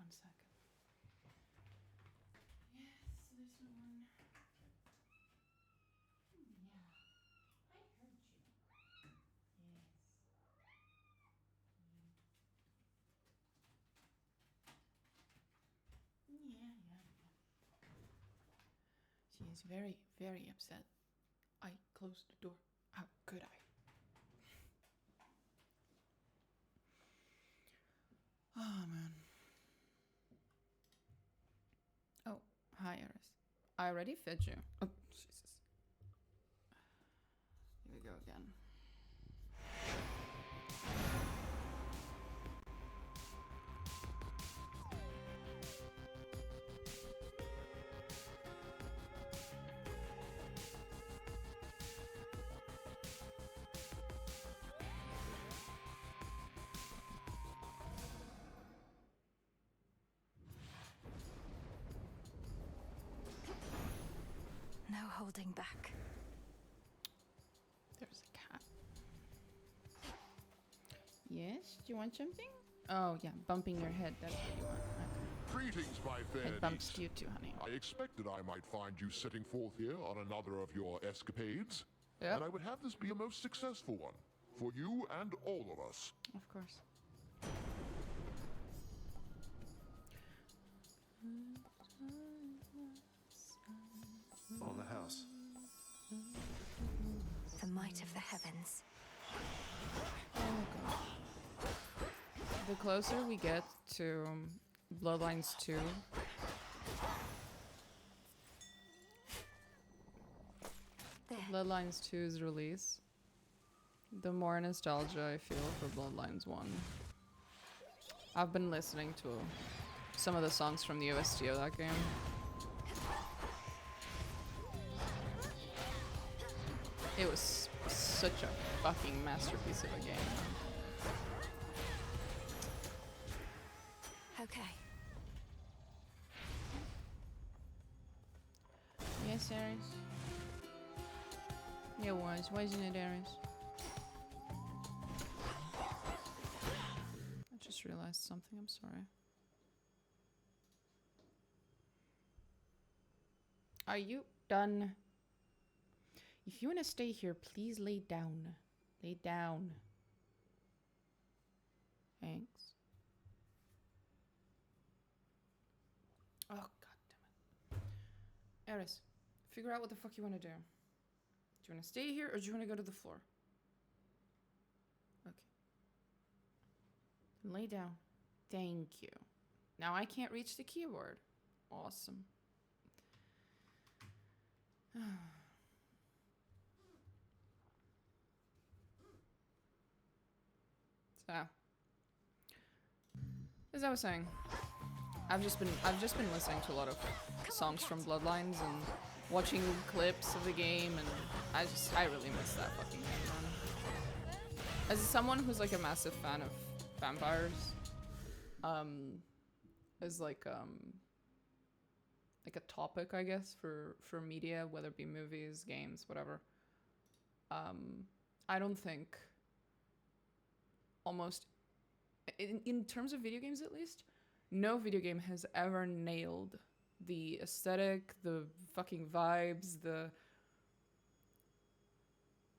1 second. Yes, there's no one. Yeah, I heard you. Yes. Yeah. She is very, very upset. I closed the door. How could I? Oh, man. Oh, hi, Eris. I already fed you. Oh, Jesus. Here we go again. No holding back. There's a cat. Yes? Do you want something? Oh, yeah, bumping your head. That's what you want. Okay. Greetings, my fair It bumps niece. you too, honey. I expected I might find you setting forth here on another of your escapades. Yep. And I would have this be a most successful one. For you and all of us. Of course. On the house. The might of the heavens. The closer we get to Bloodlines 2, There. Bloodlines 2's release, the more nostalgia I feel for Bloodlines 1. I've been listening to some of the songs from the OST of that game. It was such a fucking masterpiece of a game. Okay. Yes, Ares? It was, wasn't it, Ares? I just realized something, I'm sorry. Are you done? If you want to stay here, please lay down. Lay down. Thanks. Oh, god damn it. Eris, figure out what the fuck you want to do. Do you want to stay here or do you want to go to the floor? Okay. Then lay down. Thank you. Now I can't reach the keyboard. Awesome. So, as I was saying, I've just been listening to a lot of songs from Bloodlines and watching clips of the game, and I really miss that fucking game, man. As someone who's like a massive fan of vampires, as like a topic, I guess, for media, whether it be movies, games, whatever. I don't think almost in terms of video games, at least, no video game has ever nailed the aesthetic, the fucking vibes,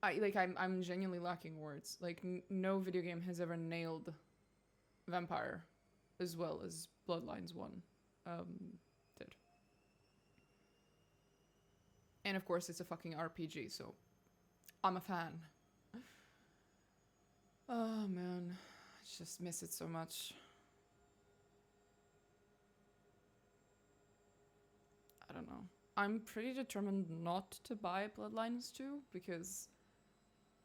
I'm genuinely lacking words. Like, no video game has ever nailed vampire as well as Bloodlines 1 did. And of course, it's a fucking RPG, so I'm a fan. Oh man, I just miss it so much. I don't know. I'm pretty determined not to buy Bloodlines 2 because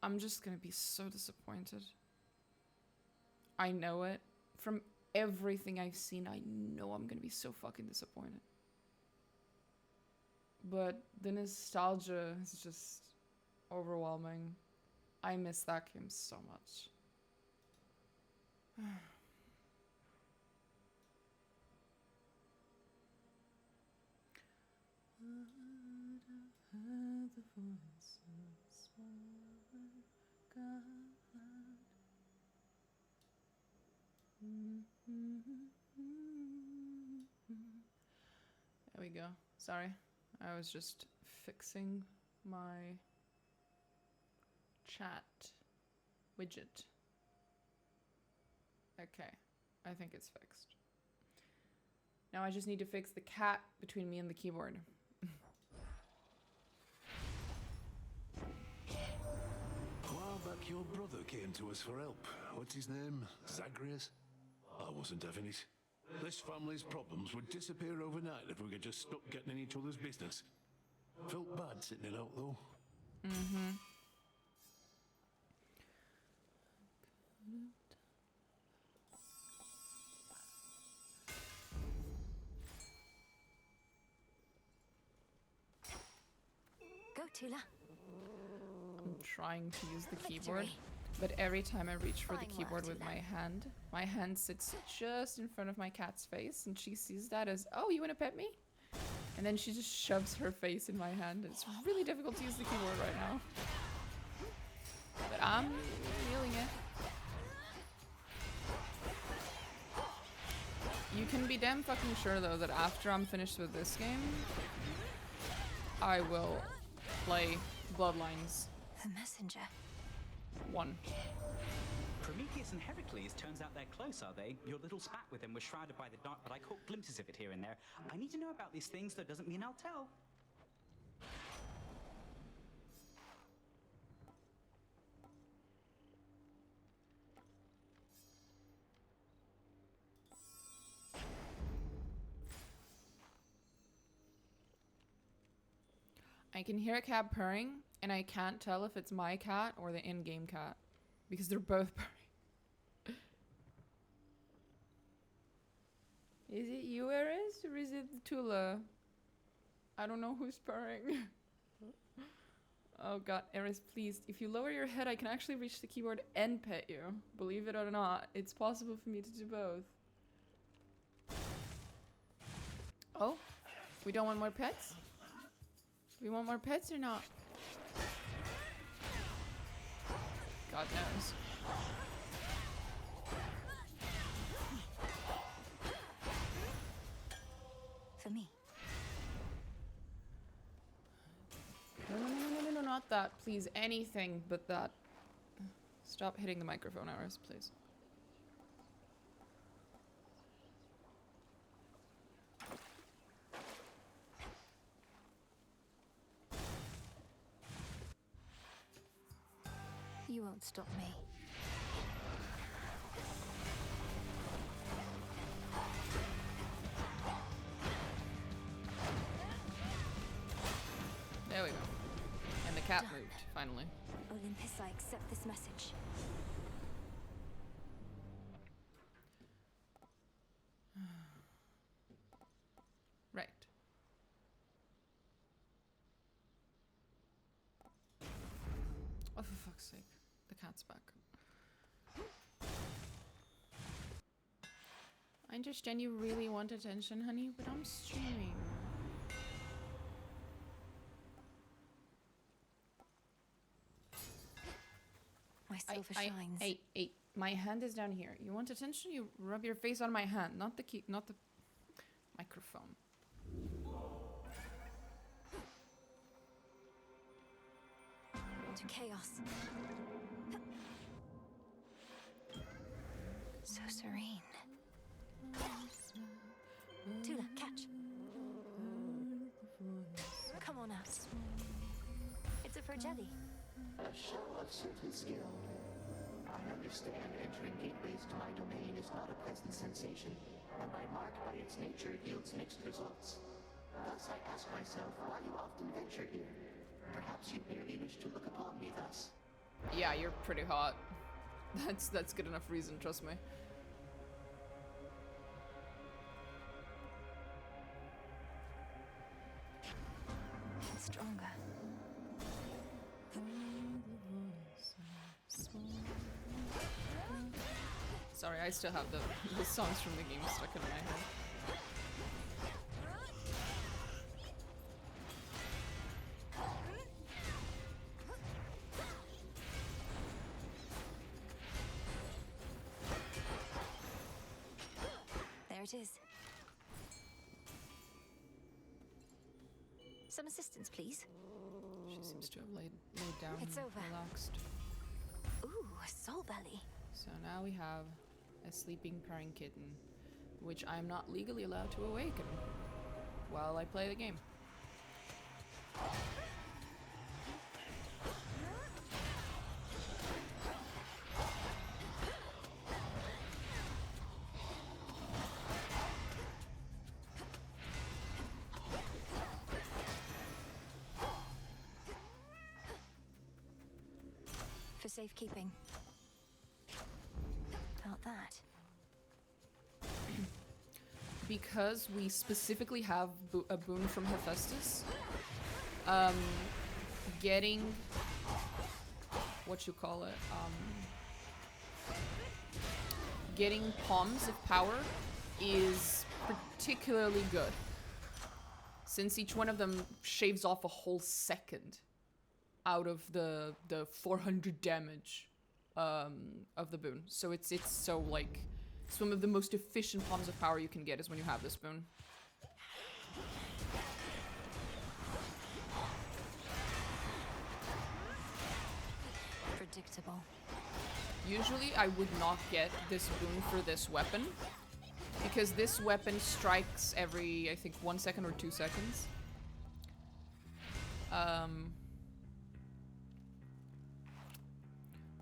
I'm just gonna be so disappointed. I know it. From everything I've seen, I know I'm gonna be so fucking disappointed. But the nostalgia is just overwhelming. I miss that game so much. The voice of small God. we go. Sorry, I was just fixing my chat widget. Okay, I think it's fixed. Now I just need to fix the cat between me and the keyboard. A while back, your brother came to us for help. What's his name? Zagreus? I wasn't having it. This family's problems would disappear overnight if we could just stop getting in each other's business. Felt bad sitting it out, though. Mm-hmm. Go, Tula. I'm trying to use the keyboard, Victory. but every time I reach for the Fine keyboard work, with my hand sits just in front of my cat's face, and she sees that as, oh, you want to pet me? And then she just shoves her face in my hand. It's really difficult to use the keyboard right now. But I'm feeling it. You can be damn fucking sure, though, that after I'm finished with this game, I will play Bloodlines The messenger. 1. Prometheus and Heracles, turns out they're close, are they? Your little spat with them was shrouded by the dark, but I caught glimpses of it here and there. I need to know about these things, though doesn't mean I'll tell. I can hear a cat purring, and I can't tell if it's my cat or the in-game cat, because they're both purring. Is it you, Eris, or is it Tula? I don't know who's purring. Oh god, Eris, please, if you lower your head, I can actually reach the keyboard and pet you. Believe it or not, it's possible for me to do both. Oh, we don't want more pets? We want more pets or not? God knows. For me. No, not that. Please, anything but that. Stop hitting the microphone, Eris, please. You won't stop me. There we go. And the cat Done. moved, finally. Olympus, I accept this message. Right. Oh, for fuck's sake. The cat's back. I understand you really want attention, honey, but I'm streaming. My silver shines. Hey, my hand is down here. You want attention? You rub your face on my hand, not the key, not the microphone. To chaos. So serene. Tula, catch. Come on out. It's a jelly. A show of certain skill. I understand entering gateways to my domain is not a pleasant sensation, and my mark by its nature yields mixed results. Thus I ask myself why you often venture here. Perhaps you merely wish to look upon me thus. Yeah, you're pretty hot. That's good enough reason, trust me. Stronger. Sorry, I still have the songs from the game stuck in my head. There it is. Some assistance, please. She seems to have laid down It's and over. relaxed. Ooh, a soul belly. So now we have a sleeping purring kitten, which I'm not legally allowed to awaken while I play the game. For safekeeping. Felt that. Because we specifically have a boon from Hephaestus, getting what you call it, getting palms of power is particularly good, since each one of them shaves off a whole second out of the 400 damage of the boon. So it's so like, it's one of the most efficient palms of power you can get is when you have this boon. Predictable. Usually I would not get this boon for this weapon, because this weapon strikes every, I think, 1 second or 2 seconds.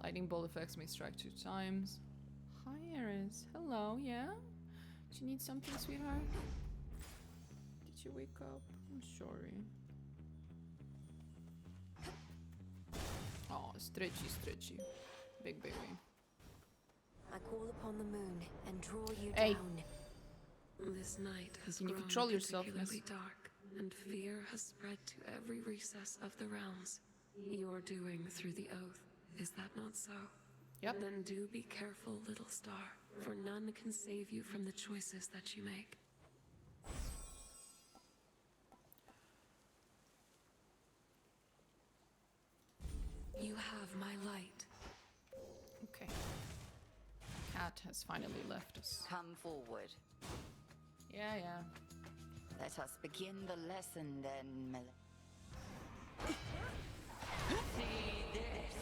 Lightning bolt effects may strike 2 times. Hi, Eris. Hello, yeah? Do you need something, sweetheart? Did you wake up? I'm sorry. Oh, stretchy. Big baby. I call upon the moon and draw you Hey. down. This night has Can you grown control yourself, particularly miss? dark, and fear has spread to every recess of the realms. Your doing through the oath, is that not so? Yep. Then do be careful, little star, for none can save you from the choices that you make. You have my light. Okay. Cat has finally left us. Come forward. Yeah. Let us begin the lesson then, Mel. See this?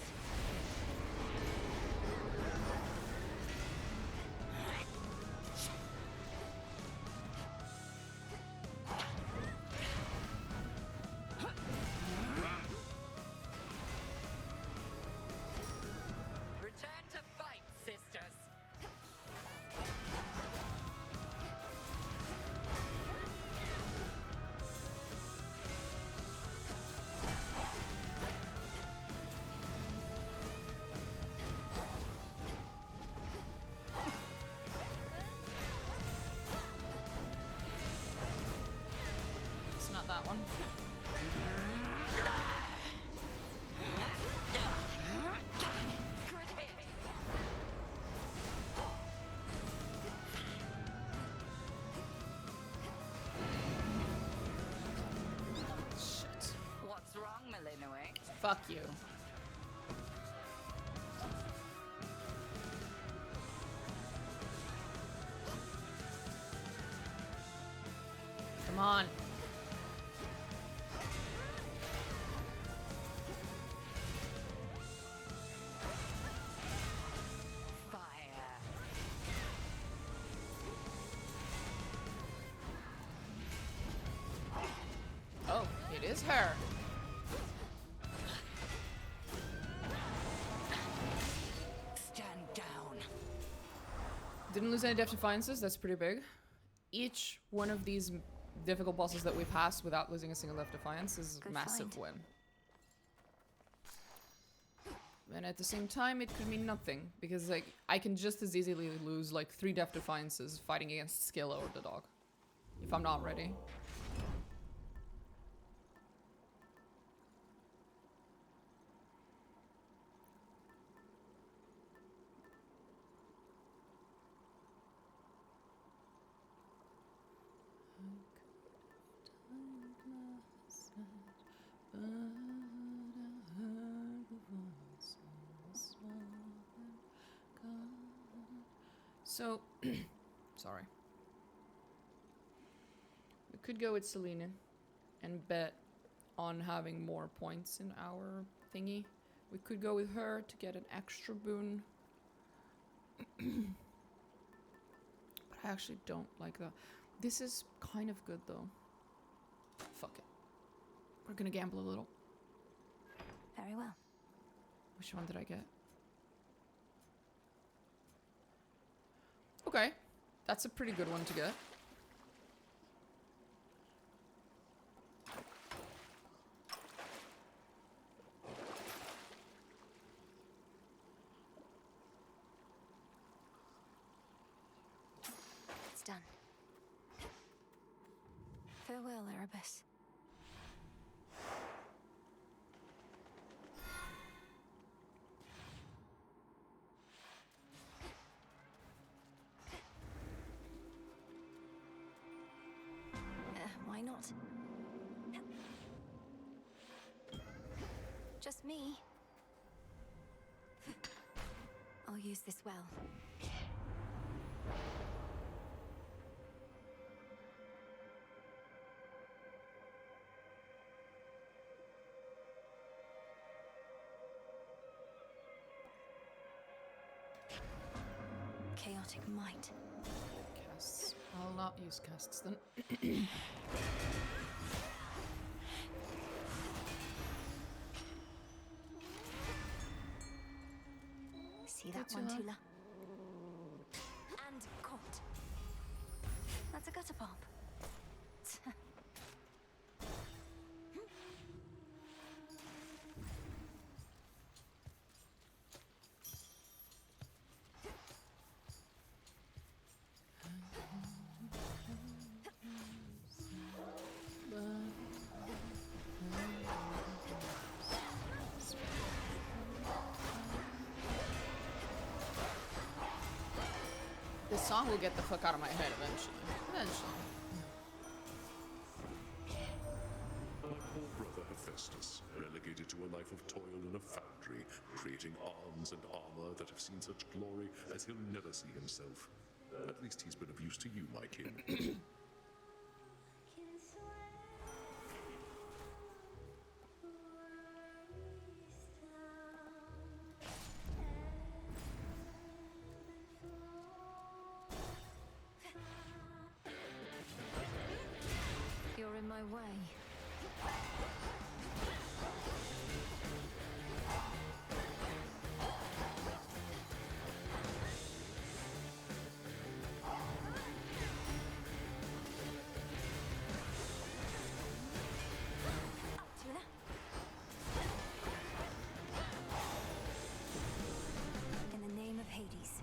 Return to fight, sisters. It's not that one. Shit. What's wrong, Malinoe? Fuck you. Come on. Fire. Oh, it is her. Stand down. Didn't lose any Death Defiances, that's pretty big. Each one of these difficult bosses that we passed without losing a single Death Defiance is a Good massive find. win. And at the same time, it could mean nothing, because like I can just as easily lose like 3 Death Defiances fighting against Skilla or the dog, if I'm not ready. So, sorry. We could go with Selena and bet on having more points in our thingy. We could go with her to get an extra boon. But I actually don't like that. This is kind of good though. Fuck it. We're gonna gamble a little. Very well. Which one did I get? Okay. That's a pretty good one to get. It's done. Farewell, Erebus. Why not? Just me. I'll use this well. Chaotic might. Casts. I'll not use casts then. See that one, Tula? And caught. That's a gutter pop. This song will get the fuck out of my head eventually. Eventually. My poor brother Hephaestus, relegated to a life of toil in a foundry, creating arms and armor that have seen such glory as he'll never see himself. At least he's been of use to you, my king. You're in my way. Tula? In the name of Hades.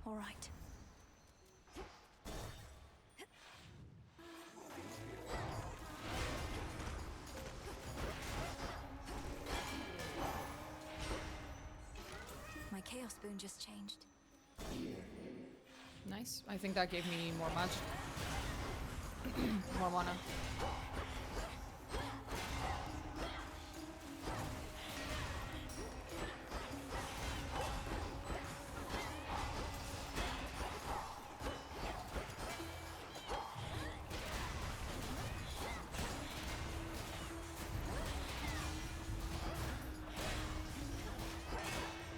All right. My chaos boon just changed. Nice. I think that gave me more magic. More mana.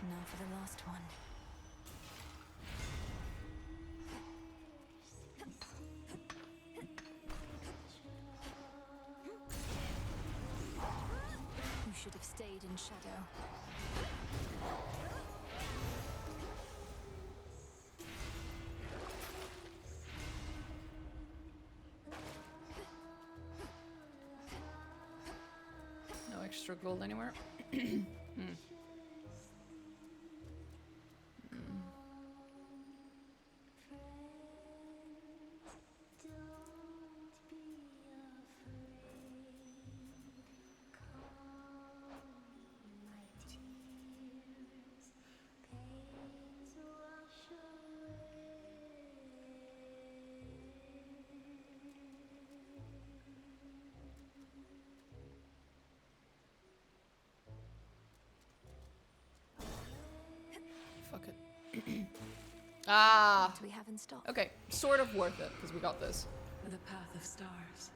Now for the last one. You should have stayed in shadow. No extra gold anywhere. Ah. What do we have in stock? Okay, sort of worth it, because we got this. The path of stars.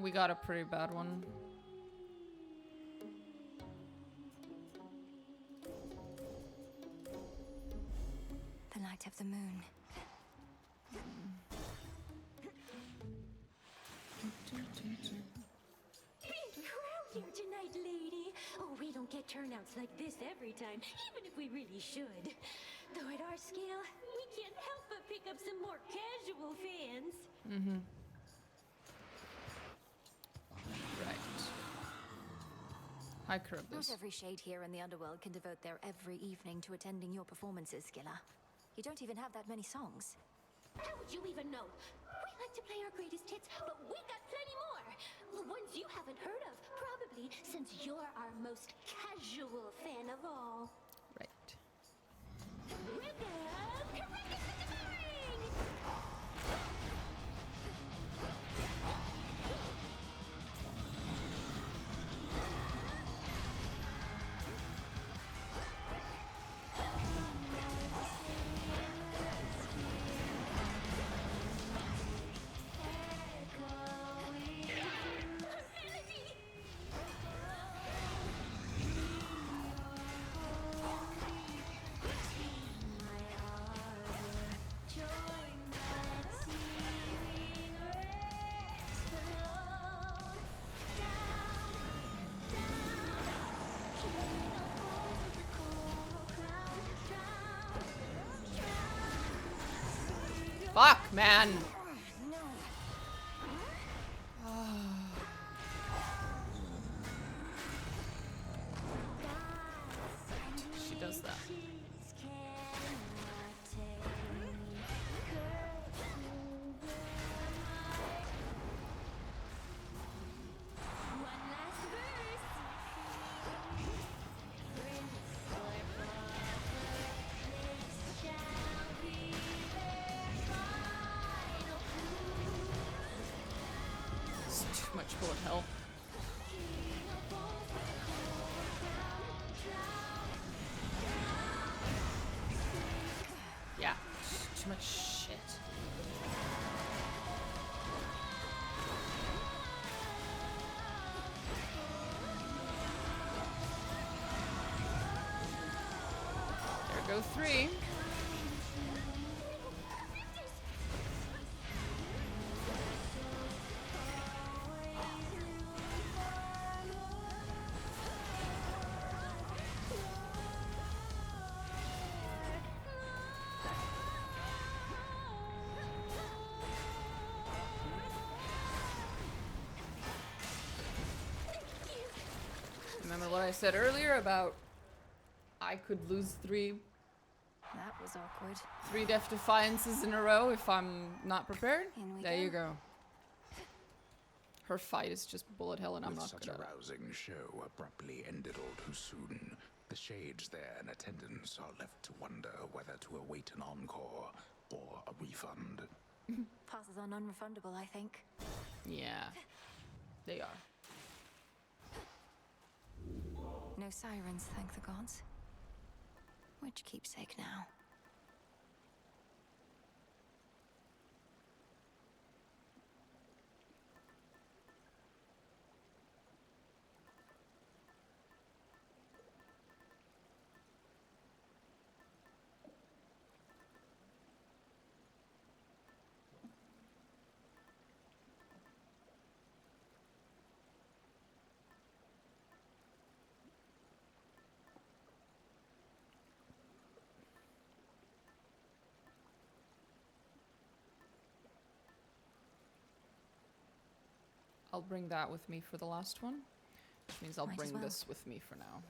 We got a pretty bad one. The light of the moon. Big crowd here tonight, lady. Oh, we don't get turnouts like this every time, even if we really should. Though at our scale, we can't help but pick up some more casual fans. Right. Hi, Not Charybdis. every shade here in the underworld can devote their every evening to attending your performances, Skilla. You don't even have that many songs. How would you even know? We like to play our greatest hits, but we got plenty more. The ones you haven't heard of, probably, since you're our most casual fan of all. Right. Welcome, Heracles Prometheus! Fuck, man. She does that. It's too much bullet hell. Yeah, too much shit. There go 3. Remember what I said earlier about I could lose 3 That was awkward. Death Defiances in a row if I'm not prepared? In we There go. you go. Her fight is just bullet hell and I'm With not such good a at it. rousing show abruptly ended all too soon, the shades there in attendance are left to wonder whether to await an encore or a refund. Passes on unrefundable, I think. Yeah, they are. No sirens, thank the gods. Which keepsake now? I'll bring that with me for the last one, which means I'll Might as bring well. this with me for now.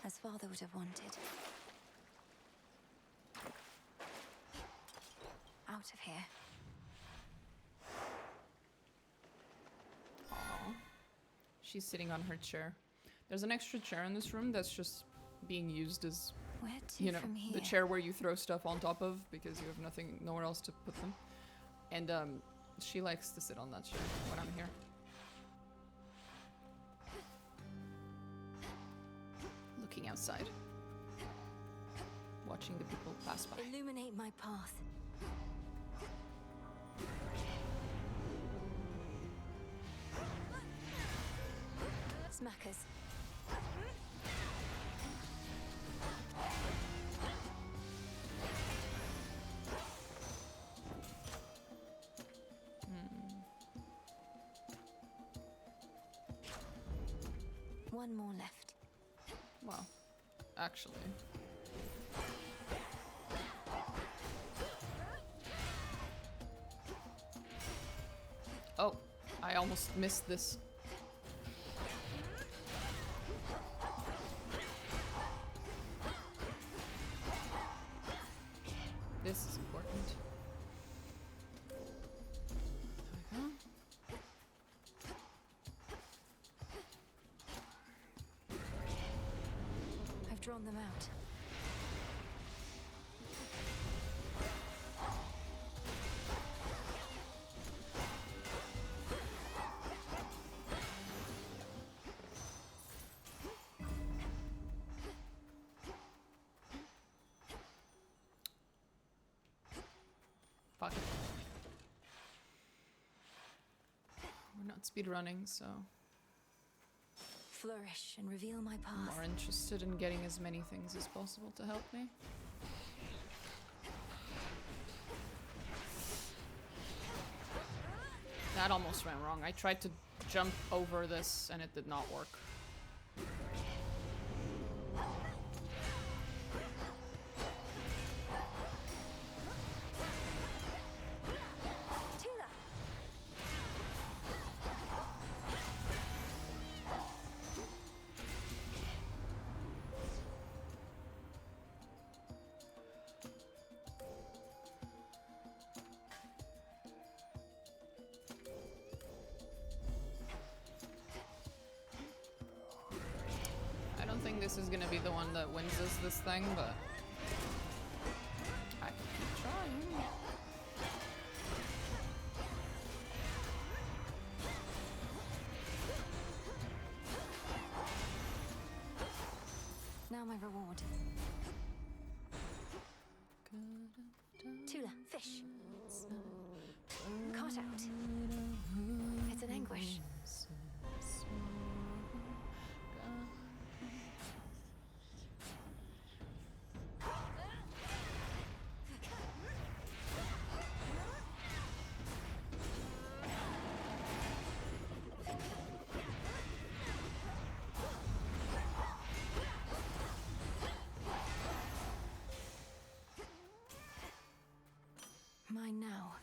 As father would have wanted. She's sitting on her chair. There's an extra chair in this room that's just being used as, Where to you know, from here? the chair where you throw stuff on top of because you have nowhere else to put them. And she likes to sit on that chair when I'm here. Looking outside. Watching the people pass by. Illuminate my path. Smackers. One more left. Well, actually. Oh, I almost missed this. This is important. There we go. I've drawn them out. Fuck it. We're not speedrunning, so Flourish and reveal my I'm path. more interested in getting as many things as possible to help me. That almost went wrong. I tried to jump over this and it did not work. I don't think this is gonna be the one that wins us this thing, but I can keep trying. Now my reward. Tula, fish. Caught out. It's an anguish. Mine now.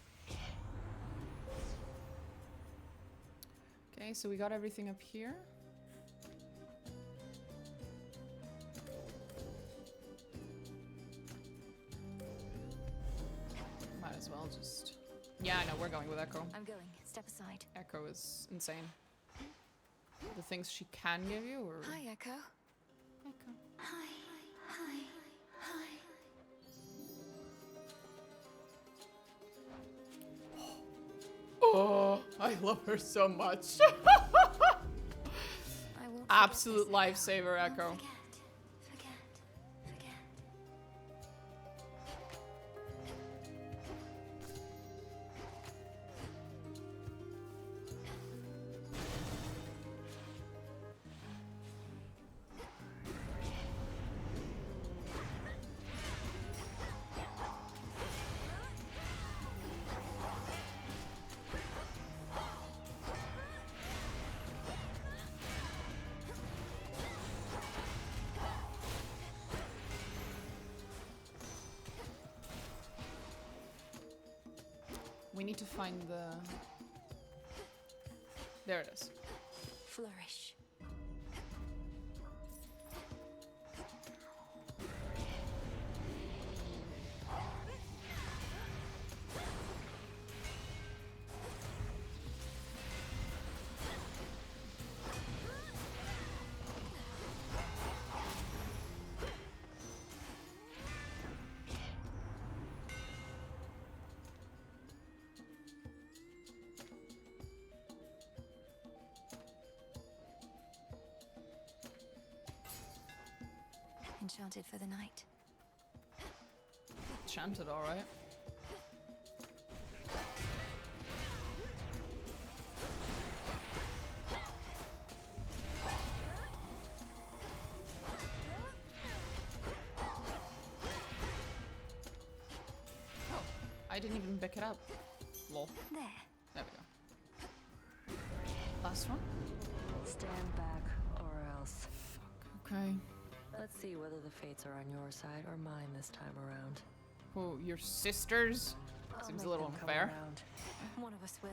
Okay, so we got everything up here. Might as well just... Yeah, I know, we're going with Echo. I'm going. Step aside. Echo is insane. The things she can give you, or... Hi, Echo. Echo. Hi, hi, hi. Oh, I love her so much. I won't Absolute lifesaver, Echo. Forget. We need to find the... There it is. Flourish. enchanted for the night. Enchanted, alright. Oh, I didn't even pick it up. Lol. There. There we go. Last one? Stand back, or else. Okay. Let's see whether the fates are on your side or mine this time around. Oh, your sisters? Seems a little unfair. One of us will.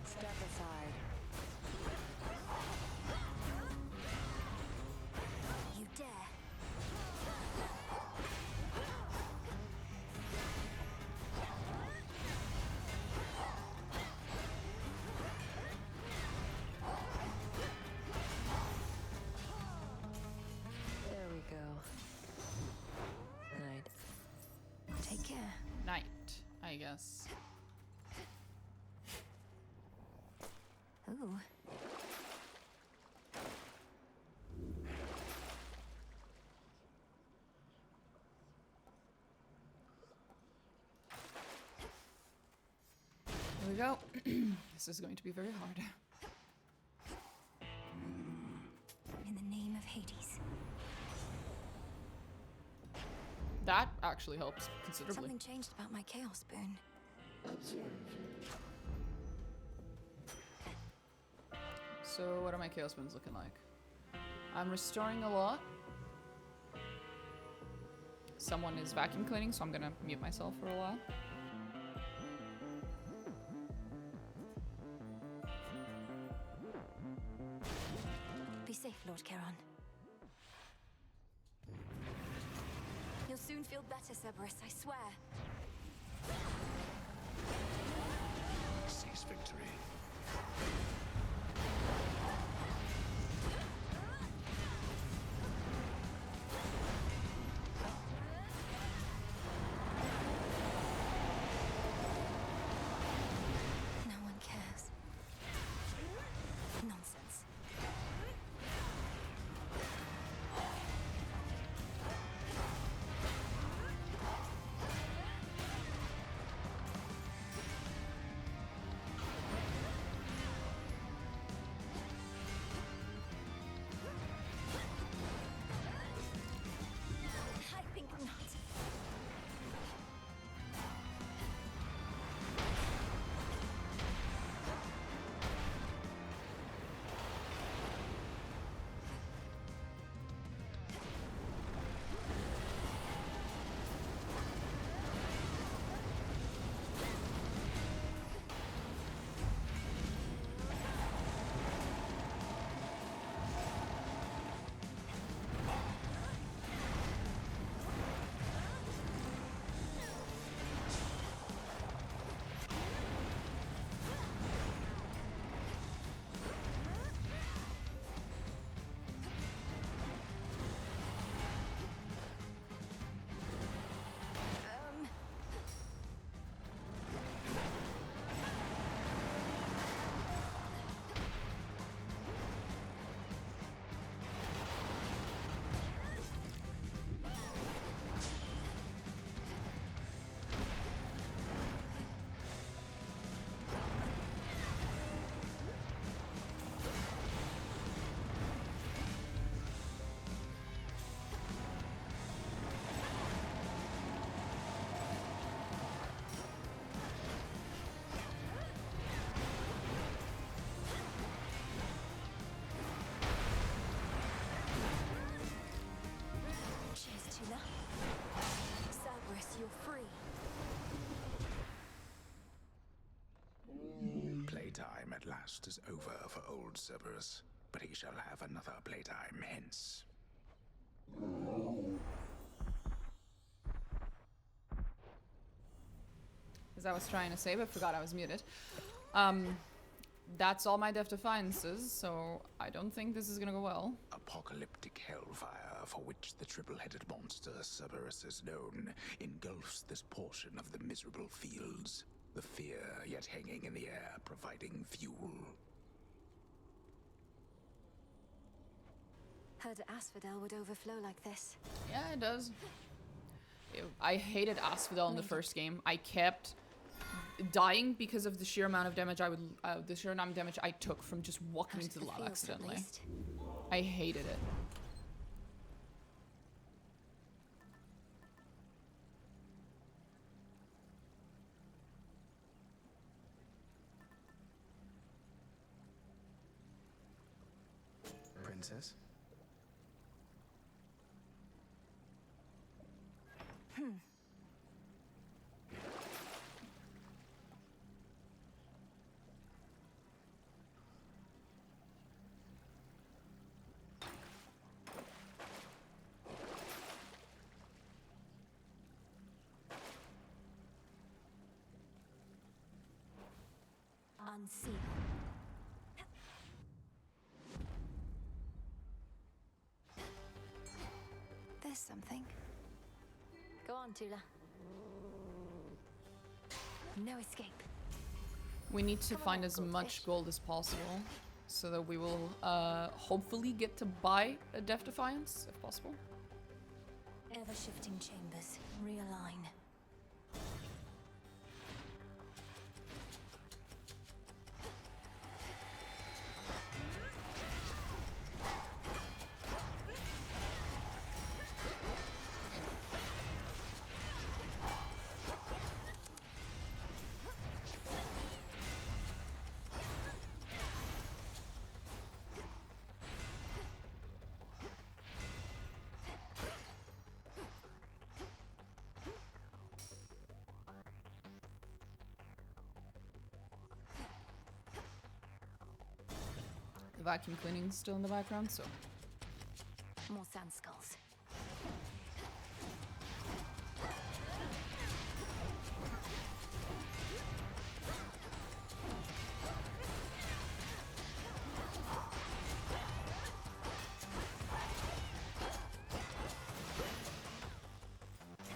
Step aside. You dare. There we go. Night. Take care. Night, I guess. Ooh. Here we go. This is going to be very hard. In the name of Hades. That actually helps considerably. Something changed about my chaos spoon. So what are my chaos spoons looking like? I'm restoring a lot. Someone is vacuum cleaning, so I'm gonna mute myself for a while. Be safe, Lord Charon. You'll soon feel better, Cerberus, I swear. Seize victory. No one cares. Nonsense. I think not. Cheers, Tula. Cerberus, you're free. Playtime at last is over for old Cerberus, but he shall have another playtime hence. As I was trying to say, but forgot I was muted. That's all my Death Defiances, so I don't think this is gonna go well. Apocalyptic hellfire for which the triple-headed monster Cerberus is known engulfs this portion of the miserable fields. The fear yet hanging in the air, providing fuel. Heard Asphodel would overflow like this. Yeah, it does. I hated Asphodel in the first game. I kept dying because of the sheer amount of damage I took from just walking into the lava accidentally. I hated it. Princess? Unseal. There's something. Go on, Tula. No escape. We need to find as much gold as possible so that we will hopefully get to buy a Death Defiance if possible. Ever-shifting chambers. Realign. The vacuum cleaning's still in the background, so. More sand skulls.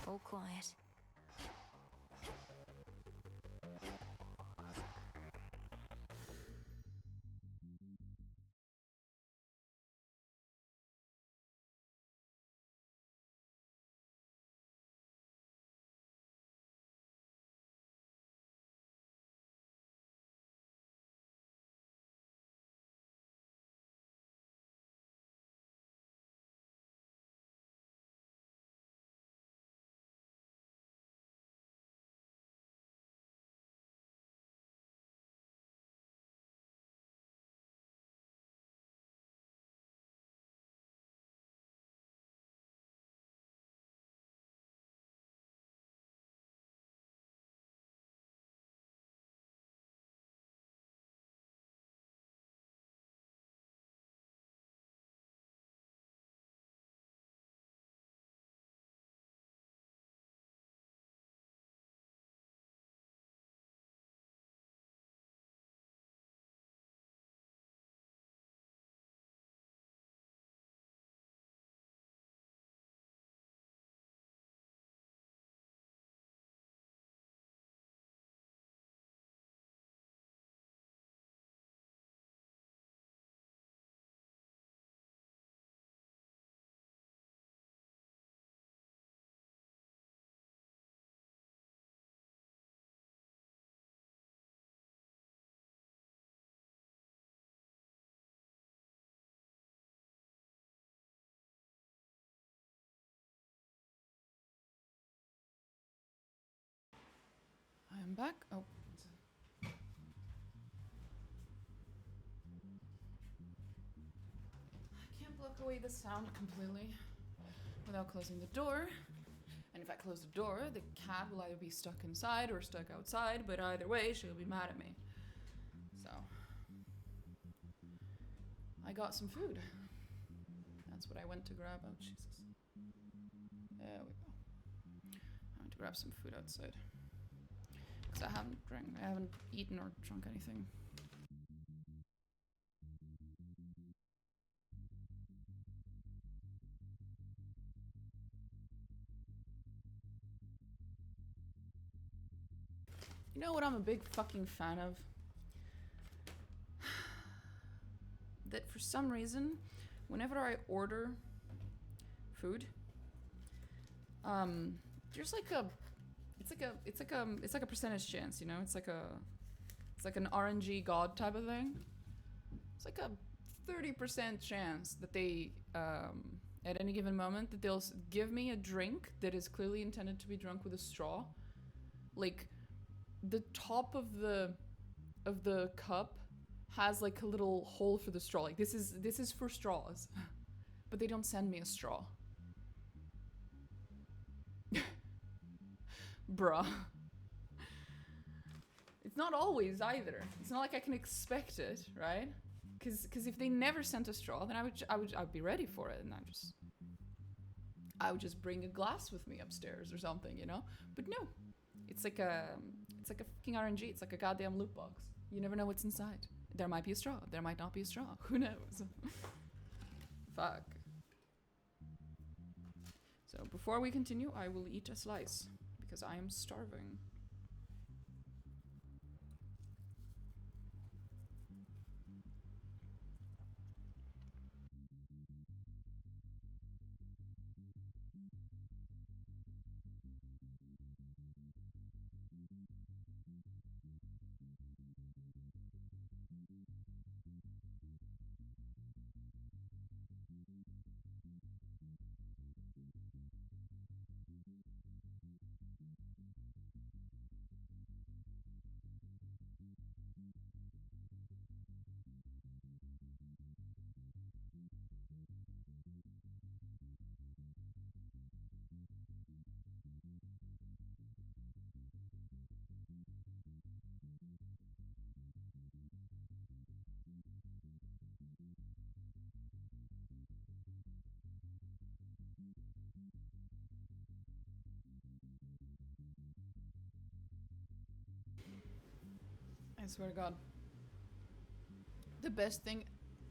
All quiet. I am back. Oh. I can't block away the sound completely without closing the door. And if I close the door, the cat will either be stuck inside or stuck outside, but either way, she'll be mad at me. So, I got some food. That's what I went to grab. Oh, Jesus. There we go. I went to grab some food outside. Because I haven't eaten or drunk anything. You know what I'm a big fucking fan of? That for some reason, whenever I order food, there's like a, it's like a percentage chance, you know? It's like an RNG god type of thing. It's like a 30% chance that they, at any given moment, that they'll give me a drink that is clearly intended to be drunk with a straw. Like, the top of the cup has like a little hole for the straw. Like, this is for straws. But they don't send me a straw. Bruh. It's not always either. It's not like I can expect it, right? Because if they never sent a straw, then I would be ready for it, and I would just bring a glass with me upstairs or something, you know? But no, it's like a fucking RNG. It's like a goddamn loot box. You never know what's inside. There might be a straw. There might not be a straw. Who knows? Fuck. So before we continue, I will eat a slice because I am starving. I swear to God. The best thing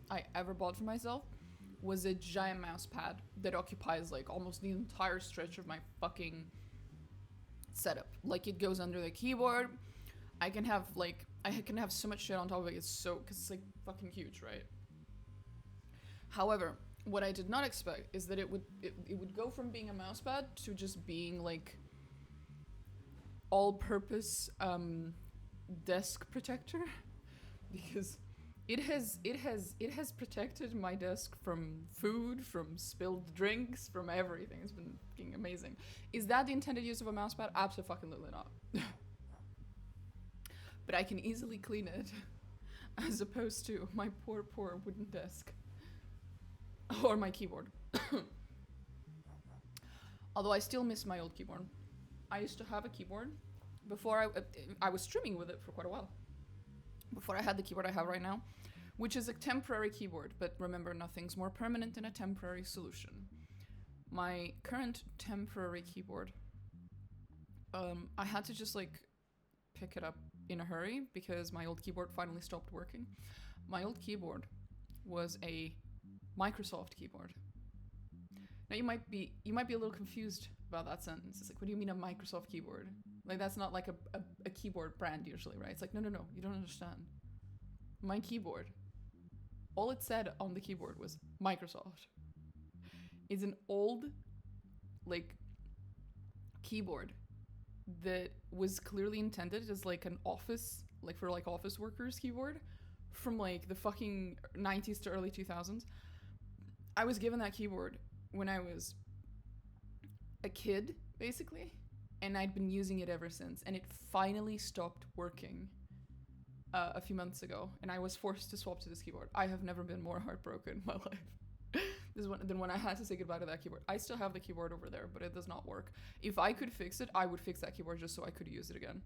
I ever bought for myself was a giant mouse pad that occupies like almost the entire stretch of my fucking setup. Like, it goes under the keyboard. I can have so much shit on top of it. Because it's like fucking huge, right? However, what I did not expect is that it would go from being a mouse pad to just being like all-purpose desk protector, because it has protected my desk from food, from spilled drinks, from everything. It's been fucking amazing. Is that the intended use of a mousepad? Absolutely not. But I can easily clean it, as opposed to my poor wooden desk or my keyboard. Although I still miss my old keyboard. I used to have a keyboard before I was streaming with it for quite a while. Before I had the keyboard I have right now, which is a temporary keyboard, but remember, nothing's more permanent than a temporary solution. My current temporary keyboard, I had to just like pick it up in a hurry because my old keyboard finally stopped working. My old keyboard was a Microsoft keyboard. Now you might be a little confused about that sentence. It's like, what do you mean a Microsoft keyboard? Like, that's not like a keyboard brand usually, right? It's like, no, you don't understand. My keyboard, all it said on the keyboard was Microsoft. It's an old, like, keyboard that was clearly intended as like an office, like for like office workers keyboard from like the fucking 90s to early 2000s. I was given that keyboard when I was a kid, basically, and I'd been using it ever since, and it finally stopped working a few months ago, and I was forced to swap to this keyboard. I have never been more heartbroken in my life than when I had to say goodbye to that keyboard. I still have the keyboard over there, but it does not work. If I could fix it, I would fix that keyboard just so I could use it again.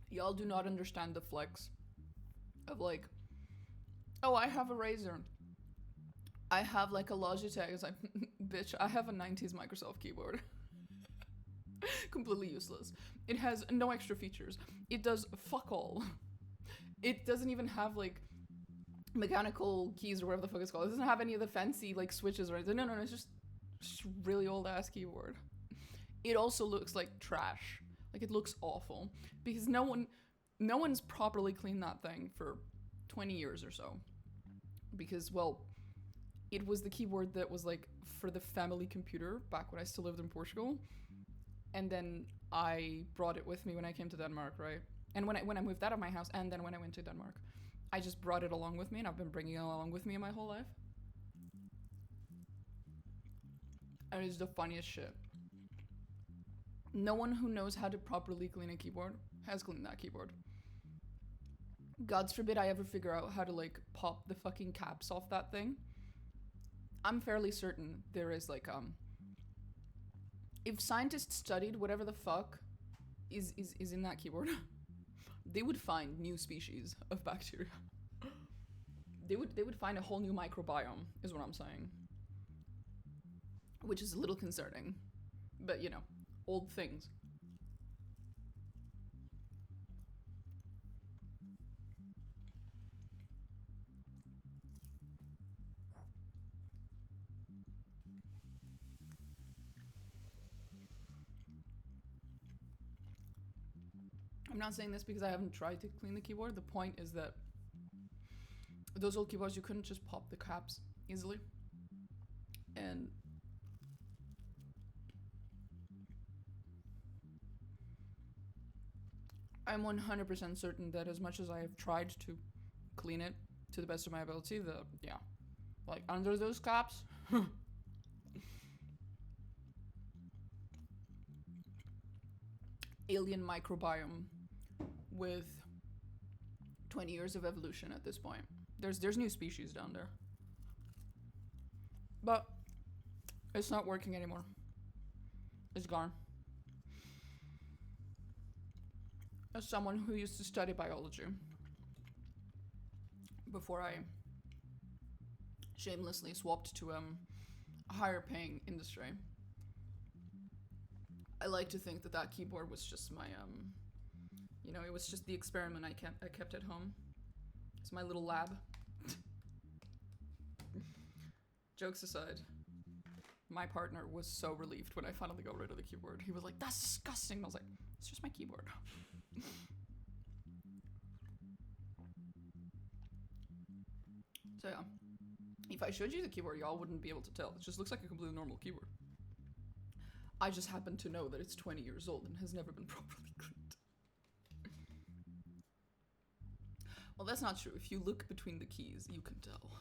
Y'all do not understand the flex of like, oh, I have a Razer. I have like a Logitech. It's like, bitch, I have a 90s Microsoft keyboard. Completely useless. It has no extra features. It does fuck all. It doesn't even have like mechanical keys or whatever the fuck it's called. It doesn't have any of the fancy like switches or anything. No, it's just really old ass keyboard. It also looks like trash. Like it looks awful because no one's properly cleaned that thing for 20 years or so. Because, well, it was the keyboard that was like for the family computer back when I still lived in Portugal. And then I brought it with me when I came to Denmark, right? And when I moved out of my house, and then when I went to Denmark, I just brought it along with me, and I've been bringing it along with me my whole life. And it's the funniest shit. No one who knows how to properly clean a keyboard has cleaned that keyboard. God forbid I ever figure out how to like pop the fucking caps off that thing. I'm fairly certain there is like if scientists studied whatever the fuck is in that keyboard, they would find new species of bacteria. They would find a whole new microbiome, is what I'm saying. Which is a little concerning. But you know, old things. I'm not saying this because I haven't tried to clean the keyboard. The point is that those old keyboards, you couldn't just pop the caps easily. And I'm 100% certain that as much as I have tried to clean it to the best of my ability, like under those caps, alien microbiome with 20 years of evolution at this point. There's new species down there. But it's not working anymore. It's gone. As someone who used to study biology before I shamelessly swapped to a higher paying industry, I like to think that that keyboard was just my you know, it was just the experiment I kept at home. It's my little lab. Jokes aside, my partner was so relieved when I finally got rid of the keyboard. He was like, "That's disgusting." I was like, "It's just my keyboard." So yeah, if I showed you the keyboard, y'all wouldn't be able to tell. It just looks like a completely normal keyboard. I just happen to know that it's 20 years old and has never been properly cleaned. Well, that's not true. If you look between the keys, you can tell.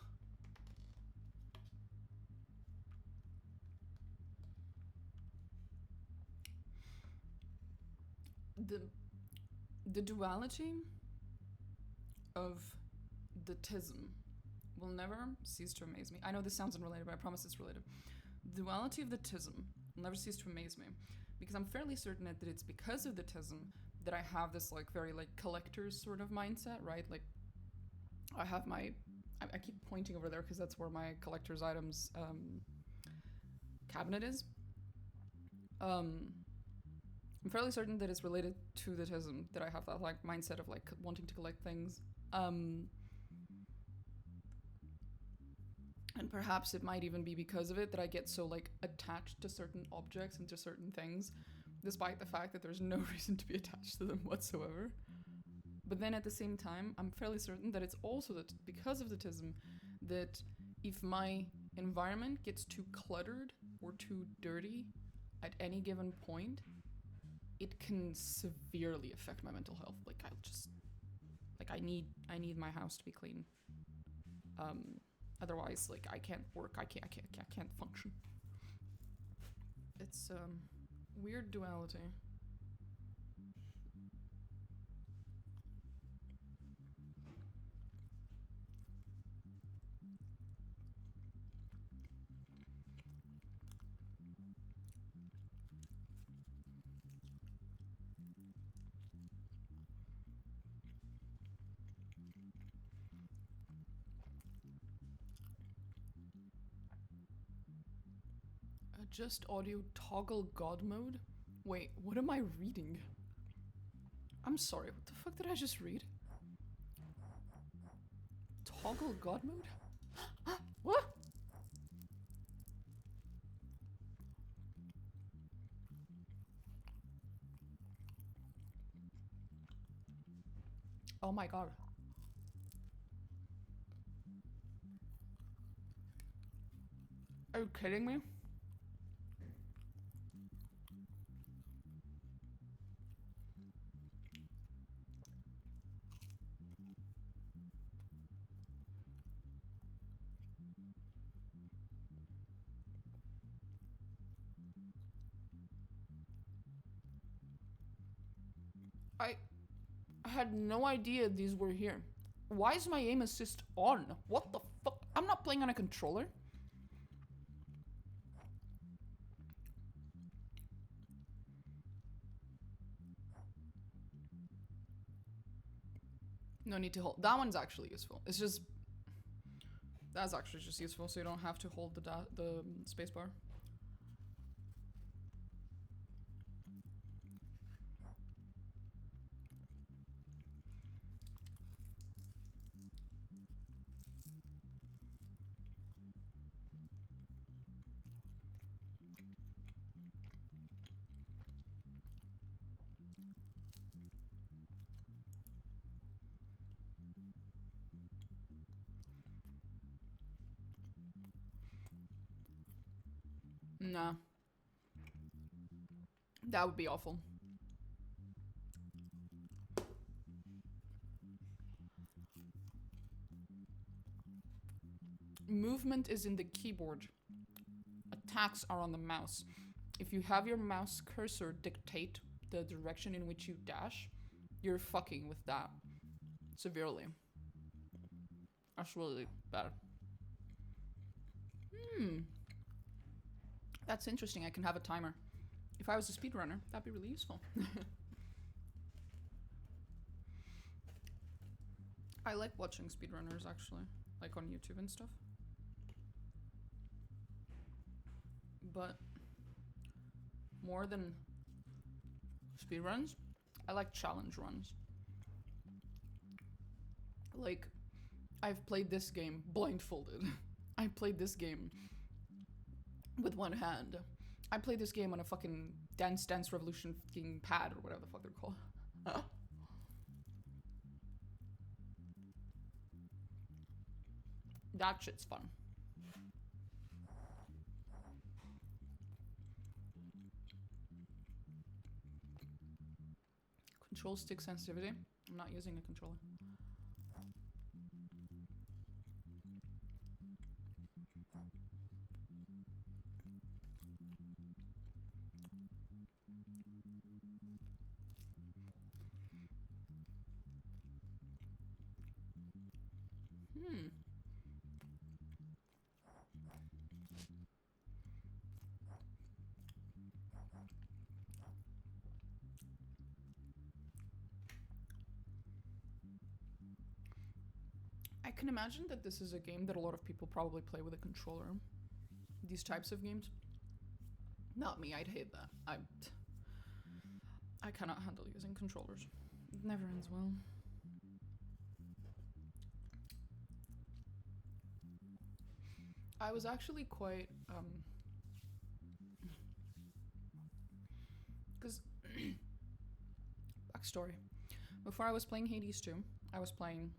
The duality of the tism will never cease to amaze me. I know this sounds unrelated, but I promise it's related. The duality of the tism will never cease to amaze me, because I'm fairly certain that it's because of the tism that I have this like very like collector's sort of mindset, right? Like I have my, I keep pointing over there because that's where my collector's items cabinet is. I'm fairly certain that it's related to the tism that I have that like mindset of like wanting to collect things. And perhaps it might even be because of it that I get so like attached to certain objects and to certain things, despite the fact that there's no reason to be attached to them whatsoever. But then at the same time, I'm fairly certain that it's also that because of the tism that if my environment gets too cluttered or too dirty at any given point, it can severely affect my mental health. Like I need my house to be clean. Otherwise, like I can't work. I can't function. It's weird duality. Adjust audio toggle God mode? Wait, what am I reading? I'm sorry, what the fuck did I just read? Toggle God mode? What? Oh my god. Are you kidding me? I had no idea these were here. Why is my aim assist on? What the fuck? I'm not playing on a controller. No need to hold. That one's actually useful. It's just... That's actually just useful so you don't have to hold the spacebar. Nah. That would be awful. Movement is in the keyboard. Attacks are on the mouse. If you have your mouse cursor dictate the direction in which you dash, you're fucking with that severely. That's really bad. That's interesting. I can have a timer. If I was a speedrunner, that'd be really useful. I like watching speedrunners actually, like on YouTube and stuff. But more than speedruns, I like challenge runs. Like, I've played this game blindfolded. I played this game with one hand. I played this game on a fucking Dance Revolution fucking pad or whatever the fuck they're called. That shit's fun. Control stick sensitivity. I'm not using a controller. I can imagine that this is a game that a lot of people probably play with a controller. These types of games. Not me, I'd hate that. I cannot handle using controllers. It never ends well. I was actually quite, because, backstory. Before I was playing Hades 2, I was playing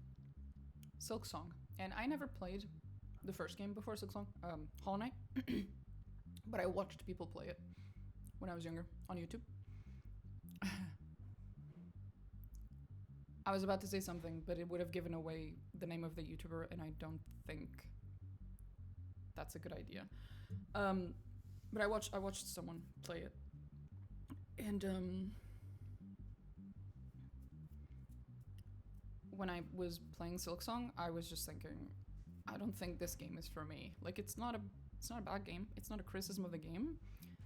Silksong, and I never played the first game before Silksong, Hollow Knight, but I watched people play it when I was younger on YouTube. I was about to say something, but it would have given away the name of the YouTuber, and I don't think that's a good idea. But I watched someone play it, and when I was playing Silksong, I was just thinking, I don't think this game is for me. Like, it's not a bad game. It's not a criticism of the game.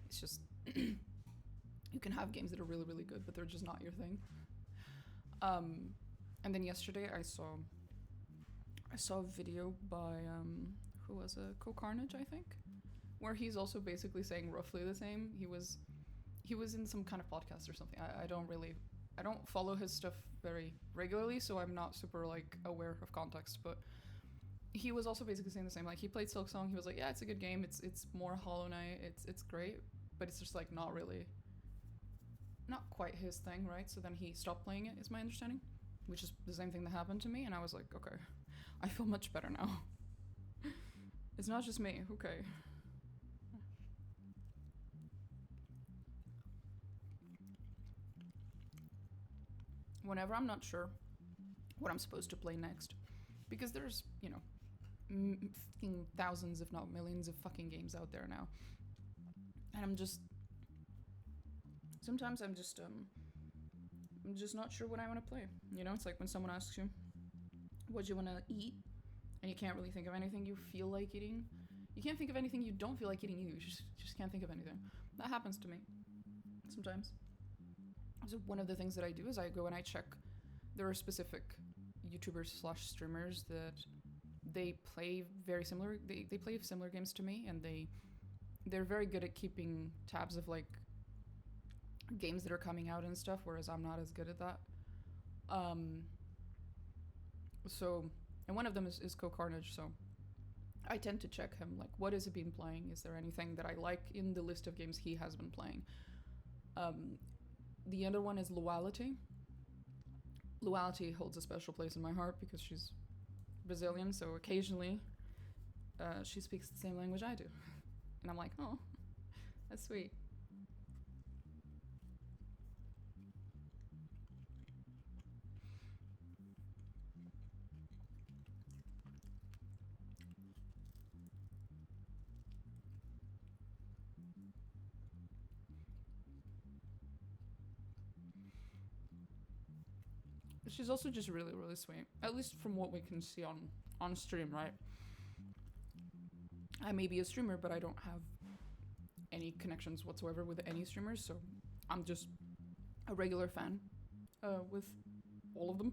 It's just you can have games that are really, really good, but they're just not your thing. And then yesterday I saw a video by who was it? Co-Carnage, I think, where he's also basically saying roughly the same. He was in some kind of podcast or something. I don't follow his stuff very regularly, so I'm not super like aware of context, but he was also basically saying the same. Like, he played Silksong. He was like, yeah, it's a good game. It's more Hollow Knight. It's great, but it's just like not quite his thing, right? So then he stopped playing it, is my understanding, which is the same thing that happened to me. And I was like, okay, I feel much better now. It's not just me. Okay. Whenever I'm not sure what I'm supposed to play next, because there's, you know, fucking thousands, if not millions, of fucking games out there now, and sometimes I'm just not sure what I want to play. You know, it's like when someone asks you, what do you want to eat? And you can't really think of anything you feel like eating. You can't think of anything you don't feel like eating. You just can't think of anything. That happens to me sometimes. So one of the things that I do is I go and I check. There are specific YouTubers/streamers that they play very similar. They play similar games to me, and they're very good at keeping tabs of like games that are coming out and stuff, whereas I'm not as good at that. And one of them is Co-Carnage, so I tend to check him, like, what has he been playing? Is there anything that I like in the list of games he has been playing? The other one is Luality. Luality holds a special place in my heart because she's Brazilian, so occasionally she speaks the same language I do. And I'm like, oh, that's sweet. She's also just really, really sweet. At least from what we can see on stream, right? I may be a streamer, but I don't have any connections whatsoever with any streamers, so I'm just a regular fan with all of them.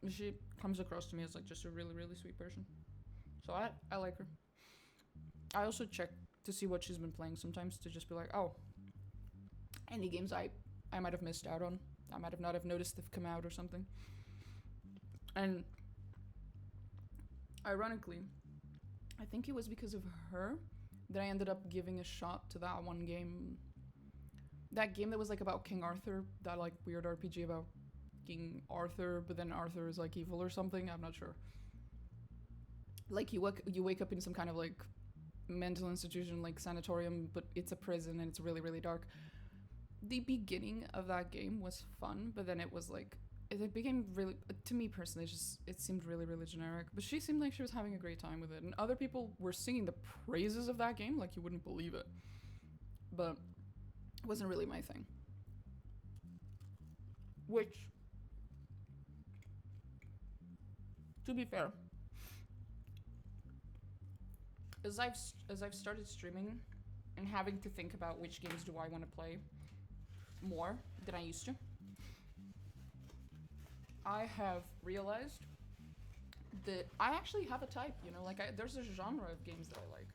She comes across to me as like just a really, really sweet person. So I like her. I also check to see what she's been playing sometimes to just be like, oh, any games I might have missed out on. I might have not have noticed they've come out or something. And ironically, I think it was because of her that I ended up giving a shot to that one game. That game that was like about King Arthur, that like weird RPG about King Arthur, but then Arthur is like evil or something, I'm not sure. Like you wake up in some kind of like mental institution, like sanatorium, but it's a prison and it's really, really dark. The beginning of that game was fun, but then it was like, it became really, to me personally, it seemed really, really generic. But she seemed like she was having a great time with it, and other people were singing the praises of that game like you wouldn't believe it. But it wasn't really my thing. Which, to be fair, as I've started streaming and having to think about which games do I want to play more than I used to, I have realized that I actually have a type, you know, like there's a genre of games that I like.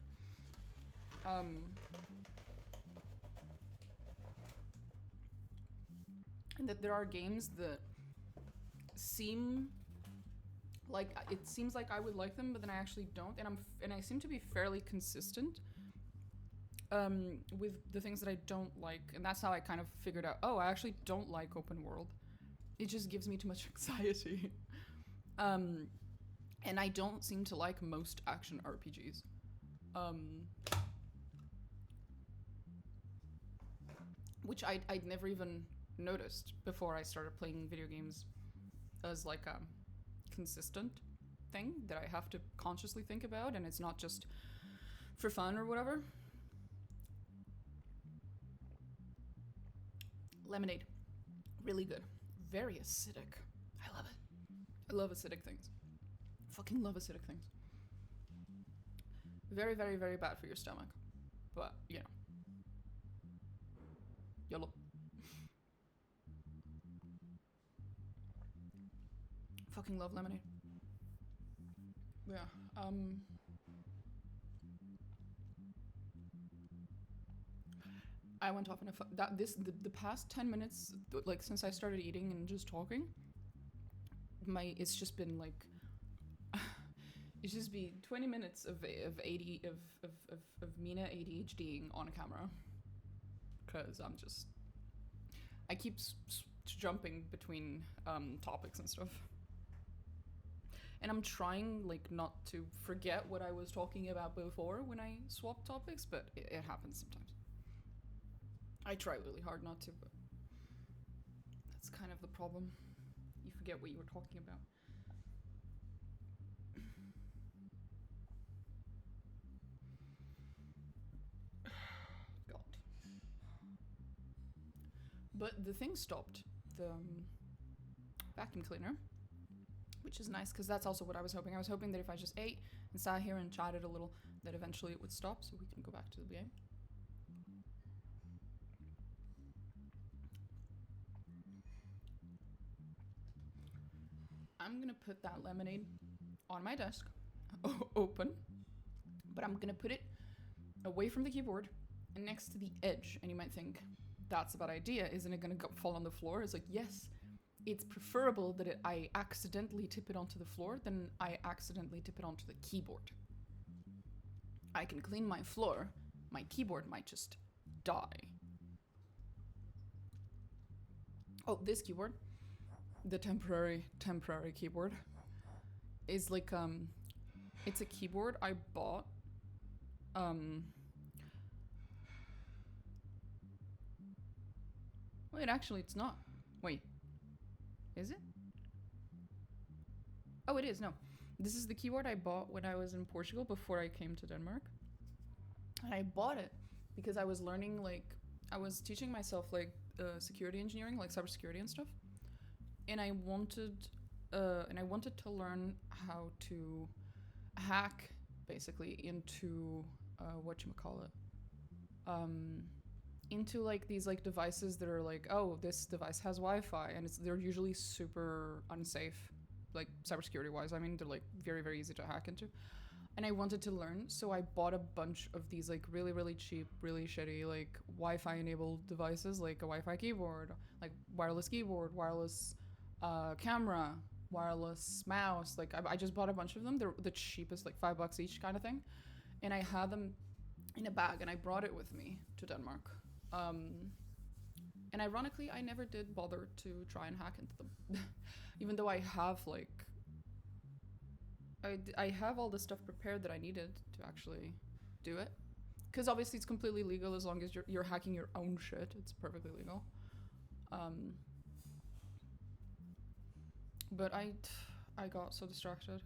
And that there are games that seem like, it seems like I would like them, but then I actually don't, and I seem to be fairly consistent with the things that I don't like, and that's how I kind of figured out, oh, I actually don't like open world. It just gives me too much anxiety. And I don't seem to like most action RPGs. Which I'd never even noticed before I started playing video games as like a consistent thing that I have to consciously think about, and it's not just for fun or whatever. Lemonade. Really good. Very acidic. I love it. I love acidic things. Fucking love acidic things. Very, very, very bad for your stomach. But, you know. YOLO. Fucking love lemonade. Yeah, I went off on the past 10 minutes, like since I started eating and just talking, it's just been like it's just been 20 minutes of Mina ADHDing on camera, because I keep jumping between topics and stuff, and I'm trying like not to forget what I was talking about before when I swap topics, but it happens sometimes. I try really hard not to, but that's kind of the problem. You forget what you were talking about. God. But the thing stopped. The vacuum cleaner, which is nice because that's also what I was hoping. I was hoping that if I just ate and sat here and chatted a little, that eventually it would stop so we can go back to the game. I'm gonna put that lemonade on my desk, open, but I'm gonna put it away from the keyboard and next to the edge. And you might think, that's a bad idea, isn't it gonna fall on the floor? It's like, yes, it's preferable that I accidentally tip it onto the floor than I accidentally tip it onto the keyboard. I can clean my floor, my keyboard might just die. Oh, this keyboard, the temporary keyboard, is like it's a keyboard I bought wait, actually it's not. Wait, is it? Oh, it is. No, this is the keyboard I bought when I was in Portugal before I came to Denmark. And I bought it because I was learning, like, I was teaching myself like security engineering, like cybersecurity and stuff. And I wanted to learn how to hack basically into into like these like devices that are like, oh, this device has Wi-Fi, and they're usually super unsafe, like cybersecurity wise. I mean, they're like very, very easy to hack into. And I wanted to learn, so I bought a bunch of these like really, really cheap, really shitty like Wi-Fi enabled devices, like a Wi-Fi keyboard, like wireless keyboard, wireless camera, wireless mouse. Like I just bought a bunch of them. They're the cheapest, like $5 each kind of thing. And I had them in a bag and I brought it with me to Denmark. And ironically, I never did bother to try and hack into them. Even though I have like, I have all the stuff prepared that I needed to actually do it. Because obviously it's completely legal as long as you're hacking your own shit. It's perfectly legal. But I got so distracted.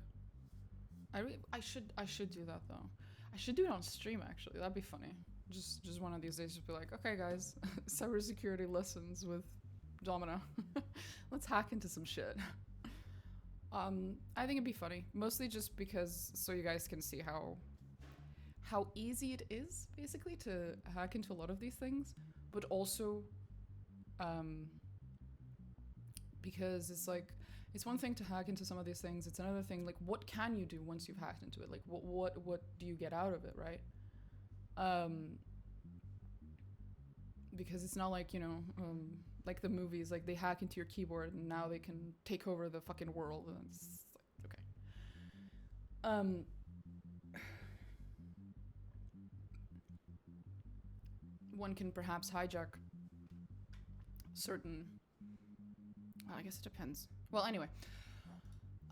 I should do that though. I should do it on stream actually. That'd be funny. Just one of these days, just be like, okay guys, cybersecurity lessons with Domino. Let's hack into some shit. I think it'd be funny, mostly just because so you guys can see how easy it is basically to hack into a lot of these things, but also because it's like, it's one thing to hack into some of these things, it's another thing like what can you do once you've hacked into it, like what do you get out of it, right? Because it's not like, you know, like the movies, like they hack into your keyboard and now they can take over the fucking world, and it's like, okay. One can perhaps hijack certain, I guess it depends. Well, anyway,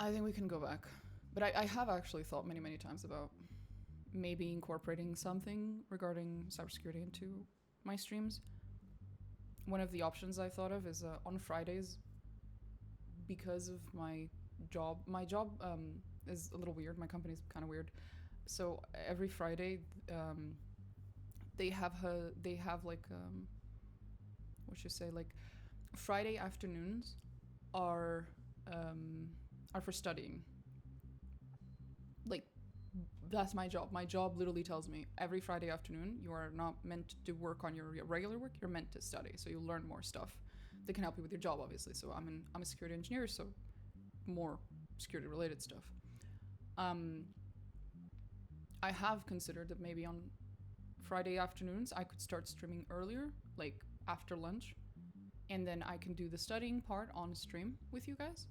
I think we can go back. But I have actually thought many, many times about maybe incorporating something regarding cybersecurity into my streams. One of the options I thought of is on Fridays, because of my job is a little weird. My company's kind of weird. So every Friday, they have like like Friday afternoons are for studying. Like, that's my job. My job literally tells me every Friday afternoon you are not meant to work on your regular work, you're meant to study. So you learn more stuff that can help you with your job, obviously. So I'm a security engineer, so more security related stuff. I have considered that maybe on Friday afternoons I could start streaming earlier, like after lunch, and then I can do the studying part on stream with you guys.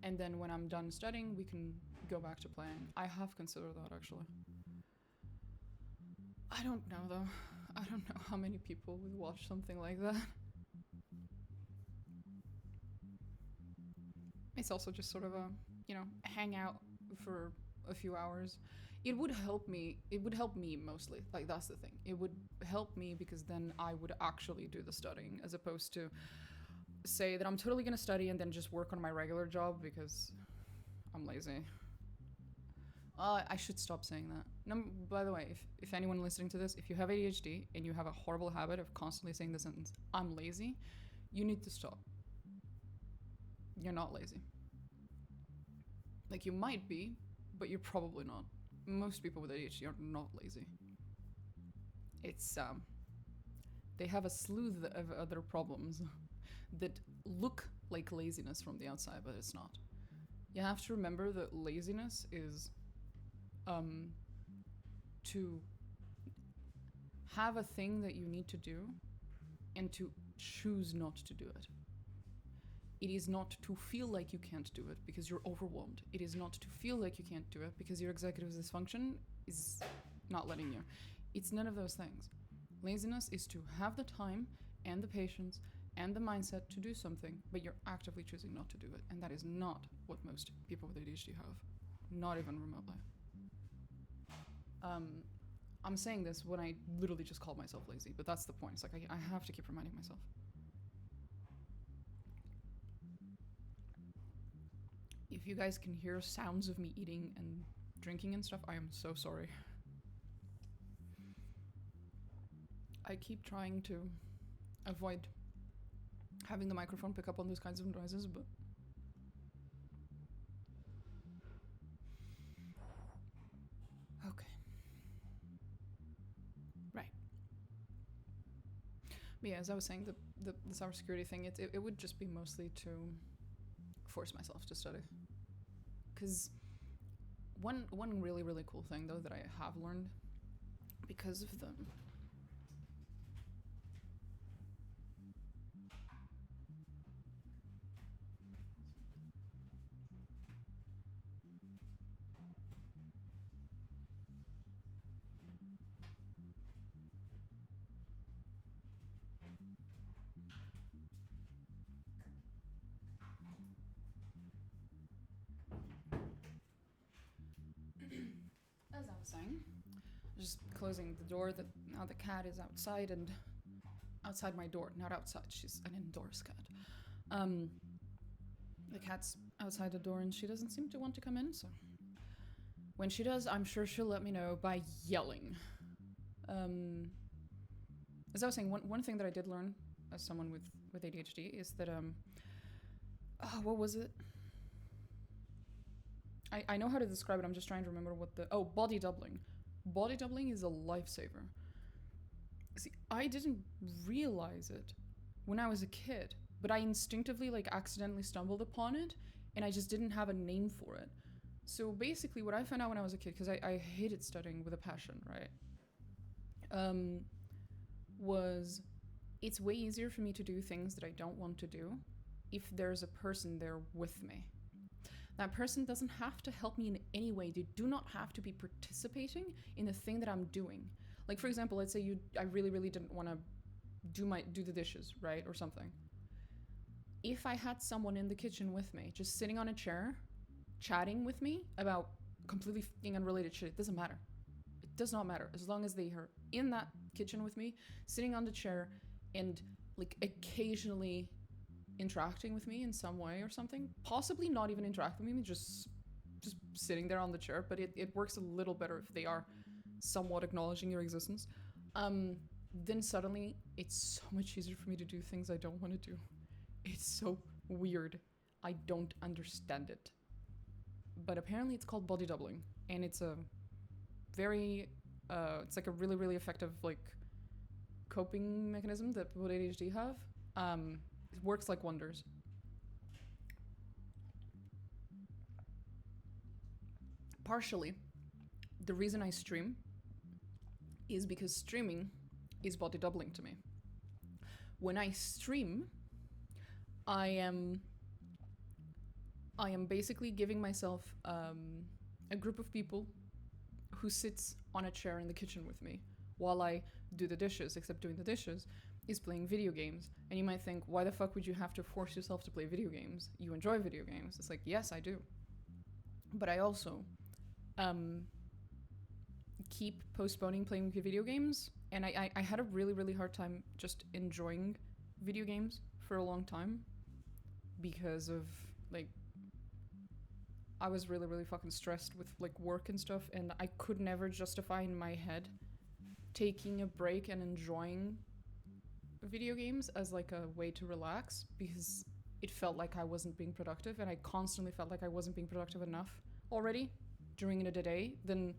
And then when I'm done studying, we can go back to playing. I have considered that, actually. I don't know, though. I don't know how many people would watch something like that. It's also just sort of a, you know, hang out for a few hours. It would help me mostly, like that's the thing. It would help me because then I would actually do the studying as opposed to say that I'm totally gonna study and then just work on my regular job because I'm lazy. I should stop saying that. By the way, if anyone listening to this, if you have ADHD and you have a horrible habit of constantly saying the sentence, I'm lazy, you need to stop. You're not lazy. Like, you might be, but you're probably not. Most people with ADHD are not lazy. It's, they have a slew of other problems that look like laziness from the outside, but it's not. You have to remember that laziness is, to have a thing that you need to do and to choose not to do it. It is not to feel like you can't do it because you're overwhelmed. It is not to feel like you can't do it because your executive dysfunction is not letting you. It's none of those things. Laziness is to have the time and the patience and the mindset to do something, but you're actively choosing not to do it. And that is not what most people with ADHD have. Not even remotely. I'm saying this when I literally just called myself lazy, but that's the point. It's like I have to keep reminding myself. If you guys can hear sounds of me eating and drinking and stuff, I am so sorry. I keep trying to avoid having the microphone pick up on those kinds of noises, but okay. Right. But yeah, as I was saying, the cybersecurity thing, it would just be mostly to force myself to study. Because one really, really cool thing, though, that I have learned because of the as I was saying, just closing the door, that now the cat is outside and outside my door, not outside, she's an indoors cat. The cat's outside the door and she doesn't seem to want to come in, so when she does, I'm sure she'll let me know by yelling. As I was saying, one thing that I did learn as someone with ADHD is that, what was it? I know how to describe it, I'm just trying to remember what body doubling. Body doubling is a lifesaver. See, I didn't realize it when I was a kid, but I instinctively, accidentally stumbled upon it, and I just didn't have a name for it. So basically, what I found out when I was a kid, because I hated studying with a passion, right? Was it's way easier for me to do things that I don't want to do if there's a person there with me. That person doesn't have to help me in any way. They do not have to be participating in the thing that I'm doing. Like, for example, let's say I really, really didn't want to do the dishes, right? Or something. If I had someone in the kitchen with me, just sitting on a chair, chatting with me about completely f***ing unrelated shit, it doesn't matter. It does not matter. As long as they are in that kitchen with me, sitting on the chair, and occasionally interacting with me in some way or something, possibly not even interacting with me, just sitting there on the chair, but it works a little better if they are somewhat acknowledging your existence, then suddenly it's so much easier for me to do things I don't want to do. It's so weird. I don't understand it. But apparently it's called body doubling, and it's a very it's like a really, really effective coping mechanism that people with ADHD have. It works like wonders. Partially, the reason I stream is because streaming is body doubling to me. When I stream, I am I am basically giving myself a group of people who sits on a chair in the kitchen with me while I do the dishes, except doing the dishes is playing video games. And you might think, why the fuck would you have to force yourself to play video games? You enjoy video games. It's like, yes, I do. But I also keep postponing playing video games. And I had a really, really hard time just enjoying video games for a long time because of, like, I was really, really fucking stressed with, like, work and stuff, and I could never justify in my head taking a break and enjoying video games as, like, a way to relax, because it felt like I wasn't being productive, and I constantly felt like I wasn't being productive enough already during the day. Then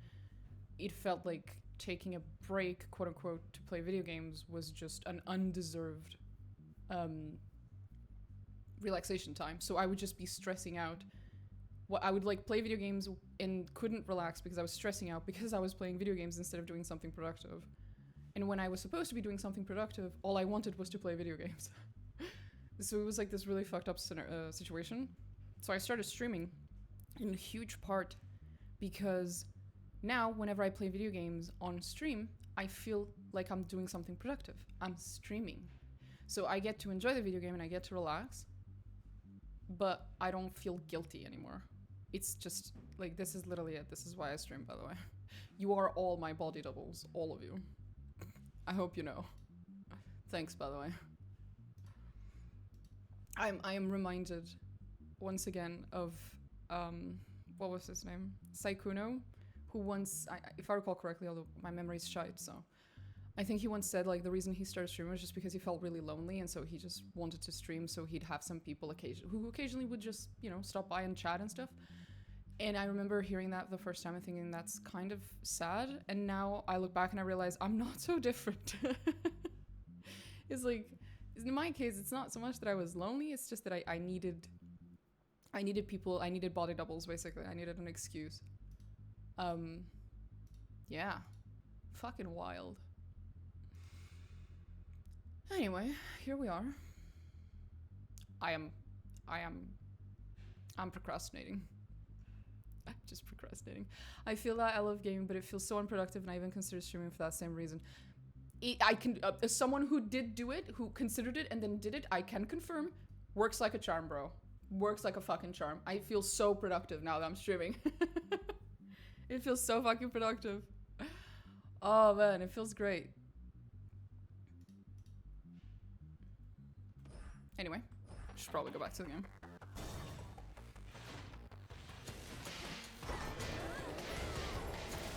it felt like taking a break, quote unquote, to play video games was just an undeserved relaxation time. So I would just be stressing out. Well, I would, like, play video games and couldn't relax because I was stressing out because I was playing video games instead of doing something productive. And when I was supposed to be doing something productive, all I wanted was to play video games. So it was like this really fucked up situation. So I started streaming in a huge part because now whenever I play video games on stream, I feel like I'm doing something productive. I'm streaming. So I get to enjoy the video game and I get to relax, but I don't feel guilty anymore. It's just, like, this is literally it. This is why I stream, by the way. You are all my body doubles. All of you. I hope you know. Thanks, by the way. I am reminded, once again, of, what was his name? Saikuno, who once, if I recall correctly, although my memory's shite, so I think he once said, like, the reason he started streaming was just because he felt really lonely, and so he just wanted to stream so he'd have some people who occasionally would just, you know, stop by and chat and stuff. And I remember hearing that the first time and thinking that's kind of sad, and now I look back and I realize I'm not so different. It's like, in my case, it's not so much that I was lonely, it's just that I needed people, I needed body doubles, basically. I needed an excuse. Yeah. Fucking wild. Anyway, here we are. I'm procrastinating. Just procrastinating. I feel that I love gaming, but it feels so unproductive, and I even consider streaming for that same reason. As someone who did do it, who considered it and then did it, I can confirm, works like a charm, bro. Works like a fucking charm. I feel so productive now that I'm streaming. It feels so fucking productive. Oh man, it feels great. Anyway, should probably go back to the game.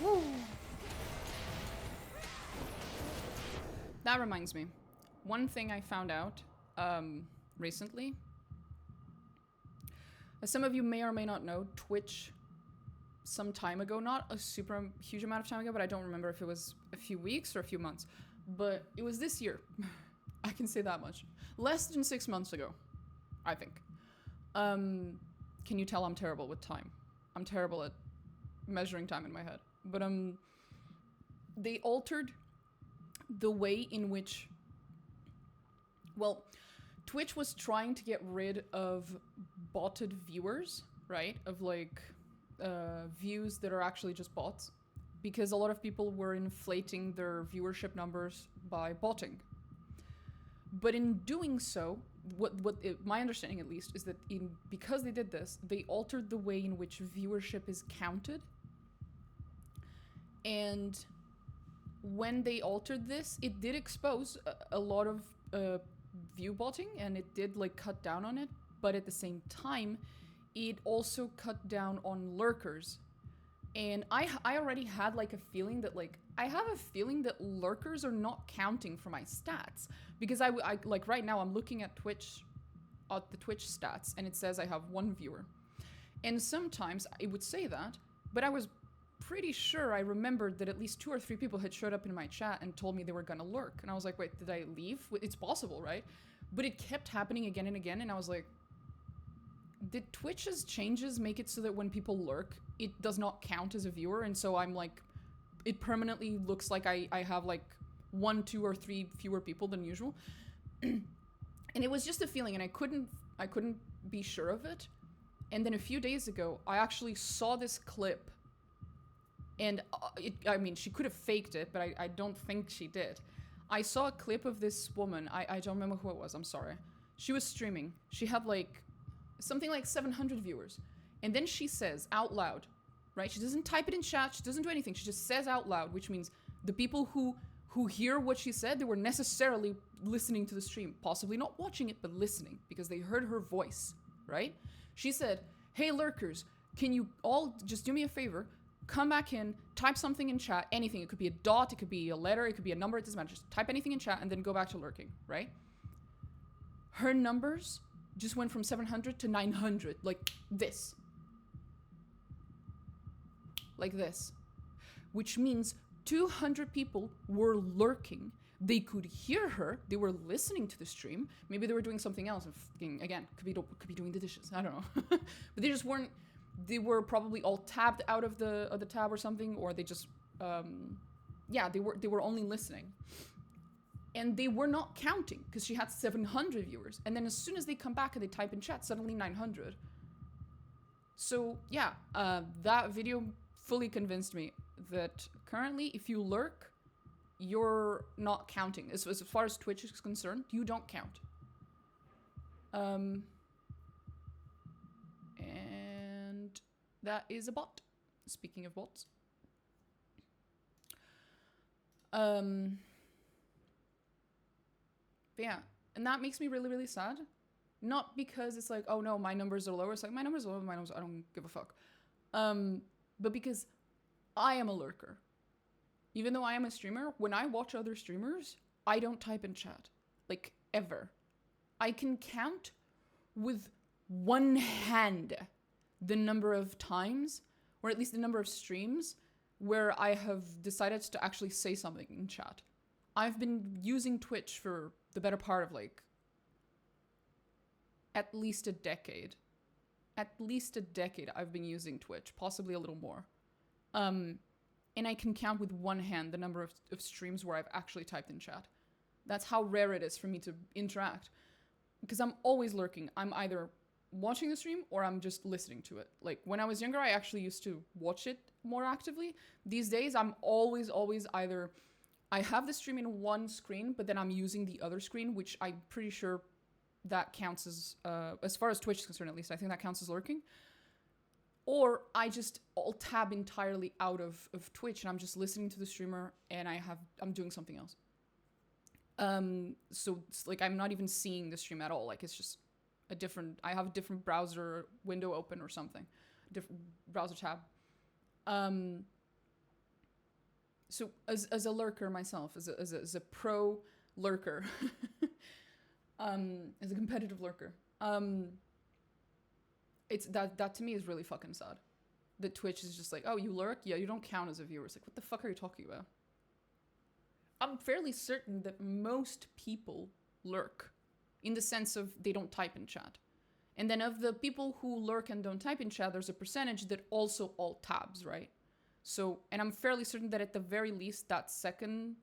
Woo! That reminds me. One thing I found out recently. As some of you may or may not know, Twitch, some time ago, not a super huge amount of time ago, but I don't remember if it was a few weeks or a few months, but it was this year. I can say that much. Less than 6 months ago, I think. Can you tell I'm terrible with time? I'm terrible at measuring time in my head. But they altered the way in which, well, Twitch was trying to get rid of botted viewers, right? Of, like, views that are actually just bots, because a lot of people were inflating their viewership numbers by botting. But in doing so, my understanding at least is that because they did this, they altered the way in which viewership is counted. And when they altered this, it did expose a lot of view botting, and it did, like, cut down on it. But at the same time, it also cut down on lurkers. And I already had, like, a feeling that, like, I have a feeling that lurkers are not counting for my stats. Because I like, right now I'm looking at the Twitch stats, and it says I have 1 viewer. And sometimes it would say that, but I was pretty sure I remembered that at least 2 or 3 people had showed up in my chat and told me they were gonna lurk. And I was like, wait, did I leave? It's possible, right? But it kept happening again and again, and I was like, did Twitch's changes make it so that when people lurk, it does not count as a viewer? And so I'm like, it permanently looks like I have, like, 1, 2, or 3 fewer people than usual. And it was just a feeling, and I couldn't be sure of it. And then a few days ago, I actually saw this clip. And I mean, she could have faked it, but I don't think she did. I saw a clip of this woman. I don't remember who it was. I'm sorry. She was streaming. She had like something like 700 viewers. And then she says out loud, right? She doesn't type it in chat. She doesn't do anything. She just says out loud, which means the people who hear what she said, they were necessarily listening to the stream. Possibly not watching it, but listening because they heard her voice, right? She said, hey, lurkers, can you all just do me a favor? Come back in, type something in chat, anything. It could be a dot, it could be a letter, it could be a number, it doesn't matter. Just type anything in chat and then go back to lurking, right? Her numbers just went from 700 to 900, like this. Like this. Which means 200 people were lurking. They could hear her. They were listening to the stream. Maybe they were doing something else. Again, could be doing the dishes. I don't know. But they just weren't. They were probably all tabbed out of the tab or something, or they just yeah, they were only listening. And they were not counting because she had 700 viewers. And then as soon as they come back and they type in chat, suddenly 900. So yeah, that video fully convinced me that currently if you lurk, you're not counting. As far as Twitch is concerned, you don't count. And that is a bot. Speaking of bots. But yeah, and that makes me really, really sad. Not because it's like, oh no, my numbers are lower. It's like, my numbers are lower, my numbers, I don't give a fuck. But because I am a lurker. Even though I am a streamer, when I watch other streamers, I don't type in chat. Like, ever. I can count with one hand the number of times, or at least the number of streams, where I have decided to actually say something in chat. I've been using Twitch for the better part of, like, at least a decade. At least a decade I've been using Twitch, possibly a little more. And I can count with one hand the number of streams where I've actually typed in chat. That's how rare it is for me to interact. Because I'm always lurking. I'm either watching the stream or I'm just listening to it. Like, when I was younger, I actually used to watch it more actively. These days, I'm always either... I have the stream in one screen, but then I'm using the other screen, which I'm pretty sure that counts as far as Twitch is concerned, at least, I think that counts as lurking. Or I just tab entirely out of Twitch and I'm just listening to the streamer and I'm doing something else. So it's like I'm not even seeing the stream at all. Like, it's just I have a different browser window open or something. Different browser tab. So as a lurker myself, as a pro lurker, as a competitive lurker, it's that to me is really fucking sad. That Twitch is just like, oh, you lurk? Yeah, you don't count as a viewer. It's like, what the fuck are you talking about? I'm fairly certain that most people lurk in the sense of they don't type in chat. And then of the people who lurk and don't type in chat, there's a percentage that also alt tabs, right? So, and I'm fairly certain that at the very least that second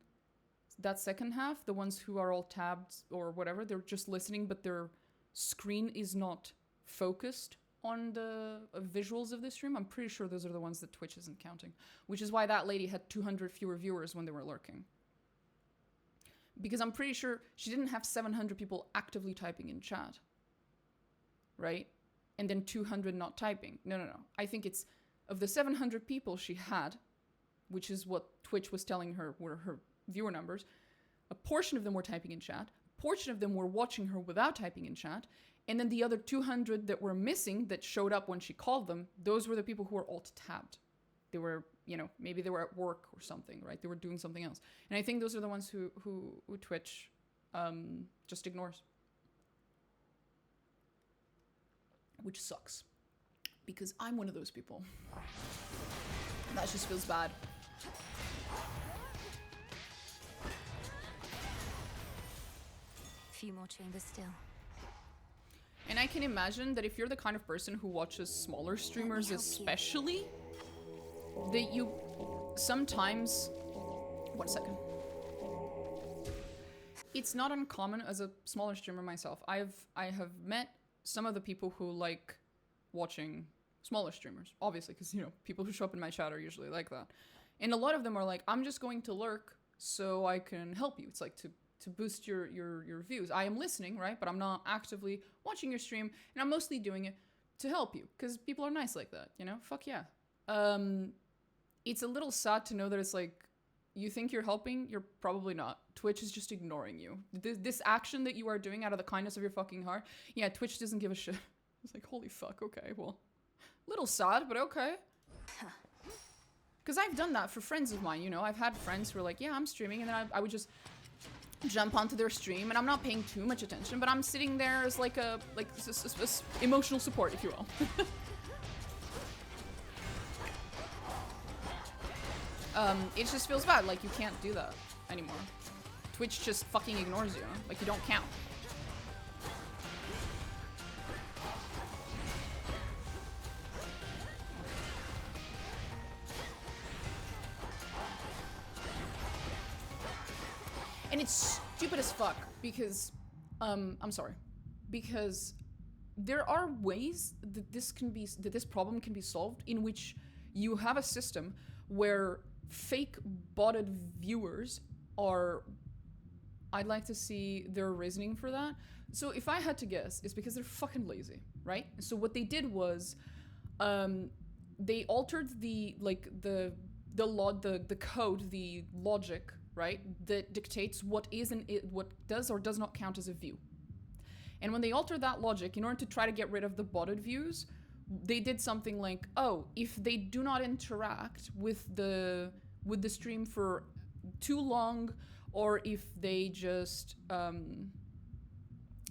half, the ones who are all tabbed or whatever, they're just listening, but their screen is not focused on the visuals of the stream. I'm pretty sure those are the ones that Twitch isn't counting, which is why that lady had 200 fewer viewers when they were lurking. Because I'm pretty sure she didn't have 700 people actively typing in chat, right? And then 200 not typing. No. I think it's of the 700 people she had, which is what Twitch was telling her were her viewer numbers, a portion of them were typing in chat, a portion of them were watching her without typing in chat, and then the other 200 that were missing that showed up when she called them, those were the people who were alt-tabbed. They were, maybe they were at work or something, right? They were doing something else. And I think those are the ones who Twitch just ignores. Which sucks. Because I'm one of those people. And that just feels bad. Few more chambers still. And I can imagine that if you're the kind of person who watches smaller streamers especially, that you sometimes... 1 second. It's not uncommon as a smaller streamer myself. I have met some of the people who like watching smaller streamers, obviously, because, you know, people who show up in my chat are usually like that. And a lot of them are like, I'm just going to lurk so I can help you. It's like to boost your views. I am listening, right? But I'm not actively watching your stream, and I'm mostly doing it to help you, because people are nice like that, you know? Fuck yeah. It's a little sad to know that it's like, you think you're helping, you're probably not. Twitch is just ignoring you. This action that you are doing out of the kindness of your fucking heart, yeah, Twitch doesn't give a shit. It's like, holy fuck, okay, well, little sad, but okay. Because I've done that for friends of mine, you know? I've had friends who are like, yeah, I'm streaming, and then I would just jump onto their stream, and I'm not paying too much attention, but I'm sitting there as like a emotional support, if you will. It just feels bad, like you can't do that anymore. Twitch just fucking ignores you, like you don't count. And it's stupid as fuck because, I'm sorry, because there are ways that this problem can be solved in which you have a system where fake botted viewers are, I'd like to see their reasoning for that. So if I had to guess, it's because they're fucking lazy, right? So what they did was, they altered the code, the logic, right, that dictates what is and what does or does not count as a view. And when they altered that logic, in order to try to get rid of the botted views, they did something like, oh, if they do not interact with the stream for too long, or if they just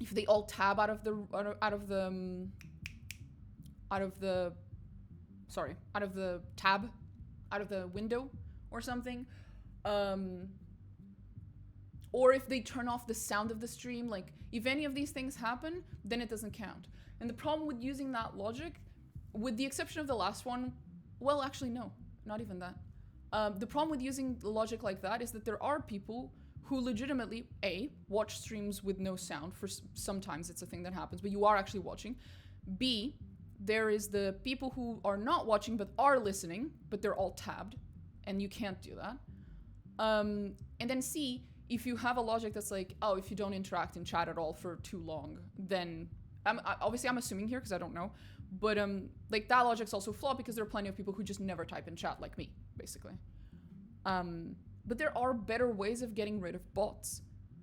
if they all tab out of the window or something, or if they turn off the sound of the stream, like if any of these things happen, then it doesn't count. And the problem with using that logic, with the exception of the last one, well, actually, no, not even that. The problem with using logic like that is that there are people who legitimately, A, watch streams with no sound. For sometimes it's a thing that happens, but you are actually watching. B, there is the people who are not watching but are listening, but they're all tabbed, and you can't do that. And then C, if you have a logic that's like, oh, if you don't interact in chat at all for too long, then obviously I'm assuming here because I don't know, but like that logic's also flawed because there are plenty of people who just never type in chat, like me, basically. But there are better ways of getting rid of bots.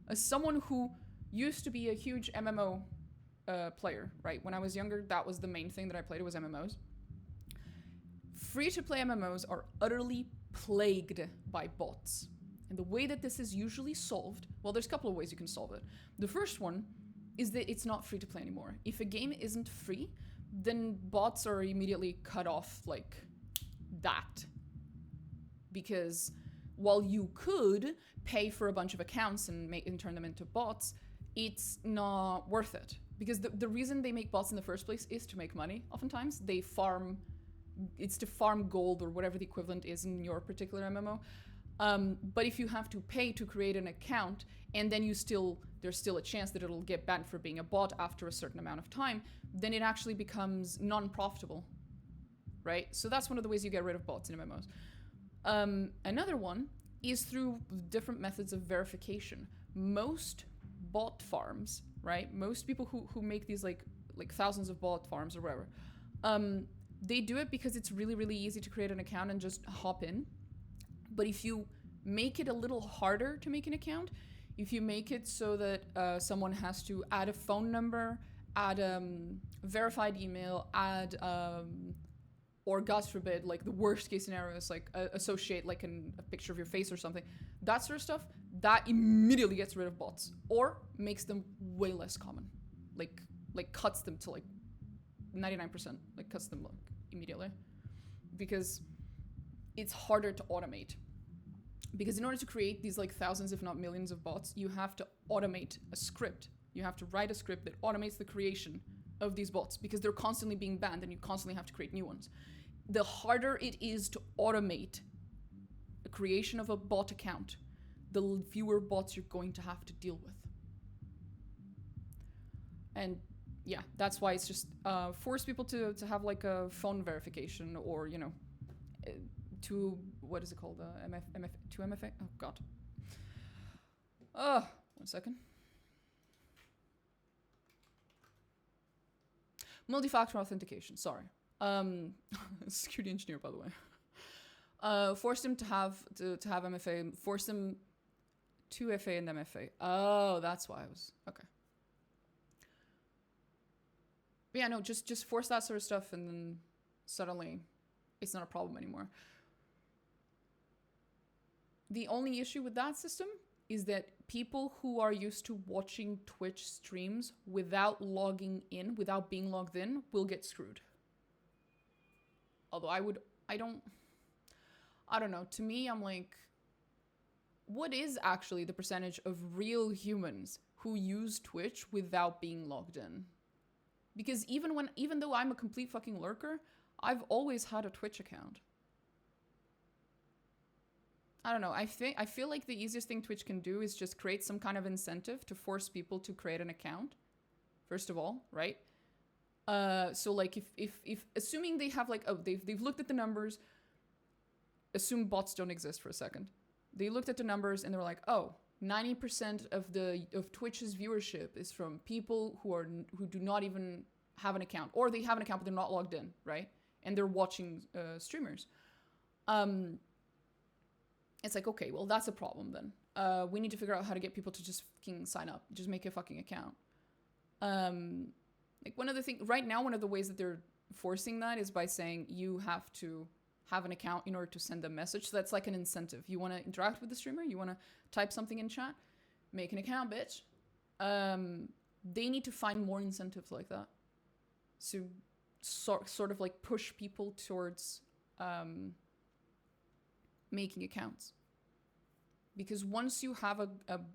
As someone who used to be a huge MMO player, right? When I was younger, that was the main thing that I played, was MMOs. Free-to-play MMOs are utterly plagued by bots. And the way that this is usually solved, well, there's a couple of ways you can solve it. The first one is that it's not free to play anymore. If a game isn't free, then bots are immediately cut off like that. Because while you could pay for a bunch of accounts and turn them into bots, it's not worth it. Because the reason they make bots in the first place is to make money. Oftentimes they farm, it's to farm gold or whatever the equivalent is in your particular MMO. But if you have to pay to create an account, and then there's still a chance that it'll get banned for being a bot after a certain amount of time, then it actually becomes non-profitable, right? So that's one of the ways you get rid of bots in MMOs. Another one is through different methods of verification. Most bot farms, right? Most people who make these like thousands of bot farms or whatever, they do it because it's really, really easy to create an account and just hop in. But if you make it a little harder to make an account, if you make it so that someone has to add a phone number, add a verified email, add, or God forbid, like the worst case scenario is like associate like a picture of your face or something, that sort of stuff, that immediately gets rid of bots or makes them way less common. Like cuts them to like 99%, like cuts them like immediately. Because it's harder to automate. Because in order to create these like thousands, if not millions of bots, you have to automate a script. You have to write a script that automates the creation of these bots because they're constantly being banned and you constantly have to create new ones. The harder it is to automate the creation of a bot account, the fewer bots you're going to have to deal with. And yeah, that's why it's just force people to have like a phone verification, or you know, to what is it called, to MFA. Oh god. 1 second. Multi-factor authentication. Sorry. Security engineer, by the way. Force them to have MFA. Force them to FA and MFA. Oh, that's why I was okay. But yeah, no, just force that sort of stuff, and then suddenly it's not a problem anymore. The only issue with that system is that people who are used to watching Twitch streams without logging in, without being logged in, will get screwed. Although I don't know. To me, I'm like, what is actually the percentage of real humans who use Twitch without being logged in? Because even though I'm a complete fucking lurker, I've always had a Twitch account. I don't know. I feel like the easiest thing Twitch can do is just create some kind of incentive to force people to create an account. First of all, right? So like if assuming they have like, oh, they've looked at the numbers, assume bots don't exist for a second. They looked at the numbers and they're like, oh, 90% of Twitch's viewership is from people who do not even have an account, or they have an account but they're not logged in, right? And they're watching streamers. It's like, okay, well, that's a problem then. We need to figure out how to get people to just fucking sign up. Just make a fucking account. Like one of the things, right now, one of the ways that they're forcing that is by saying you have to have an account in order to send a message. So that's like an incentive. You want to interact with the streamer? You want to type something in chat? Make an account, bitch. They need to find more incentives like that. So sort of like push people towards making accounts. Because once you have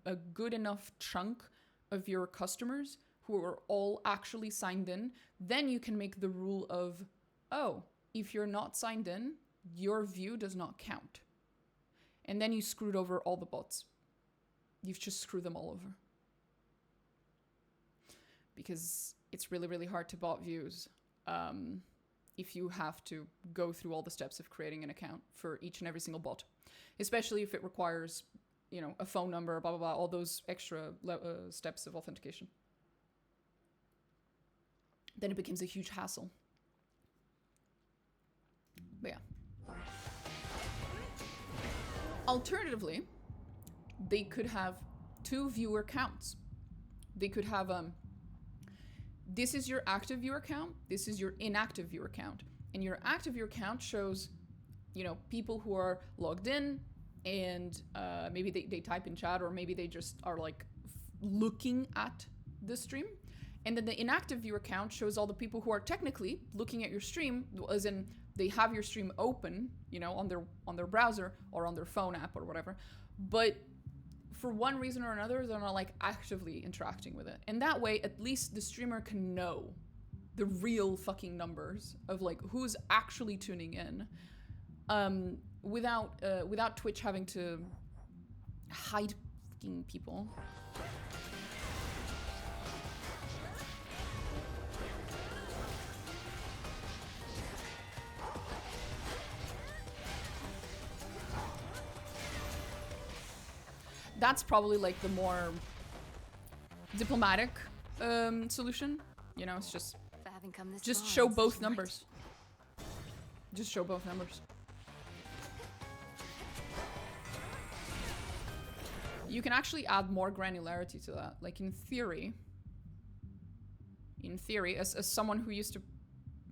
a good enough chunk of your customers who are all actually signed in, then you can make the rule of, oh, if you're not signed in, your view does not count. And then you screwed over all the bots. You've just screwed them all over. Because it's really, really hard to bot views if you have to go through all the steps of creating an account for each and every single bot. Especially if it requires, you know, a phone number, blah, blah, blah, all those extra steps of authentication. Then it becomes a huge hassle. But yeah. Alternatively, they could have 2 viewer counts. They could have, this is your active viewer count, this is your inactive viewer count. And your active viewer count shows, you know, people who are logged in and maybe they type in chat, or maybe they just are like looking at the stream. And then the inactive viewer count shows all the people who are technically looking at your stream, as in they have your stream open, you know, on their browser or on their phone app or whatever. But for one reason or another, they're not like actively interacting with it. And that way, at least the streamer can know the real fucking numbers of like who's actually tuning in, without Twitch having to hide fucking people. That's probably like the more diplomatic solution. You know, it's just show both numbers. Just show both numbers. You can actually add more granularity to that. Like in theory, as someone who used to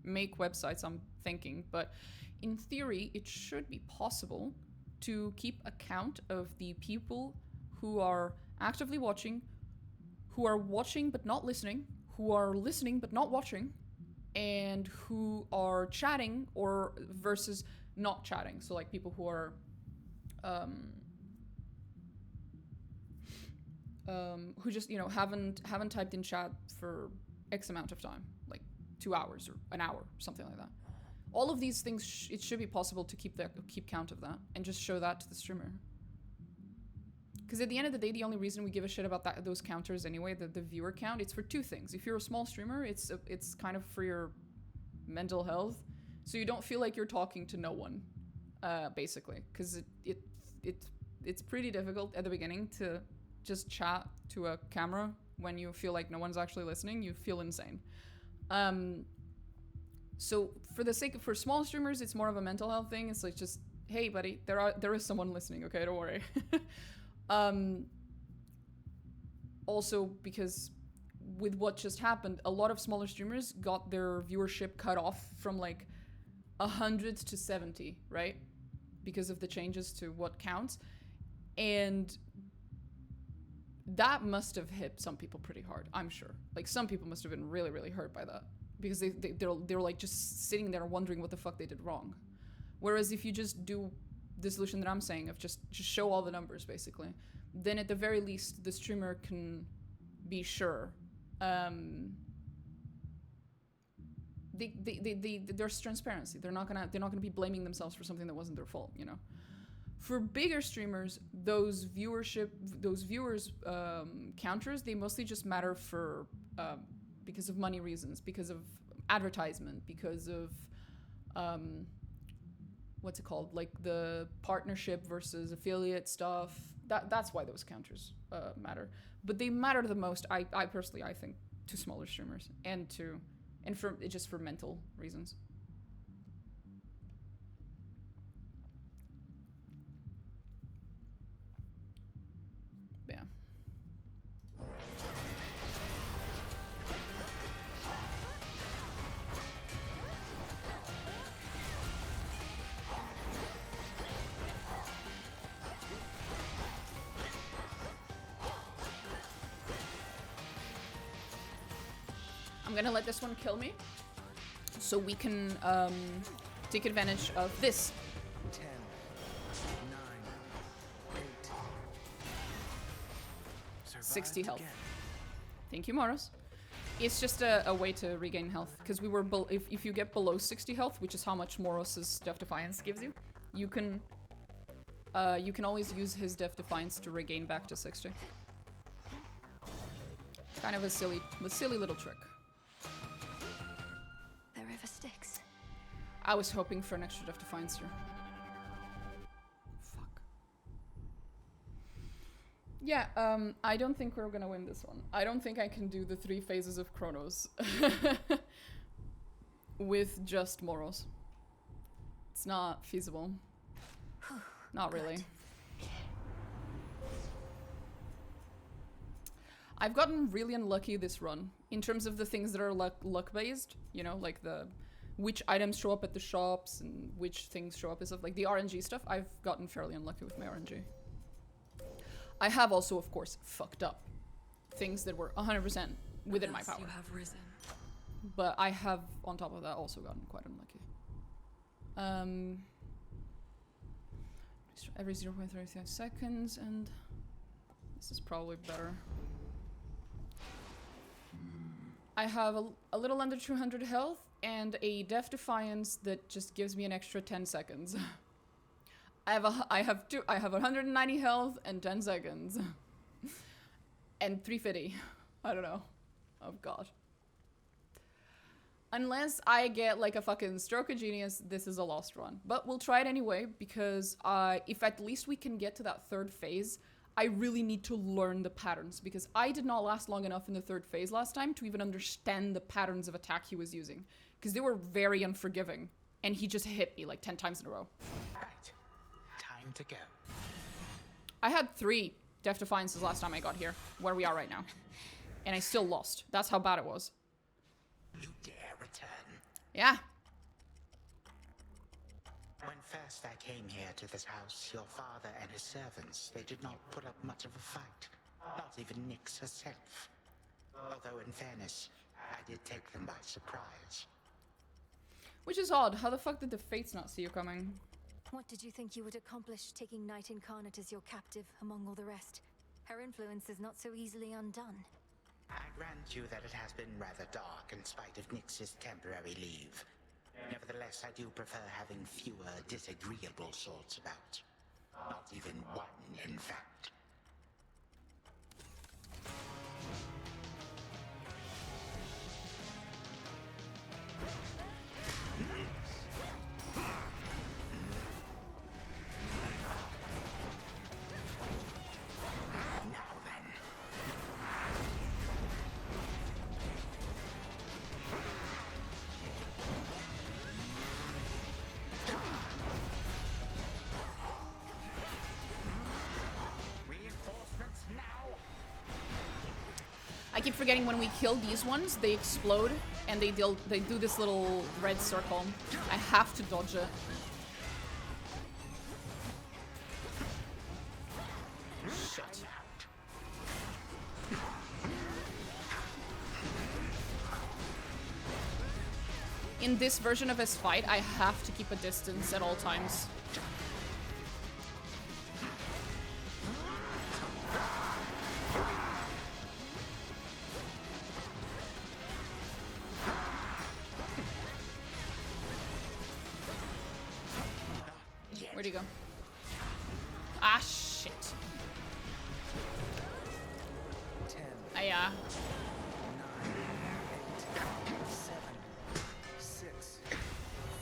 make websites, I'm thinking, but in theory, it should be possible to keep account of the people who are actively watching, who are watching but not listening, who are listening but not watching, and who are chatting or versus not chatting. So like people who are who just, you know, haven't typed in chat for X amount of time, like 2 hours or an hour, something like that. All of these things, it should be possible to keep count of that and just show that to the streamer. Because at the end of the day, the only reason we give a shit about those counters anyway, the viewer count, it's for two things. If you're a small streamer, it's kind of for your mental health, so you don't feel like you're talking to no one, basically. Because it's pretty difficult at the beginning to just chat to a camera when you feel like no one's actually listening. You feel insane. So for small streamers, it's more of a mental health thing. It's like, just, hey buddy, there is someone listening, okay, don't worry. Also, because with what just happened, a lot of smaller streamers got their viewership cut off from like 100 to 70, right? Because of the changes to what counts. And that must have hit some people pretty hard, I'm sure. Like, some people must have been really, really hurt by that. Because they're like just sitting there wondering what the fuck they did wrong. Whereas if you just do the solution that I'm saying of just show all the numbers, basically, then at the very least the streamer can be sure. There's transparency. They're not gonna be blaming themselves for something that wasn't their fault, you know. For bigger streamers, those viewers counters, they mostly just matter for because of money reasons, because of advertisement, because of what's it called, like the partnership versus affiliate stuff. That's why those counters matter. But they matter the most, I personally, I think, to smaller streamers and for mental reasons. Yeah. I'm gonna let this one kill me, so we can take advantage of this. 10, 9, 8. 60 health. Thank you, Moros. It's just a way to regain health, because we were if you get below 60 health, which is how much Moros' Death Defiance gives you, you can always use his Death Defiance to regain back to 60. Kind of a silly little trick. The river Styx. I was hoping for an extra Death Defiance here. Fuck. Yeah, I don't think we're gonna win this one. I don't think I can do the 3 phases of Chronos with just Moros. It's not feasible. Not really. I've gotten really unlucky this run in terms of the things that are luck based, you know, like which items show up at the shops and which things show up and stuff, like the RNG stuff. I've gotten fairly unlucky with my RNG. I have also, of course, fucked up things that were 100% within my power. You have risen. But I have, on top of that, also gotten quite unlucky. Every 0.35 seconds, and this is probably better. I have a little under 200 health and a Death Defiance that just gives me an extra 10 seconds. I have 190 health and 10 seconds. And 350. I don't know. Oh god. Unless I get like a fucking stroke of genius, this is a lost run. But we'll try it anyway, because if at least we can get to that 3rd phase, I really need to learn the patterns, because I did not last long enough in the 3rd phase last time to even understand the patterns of attack he was using, because they were very unforgiving, and he just hit me like 10 times in a row. Right. Time to go. I had 3 Death Defiances last time I got here, where we are right now. And I still lost. That's how bad it was. You dare return? Yeah. When first I came here to this house, your father and his servants, they did not put up much of a fight. Not even Nyx herself. Although, in fairness, I did take them by surprise. Which is odd. How the fuck did the Fates not see you coming? What did you think you would accomplish taking Night Incarnate as your captive among all the rest? Her influence is not so easily undone. I grant you that it has been rather dark in spite of Nyx's temporary leave. Nevertheless, I do prefer having fewer disagreeable sorts about. Not even one, in fact. keep forgetting when we kill these ones, they explode and they do this little red circle. I have to dodge it. Shit. In this version of his fight, I have to keep a distance at all times. Where'd he go? Ah, shit. 10. Ah, yeah. 9, 8, 7, 6,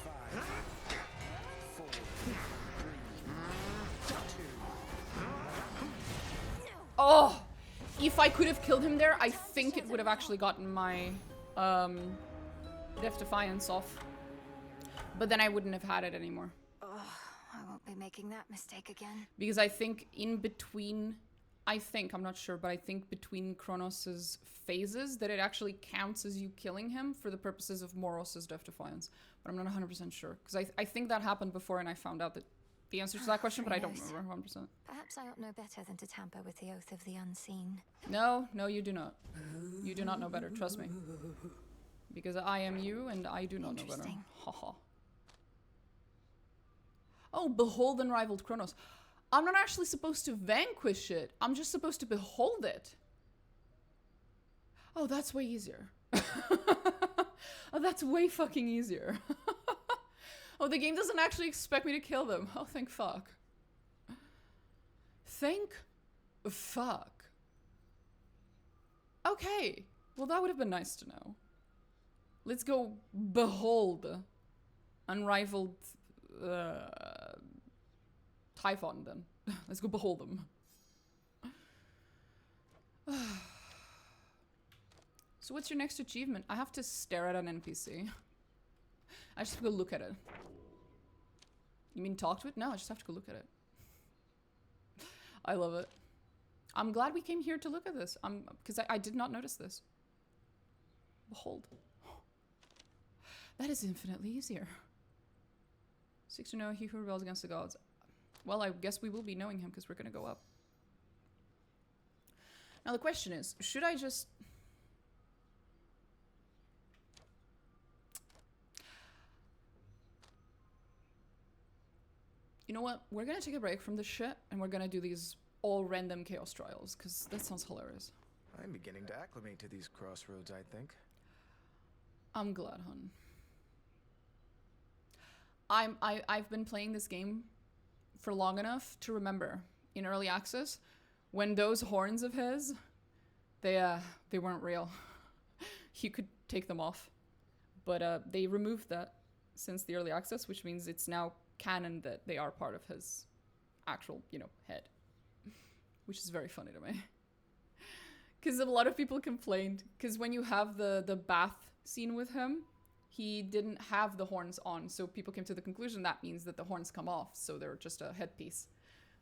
5, 4, 3, 2. Oh! If I could have killed him there, I think it would have actually gotten my Death Defiance off. But then I wouldn't have had it anymore. I won't be making that mistake again. Because I think in between, I'm not sure, but I think between Kronos's phases that it actually counts as you killing him for the purposes of Moros's Death Defiance. But I'm not 100% sure. Because I think that happened before and I found out that the answer to that question, but I don't remember 100%. Perhaps I ought know better than to tamper with the Oath of the Unseen. No, you do not. You do not know better, trust me. Because I am you and I do not know better. Haha. Oh, behold unrivaled Kronos. I'm not actually supposed to vanquish it. I'm just supposed to behold it. Oh, that's way easier. Oh, that's way fucking easier. Oh, the game doesn't actually expect me to kill them. Oh, thank fuck. Thank fuck. Okay. Well, that would have been nice to know. Let's go behold unrivaled Typhon then. Let's go behold them. So what's your next achievement? I have to stare at an NPC. I just have to go look at it. You mean talk to it? No, I just have to go look at it. I love it. I'm glad we came here to look at this. Because I did not notice this. Behold. That is infinitely easier. Seeks to know he who rebels against the gods. Well, I guess we will be knowing him because we're going to go up. Now the question is, should I just... You know what? We're going to take a break from this shit and we're going to do these all random chaos trials because that sounds hilarious. I'm beginning to acclimate to these crossroads, I think. I'm glad, hun. I've been playing this game for long enough to remember in early access when those horns of his, they weren't real. You could take them off, but they removed that since the early access, which means it's now canon that they are part of his actual, head, which is very funny to me. Because a lot of people complained because when you have the bath scene with him, he didn't have the horns on, so people came to the conclusion that means that the horns come off, so they're just a headpiece.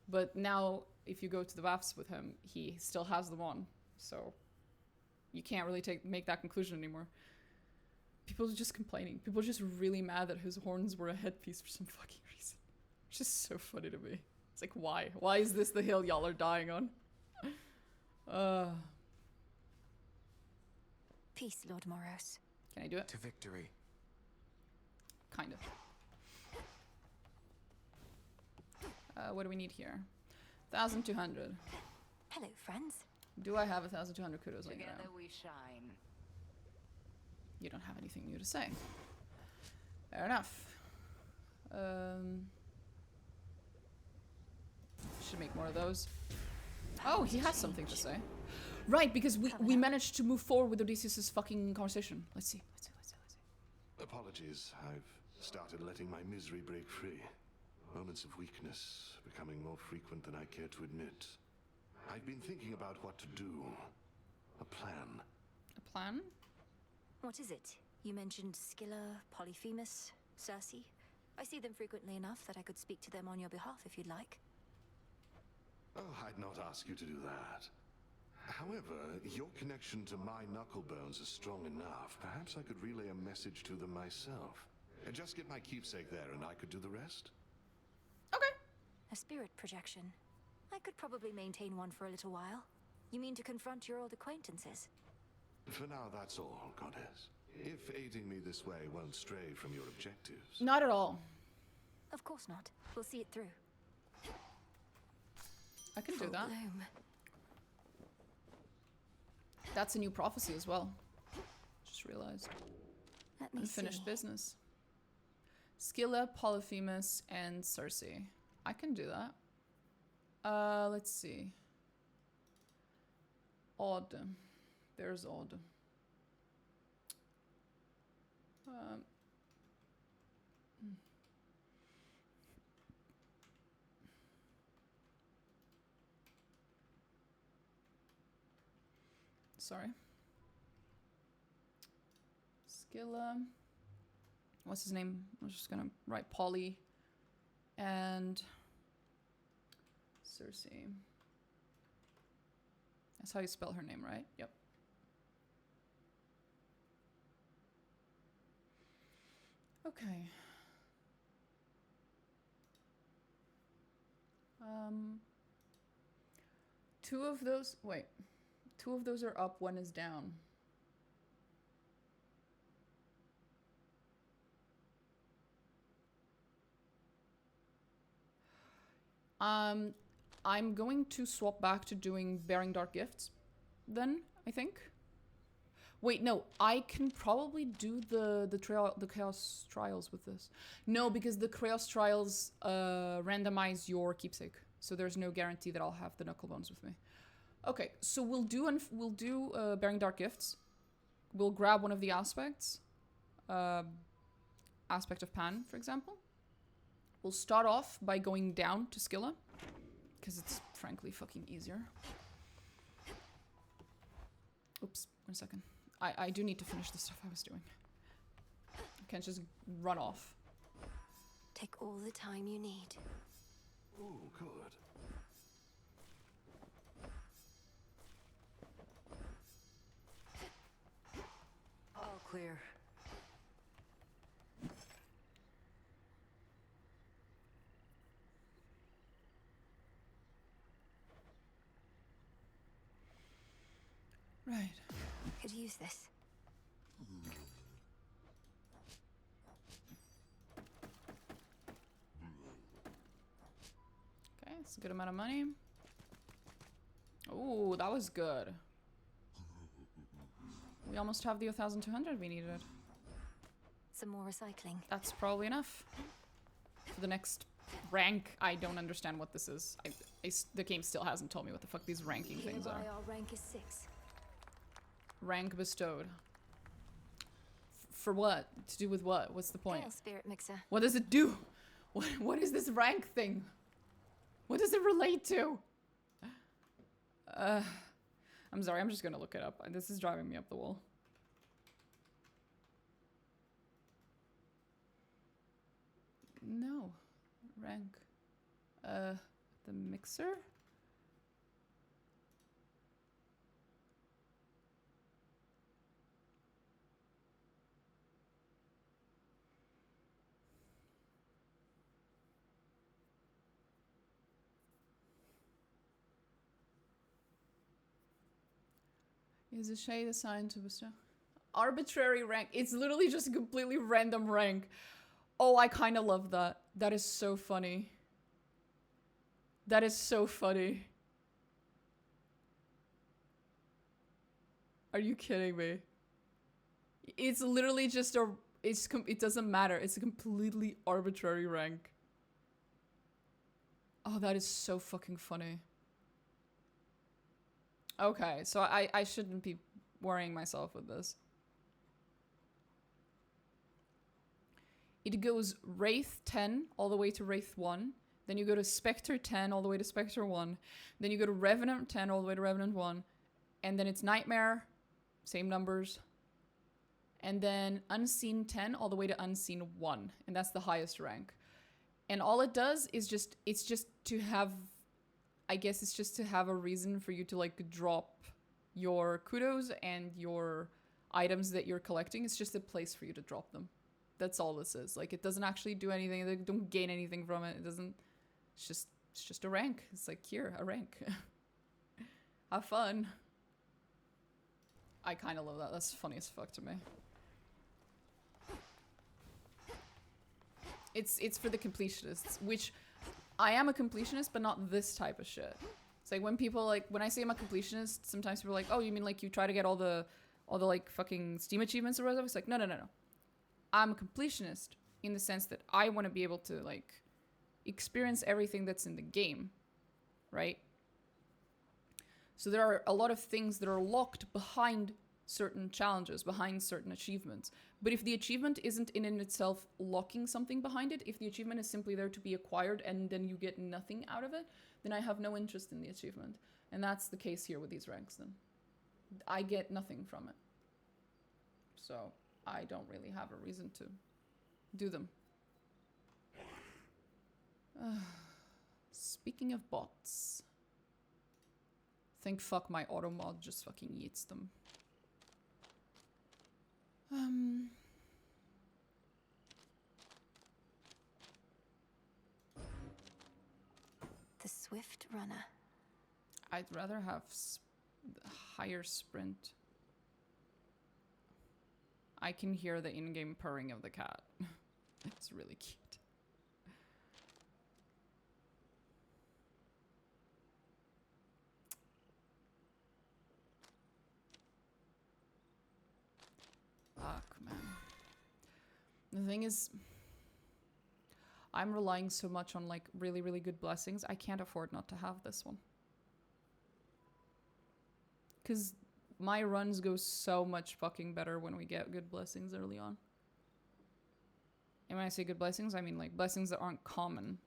But now, if you go to the baths with him, he still has them on, so you can't really make that conclusion anymore. People are just complaining. People are just really mad that his horns were a headpiece for some fucking reason. It's just so funny to me. It's like, why? Why is this the hill y'all are dying on? Peace, Lord Moros. Can I do it? To victory. Kind of. What do we need here? 1,200. Hello, friends. Do I have 1,200 kudos on Together now? we shine. You don't have anything new to say. Fair enough. Should make more of those. Oh, he has something to say. Right, because we managed to move forward with Odysseus' fucking conversation. Let's see. Apologies, I've started letting my misery break free. Moments of weakness becoming more frequent than I care to admit. I've been thinking about what to do. A plan. A plan? What is it? You mentioned Scylla, Polyphemus, Circe. I see them frequently enough that I could speak to them on your behalf if you'd like. Oh, I'd not ask you to do that. However, your connection to my knuckle bones is strong enough. Perhaps I could relay a message to them myself. And just get my keepsake there and I could do the rest. Okay. A spirit projection. I could probably maintain one for a little while. You mean to confront your old acquaintances? For now, that's all, Goddess. If aiding me this way won't stray from your objectives. Not at all. Of course not. We'll see it through. I can do that. Bloom. That's a new prophecy as well. Just realized. Let me Unfinished see. business. Scylla, Polyphemus, and Circe. I can do that. Let's see. Odd. There's Odd. Sorry. Scylla. What's his name? I'm just gonna write Polly. And Circe. That's how you spell her name, right? Yep. Okay. Two of those, wait. Two of those are up, one is down. I'm going to swap back to doing Bearing Dark Gifts then, I think. Wait, no, I can probably do the Chaos Trials with this. No, because the Chaos Trials randomize your keepsake. So there's no guarantee that I'll have the knuckle bones with me. Okay, so we'll do Bearing Dark Gifts. We'll grab one of the aspects. Aspect of Pan, for example. We'll start off by going down to Scylla, because it's frankly fucking easier. Oops, 1 second. I do need to finish the stuff I was doing. I can't just run off. Take all the time you need. Oh, good. All clear. Right. Could use this. Okay, it's a good amount of money. Oh, that was good. We almost have the 1,200 we needed. Some more recycling. That's probably enough. For the next rank, I don't understand what this is. The game still hasn't told me what the fuck these ranking things are. Hereby our rank is 6. Rank bestowed. For what? To do with what? What's the point? Hail, Spirit Mixer. What does it do? What is this rank thing? What does it relate to? I'm sorry, I'm just gonna look it up. This is driving me up the wall. No. Rank. The mixer? Is a shade assigned to bestow? Arbitrary rank. It's literally just a completely random rank. Oh, I kind of love that. That is so funny. That is so funny. Are you kidding me? It's literally just a... it doesn't matter. It's a completely arbitrary rank. Oh, that is so fucking funny. Okay, so I shouldn't be worrying myself with this. It goes Wraith 10 all the way to Wraith 1. Then you go to Spectre 10 all the way to Spectre 1. Then you go to Revenant 10 all the way to Revenant 1. And then it's Nightmare, same numbers. And then Unseen 10 all the way to Unseen 1. And that's the highest rank. And all it does is it's just to have... I guess it's just to have a reason for you to, like, drop your kudos and your items that you're collecting. It's just a place for you to drop them. That's all this is. Like, it doesn't actually do anything. They don't gain anything from it. It doesn't. It's just a rank. It's like, here, a rank. Have fun. I kind of love that. That's funny as fuck to me. It's for the completionists, which I am a completionist, but not this type of shit. It's like when people like, when I say I'm a completionist, sometimes people are like, oh, you mean like you try to get all the like fucking Steam achievements or whatever? It's like, no. I'm a completionist in the sense that I want to be able to like experience everything that's in the game, right? So there are a lot of things that are locked behind certain challenges, behind certain achievements. But if the achievement isn't in itself locking something behind it, if the achievement is simply there to be acquired and then you get nothing out of it, then I have no interest in the achievement. And that's the case here with these ranks then. I get nothing from it. So I don't really have a reason to do them. Speaking of bots. Thank fuck my auto mod just fucking yeets them. The swift runner. I'd rather have higher sprint. I can hear the in-game purring of the cat. It's really cute. Fuck, man. The thing is, I'm relying so much on like really, really good blessings. I can't afford not to have this one. Because my runs go so much fucking better when we get good blessings early on. And when I say good blessings, I mean like blessings that aren't common.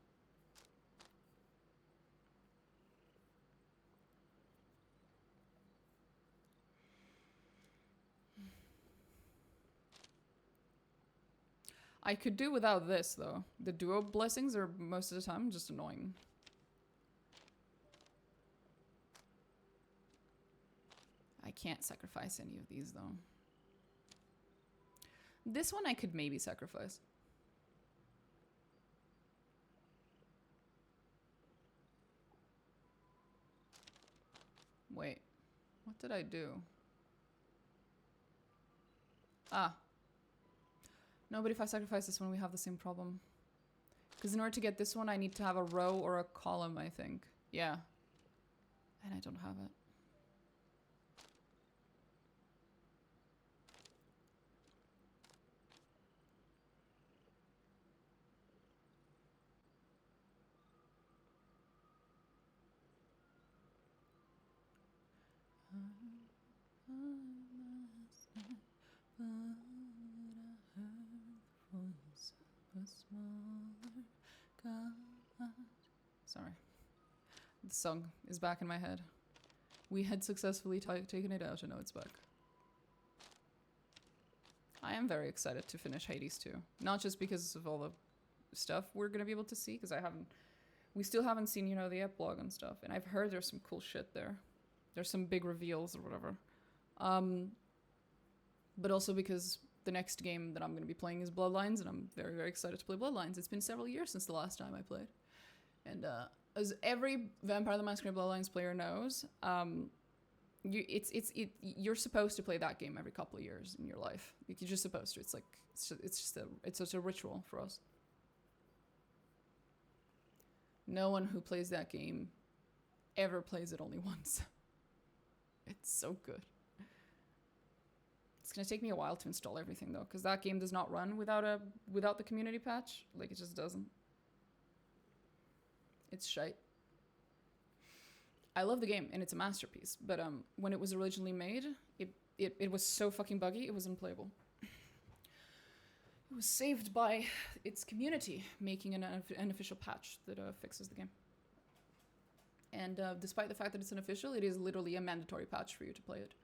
I could do without this, though. The duo blessings are, most of the time, just annoying. I can't sacrifice any of these, though. This one I could maybe sacrifice. Wait. What did I do? Ah. No, but if I sacrifice this one, we have the same problem. Because in order to get this one, I need to have a row or a column, I think. Yeah. And I don't have it. Sorry. The song is back in my head. We had successfully taken it out and now it's back. I am very excited to finish Hades 2. Not just because of all the stuff we're going to be able to see, because we still haven't seen, you know, the epilogue and stuff. And I've heard there's some cool shit there. There's some big reveals or whatever. But also because the next game that I'm going to be playing is Bloodlines, and I'm very, very excited to play Bloodlines. It's been several years since the last time I played. And as every Vampire the Masquerade Bloodlines player knows, you're supposed to play that game every couple of years in your life. You're just supposed to. It's such a ritual for us. No one who plays that game ever plays it only once. It's so good. It's gonna take me a while to install everything though, because that game does not run without the community patch. Like, it just doesn't. It's shite. I love the game and it's a masterpiece, but when it was originally made, it was so fucking buggy, it was unplayable. It was saved by its community making an official patch that fixes the game. And despite the fact that it's unofficial, it is literally a mandatory patch for you to play it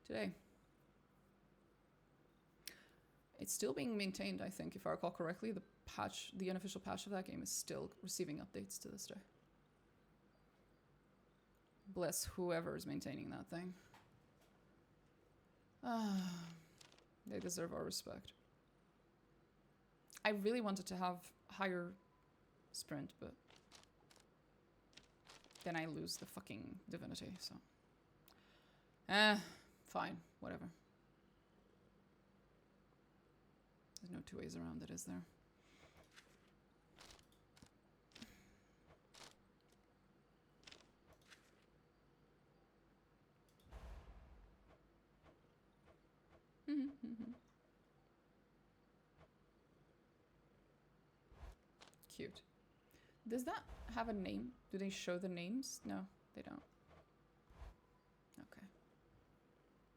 today. It's still being maintained, I think, if I recall correctly. The unofficial patch of that game is still receiving updates to this day. Bless whoever is maintaining that thing. They deserve our respect. I really wanted to have higher sprint, but then I lose the fucking divinity, so. Fine, whatever. There's no two ways around it, is there? Cute. Does that have a name? Do they show the names? No, they don't. Okay.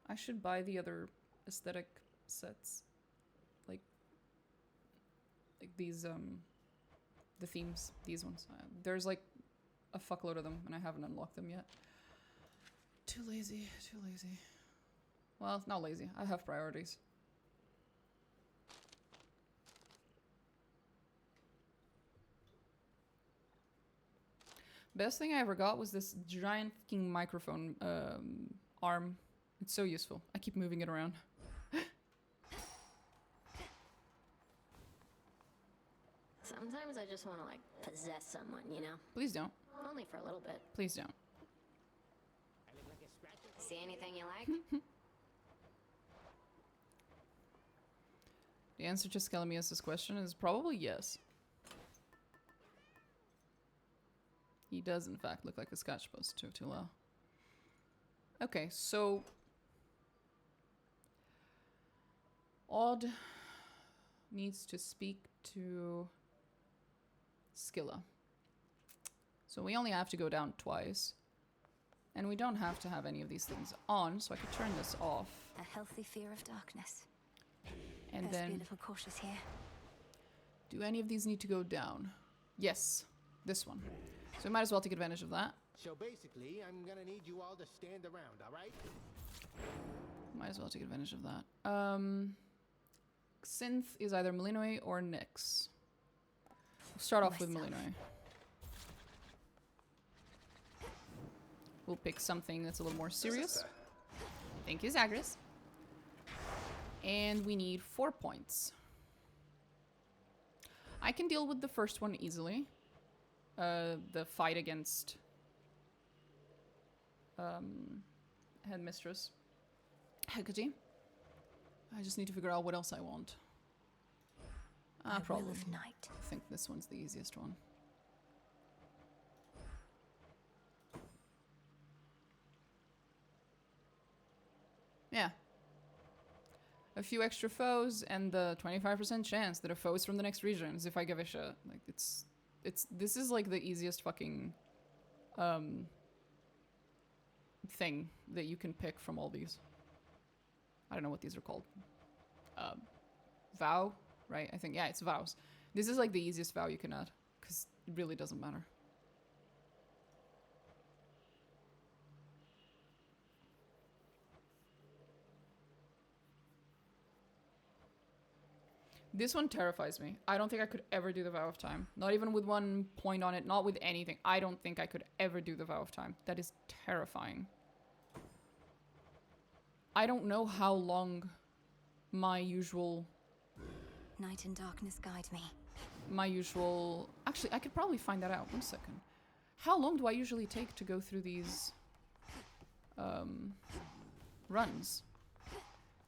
I should buy the other aesthetic sets. Like these, the themes. These ones. There's like a fuckload of them and I haven't unlocked them yet. Too lazy, too lazy. Well, not lazy. I have priorities. Best thing I ever got was this giant fucking microphone arm. It's so useful. I keep moving it around. Sometimes I just want to, like, possess someone, you know? Please don't. Only for a little bit. Please don't. See anything you like? The answer to Skelemius' question is probably yes. He does, in fact, look like a sketch post to Tula. Okay, so... Odd needs to speak to Skilla. So we only have to go down twice. And we don't have to have any of these things on, so I could turn this off. A healthy fear of darkness. And Best then... be a little cautious here. Do any of these need to go down? Yes, this one. So we might as well take advantage of that. So basically, I'm gonna need you all to stand around, alright? Might as well take advantage of that. Synth is either Malinoi or Nyx. We'll start off with Malinoi. We'll pick something that's a little more serious. Thank you, Zagreus. And we need 4 points. I can deal with the first one easily. The fight against Headmistress Hecate. I just need to figure out what else I want. Probably. I think this one's the easiest one. Yeah. A few extra foes and the 25% chance that a foe is from the next region is if I give a shit. Like, this is like the easiest fucking thing that you can pick from all these. I don't know what these are called. Vow, right? I think, yeah, it's vows. This is like the easiest vow you can add because it really doesn't matter. This one terrifies me. I don't think I could ever do the Vow of Time. Not even with 1 point on it, not with anything. I don't think I could ever do the Vow of Time. That is terrifying. I don't know how long my usual... Night and darkness guide me. My usual... Actually, I could probably find that out. 1 second. How long do I usually take to go through these... runs?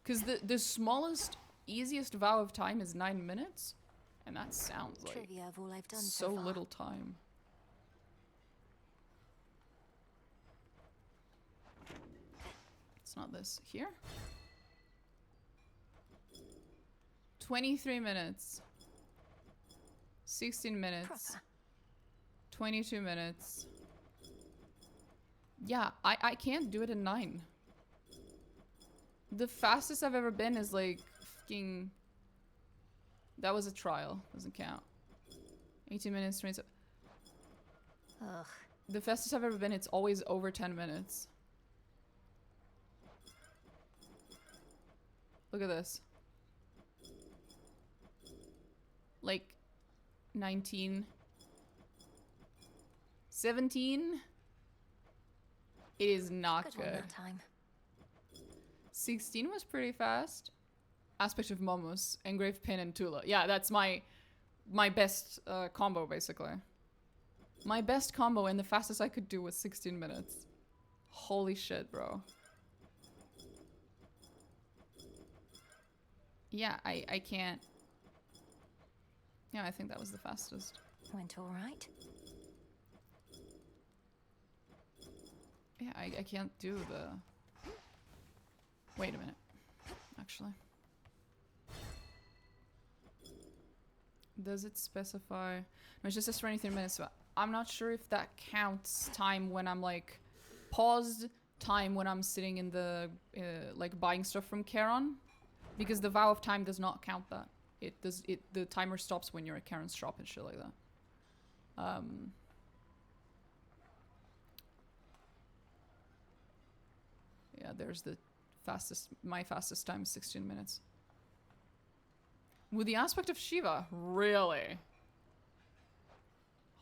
Because the smallest... easiest Vow of Time is 9 minutes, and that sounds like Trivia of all I've done so so far. little time. It's not this. Here? 23 minutes. 16 minutes. Proper. 22 minutes. Yeah, I can't do it in 9. The fastest I've ever been is like fucking... That was a trial. Doesn't count. 18 minutes, 27... Ugh. The fastest I've ever been, it's always over 10 minutes. Look at this. Like... 19... 17... It is not Good good. one that time. 16 was pretty fast. Aspect of Momus, Engraved Pin, and Tula. Yeah, that's my best combo, basically. My best combo and the fastest I could do was 16 minutes. Holy shit, bro. Yeah, I can't. Yeah, I think that was the fastest. Went all right. Yeah, I can't do the... Wait a minute, actually. Does it specify... No, it just says 23 minutes, so I'm not sure if that counts time when I'm like... Paused time when I'm sitting in the... like buying stuff from Charon. Because the Vow of Time does not count that. The timer stops when you're at Charon's shop and shit like that. Yeah, there's the fastest... My fastest time is 16 minutes. With the aspect of Shiva? Really?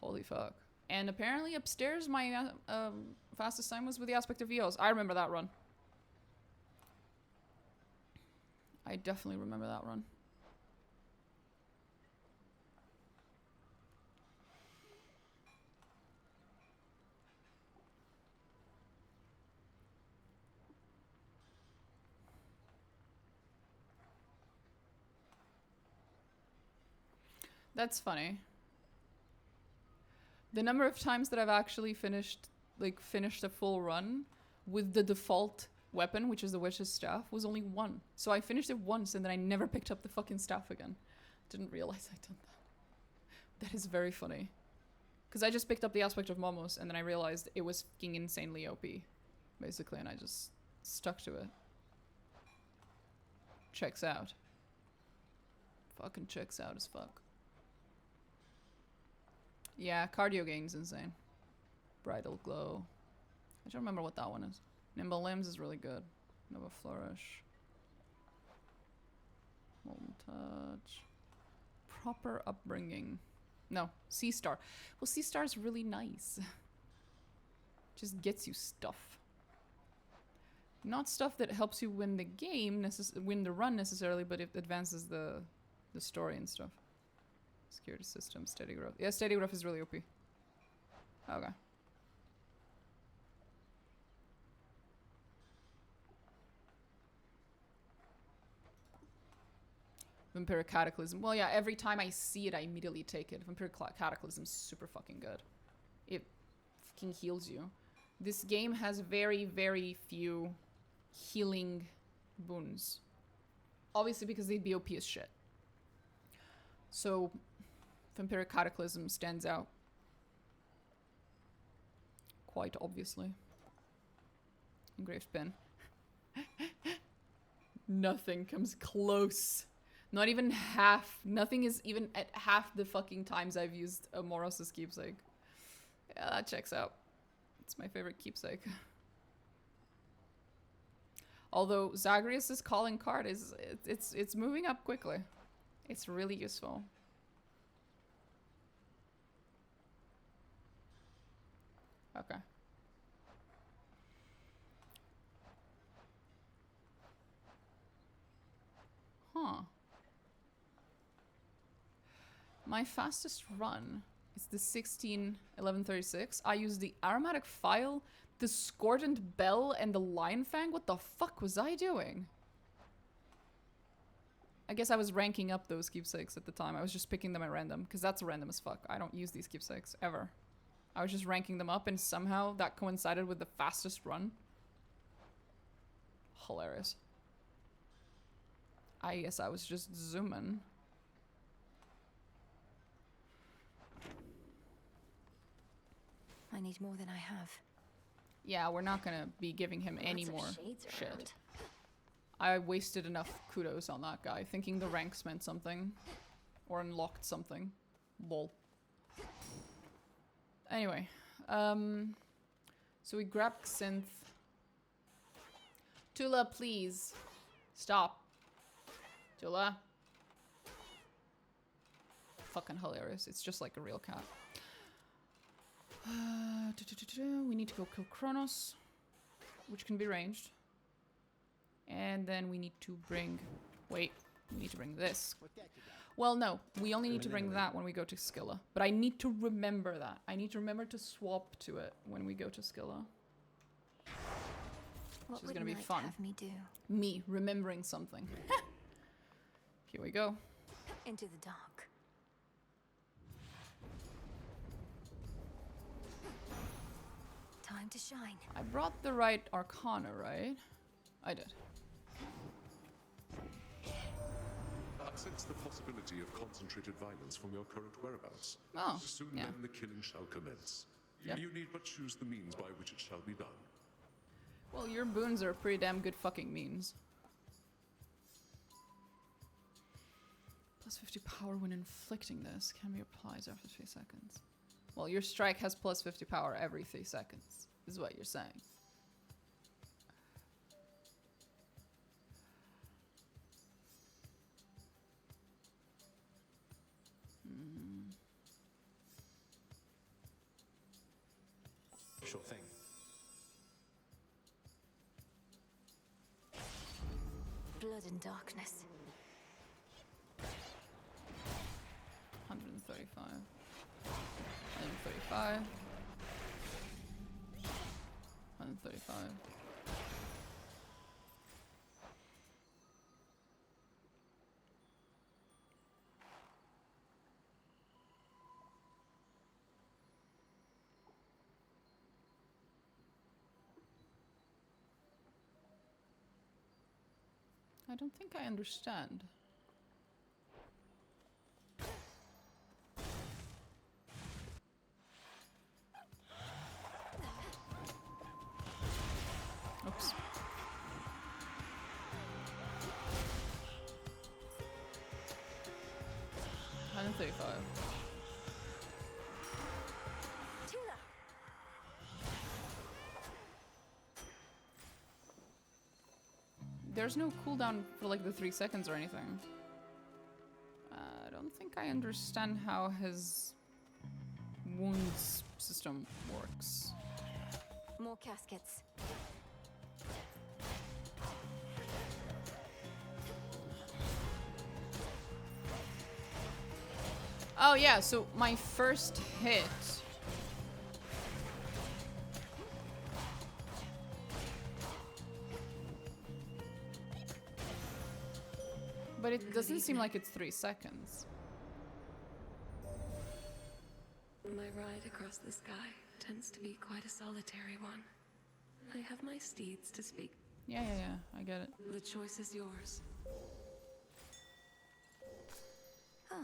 Holy fuck. And apparently upstairs my fastest time was with the aspect of Eos. I remember that run. I definitely remember that run. That's funny. The number of times that I've actually finished a full run with the default weapon, which is the witch's staff, was only 1. So I finished it once and then I never picked up the fucking staff again. Didn't realize I'd done that. That is very funny. Because I just picked up the aspect of Momos and then I realized it was fucking insanely OP. Basically, and I just stuck to it. Checks out. Fucking checks out as fuck. Yeah, cardio gain's insane. Bridal Glow. I don't remember what that one is. Nimble Limbs is really good. Nova Flourish. Molten Touch. Proper Upbringing. No, Sea Star. Well, Sea Star is really nice. Just gets you stuff. Not stuff that helps you win the game, win the run necessarily, but it advances the story and stuff. Security system, steady growth. Yeah, steady growth is really OP. Okay. Vampiric Cataclysm. Well, yeah, every time I see it, I immediately take it. Vampiric Cataclysm is super fucking good. It fucking heals you. This game has very, very few healing boons. Obviously because they'd be OP as shit. So, Vampiric Cataclysm stands out. Quite obviously. Engraved Pin. Nothing comes close. Not even half. Nothing is even at half the fucking times I've used a Moros' keepsake. Yeah, that checks out. It's my favorite keepsake. Although Zagreus' calling card is it's moving up quickly. It's really useful. Okay. Huh. My fastest run is the 16:11:36. I used the aromatic file, the Scordant Bell, and the Lion Fang. What the fuck was I doing? I guess I was ranking up those keepsakes at the time. I was just picking them at random, because that's random as fuck. I don't use these keepsakes, ever. I was just ranking them up, and somehow that coincided with the fastest run. Hilarious. I guess I was just zooming. I need more than I have. Yeah, we're not gonna be giving him any Lots of more shades shit. around. I wasted enough kudos on that guy, thinking the ranks meant something. Or unlocked something. Lol. Anyway, so we grabbed Synth. Tula, please. Stop. Tula. Fucking hilarious. It's just like a real cat. We need to go kill Kronos. which can be ranged. And then we need to bring... Wait, we need to bring this. Well, no, we only need to bring that when we go to Scylla. But I need to remember that. I need to remember to swap to it when we go to Scylla. What Which is gonna be Knight fun. have me do? Me remembering something. Here we go. Into the dark. Time to shine. I brought the right Arcana, right? I did. I sense the possibility of concentrated violence from your current whereabouts. Oh, Soon yeah. then the killing shall commence. Yep. You need but choose the means by which it shall be done. Well, your boons are pretty damn good fucking means. Plus 50 power when inflicting this can be applied after 3 seconds. Well, your strike has plus 50 power every 3 seconds, is what you're saying. Sure thing. Blood and darkness. 135. 135. 135. I don't think I understand. Oops. $135. There's no cooldown for like the 3 seconds or anything. I don't think I understand how his wounds system works. More caskets. Oh yeah, so my first hit... But it doesn't seem like it's 3 seconds. My ride across the sky tends to be quite a solitary one. I have my steeds to speak. Yeah, I get it. The choice is yours. Oh.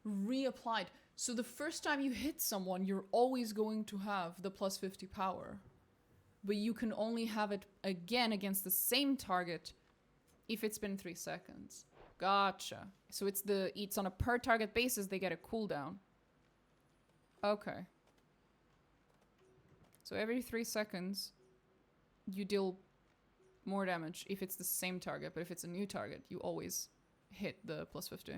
Reapplied. So the first time you hit someone, you're always going to have the plus 50 power. But you can only have it again against the same target if it's been 3 seconds. Gotcha. So it's on a per target basis, they get a cooldown. Okay. So every 3 seconds, you deal more damage if it's the same target, but if it's a new target, you always hit the plus 50.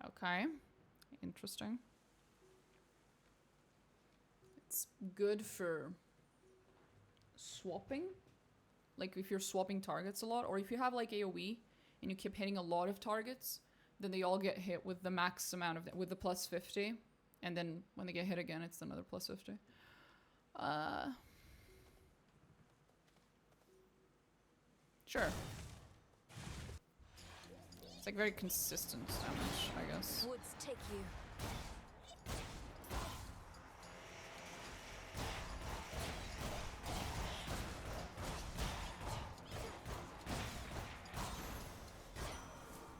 Okay. Interesting. It's good for swapping. Like if you're swapping targets a lot, or if you have like AoE and you keep hitting a lot of targets, then they all get hit with the max amount of with the plus 50, and then when they get hit again, it's another plus 50. Sure. It's like very consistent damage, I guess. Woods take you.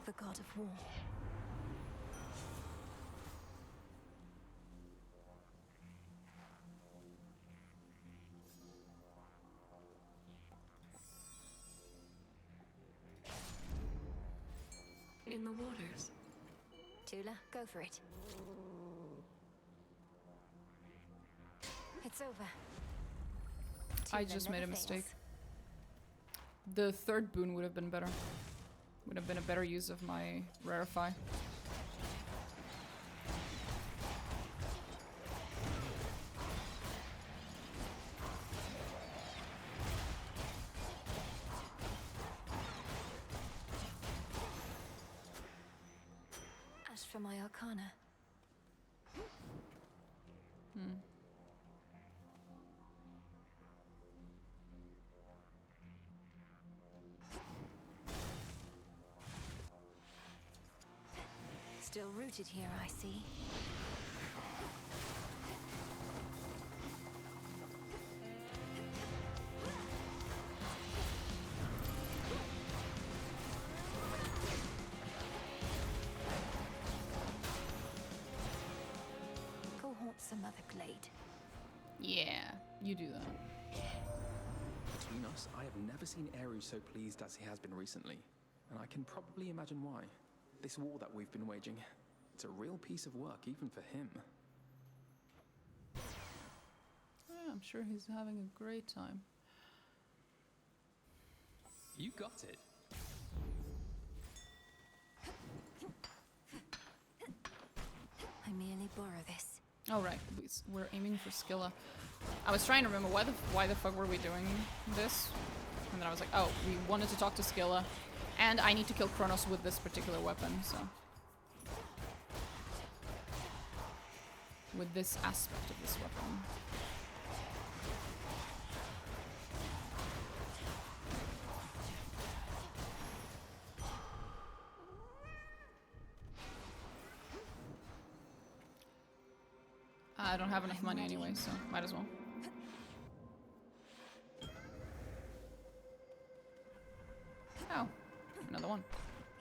The god of war. In the waters. Tula, go for it. It's over. I just made a mistake. The third boon would have been better. Would have been a better use of my rarify. As for my arcana. Still rooted here, I see. Go haunt some other glade. Yeah, you do that. Between us, I have never seen Ares so pleased as he has been recently. And I can probably imagine why. This war that we've been waging, it's a real piece of work even for him. Yeah, I'm sure he's having a great time. You got it. I merely borrow this. Oh right, we're aiming for Scylla. I was trying to remember why the fuck were we doing this? And then I was like, oh, we wanted to talk to Scylla. And I need to kill Kronos with this particular weapon, so. With this aspect of this weapon. I don't have enough money anyway, so might as well. Oh, another one.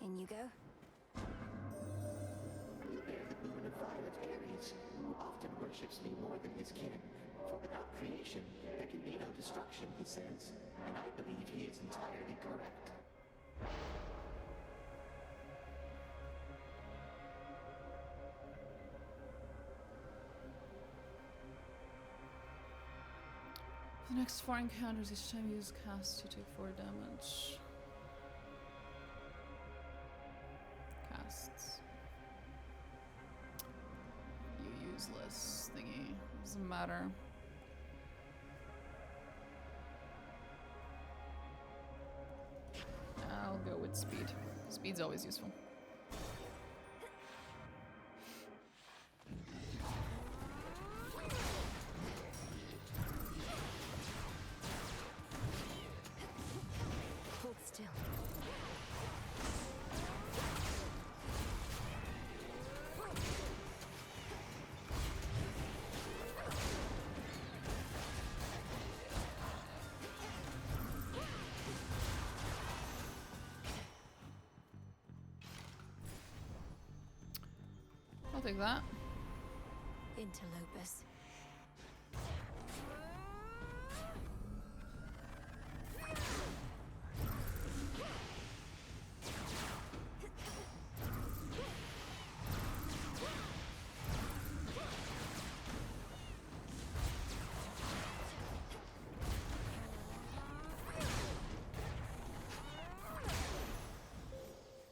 In you go. You bear the boon of violet Ares, who often worships me more than his kin. For without creation, there can be no destruction, he says. And I believe he is entirely correct. The next 4 encounters, each time you use cast, you take 4 damage. Casts. You useless thingy. Doesn't matter. I'll go with speed. Speed's always useful. Hold still. I'll take that. Interlopers.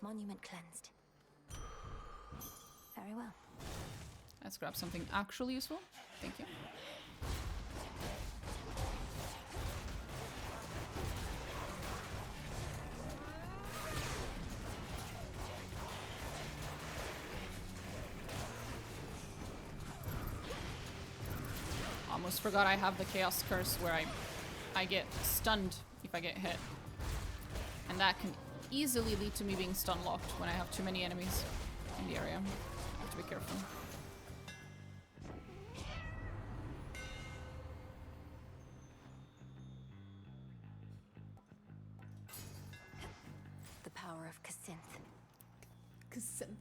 Monument cleansed. Very well. Let's grab something actually useful. Thank you. Almost forgot I have the Chaos Curse where I get stunned if I get hit. And that can easily lead to me being stun locked when I have too many enemies in the area. I have to be careful. The power of Cassynth. Cassynth.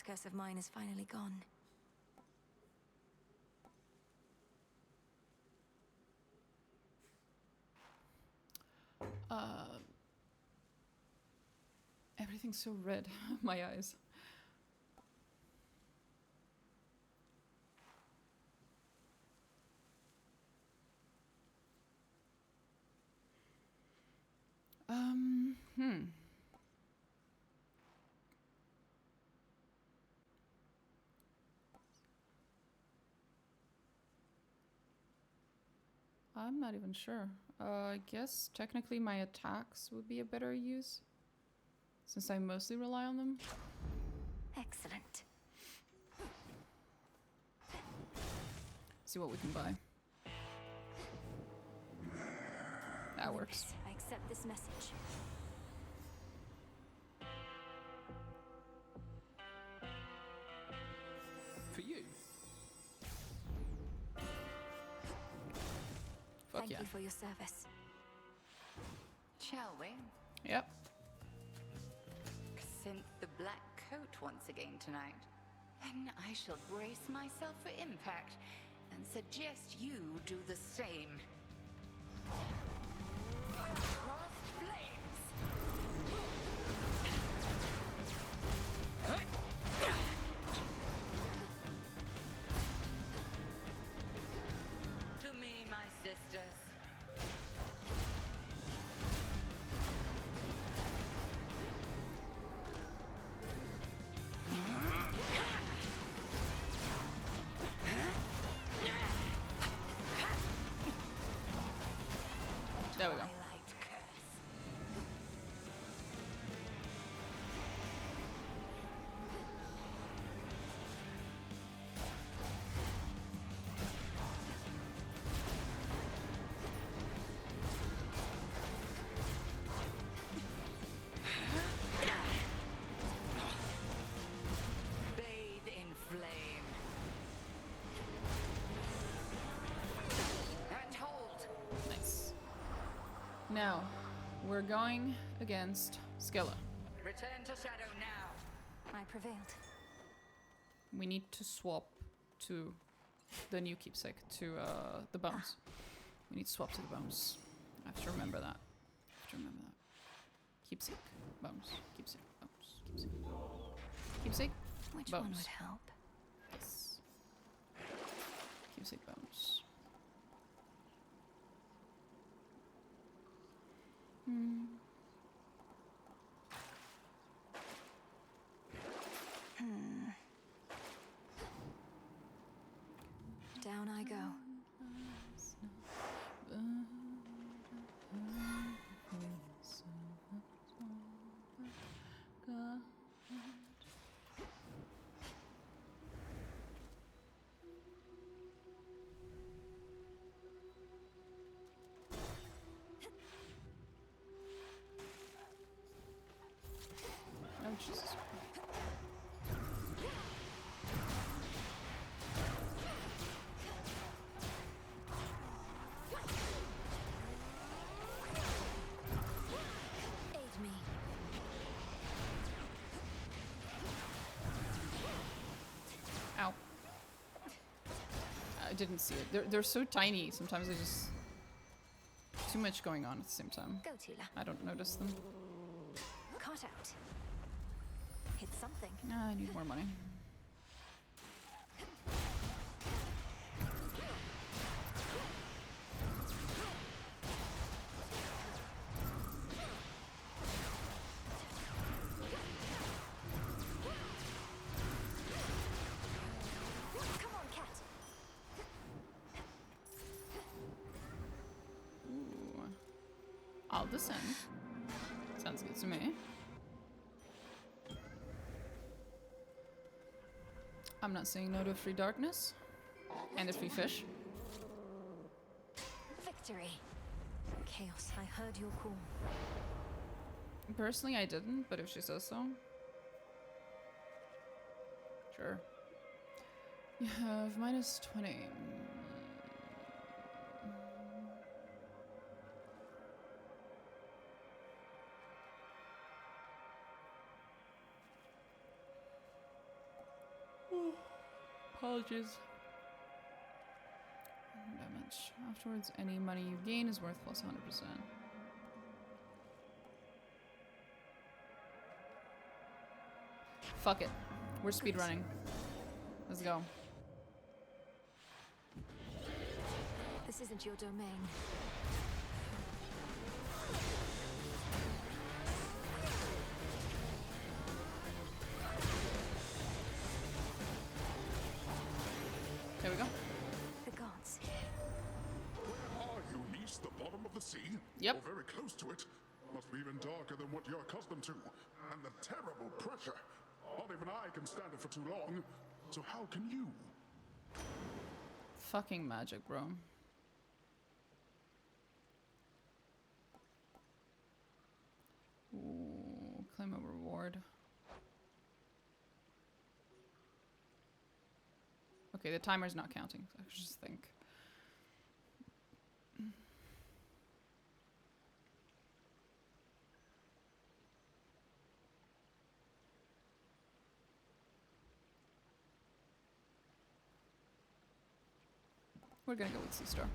last curse of mine is finally gone. Everything's so red. My eyes. I'm not even sure. I guess technically my attacks would be a better use, since I mostly rely on them. Excellent. See what we can buy. That works. I accept this message. For you? Fuck Thank yeah. you for your service. Shall we? Yep. Scent the black coat once again tonight. Then I shall brace myself for impact and suggest you do the same. Frost flames! To me, my sisters. There we go. Bathe in flame. And hold. Nice. Now, we're going against Skella. Return to shadow now. I prevailed. We need to swap to the new keepsake, to the bones. We need to swap to the bones. I have to remember that. I have to remember that. Keepsake, bones, keepsake, bones, keepsake. Keepsake, Which bones. one would help? Yes. Keepsake, bones. Down I go. Oh, Jesus. Aid me. Ow. I didn't see it. They're so tiny. Sometimes I just... Too much going on at the same time. Go, Tila. I don't notice them. Caught out. Hit something. I need more money. Come on, cat. Ooh. I'll descend. Sounds good to me. I'm not saying no to free darkness. And a free fish. Victory. Chaos, I heard your call. Personally, I didn't, but if she says so. Sure. You have minus 20. Apologies. Damage. Afterwards, any money you gain is worth plus 100%. Fuck it. We're speedrunning. Let's go. This isn't your domain. There we go. The gods. Where are you, niece? The bottom of the sea? Yep. Or very close to it. Must be even darker than what you're accustomed to. And the terrible pressure. Not even I can stand it for too long. So how can you? Fucking magic, bro. Ooh, claim a reward. Okay, the timer's not counting. I should just think. We're gonna go with Sea Star.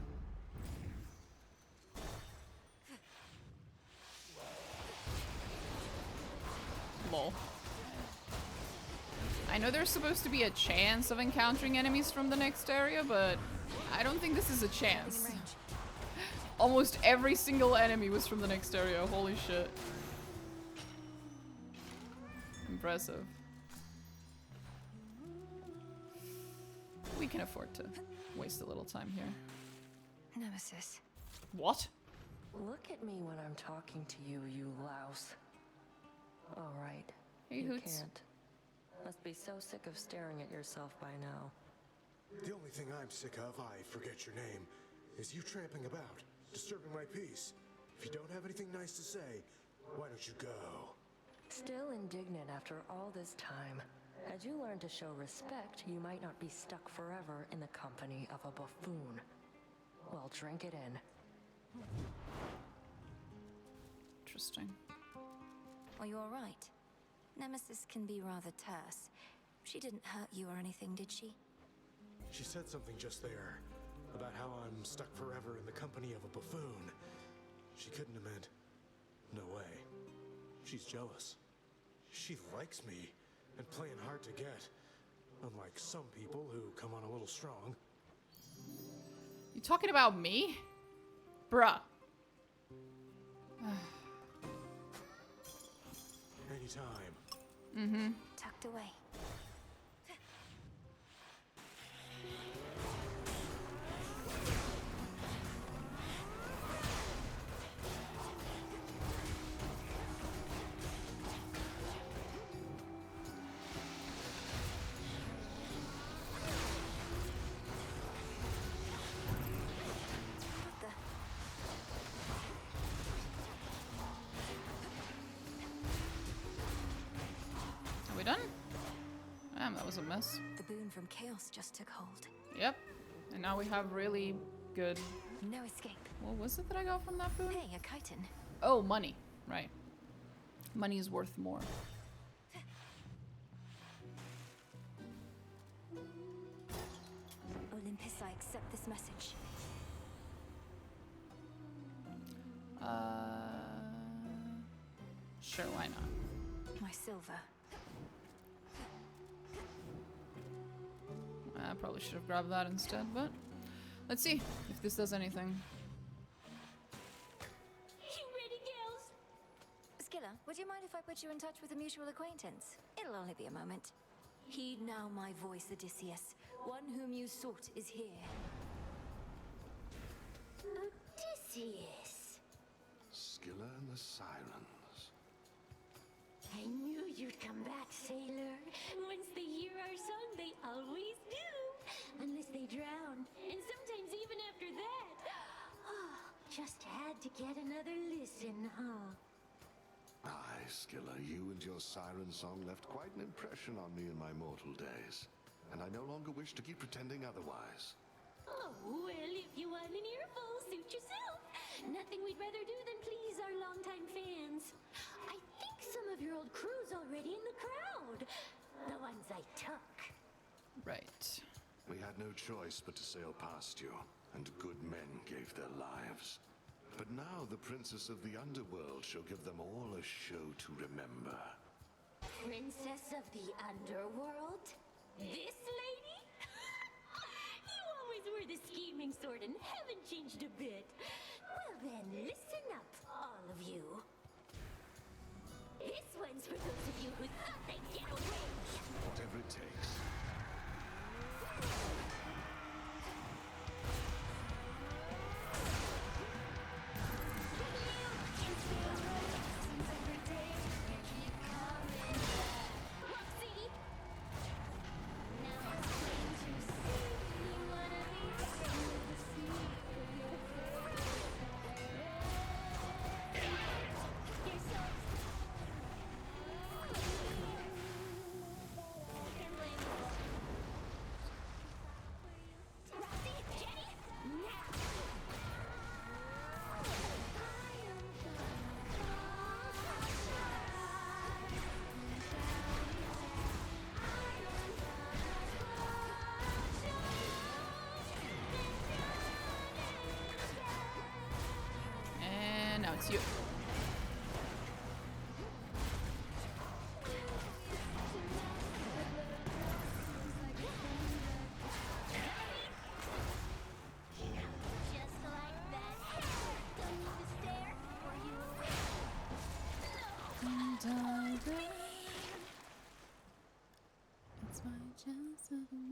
Lol. I know there's supposed to be a chance of encountering enemies from the next area, but I don't think this is a chance. Almost every single enemy was from the next area. Holy shit. Impressive. We can afford to waste a little time here. Nemesis. What? Look at me when I'm talking to you, you louse. All right. Hey, you Hoots. can't. Must be so sick of staring at yourself by now. The only thing I'm sick of, I forget your name, is you tramping about, disturbing my peace. If you don't have anything nice to say, why don't you go? Still indignant after all this time. Had you learned to show respect, you might not be stuck forever in the company of a buffoon. Well, drink it in. Interesting. Are you alright? Nemesis can be rather terse. She didn't hurt you or anything, did she? She said something just there, about how I'm stuck forever in the company of a buffoon. She couldn't have meant... No way. She's jealous. She likes me, and playing hard to get. Unlike some people who come on a little strong. You talking about me? Bruh. Anytime. Mm-hmm. Tucked away. Are we done? Damn, that was a mess. The boon from chaos just took hold. Yep. And now we have really good... No escape. What was it that I got from that boon? Hey, a chitin. Oh, money. Right. Money is worth more. Olympus, I accept this message. Sure, why not? My silver. I probably should have grabbed that instead, but let's see if this does anything. You ready, gals? Skilla, would you mind if I put you in touch with a mutual acquaintance? It'll only be a moment. Heed now my voice, Odysseus. One whom you sought is here. Odysseus. Skilla and the Sirens. I knew you'd come back, sailor. Once they hear our song, they always do. Unless they drown. And sometimes even after that. Oh, just had to get another listen, huh? Aye, Skilla, you and your siren song left quite an impression on me in my mortal days. And I no longer wish to keep pretending otherwise. Oh, well, if you want an earful, suit yourself. Nothing we'd rather do than please our longtime fans. I think some of your old crew's already in the crowd. The ones I took. Right. We had no choice but to sail past you, and good men gave their lives. But now the princess of the underworld shall give them all a show to remember. Princess of the underworld? This lady? You always were the scheming sort and haven't changed a bit. Well then, listen up, all of you. This one's for those of you who thought they'd get away. Whatever it takes. And now it's you.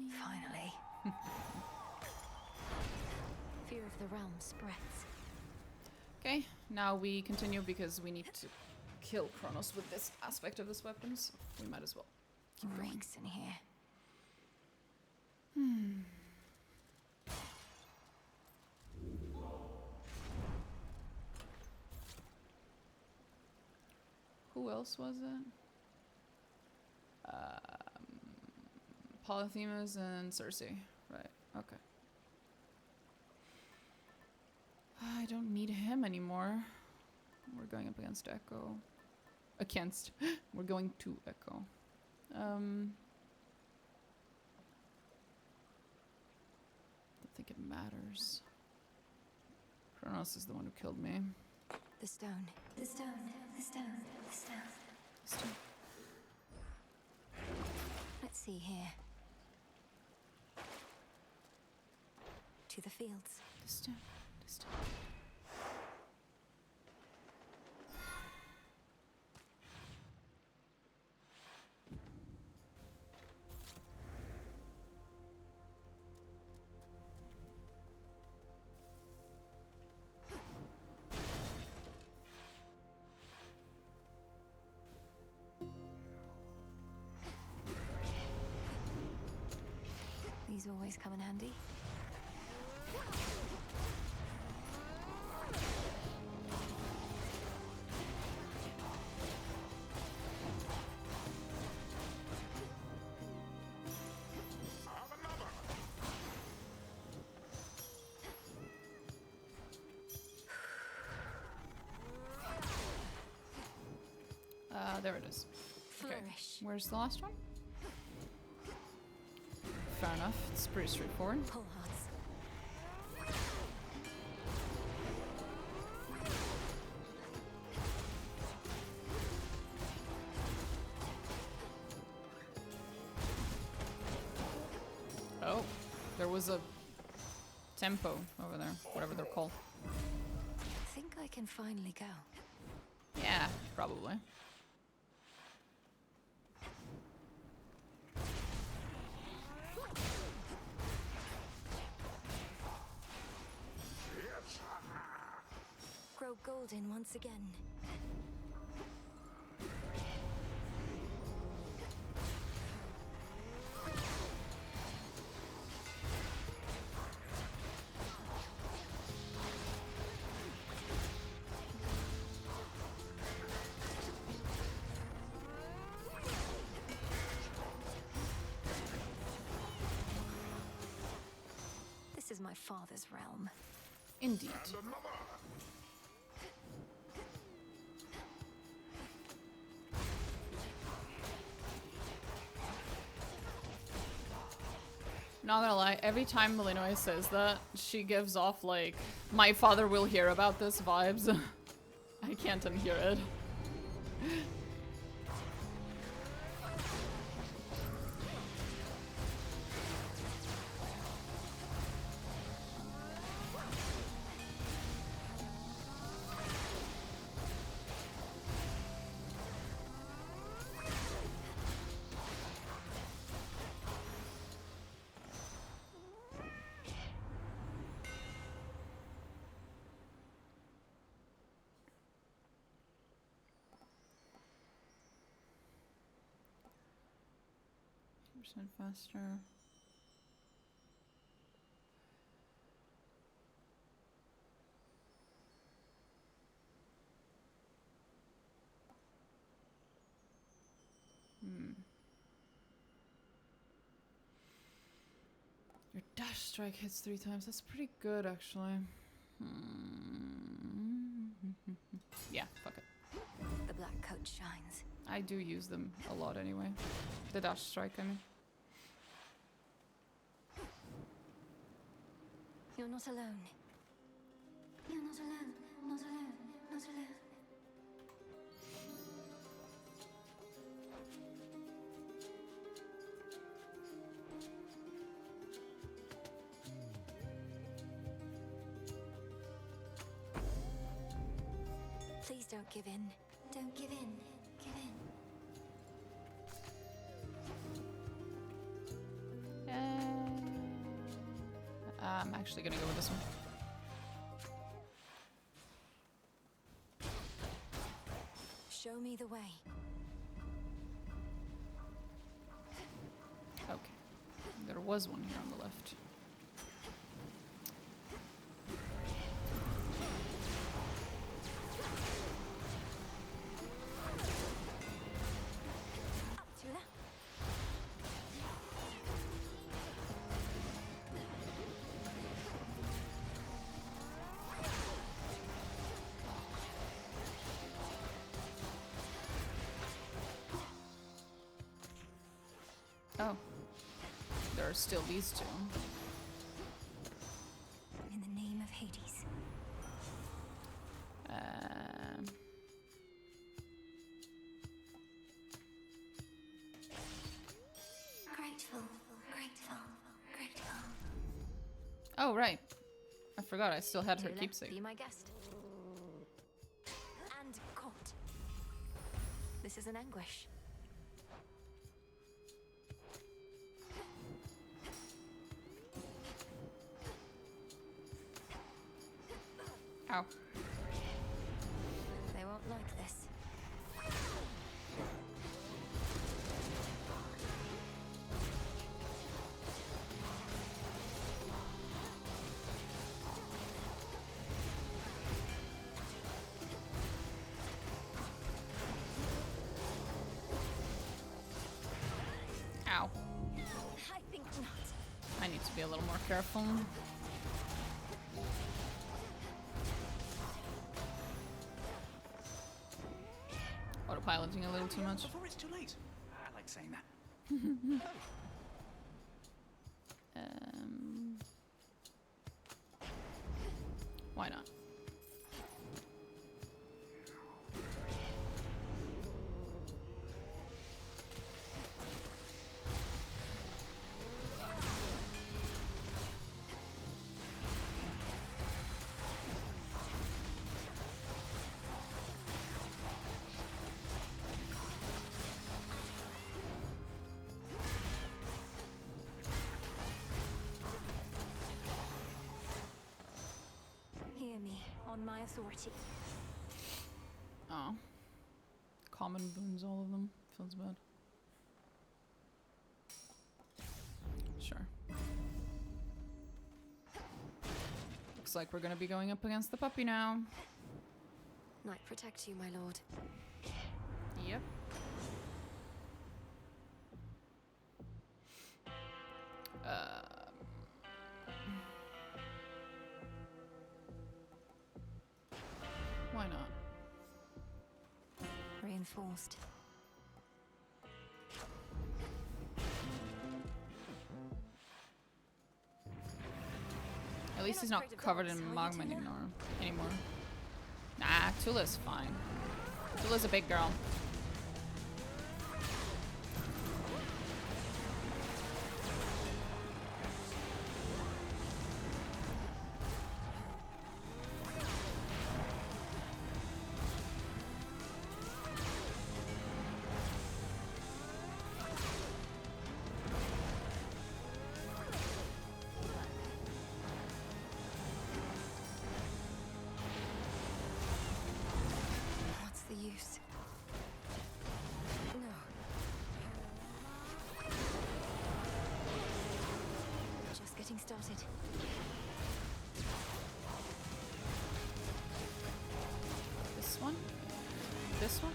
Finally. Fear of the realm spreads. Okay, now we continue because we need to kill Kronos with this aspect of his weapons. We might as well. Keep breaks in here. Who else was it? Polyphemus and Cersei. Right, okay. I don't need him anymore. We're going up against Echo. We're going to Echo. Don't think it matters. Kronos is the one who killed me. The stone. The stone. The stone. The stone. The stone. Let's see here. To the fields. The stone. The stone. These always come in handy. There it is. Okay, Flourish. where's the last one? Fair enough, it's pretty straightforward. Pull hearts. Oh, there was a tempo over there, whatever they're called. I think I can finally go. Yeah, probably. Grow golden once again. This is my father's realm. Indeed. Not gonna lie, every time Malinois says that, she gives off like, my father will hear about this vibes. I can't unhear it. Faster. Your dash strike hits 3 times. That's pretty good, actually. Yeah, fuck it. The black coat shines. I do use them a lot anyway. The dash strike, I mean. You're not alone. You're not alone. Not alone. Not alone. Please don't give in. Don't give in. Give in. I'm actually gonna go with this one. Show me the way. Okay. There was one here on the left. Oh. There are still these two. In the name of Hades. Grateful, grateful, grateful. Oh, right. I forgot I still had her Tula, keepsake. Be my guest. And caught. This is an anguish. Ow. They won't like this. Ow. I think not. I need to be a little more careful. Autopiloting a little too much. Before it's too late. I like saying that. Why not? Hear me on my authority. Oh. Common boons, all of them. Feels bad. Sure. Looks like we're gonna be going up against the puppy now. Night protect you, my lord. Yep. Why not? Reinforced. At least he's not covered in magma anymore. Nah, Tula's fine. Tula's a big girl. What's the use? No. Just getting started. This one? This one?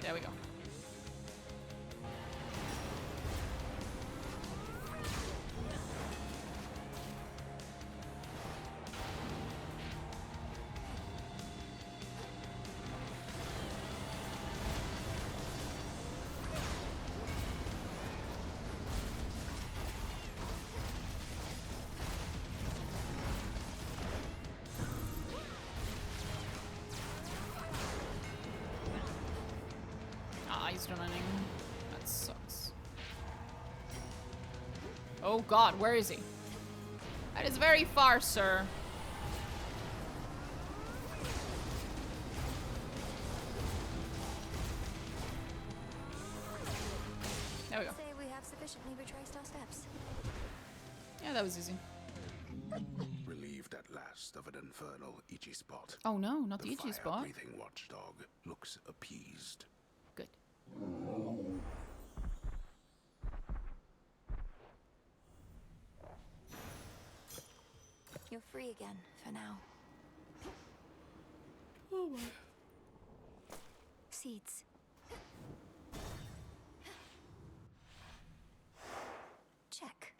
There we go. He's running. That sucks. Oh god, where is he? That is very far, sir. There we go. Say we have sufficiently retraced our steps. Yeah, that was easy. Relieved at last of an infernal itchy spot. Oh no, not the itchy spot. Breathing watchdog looks appeased. Good. You're free again for now. Oh my. Seeds. Check.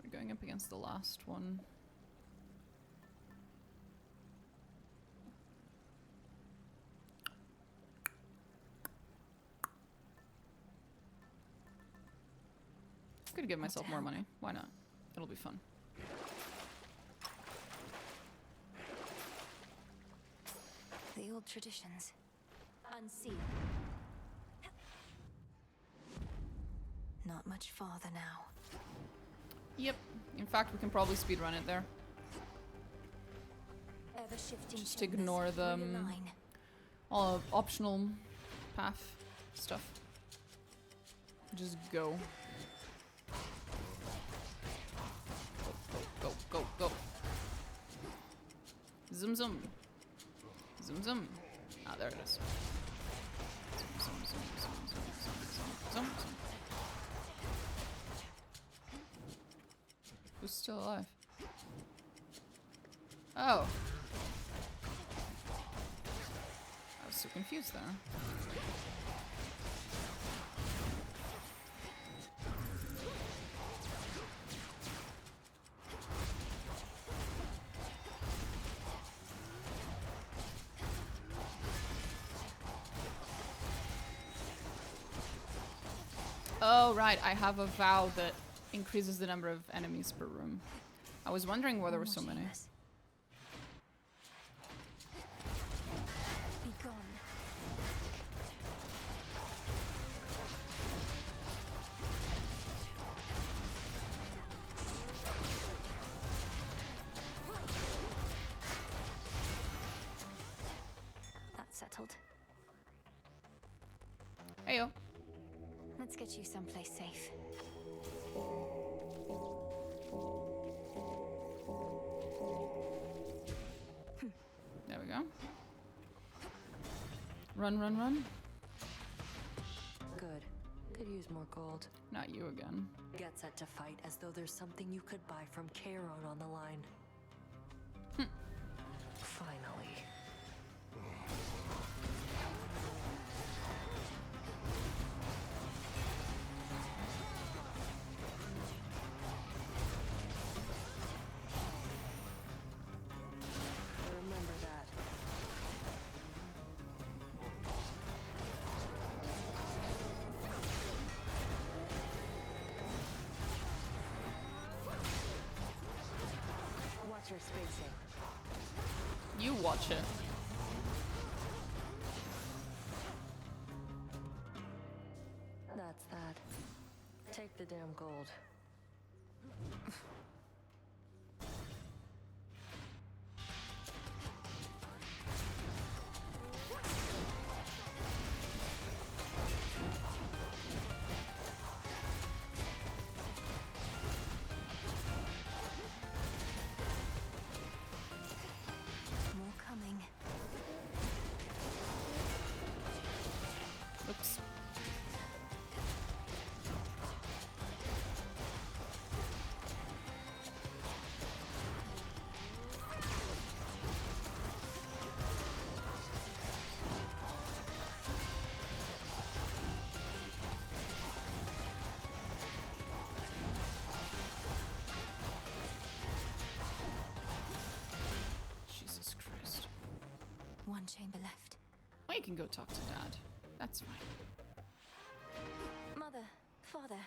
We're going up against the last one. I'm gonna give myself more money. Why not? It'll be fun. The old traditions. Unseen. Not much farther now. Yep. In fact, we can probably speedrun it there. Ever-shifting Just chambers, ignore the realign. all optional path stuff. Just go. Go, go, go, go. Zoom, zoom. Zoom, zoom. Ah, there it is. Zoom, zoom, zoom, zoom, zoom, zoom, zoom, zoom. Who's still alive? Oh. I was so confused there. Oh, right. I have a vow that increases the number of enemies per room. I was wondering why there were so many. Be gone. That's settled. Heyo. Let's get you someplace safe. There we go. Run, run, run. Good. Could use more gold. Not you again. Get set to fight as though there's something you could buy from Charon on the line. Finally. Remember that. Watch your spacing. You watch it. That's that. Take the damn gold. More coming. Oops. Jesus Christ. One chamber left. Well, you can go talk to Dad. That's fine. Mother, father,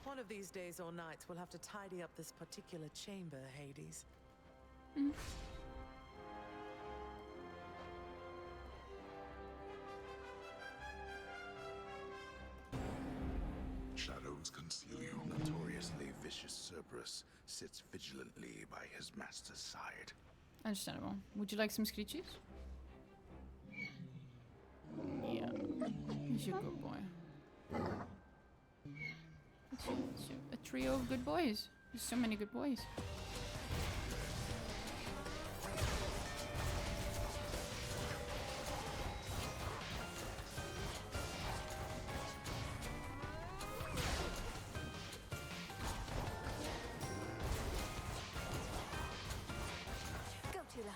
One of these days or nights, we'll have to tidy up this particular chamber, Hades. Shadows conceal you. Notoriously vicious Cerberus sits vigilantly by his master's side. Understandable. Would you like some screeches? Yeah. He's a good boy. It's a trio of good boys. There's so many good boys. go Tula.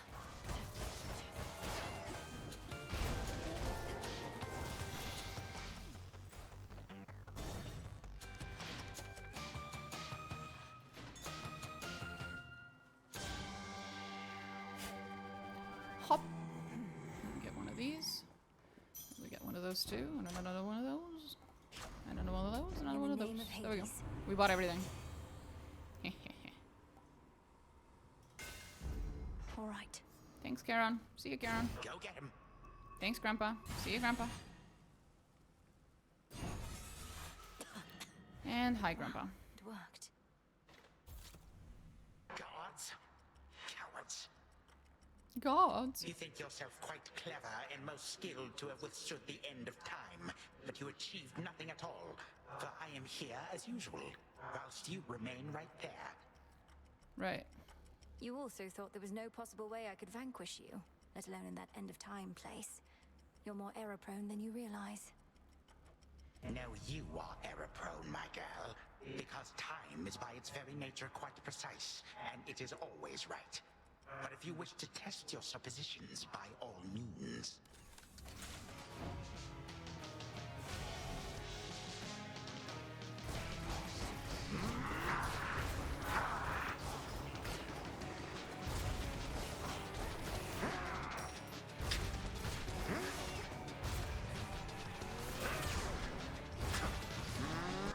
Hop. Get one of these. We get one of those too, and another one of those. And another one of those, another one of those. There we go. We bought everything. All right. Thanks, Charon. See you, Charon. Go get him. Thanks, Grandpa. See you, Grandpa. And hi, Grandpa. It worked. Gods. Cowards. Gods. You think yourself quite clever and most skilled to have withstood the end of time, but you achieved nothing at all. For I am here as usual, whilst you remain right there. Right. You also thought there was no possible way I could vanquish you, let alone in that end of time place. You're more error-prone than you realize. No, you are error-prone, my girl, because time is by its very nature quite precise, and it is always right. But if you wish to test your suppositions, by all means.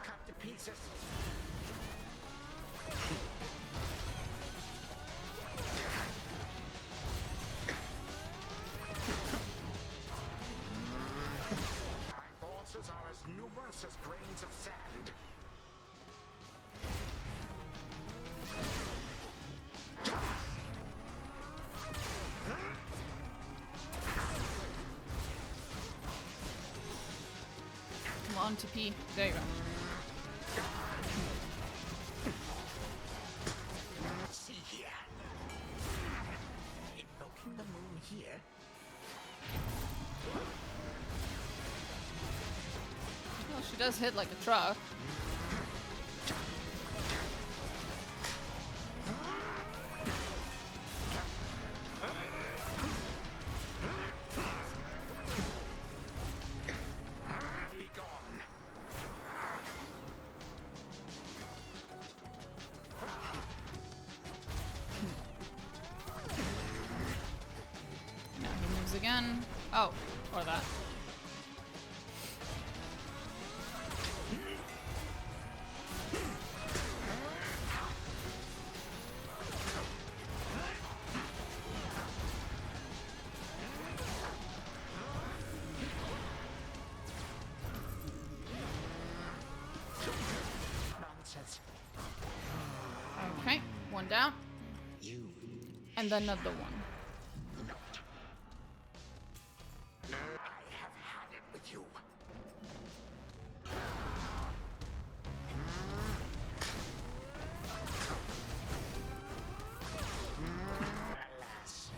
Cut to pieces. My forces are as numerous as grains of sand. Come on to pee. There you go. See here. Invoking the moon here. Well, she She does hit like a truck. Now he moves again. Oh, or that. Nonsense. Okay, one down. You. And then another one. I have had it with you. Alas.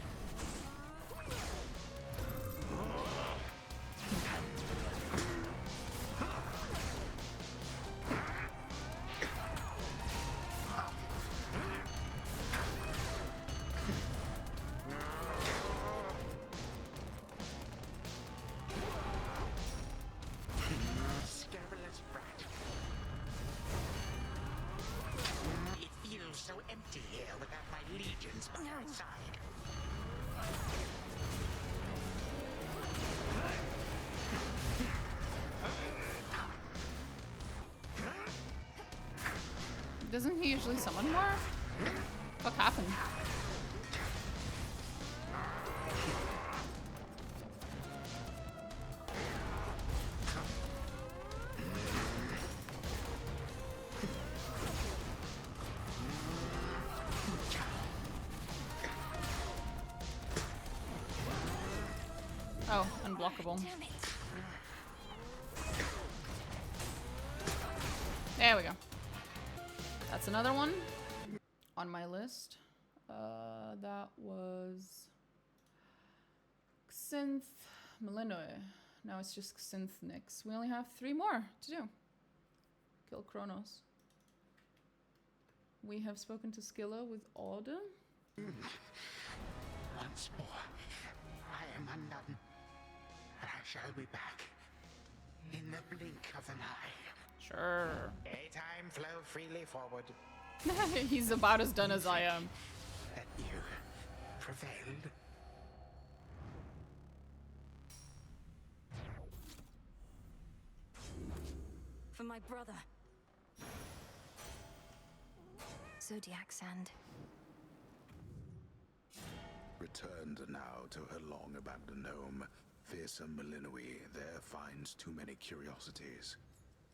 Scurrilous brat. It feels so empty here without my legions by my side. Doesn't he usually summon more? What happened? Oh, unblockable. There we go. That's another one on my list. That was Xynth Malinois. Now it's just Xynth Nyx. We only have 3 more to do. Kill Kronos. We have spoken to Scylla with order. Once more, I am undone. But I shall be back. In the blink of an eye. Sure. Daytime flow freely forward. He's about as done as I am. That you prevailed. For my brother. Zodiac Sand. Returned now to her long-abandoned home, fearsome Malinois there finds too many curiosities.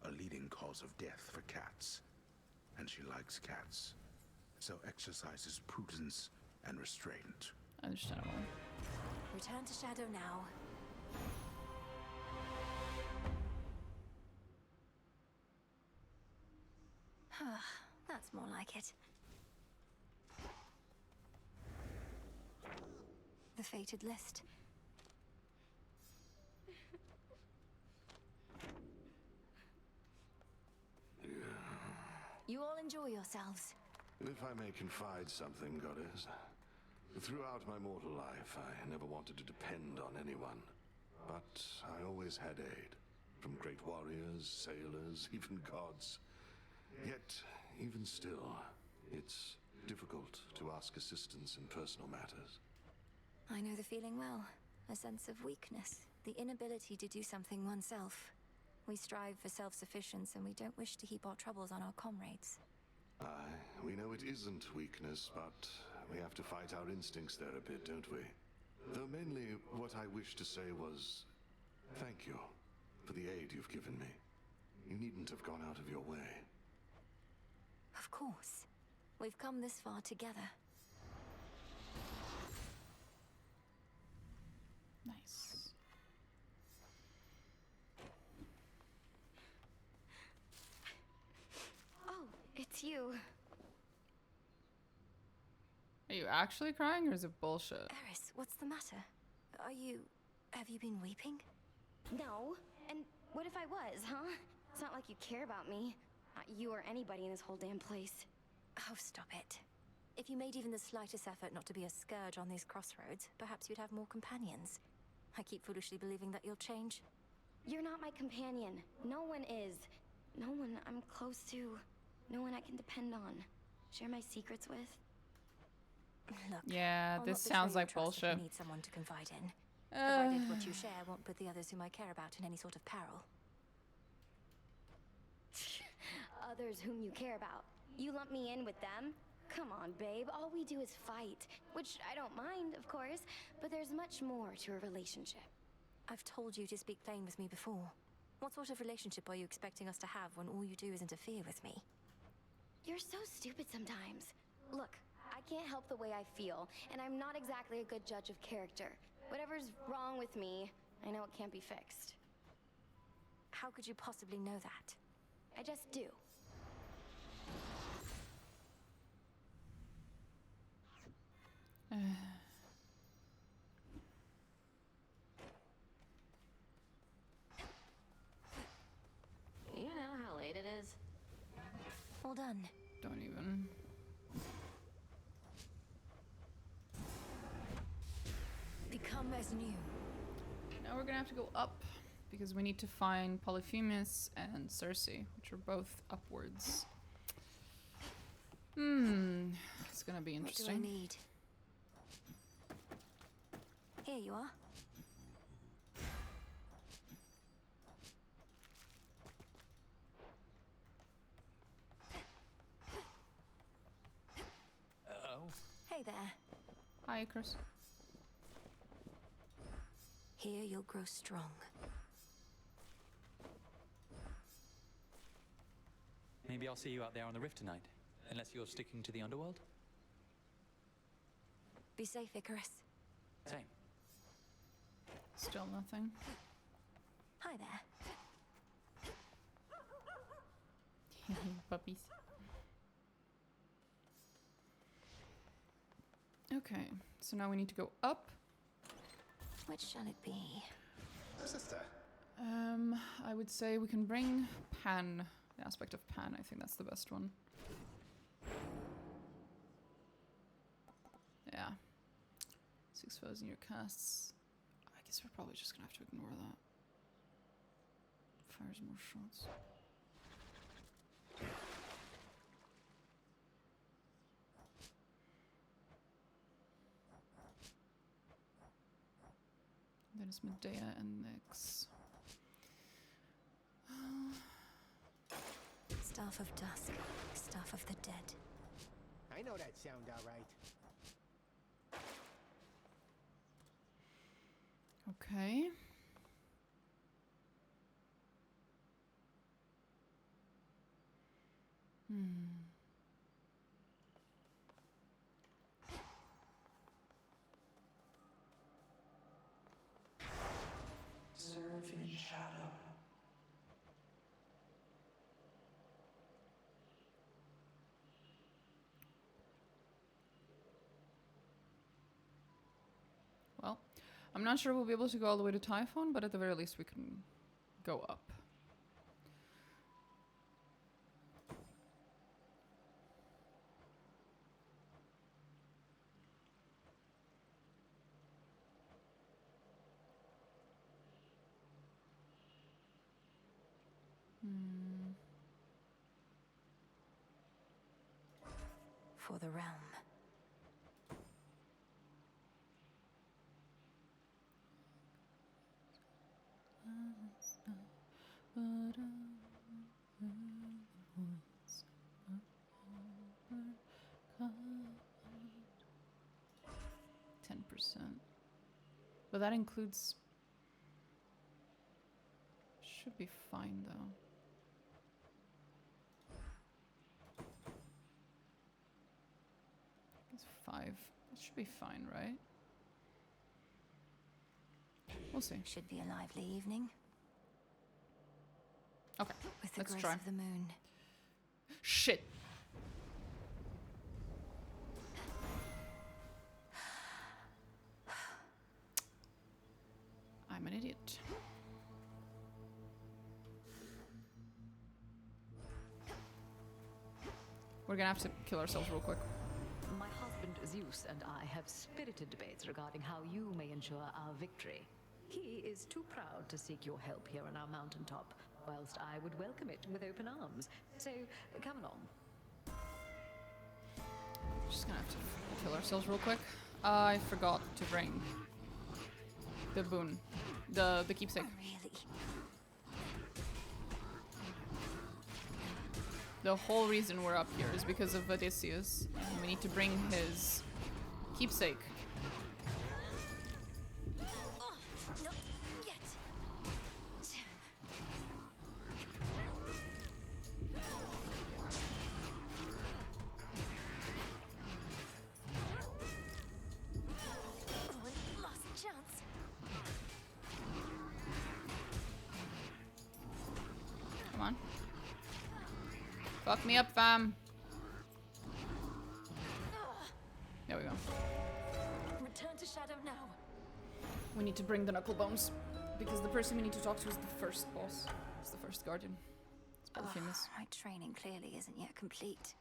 A leading cause of death for cats. And she likes cats. So exercises prudence and restraint. Understandable. Return to Shadow now. That's more like it. The fated list. You all enjoy yourselves. If I may confide something, Goddess. Throughout my mortal life, I never wanted to depend on anyone. But I always had aid. From great warriors, sailors, even gods. Yet, even still, it's difficult to ask assistance in personal matters. I know the feeling well. A sense of weakness. The inability to do something oneself. We strive for self-sufficiency and we don't wish to heap our troubles on our comrades. Aye, we know it isn't weakness, but we have to fight our instincts there a bit, don't we? Though mainly what I wished to say was thank you for the aid you've given me. You needn't have gone out of your way. Of course. We've come this far together. Nice. Oh, it's you. Are you actually crying or is it bullshit? Eris, what's the matter? Have you been weeping? No. And what if I was, huh? It's not like you care about me. Not you or anybody in this whole damn place. Oh, stop it. If you made even the slightest effort not to be a scourge on these crossroads, perhaps you'd have more companions. I keep foolishly believing that you'll change. You're not my companion. No one is. No one I'm close to. No one I can depend on. Share my secrets with. Look, Yeah, I'll this not betray sounds your like trust if bullshit. You need someone to confide in. Provided what you share won't put the others whom I care about in any sort of peril. Others whom you care about. You lump me in with them? Come on, babe. All we do is fight. Which I don't mind, of course. But there's much more to a relationship. I've told you to speak plain with me before. What sort of relationship are you expecting us to have when all you do is interfere with me? You're so stupid sometimes. Look, I can't help the way I feel, and I'm not exactly a good judge of character. Whatever's wrong with me, I know it can't be fixed. How could you possibly know that? I just do. You know how late it is? All done. Don't even. Become as new. Now we're gonna have to go up because we need to find Polyphemus and Circe, which are both upwards. It's gonna be interesting. What do I need? Here you are. Oh. Hey there. Hi, Chris. Here you'll grow strong. Maybe I'll see you out there on the rift tonight, unless you're sticking to the underworld. Be safe, Icarus. Same. Still nothing. Hi there. Puppies. Okay, so now we need to go up. Which shall it be? Sister. I would say we can bring Pan, the aspect of Pan. I think that's the best one. Yeah. 6 foes in your casts. I guess we're probably just gonna have to ignore that. Fires more shots. Then it's Medea and Nyx. Staff of Dusk, Staff of the Dead. I know that sound all right. Okay. Serve in shadow. Well, I'm not sure we'll be able to go all the way to Typhon, but at the very least we can go up. For the realm. But that includes... Should be fine though. It's 5. That should be fine, right? We'll see. Should be a lively evening. Okay, With the let's grace try. of the moon. Shit! I'm an idiot. We're gonna have to kill ourselves real quick. My husband Zeus and I have spirited debates regarding how you may ensure our victory. He is too proud to seek your help here on our mountaintop, whilst I would welcome it with open arms. So, come along. Just gonna have to kill ourselves real quick. I forgot to bring the boon, the keepsake. The whole reason we're up here is because of Odysseus, and we need to bring his keepsake. Come on. Fuck me up, fam. There we go. Return to Shadow now. We need to bring the knuckle bones because the person we need to talk to is the first boss. It's the first guardian. It's Polyphemus. My training clearly isn't yet complete.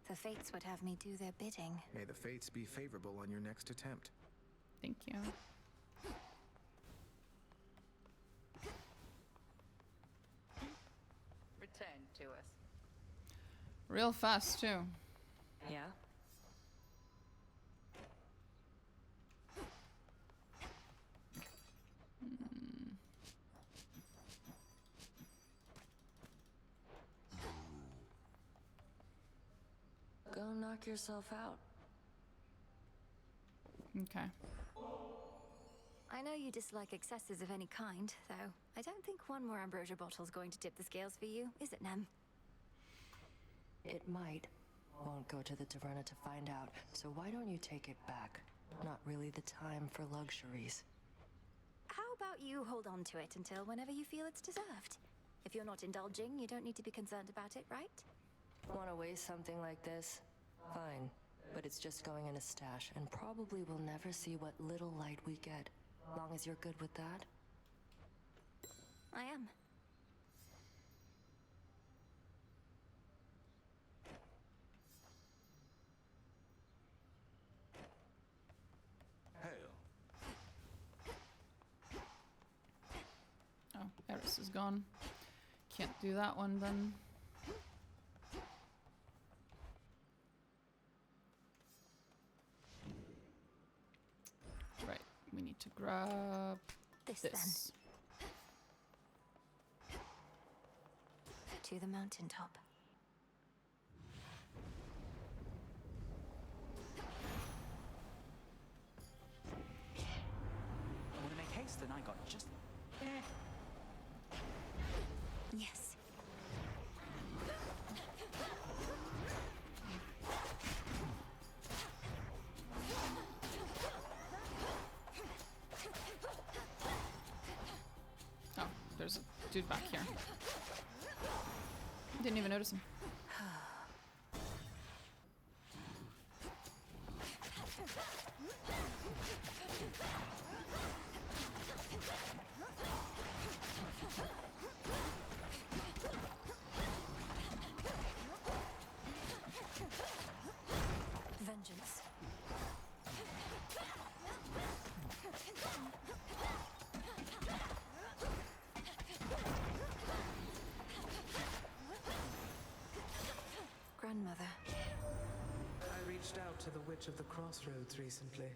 The fates would have me do their bidding. May the fates be favorable on your next attempt. Thank you. Return to us. Real fast, too. Yeah? Go knock yourself out. Okay. I know you dislike excesses of any kind, though. I don't think one more ambrosia bottle's going to tip the scales for you, is it, Nem? It might. Won't go to the taverna to find out, so why don't you take it back? Not really the time for luxuries. How about you hold on to it until whenever you feel it's deserved? If you're not indulging, you don't need to be concerned about it, right? Want to waste something like this? Fine. But it's just going in a stash, and probably we'll never see what little light we get. Long as you're good with that? I am. Oh, Eris is gone. Can't do that one then. Right, we need to grab this. Then. To the mountaintop. Want to make haste, then I got just... Yes. Oh, there's a dude back here. Didn't even notice him. Vengeance. Grandmother. I reached out to the Witch of the Crossroads recently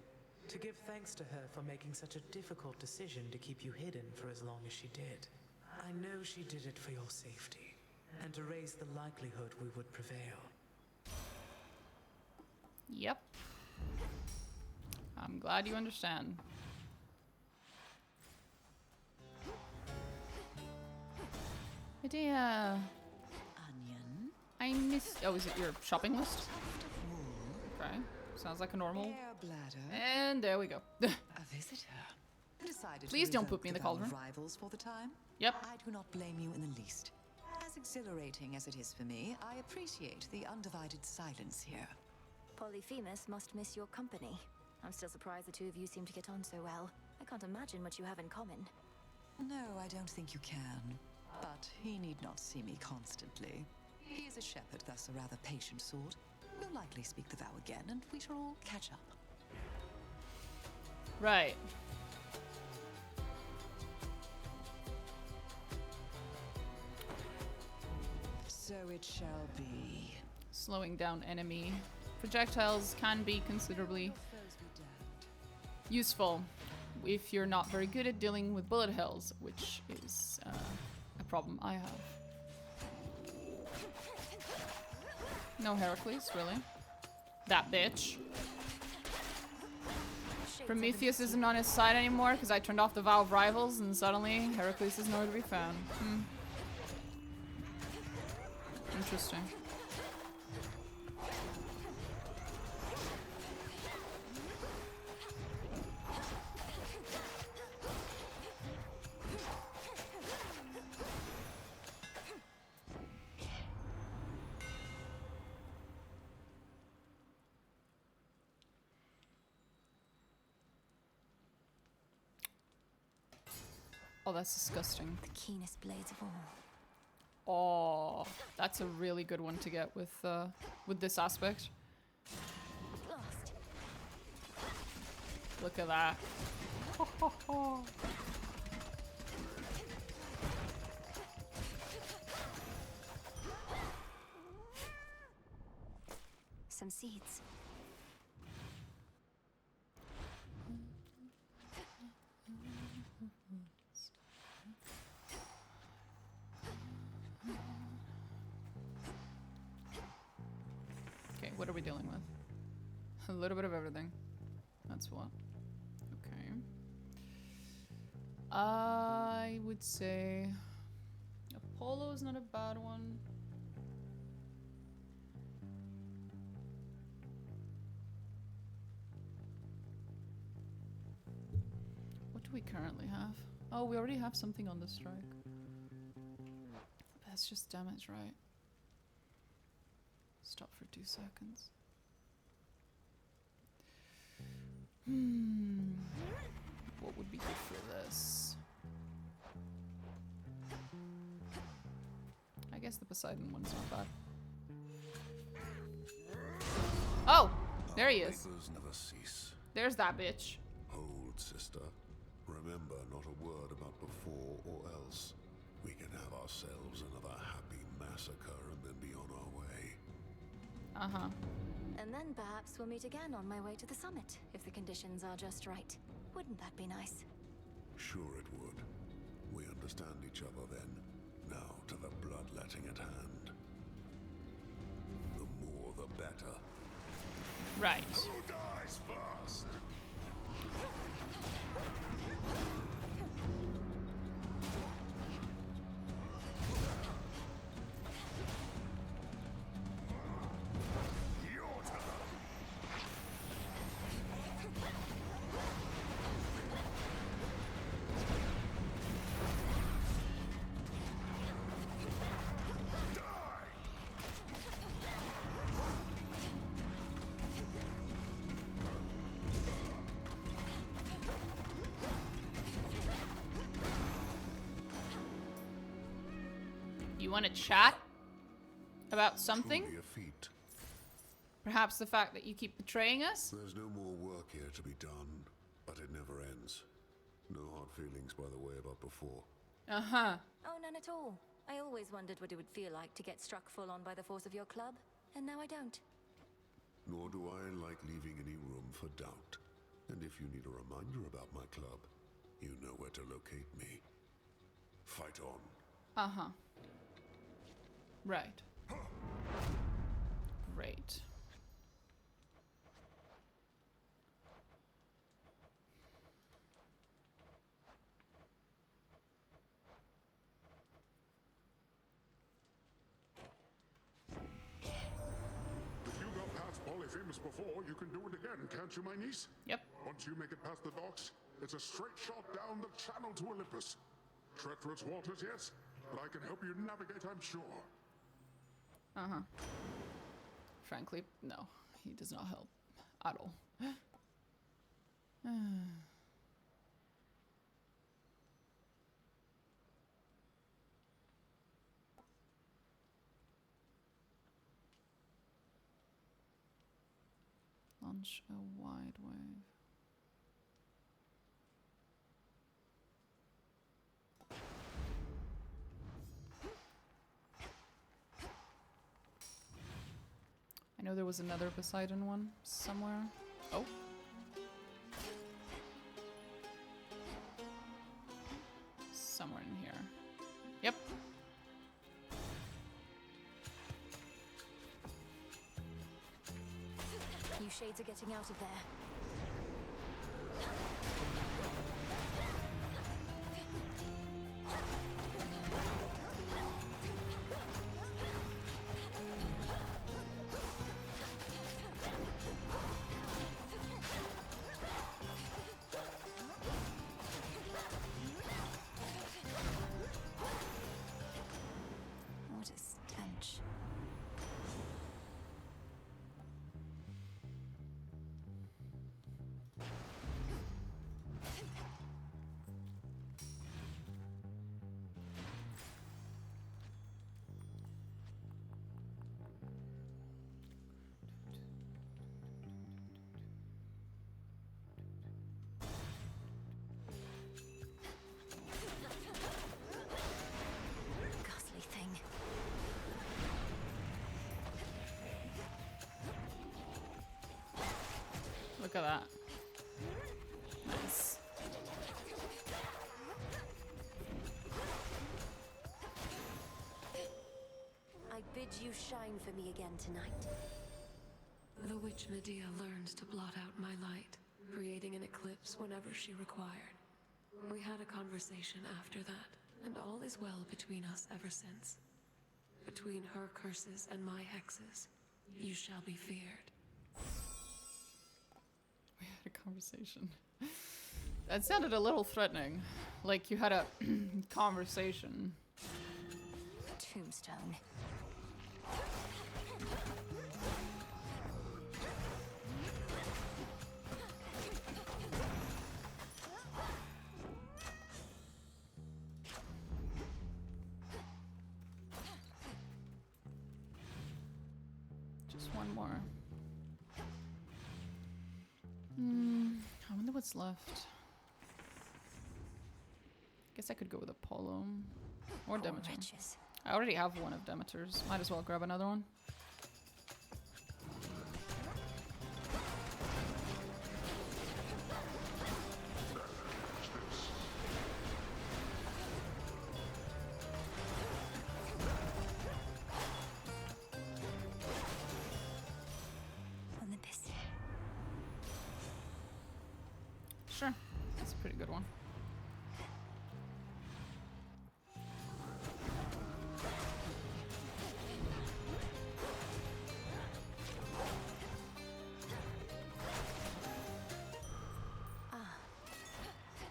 to give thanks to her for making such a difficult decision to keep you hidden for as long as she did. I know she did it for your safety and to raise the likelihood we would prevail. Yep. I'm glad you understand. Idea. Onion. I missed. Oh, is it your shopping list? Okay. Sounds like a normal. Air bladder. And there we go. A visitor. Decided Please to don't revoke put me in the vow of cauldron. Rivals for the time. Yep. I do not blame you in the least. As exhilarating as it is for me, I appreciate the undivided silence here. Polyphemus must miss your company. I'm still surprised the two of you seem to get on so well. I can't imagine what you have in common. No, I don't think you can. But he need not see me constantly. He is a shepherd, thus a rather patient sort. We'll likely speak the vow again, and we shall all catch up. Right. So it shall be. Slowing down enemy projectiles can be considerably useful if you're not very good at dealing with bullet hells, which is a problem I have. No Heracles, really. That bitch. Prometheus isn't on his side anymore because I turned off the Vow of Rivals and suddenly Heracles is nowhere to be found. Interesting. Oh, that's disgusting. The keenest blades of all. Oh, that's a really good one to get with this aspect. Lost. Look at that. Some seeds. Okay, what are we dealing with? A little bit of everything. That's what. Okay. I would say Apollo is not a bad one. What do we currently have? Oh, we already have something on the strike. That's just damage, right? Stop for 2 seconds. What would be good for this? I guess the Poseidon one's not bad. Oh! There he is. Never cease. There's that bitch. Hold, sister. Remember not a word about before or else. We can have ourselves another happy massacre and then be on our way. Uh-huh. And then perhaps we'll meet again on my way to the summit, if the conditions are just right. Wouldn't that be nice? Sure it would. We understand each other then. Now to the bloodletting at hand. The more the better. Right. Who dies first? You want to chat about something? Truly a feat. Perhaps the fact that you keep betraying us? There's no more work here to be done, but it never ends. No hard feelings, by the way, about before. Uh-huh. Oh, none at all. I always wondered what it would feel like to get struck full on by the force of your club, and now I don't. Nor do I like leaving any room for doubt. And if you need a reminder about my club, you know where to locate me. Fight on. Uh-huh. Right. Great. If you got past Polyphemus before, you can do it again, can't you, my niece? Yep. Once you make it past the docks, it's a straight shot down the channel to Olympus. Treacherous waters, yes, but I can help you navigate, I'm sure. Uh-huh. Frankly, no. He does not help at all. Launch a wide wave. I know there was another Poseidon one somewhere. Oh. Somewhere in here. Yep. You shades are getting out of there. What a stench. Ghastly thing. Look at that. Nice. I bid you shine for me again tonight. The witch Medea learned to blot out my light, creating an eclipse whenever she required. We had a conversation after that, and all is well between us ever since. Between her curses and my hexes, you shall be feared. We had a conversation. That sounded a little threatening. Like you had a conversation. Tombstone. Just one more. I wonder what's left. Guess I could go with Apollo or Demeter. Wretches. I already have one of Demeter's. Might as well grab another one. Olympus. Sure. That's a pretty good one.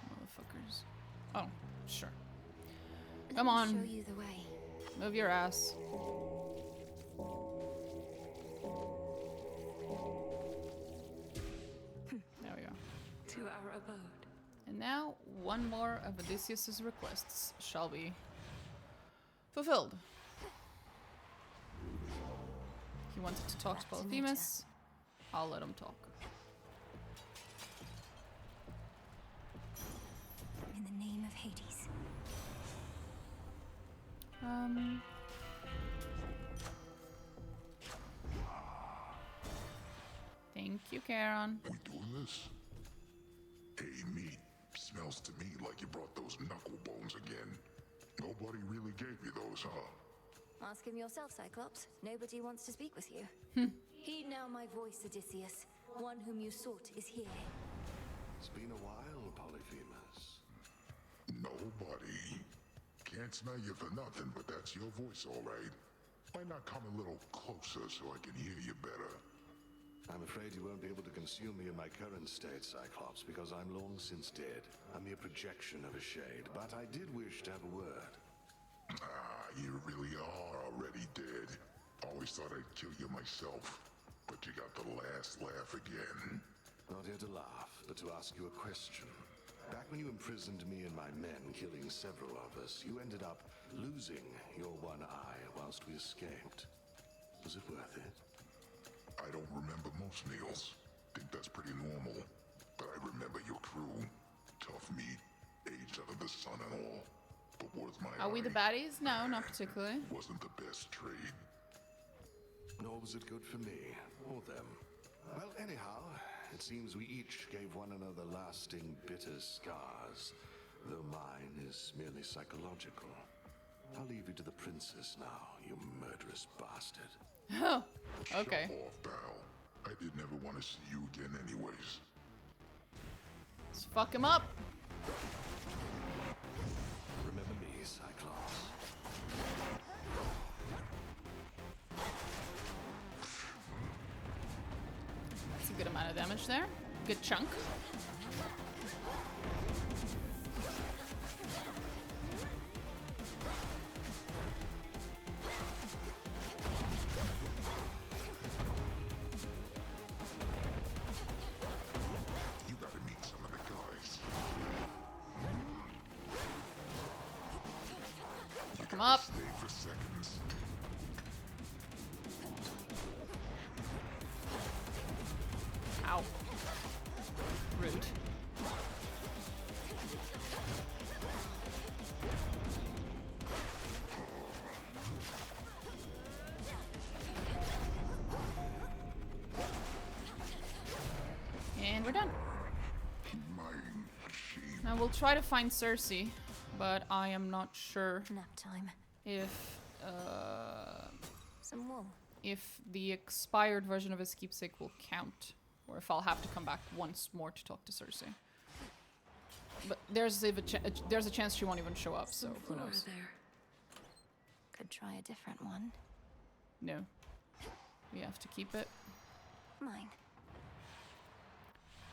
Motherfuckers. Oh, sure. Come on. Show you the way. Move your ass. There we go. To our abode. And now, one more of Odysseus's requests shall be fulfilled. He wanted to talk to Polyphemus. I'll let him talk. In the name of Hades. Thank you, Charon. We doing this? Hey, meat. Smells to me like you brought those knuckle bones again. Nobody really gave you those, huh? Ask him yourself, Cyclops. Nobody wants to speak with you. Heed now my voice, Odysseus. One whom you sought is here. It's been a while, Polyphemus. Nobody. Can't smell you for nothing, but that's your voice, all right. Why not come a little closer so I can hear you better? I'm afraid you won't be able to consume me in my current state, Cyclops, because I'm long since dead. A mere projection of a shade, but I did wish to have a word. Ah, you really are already dead. Always thought I'd kill you myself, but you got the last laugh again. Not here to laugh, but to ask you a question. Back when you imprisoned me and my men, killing several of us, you ended up losing your one eye whilst we escaped. Was it worth it? I don't remember most meals. think that's pretty normal. But I remember your crew. Tough meat, aged out of the sun and all. But worth my Are we the baddies? No, not particularly. Wasn't the best trade. Nor was it good for me, or them. Well, anyhow, it seems we each gave one another lasting, bitter scars, though mine is merely psychological. I'll leave you to the princess now, you murderous bastard. Oh, okay. Shut off, pal. I did never want to see you again anyways. Let's fuck him up. Remember me, Cyclops. That's a good amount of damage there. Good chunk. You gotta meet some of the guys. Fuck him up. Stay for seconds. Ow. Rude. And we're done. Now we'll try to find Cersei, but I am not sure Nap time. if Some wool. if the expired version of his keepsake will count, or if I'll have to come back once more to talk to Cersei. But there's a chance she won't even show up, so who knows? There. Could try a different one. No. We have to keep it. Mine.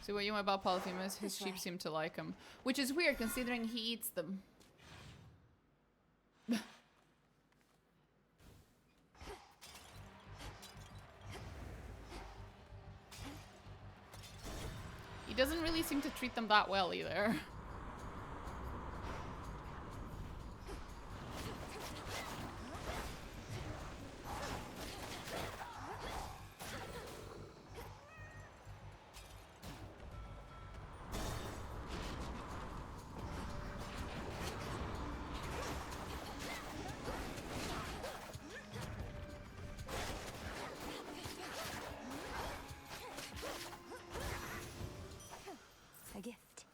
See what you know about Polyphemus? His This sheep way. seem to like him. Which is weird considering he eats them. He doesn't really seem to treat them that well either. A gift.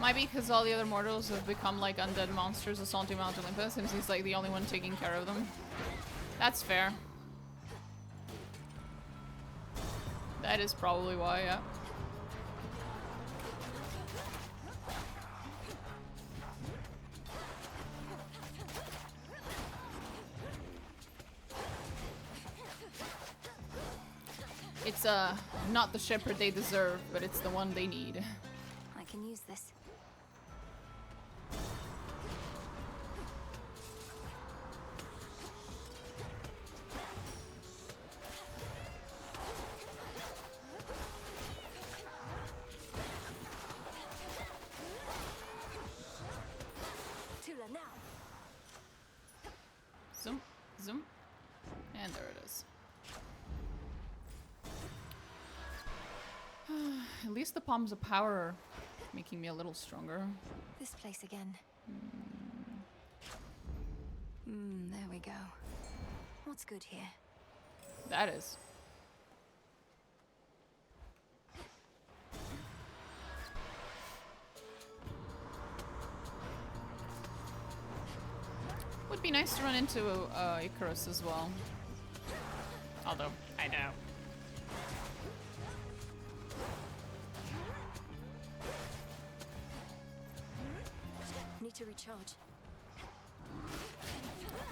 Might be because all the other mortals have become like undead monsters assaulting Mount Olympus, and he's like the only one taking care of them. That's fair. That is probably why, yeah. It's not the shepherd they deserve, but it's the one they need. I can use this. Tula now. Zoom, zoom, and there it is. At least the palms of power are making me a little stronger. This place again. There we go. What's good here? That is. Would be nice to run into Icarus as well. Although, I know. Need to recharge.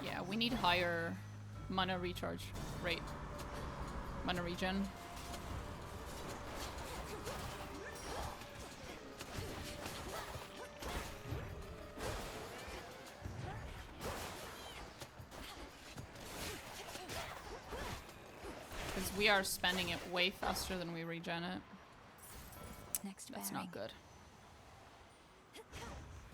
Yeah, we need higher mana recharge rate. Mana regen. Because we are spending it way faster than we regen it. Next That's bearing. not good.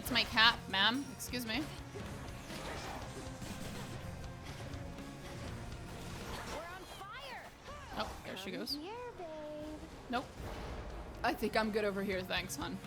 That's my cat, ma'am. Excuse me. Oh, there she goes. Nope. I think I'm good over here, thanks, hon.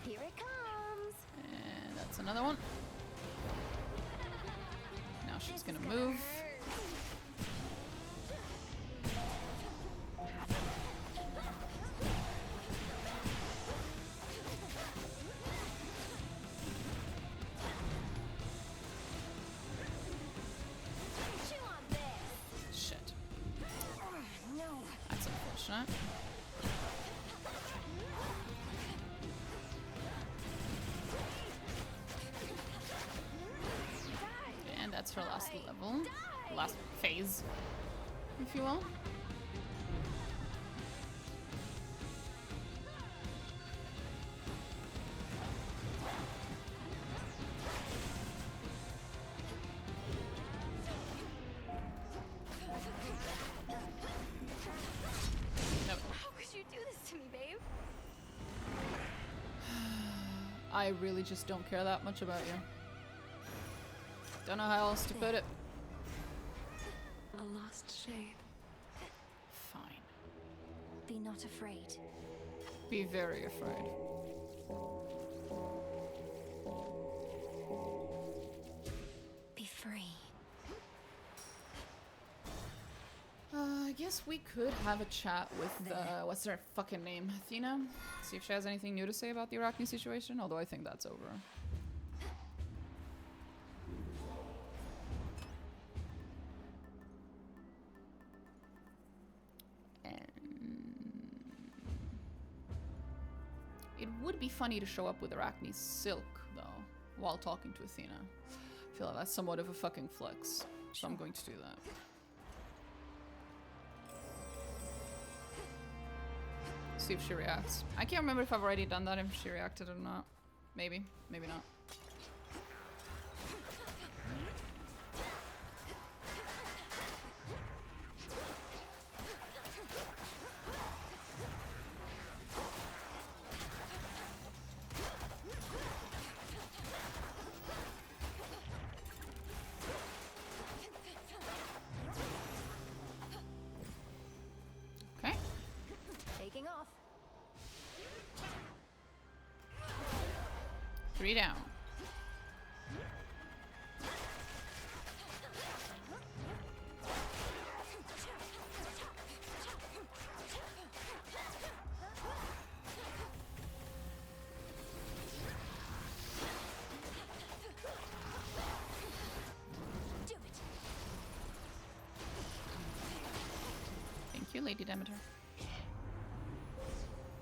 Here it comes. And that's another one. Now she's gonna move. Shit. No. That's unfortunate. And that's her last level. Last phase, if you will. Nope. How could you do this to me, babe? I really just don't care that much about you. Don't know how else to put it. A lost shade. Fine. Be not afraid. Be very afraid. Be free. I guess we could have a chat with, what's her fucking name? Athena? See if she has anything new to say about the Arachne situation, although I think that's over. It would be funny to show up with Arachne's silk, though, while talking to Athena. I feel like that's somewhat of a fucking flex, so I'm going to do that. See if she reacts. I can't remember if I've already done that, if she reacted or not. Maybe, maybe not. Okay. Taking off. 3 down. Thank you, Lady Demeter.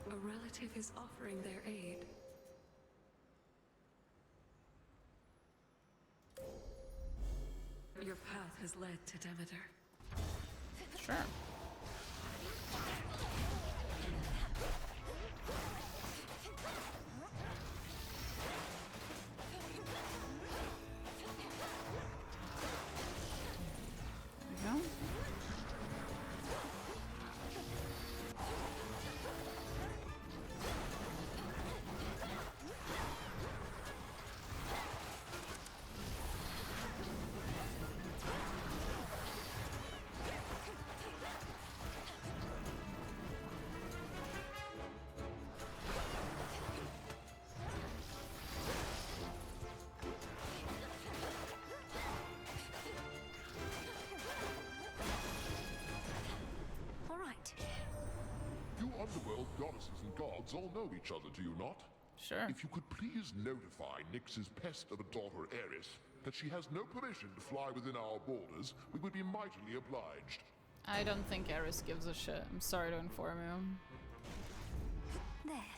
A relative is offering their aid. Your path has led to Demeter. Sure. There we go. All right. You underworld goddesses and gods all know each other, do you not? Sure. If you could please notify Nyx's pest of a daughter, Eris, that she has no permission to fly within our borders, we would be mightily obliged. I don't think Eris gives a shit. I'm sorry to inform you. There.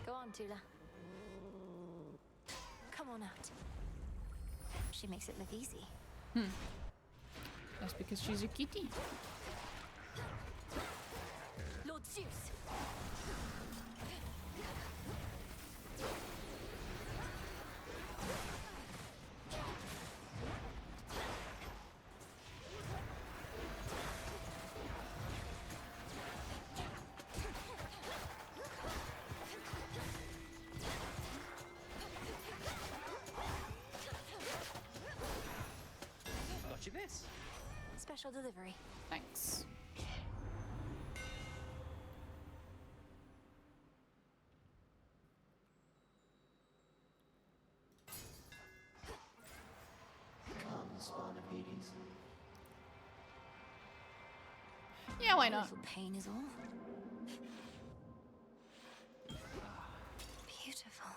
Go on, Tula. Come on out. She makes it look easy. That's because she's a kitty. Lord Zeus! Got you this. Special delivery. Thanks. Come, spawn of Hades. Yeah, why not? Little pain is all. Beautiful.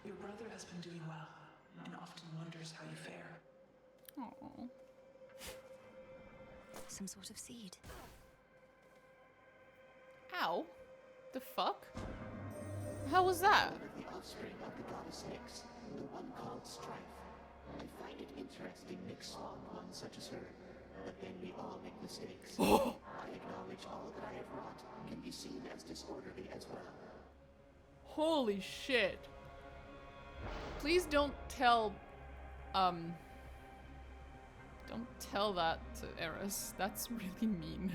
Your brother has been doing well, and often wonders how you fare. Oh. Some sort of seed. Ow. The fuck? How was that? One of the offspring of the goddess Nyx, the one called Strife. I find it interesting Nyx spawned one such as her, but then we all make mistakes. I acknowledge all that I have wrought can be seen as disorderly as well. Holy shit. Please don't tell, don't tell that to Eris. That's really mean.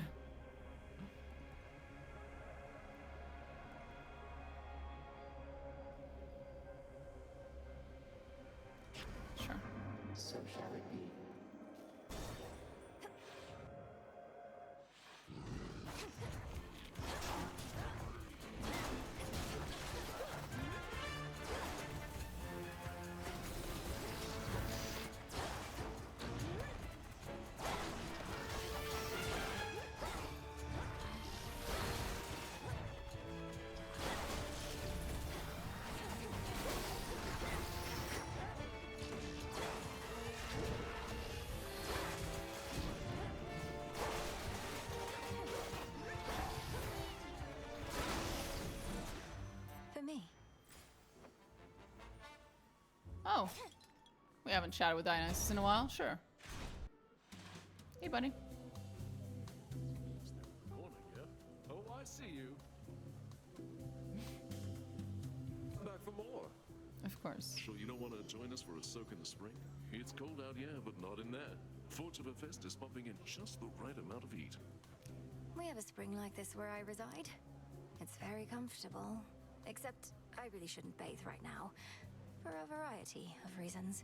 Sure. So shall it be. For me. Oh. We haven't chatted with Dionysus in a while. Sure. Hey, buddy. Corner here. Oh, I see you. Back for more. Of course. Sure you don't want to join us for a soak in the spring? It's cold out, yeah, but not in there. Fortuna-Fest is pumping in just the right amount of heat. We have a spring like this where I reside. It's very comfortable. Except I really shouldn't bathe right now. For a variety of reasons.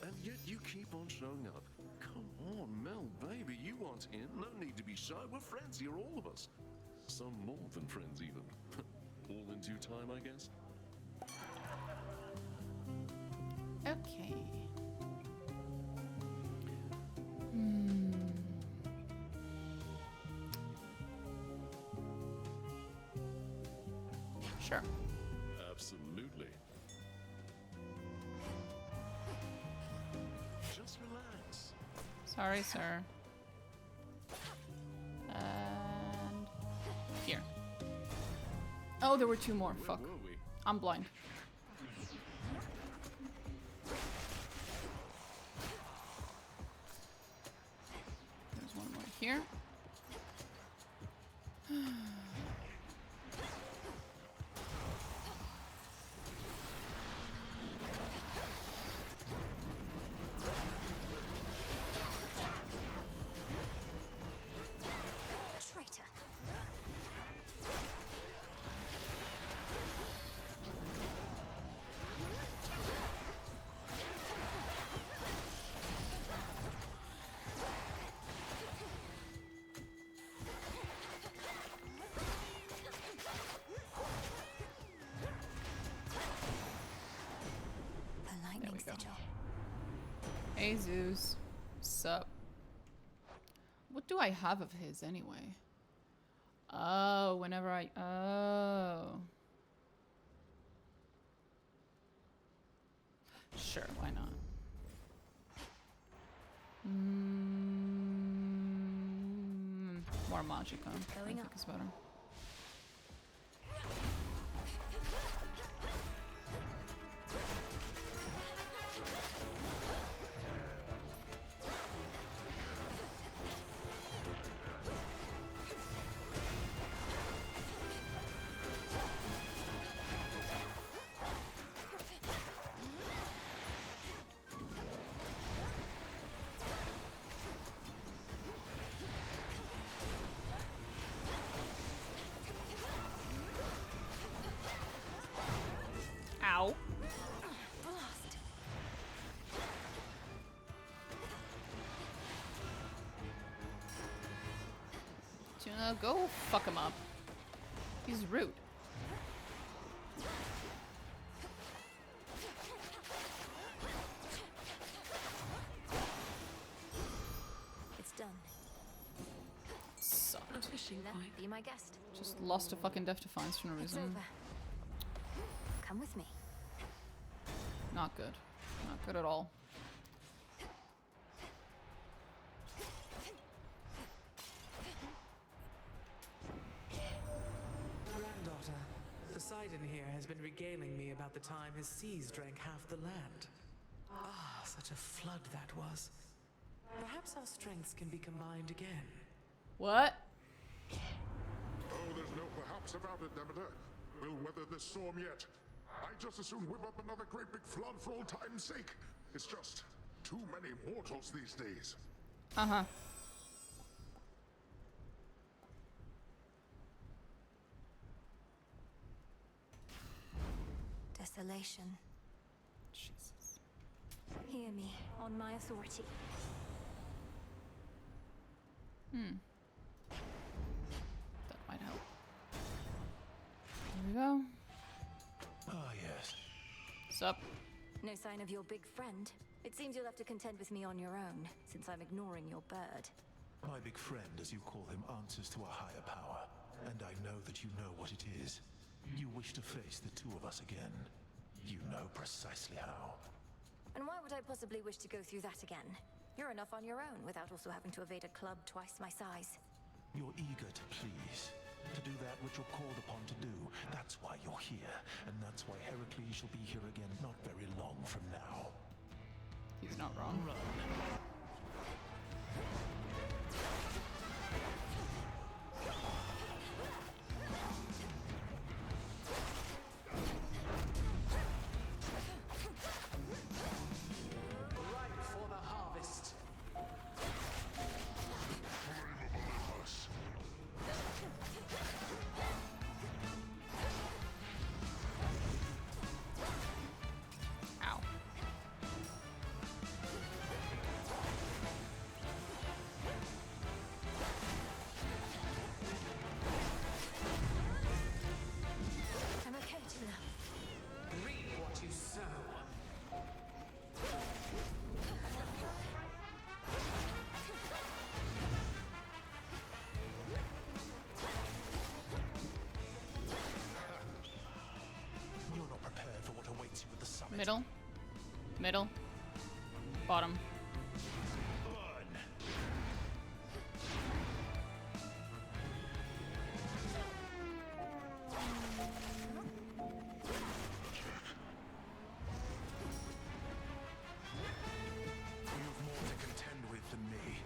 And yet you keep on showing up. Come on, Mel, baby, you want in. No need to be shy. We're friends here, all of us. Some more than friends, even. All in due time, I guess. Okay. Sure. Absolutely. Just relax. Sorry, sir. And here. Oh, there were two more. Fuck. Where were we? I'm blind. There's one more here. Traitor. The lightning sigil. Hey, Zeus. Sup? What do I have of his anyway? Oh, whenever I... Oh. Sure, why not? More Magicka. I think it's better. Go fuck him up. He's rude. It's done. Sucked. A fishing point. Be my guest. Just lost a fucking Death Defiance for no It's reason. over. Come with me. Not good. Not good at all. Granddaughter, Poseidon here has been regaling me about the time his seas drank half the land. Ah, such a flood that was. Perhaps our strengths can be combined again. What? Oh, there's no perhaps about it, Demeter. We'll weather this storm yet. I just as soon whip up another great big flood for old time's sake. It's just too many mortals these days. Uh-huh. Desolation. Jesus. Hear me, on my authority. That might help. Here we go. Ah, yes. What's up? No sign of your big friend. It seems you'll have to contend with me on your own, since I'm ignoring your bird. My big friend, as you call him, answers to a higher power. And I know that you know what it is. You wish to face the two of us again. You know precisely how. And why would I possibly wish to go through that again? You're enough on your own without also having to evade a club twice my size. You're eager to please. To do that which you're called upon to do. That's why you're here. And that's why Heracles shall be here again not very long from now. He's not wrong. Run. Ripe for the harvest. Ow. I'm okay, Tuna. Reap what you sow. You're not prepared for what awaits you at the summit. Middle. Middle. Bottom. Burn. You've more to contend with than me.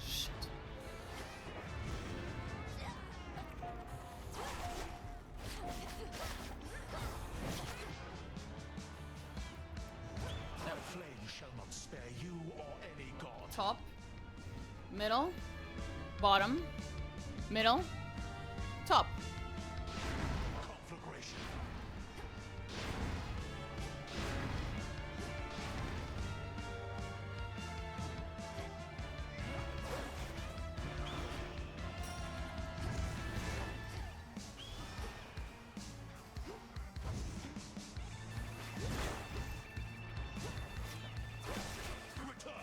Shit. No flame shall not spare you or any god. Top. Middle. Bottom. Middle. Top. Conflagration. Return.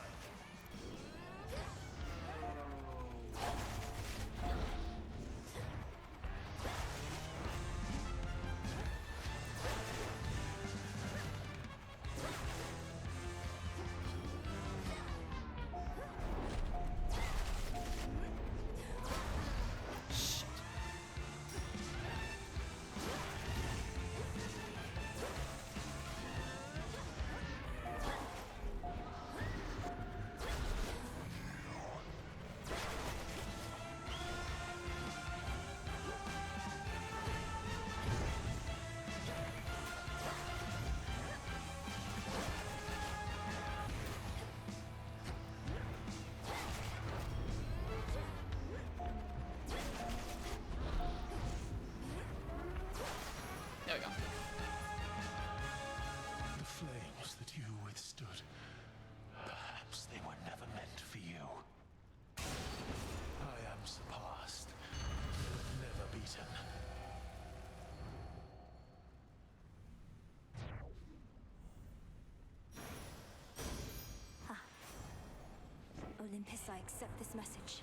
I accept this message.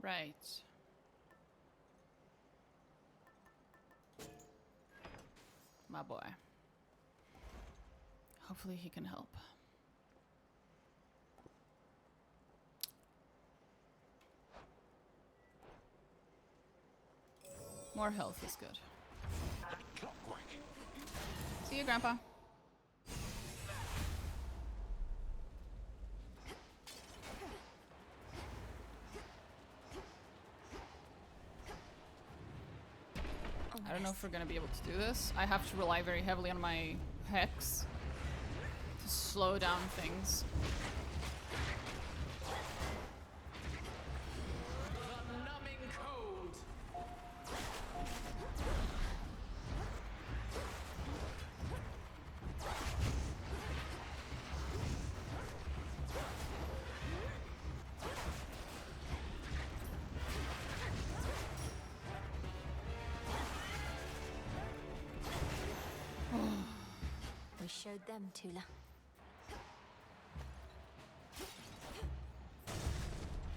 Right. My boy. Hopefully he can help. More health is good. See you, Grandpa. I don't know if we're gonna be able to do this. I have to rely very heavily on my hex to slow down things. The numbing cold. We showed them, Tula.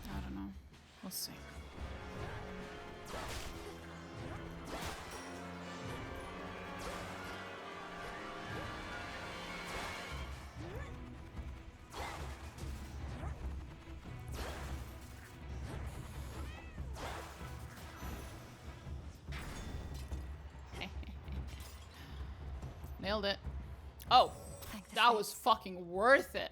I don't know. We'll see. Nailed it. Oh, that was fucking worth it.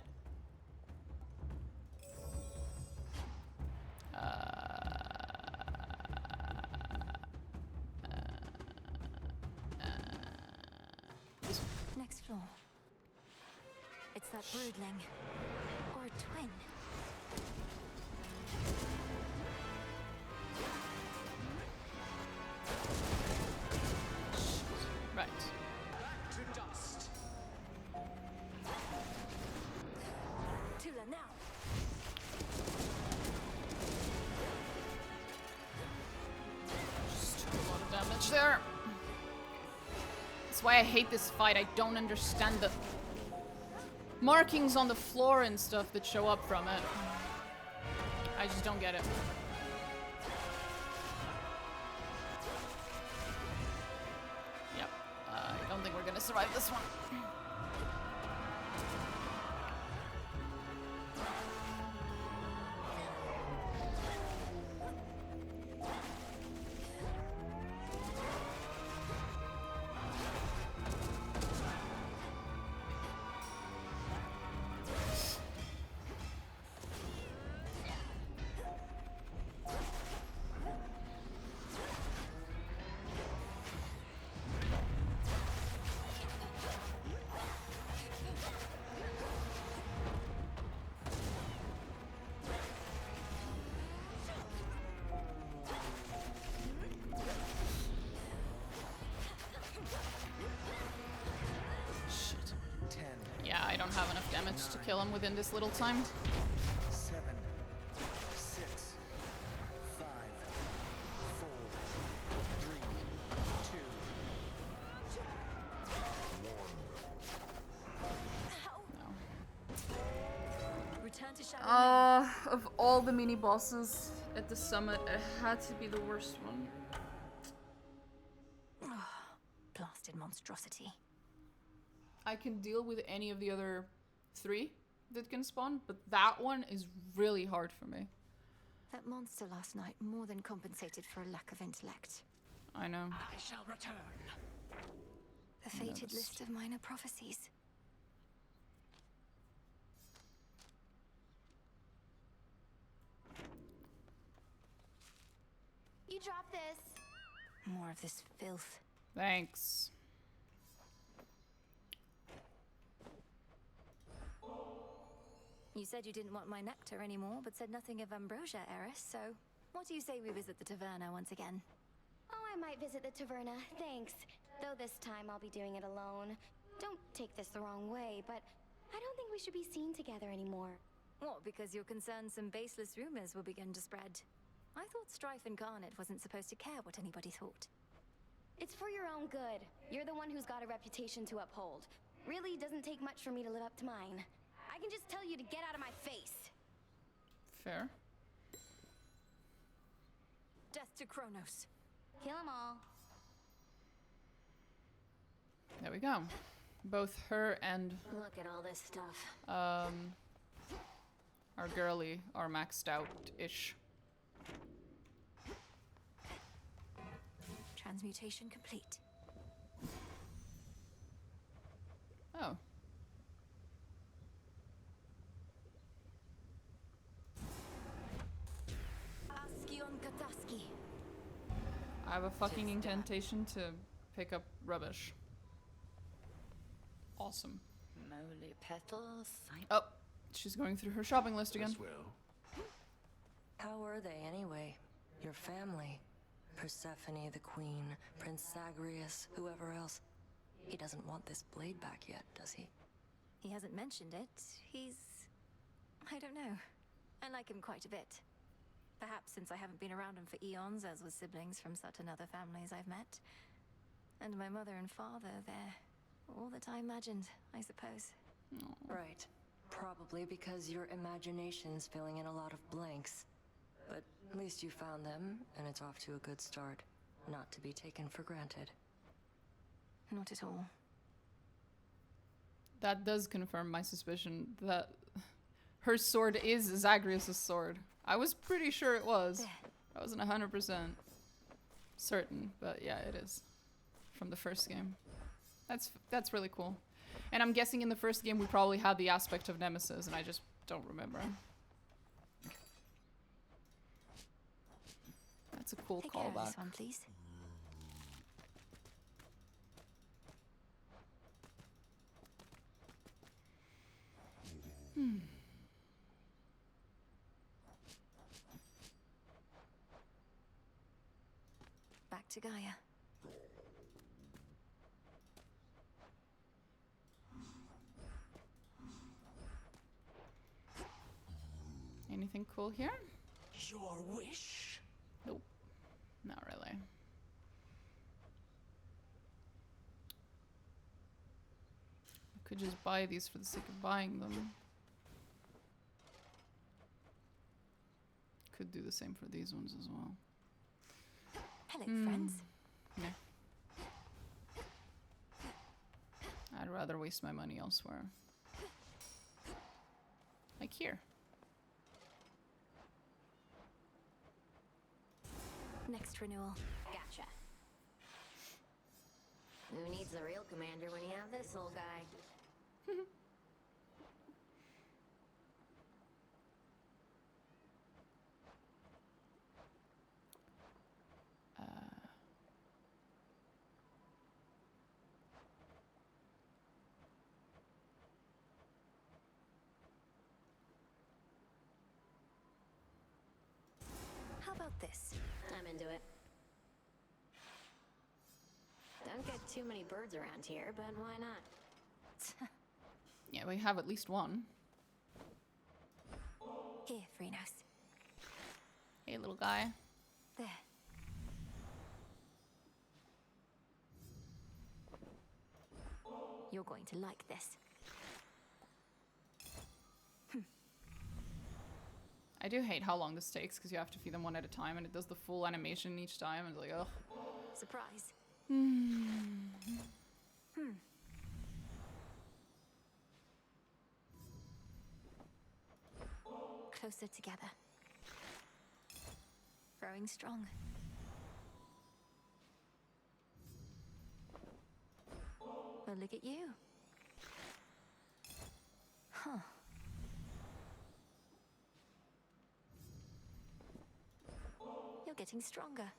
Next floor. It's that broodling. Or a twin. Right. Back to dust. Tula, now! Just took a lot of damage there. That's why I hate this fight. I don't understand the markings on the floor and stuff that show up from it. I just don't get it. Yep. I don't think we're gonna survive this one. Yeah, I don't have enough damage to kill him within this little time. 7, 6, 5, 4, 3, 2, Return to Shadow. Of all the mini bosses at the summit, it had to be the worst one. Blasted monstrosity. I can deal with any of the other 3 that can spawn, but that one is really hard for me. That monster last night more than compensated for a lack of intellect. I know. I shall return. The fated list of minor prophecies. You dropped this. More of this filth. Thanks. You said you didn't want my nectar anymore, but said nothing of ambrosia, Eris, so what do you say we visit the taverna once again? Oh, I might visit the taverna, thanks. Though this time I'll be doing it alone. Don't take this the wrong way, but I don't think we should be seen together anymore. What, because you're concerned some baseless rumors will begin to spread? I thought Strife Incarnate wasn't supposed to care what anybody thought. It's for your own good. You're the one who's got a reputation to uphold. Really doesn't take much for me to live up to mine. I can just tell you to get out of my face. Fair. Death to Kronos. Kill them all. There we go. Both her and Look at all this stuff. our girly are maxed out-ish. Transmutation complete. Oh. Askion Kataski. I have a fucking incantation to pick up rubbish. Awesome. Moly petals. Oh, she's going through her shopping list again. How were they anyway? Your family? Persephone, the queen, Prince Zagreus, whoever else. He doesn't want this blade back yet, does he? He hasn't mentioned it. He's... I don't know. I like him quite a bit. Perhaps since I haven't been around him for eons, as with siblings from such another families I've met. And my mother and father, they're all that I imagined, I suppose. Right. Probably because your imagination's filling in a lot of blanks. But at least you found them, and it's off to a good start. Not to be taken for granted. Not at all. That does confirm my suspicion that her sword is Zagreus' sword. I was pretty sure it was. I wasn't 100% certain, but yeah, it is. From the first game. That's really cool. And I'm guessing in the first game we probably had the aspect of Nemesis, and I just don't remember. That's a cool Take care of callback. this one, please. Back to Gaia. Anything cool here? Your wish. Nope. Not really. I could just buy these for the sake of buying them. Could do the same for these ones as well. Hello, friends. Yeah. I'd rather waste my money elsewhere. Like here. Next renewal. Gotcha. Who needs a real commander when you have this old guy? How about this? I'm into it. Don't get too many birds around here, but why not? Yeah, we have at least one. Here, Phrenos. Hey, little guy. There. You're going to like this. I do hate how long this takes because you have to feed them one at a time and it does the full animation each time. It's like, ugh. Surprise. Closer together. Growing strong. Well, look at you. Huh. You're getting stronger.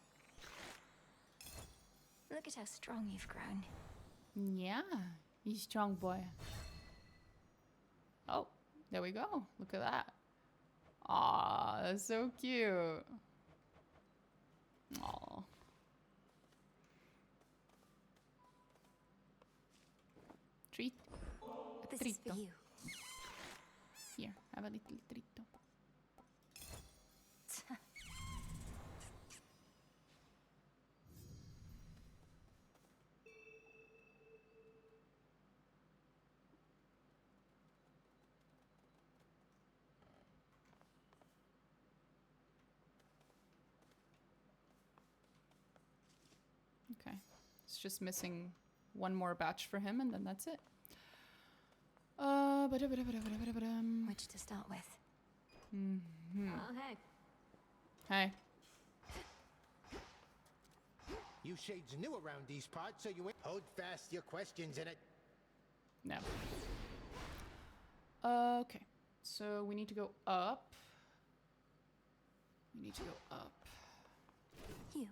Look at how strong you've grown. Yeah, he's strong boy. Oh, there we go. Look at that. Aw, that's so cute. Aw. Treat. This is for you. Here, have a little treat. Okay. It's just missing one more batch for him, and then that's it. Which to start with? Oh, hey. Hey. You shades new around these parts, so you ain't hold fast your questions in it. No. Okay. So we need to go up. We need to go up. You.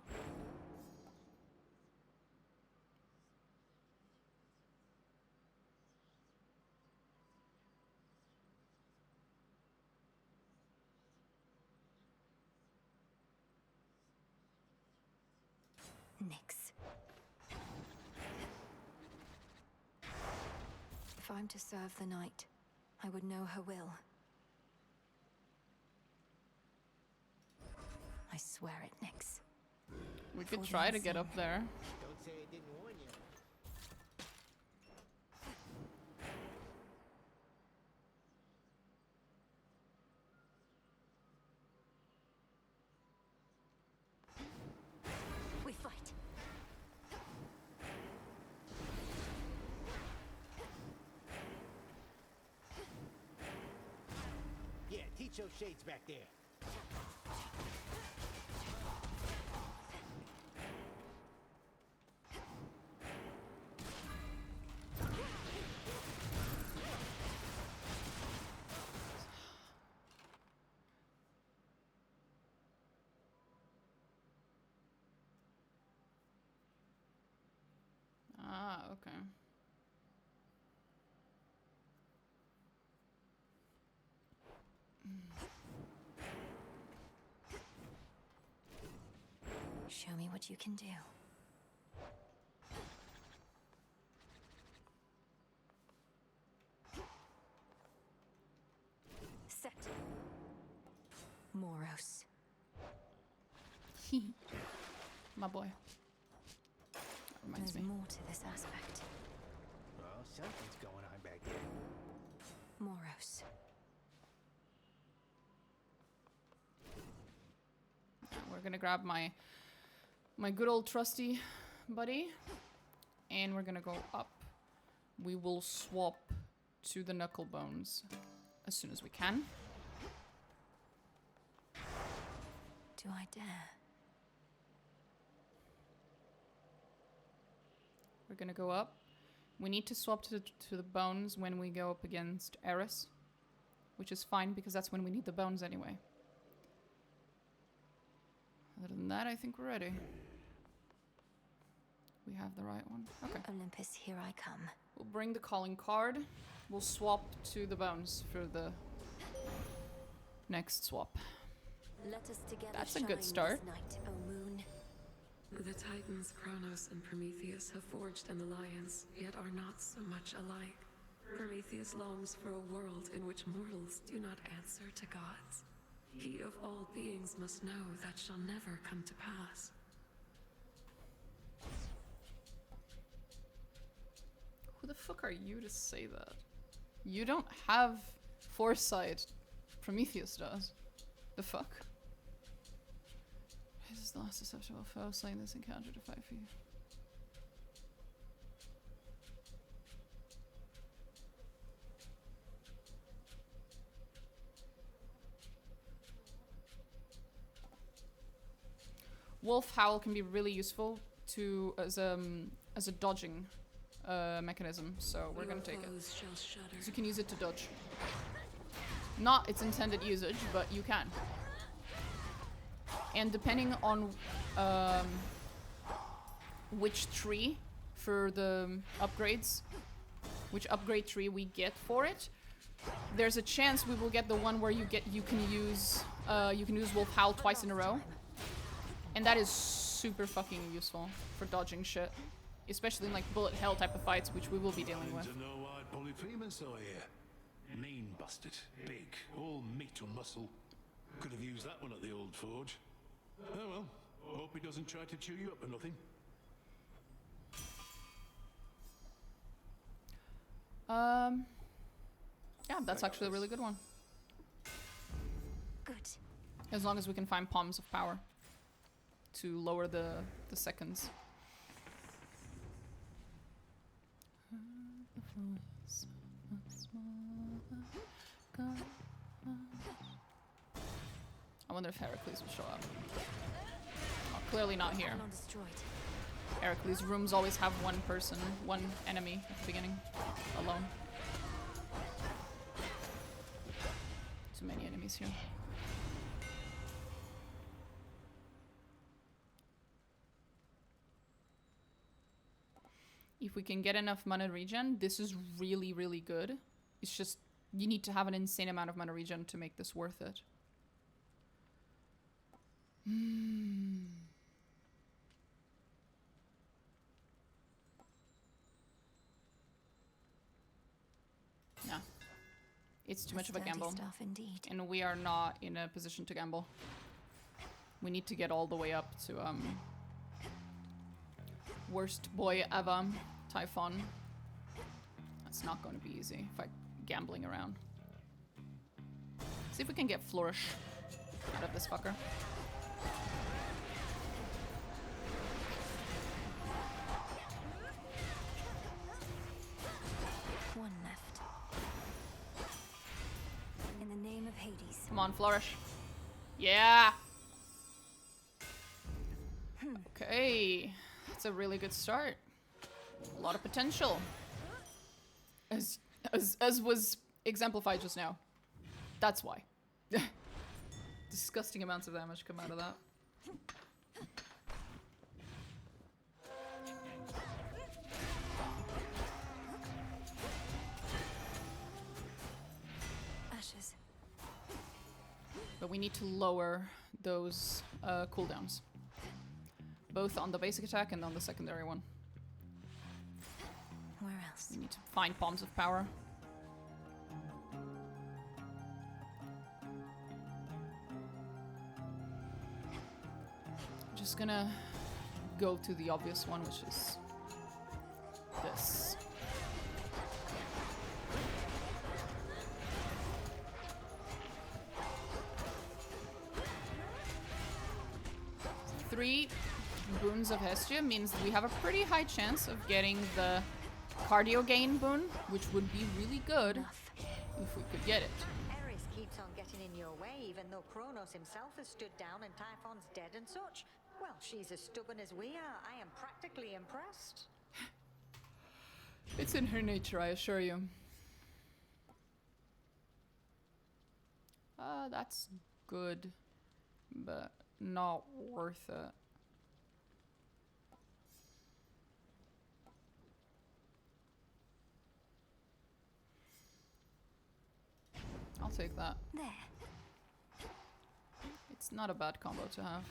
Nix. If I'm to serve the night, I would know her will. I swear it, Nix. We could try to get up there. Don't say I didn't warn you. We fight. Yeah, teach those shades back there. Ah, okay. Show me what you can do. Set. Moros. My boy. That reminds There's me. more to this aspect. Well, something's going on back there. Moros. We're gonna grab my good old trusty buddy, and we're gonna go up. We will swap to the knuckle bones as soon as we can. Do I dare? We're gonna go up. We need to swap to the bones when we go up against Eris, which is fine because that's when we need the bones anyway. Other than that, I think we're ready. We have the right one. Okay. Olympus, here I come. We'll bring the calling card. We'll swap to the bones for the next swap. Let us together That's a shine good start. This night, O moon. The Titans Kronos and Prometheus have forged an alliance, yet are not so much alike. Prometheus longs for a world in which mortals do not answer to gods. He of all beings must know that shall never come to pass. Who the fuck are you to say that? You don't have foresight. Prometheus does. The fuck? This is the last susceptible foe slaying this encounter to fight for you. Wolf Howl can be really useful to as a dodging mechanism, so we're gonna take it. So you can use it to dodge. Not its intended usage, but you can. And depending on which tree for the upgrades, which upgrade tree we get for it, there's a chance we will get the one where you can use Wolf Howl twice in a row. And that is super fucking useful for dodging shit. Especially in like bullet hell type of fights, which we will be dealing with. No-eyed polyphemus, I hear. Mean bastard. Big. All meat and muscle. Could have used that one at the old forge. Oh well. Hope he doesn't try to chew you up or nothing. Yeah, that's actually a really good one. Good. As long as we can find palms of power to lower the seconds. I wonder if Heracles will show up. Oh, clearly not here. Heracles' rooms always have one person, one enemy at the beginning, alone. Too many enemies here. If we can get enough mana regen, this is really, really good. It's just, you need to have an insane amount of mana regen to make this worth it. No. It's too much of a gamble. Stuff indeed. And we are not in a position to gamble. We need to get all the way up to, worst boy ever, Typhon. That's not going to be easy if I'm gambling around. See if we can get Flourish out of this fucker. One left. In the name of Hades. Come on, Flourish. Yeah! Okay. That's a really good start. A lot of potential. As was exemplified just now. That's why. Disgusting amounts of damage come out of that. Ashes. But we need to lower those cooldowns. Both on the basic attack and on the secondary one. Where else? We need to find Palms of Power. Just gonna go to the obvious one, which is this. Three boons of Hestia means that we have a pretty high chance of getting the cardio gain boon, which would be really good if we could get it. Eris keeps on getting in your way, even though Kronos himself has stood down and Typhon's dead and such. Well, she's as stubborn as we are. I am practically impressed. It's in her nature, I assure you. That's good, but not worth it. I'll take that. There. It's not a bad combo to have.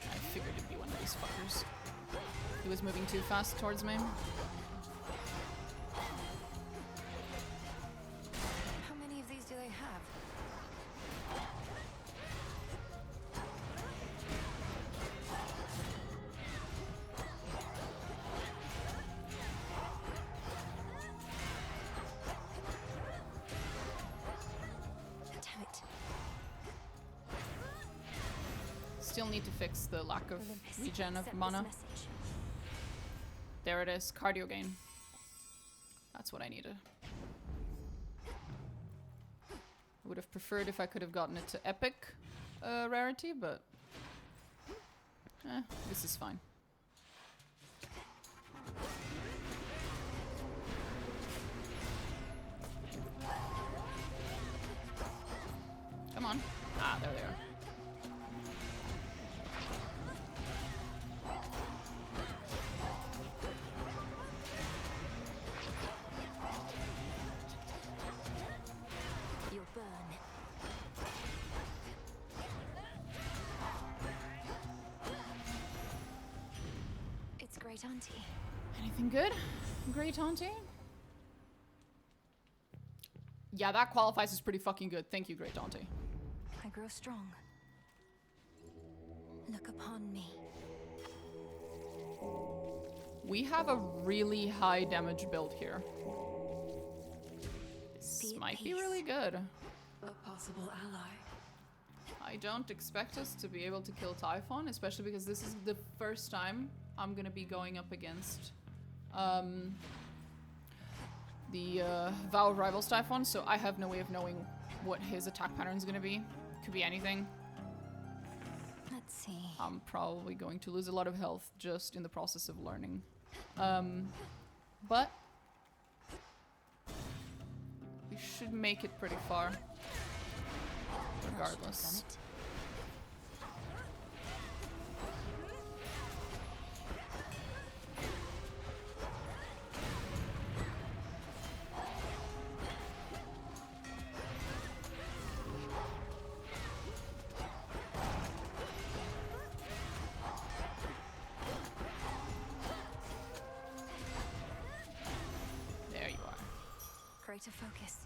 I figured it'd be one of these fuckers. He was moving too fast towards me. How many of these do they have? Damn it. Still need to fix the lack of regen of mana. There it is, cardio gain. That's what I needed. I would have preferred if I could have gotten it to epic rarity, but this is fine. Come on. Ah, there they are. You'll burn. It's Great Auntie. Anything good? Great Auntie? Yeah, that qualifies as pretty fucking good. Thank you, Great Auntie. I grow strong. Look upon me. We have a really high damage build here. This might be really good. A possible ally. I don't expect us to be able to kill Typhon, especially because this is the first time I'm gonna be going up against the Vow of Rivals Typhon, so I have no way of knowing what his attack pattern is gonna be. Could be anything. Let's see. I'm probably going to lose a lot of health just in the process of learning. But we should make it pretty far. Regardless. There you are. Greater focus.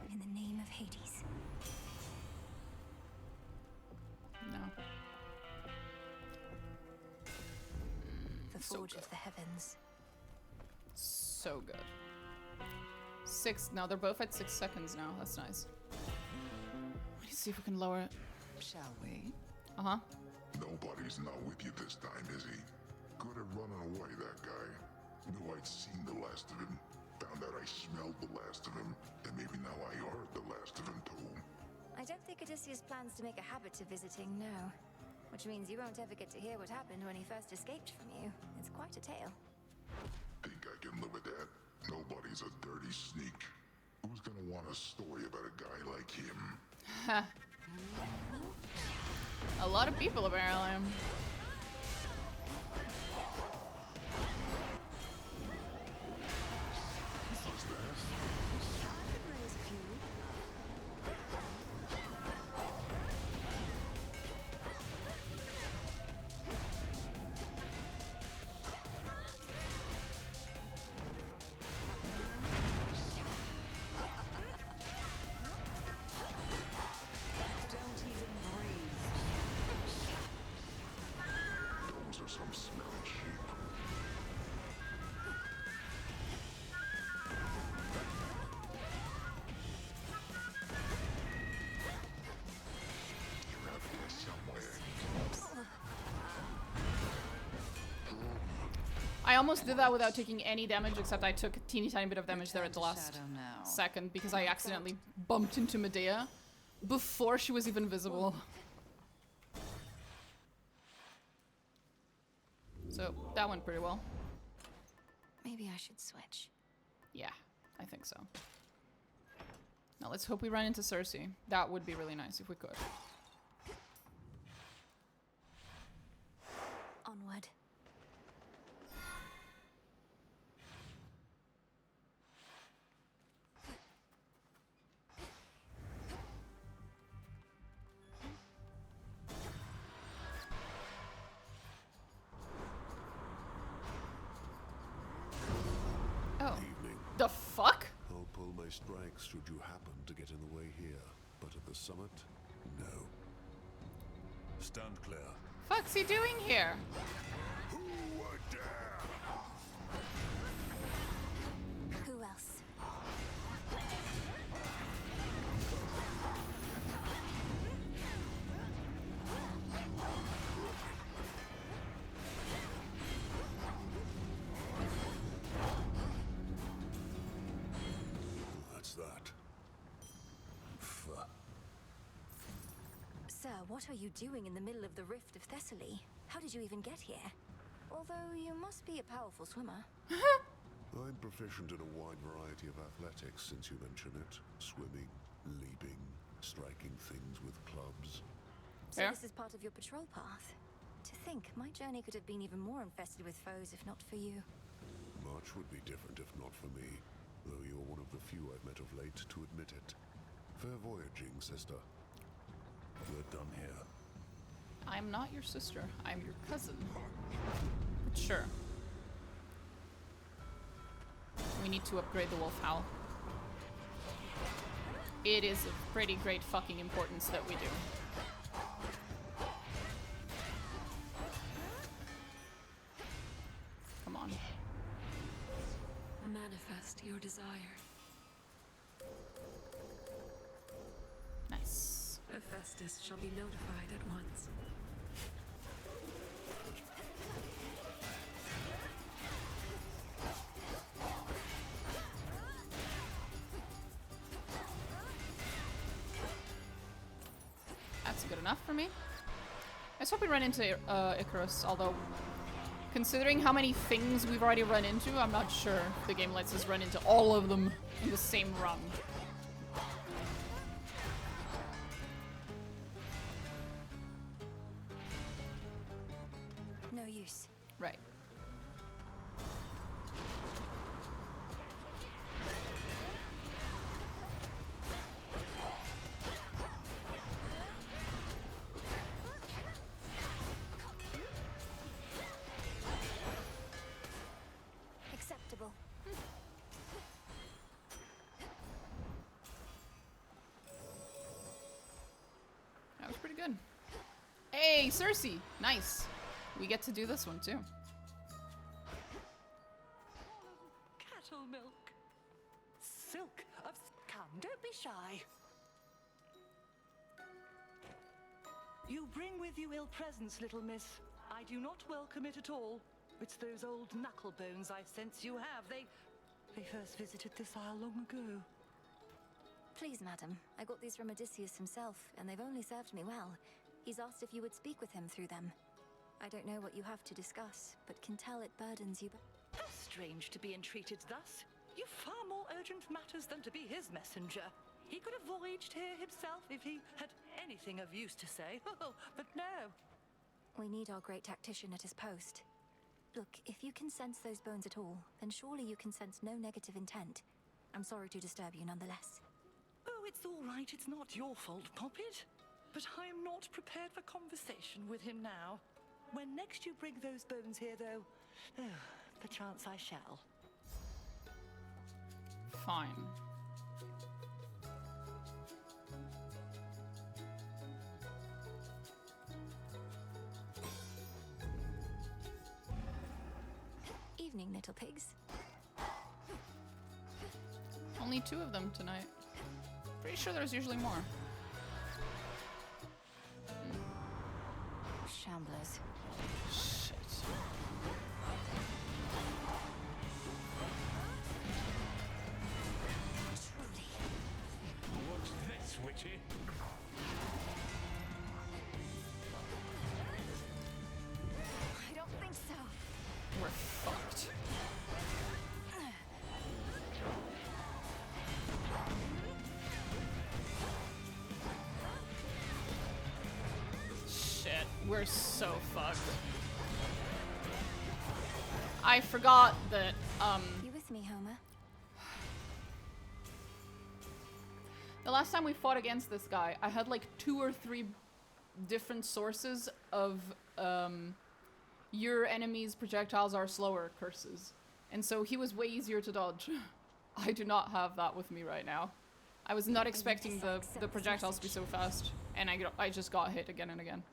In the name of Hades. No. The Forge of the Heavens. So good. 6. Now they're both at 6 seconds now. That's nice. Let's see if we can lower it. Shall we? Uh-huh. Nobody's not with you this time, is he? Good at running away, that guy. Knew I'd seen the last of him. Found out I smelled the last of him. And maybe now I heard the last of him, too. I don't think Odysseus plans to make a habit of visiting, no. Which means you won't ever get to hear what happened when he first escaped from you. It's quite a tale. Think I can live with that? Nobody's a dirty sneak. Who's gonna want a story about a guy like him? A lot of people apparently. Those are some smelly sheep. You're out there somewhere. I almost did that without taking any damage, except I took a teeny tiny bit of damage there at the last second because I accidentally bumped into Medea before she was even visible. So that went pretty well. Maybe I should switch. Yeah, I think so. Now let's hope we run into Cersei. That would be really nice if we could. Onward. Oh. The fuck? I'll pull my strikes should you happen to get in the way here. But at the summit, no. Stand clear. Fuck's he doing here? Who else? That's that. Sir, what are you doing in the middle of the Rift of Thessaly? How did you even get here? Although you must be a powerful swimmer. I'm proficient in a wide variety of athletics, since you mention it. Swimming, leaping, striking things with clubs. So this is part of your patrol path. To think, my journey could have been even more infested with foes if not for you. Much would be different if not for me, though you're one of the few I've met of late to admit it. Fair voyaging, sister. We're done here. I'm not your sister. I'm your cousin. But sure. We need to upgrade the wolf howl. it is of pretty great fucking importance that we do. Come on. Manifest your desire. Nice. Hephaestus shall be notified at once. That's good enough for me. I just hope we run into Icarus, although considering how many things we've already run into, I'm not sure the game lets us run into all of them in the same run. No use. Right. Acceptable. That was pretty good. Hey, Cersei! Nice. We get to do this one too. Cattle milk. Silk of... Come, don't be shy. You bring with you ill presence, little miss. I do not welcome it at all. It's those old knuckle bones I sense you have. They first visited this isle long ago. Please, madam. I got these from Odysseus himself, and they've only served me well. He's asked if you would speak with him through them. I don't know what you have to discuss, but can tell it burdens you. How strange to be entreated thus. You've far more urgent matters than to be his messenger. He could have voyaged here himself if he had anything of use to say. But no. We need our great tactician at his post. Look, if you can sense those bones at all, then surely you can sense no negative intent. I'm sorry to disturb you nonetheless. Oh, it's all right. It's not your fault, Poppet. But I am not prepared for conversation with him now. When next you bring those bones here, though, perchance I shall. Fine. Evening, little pigs. Only 2 of them tonight. Pretty sure there's usually more. Shamblers. Shit. Truly. What's this, witchy? I don't think so. We're fucked. Shit, we're so fucked. I forgot that, You with me, Homer? the last time we fought against this guy, I had like 2 or 3 different sources of, your enemy's projectiles are slower curses. And so he was way easier to dodge. I do not have that with me right now. I was not expecting the projectiles to be so fast. And I just got hit again and again.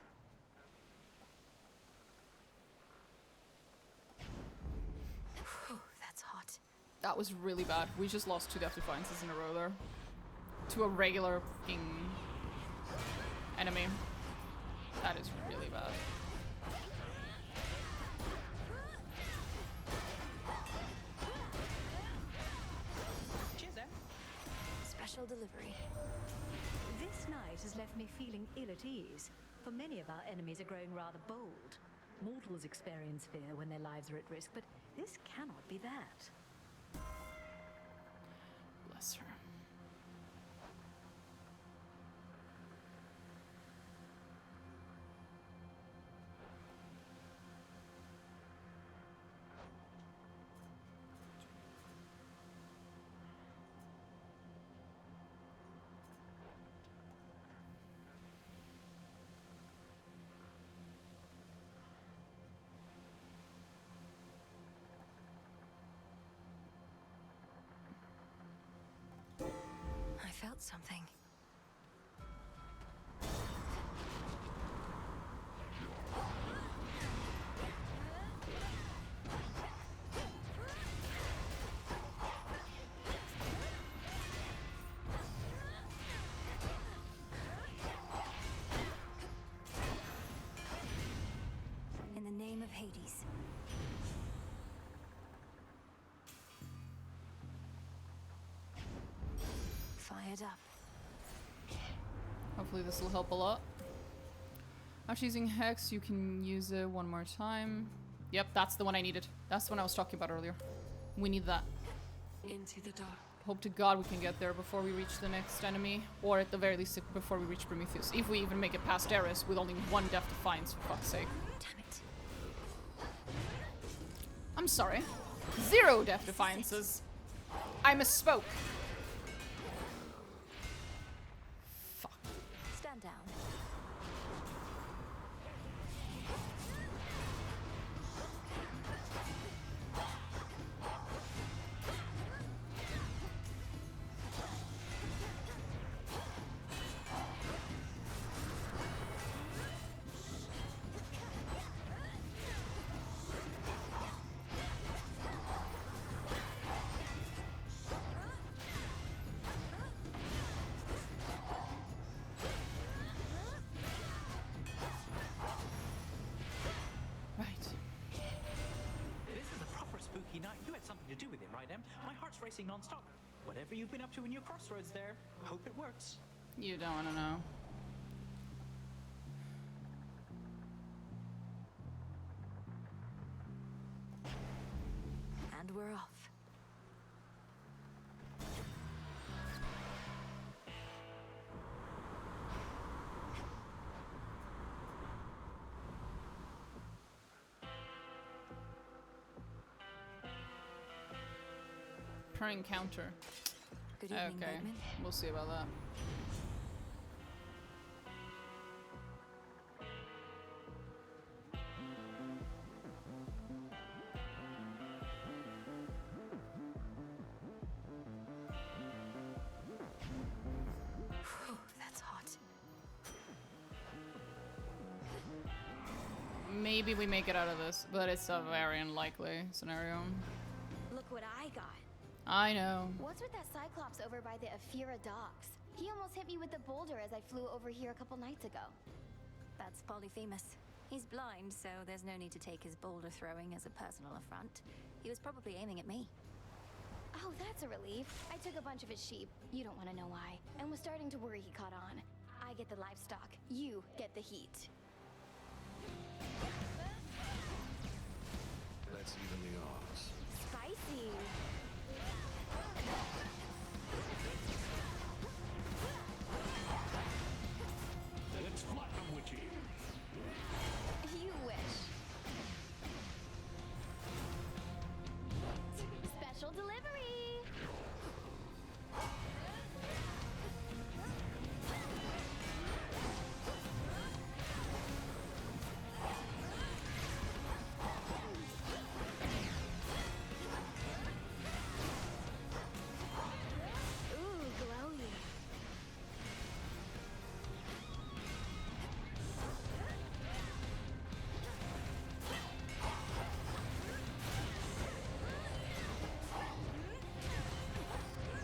Whew, that's hot. That was really bad. We just lost 2 death defiances in a row there. To a regular fucking enemy. That is really bad. Cheers, then. Special delivery. This night has left me feeling ill at ease, for many of our enemies are growing rather bold. Mortals experience fear when their lives are at risk, but this cannot be that. Bless her. I felt something. it up. Hopefully this will help a lot. After using Hex, you can use it one more time. Yep, that's the one I needed. That's the one I was talking about earlier. We need that. Into the dark. Hope to God we can get there before we reach the next enemy. Or at the very least before we reach Prometheus. If we even make it past Eris with only one Death Defiance, for fuck's sake. Damn it. I'm sorry. 0 Death Defiances. I misspoke. Fuck. Stand down. Night. You had something to do with it, right, Em? My heart's racing non-stop. Whatever you've been up to in your crossroads there, hope it works. You don't want to know. And we're off. Per encounter. Good evening, okay, Boatman. we'll see about that. Whew, that's hot. Maybe we make it out of this, but it's a very unlikely scenario. Look what I got. I know. What's with that Cyclops over by the Aphira docks? He almost hit me with the boulder as I flew over here a couple nights ago. That's Polyphemus. He's blind, so there's no need to take his boulder throwing as a personal affront. He was probably aiming at me. Oh, that's a relief. I took a bunch of his sheep, you don't want to know why, and was starting to worry he caught on. I get the livestock, you get the heat. Let's even the odds. Spicy. Let's flat them, witchy. You wish. Special delivery. Ooh, glowy.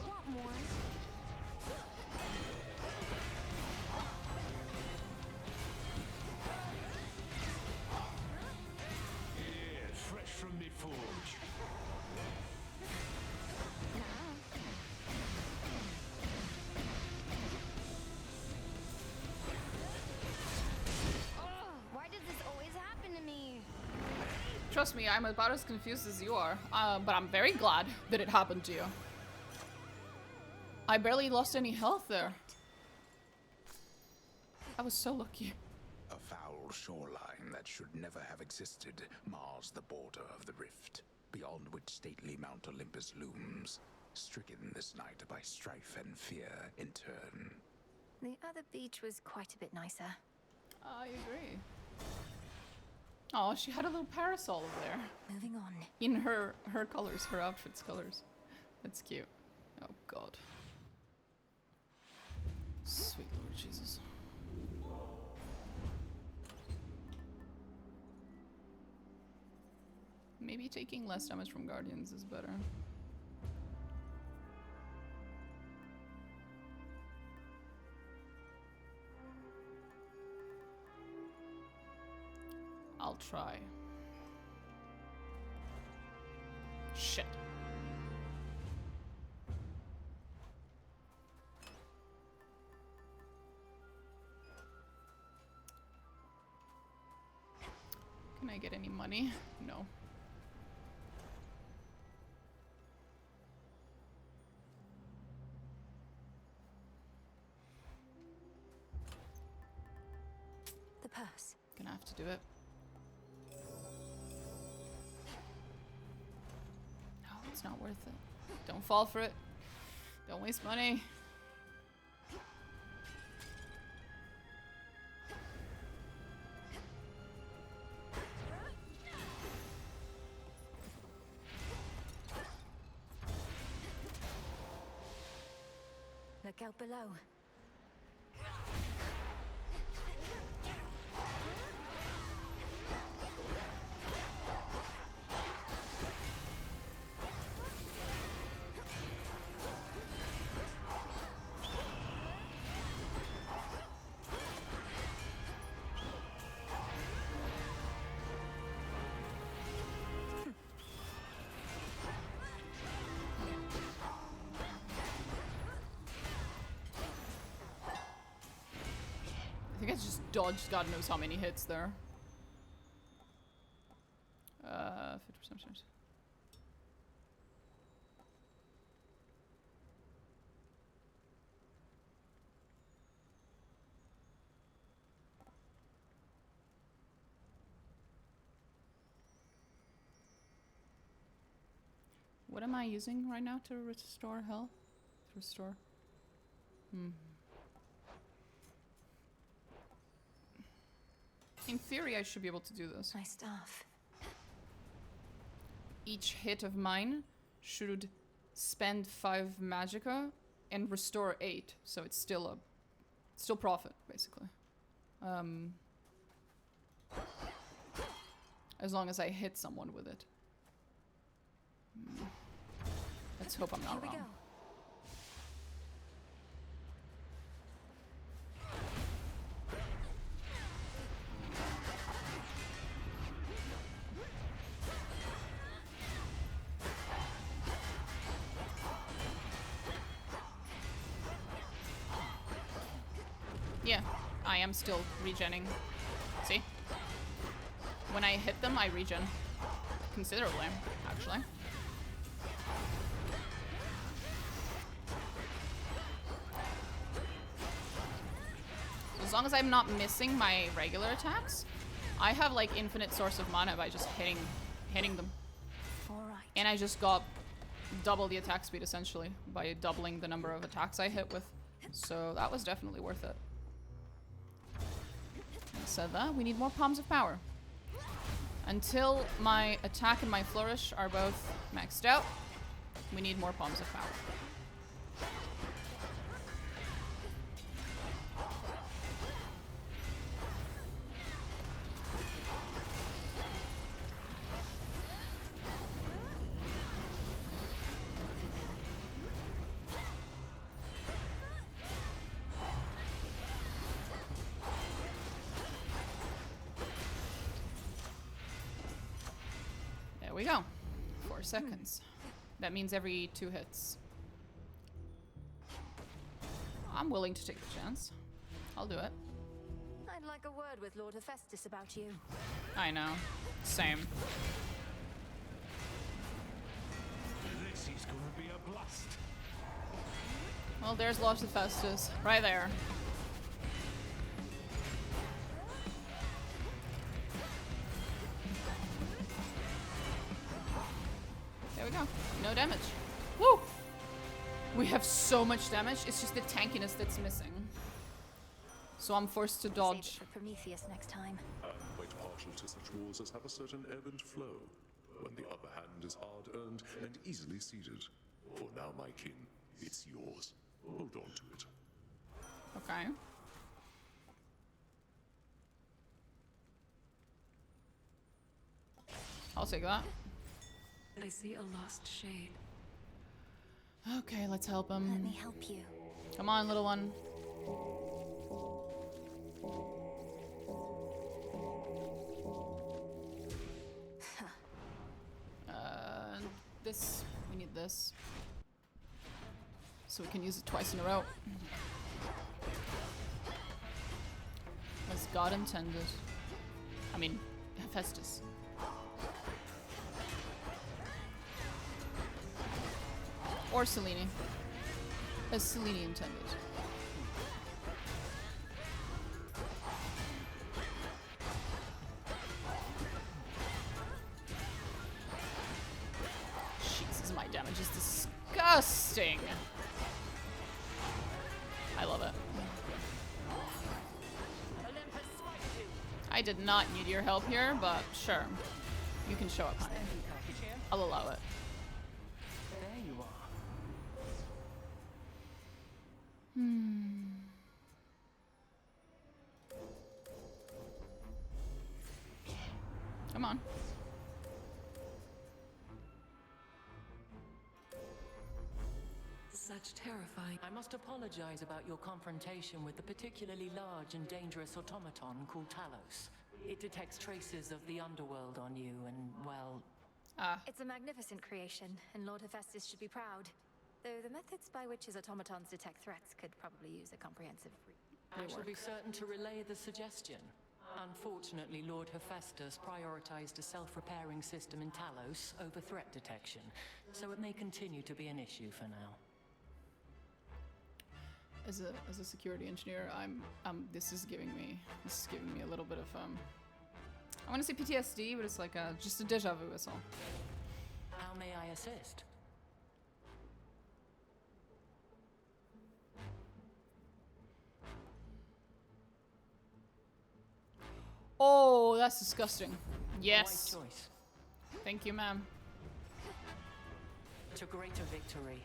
Want more? Yeah, fresh from the forge. Oh, why does this always happen to me? Trust me, I'm about as confused as you are, but I'm very glad that it happened to you. I barely lost any health there. I was so lucky. A foul shoreline that should never have existed mars the border of the rift, beyond which stately Mount Olympus looms, stricken this night by strife and fear in turn. The other beach was quite a bit nicer. I agree. Oh, she had a little parasol over there. Moving on. In her colors, her outfit's colors. That's cute. Oh god. Sweet Lord Jesus. Maybe taking less damage from Guardians is better. I'll try. Shit. Can I get any money? No. The purse. Gonna have to do it. No, it's not worth it. Don't fall for it. Don't waste money. Look out below. I think I just dodged God knows how many hits there. 50%. What am I using right now to restore health? To restore? In theory, I should be able to do this. My staff. Each hit of mine should spend 5 magicka and restore 8, so it's still profit, basically. As long as I hit someone with it. Let's hope I'm not wrong. Yeah, I am still regenning. See? When I hit them, I regen. Considerably, actually. So as long as I'm not missing my regular attacks, I have like infinite source of mana by just hitting them. Alright. And I just got double the attack speed essentially by doubling the number of attacks I hit with. So that was definitely worth it. Having said that, we need more palms of power. Until my attack and my flourish are both maxed out, we need more palms of power. There we go. 4 seconds. That means every 2 hits. I'm willing to take the chance. I'll do it. I'd like a word with Lord Hephaestus about you. I know. Same. This is gonna be a blast. Well, there's Lord Hephaestus. Right there. There we go. No damage. Woo! We have so much damage. It's just the tankiness that's missing. So I'm forced to dodge. Save it for Prometheus next time. I'm quite partial to such wars as have a certain ebb and flow, when the upper hand is hard-earned and easily ceded. For now, my king, it's yours. Hold on to it. Okay. I'll take that. I see a lost shade. Okay, let's help him. Let me help you. Come on, little one. This, we need this. So we can use it twice in a row. As God intended. I mean, Hephaestus. Or Selene. As Selene intended. Jesus, my damage is disgusting. I love it. I did not need your help here, but sure. You can show up, honey. I'll allow it. There you are. Come on. Such terrifying. I must apologize about your confrontation with the particularly large and dangerous automaton called Talos. It detects traces of the underworld on you and, well... It's a magnificent creation, and Lord Hephaestus should be proud. Though the methods by which his automatons detect threats could probably use a comprehensive I shall be certain to relay the suggestion. Unfortunately, Lord Hephaestus prioritized a self-repairing system in Talos over threat detection, so it may continue to be an issue for now. As a security engineer, this is giving me a little bit of I want to say PTSD, but it's like just a deja vu is all. How may I assist? Oh, that's disgusting. Yes. Right choice. Thank you, ma'am. To greater victory.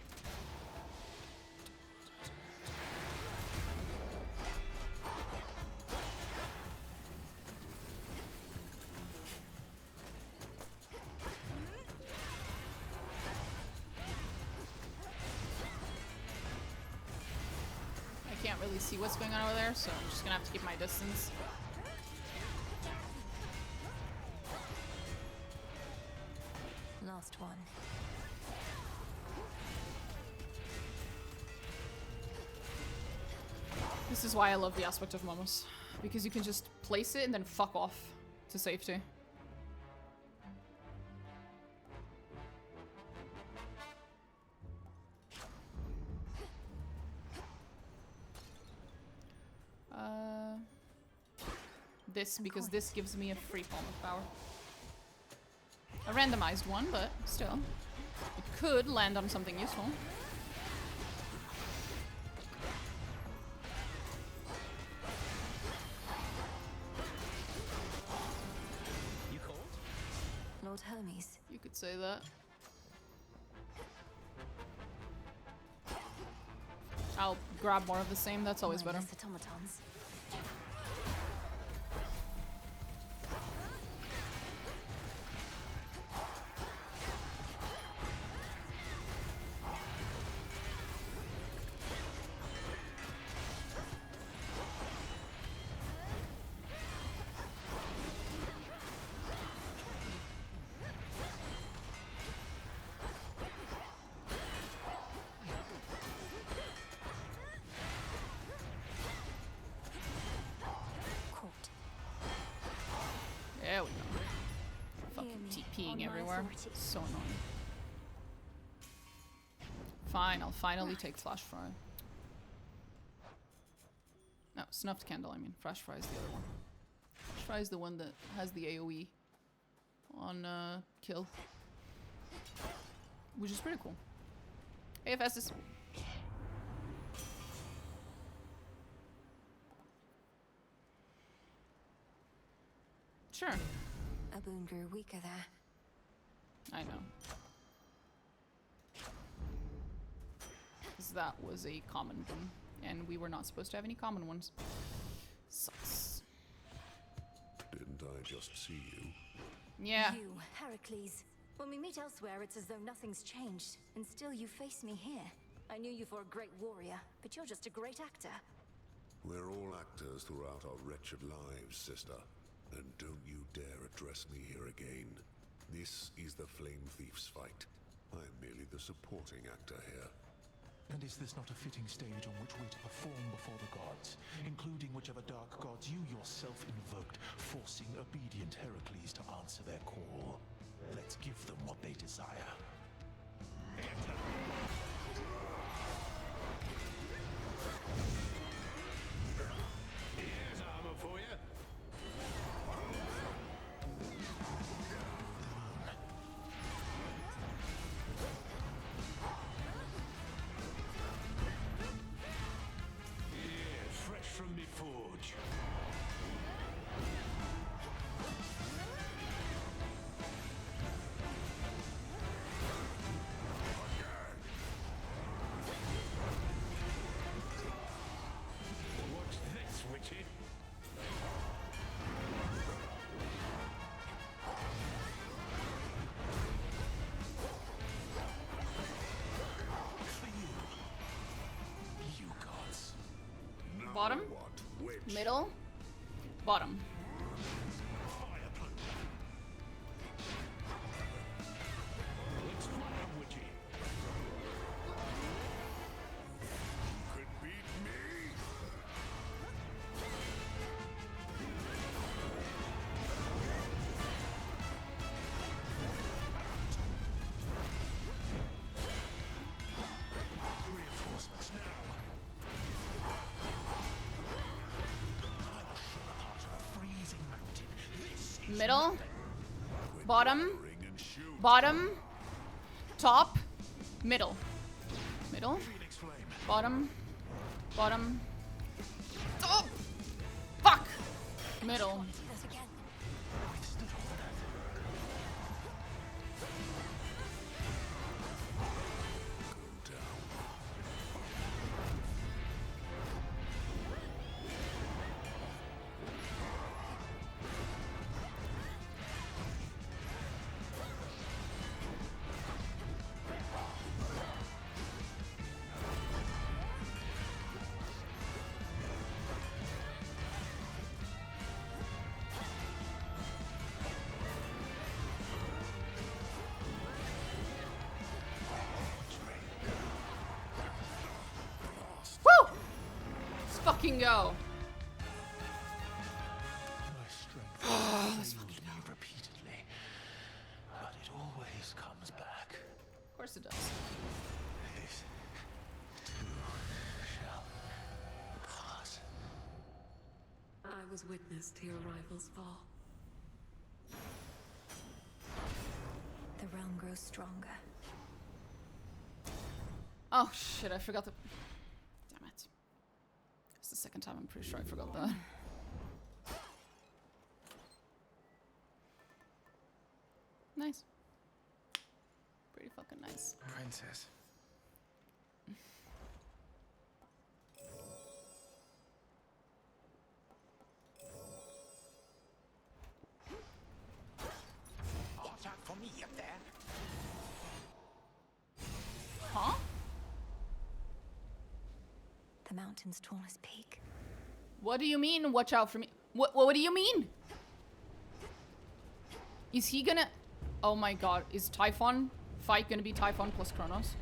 I can't really see what's going on over there, so I'm just gonna have to keep my distance. Last one. This is why I love the aspect of Momos. Because you can just place it and then fuck off to safety. This, because this gives me a free form of power. A randomized one, but still. It could land on something useful. You called? Lord Hermes. You could say that. I'll grab more of the same, that's always better. Automatons. There we go. Fucking TPing everywhere. So annoying. Fine, I'll finally take Flash Fry. No, Snuffed Candle, I mean. Flash Fry is the other one. Flash Fry is the one that has the AoE on kill. Which is pretty cool. Hey, Hephaestus. Sure. A boon grew weaker there. I know. Because that was a common boon. And we were not supposed to have any common ones. Sucks. Didn't I just see you? Yeah. You, Heracles. When we meet elsewhere, it's as though nothing's changed. And still you face me here. I knew you for a great warrior, but you're just a great actor. We're all actors throughout our wretched lives, sister. And don't you dare address me here again. This is the Flame Thief's fight. I am merely the supporting actor here. And is this not a fitting stage on which we're to perform before the gods, in including whichever dark gods you yourself invoked, forcing obedient Heracles to answer their call. Let's give them what they desire. Here's armor for you. Yeah, fresh from me forge. What's this, witchy? For you. You gods. Bottom? Middle? Bottom. Let's fly 'em, witchy. Could beat me? Reinforcements now. I will show the heart of a freezing mountain. This is Middle? Bottom? Bottom? Top? Middle. Middle? Bottom? Bottom? Top! Fuck! Middle. Woo! Let's fucking go. My strength fails me repeatedly, but it always comes back. Of course it does. This too shall pass. I was witness to your rival's fall. The realm grows stronger. Oh shit, I forgot the... Damn it. It's the second time I'm pretty sure I forgot that. Nice. Pretty fucking nice. Princess. Watch out for me up there. Huh? The mountain's tallest peak. What do you mean, watch out for me? What do you mean? Is he gonna... Oh my god, is Typhon fight gonna be Typhon plus Kronos?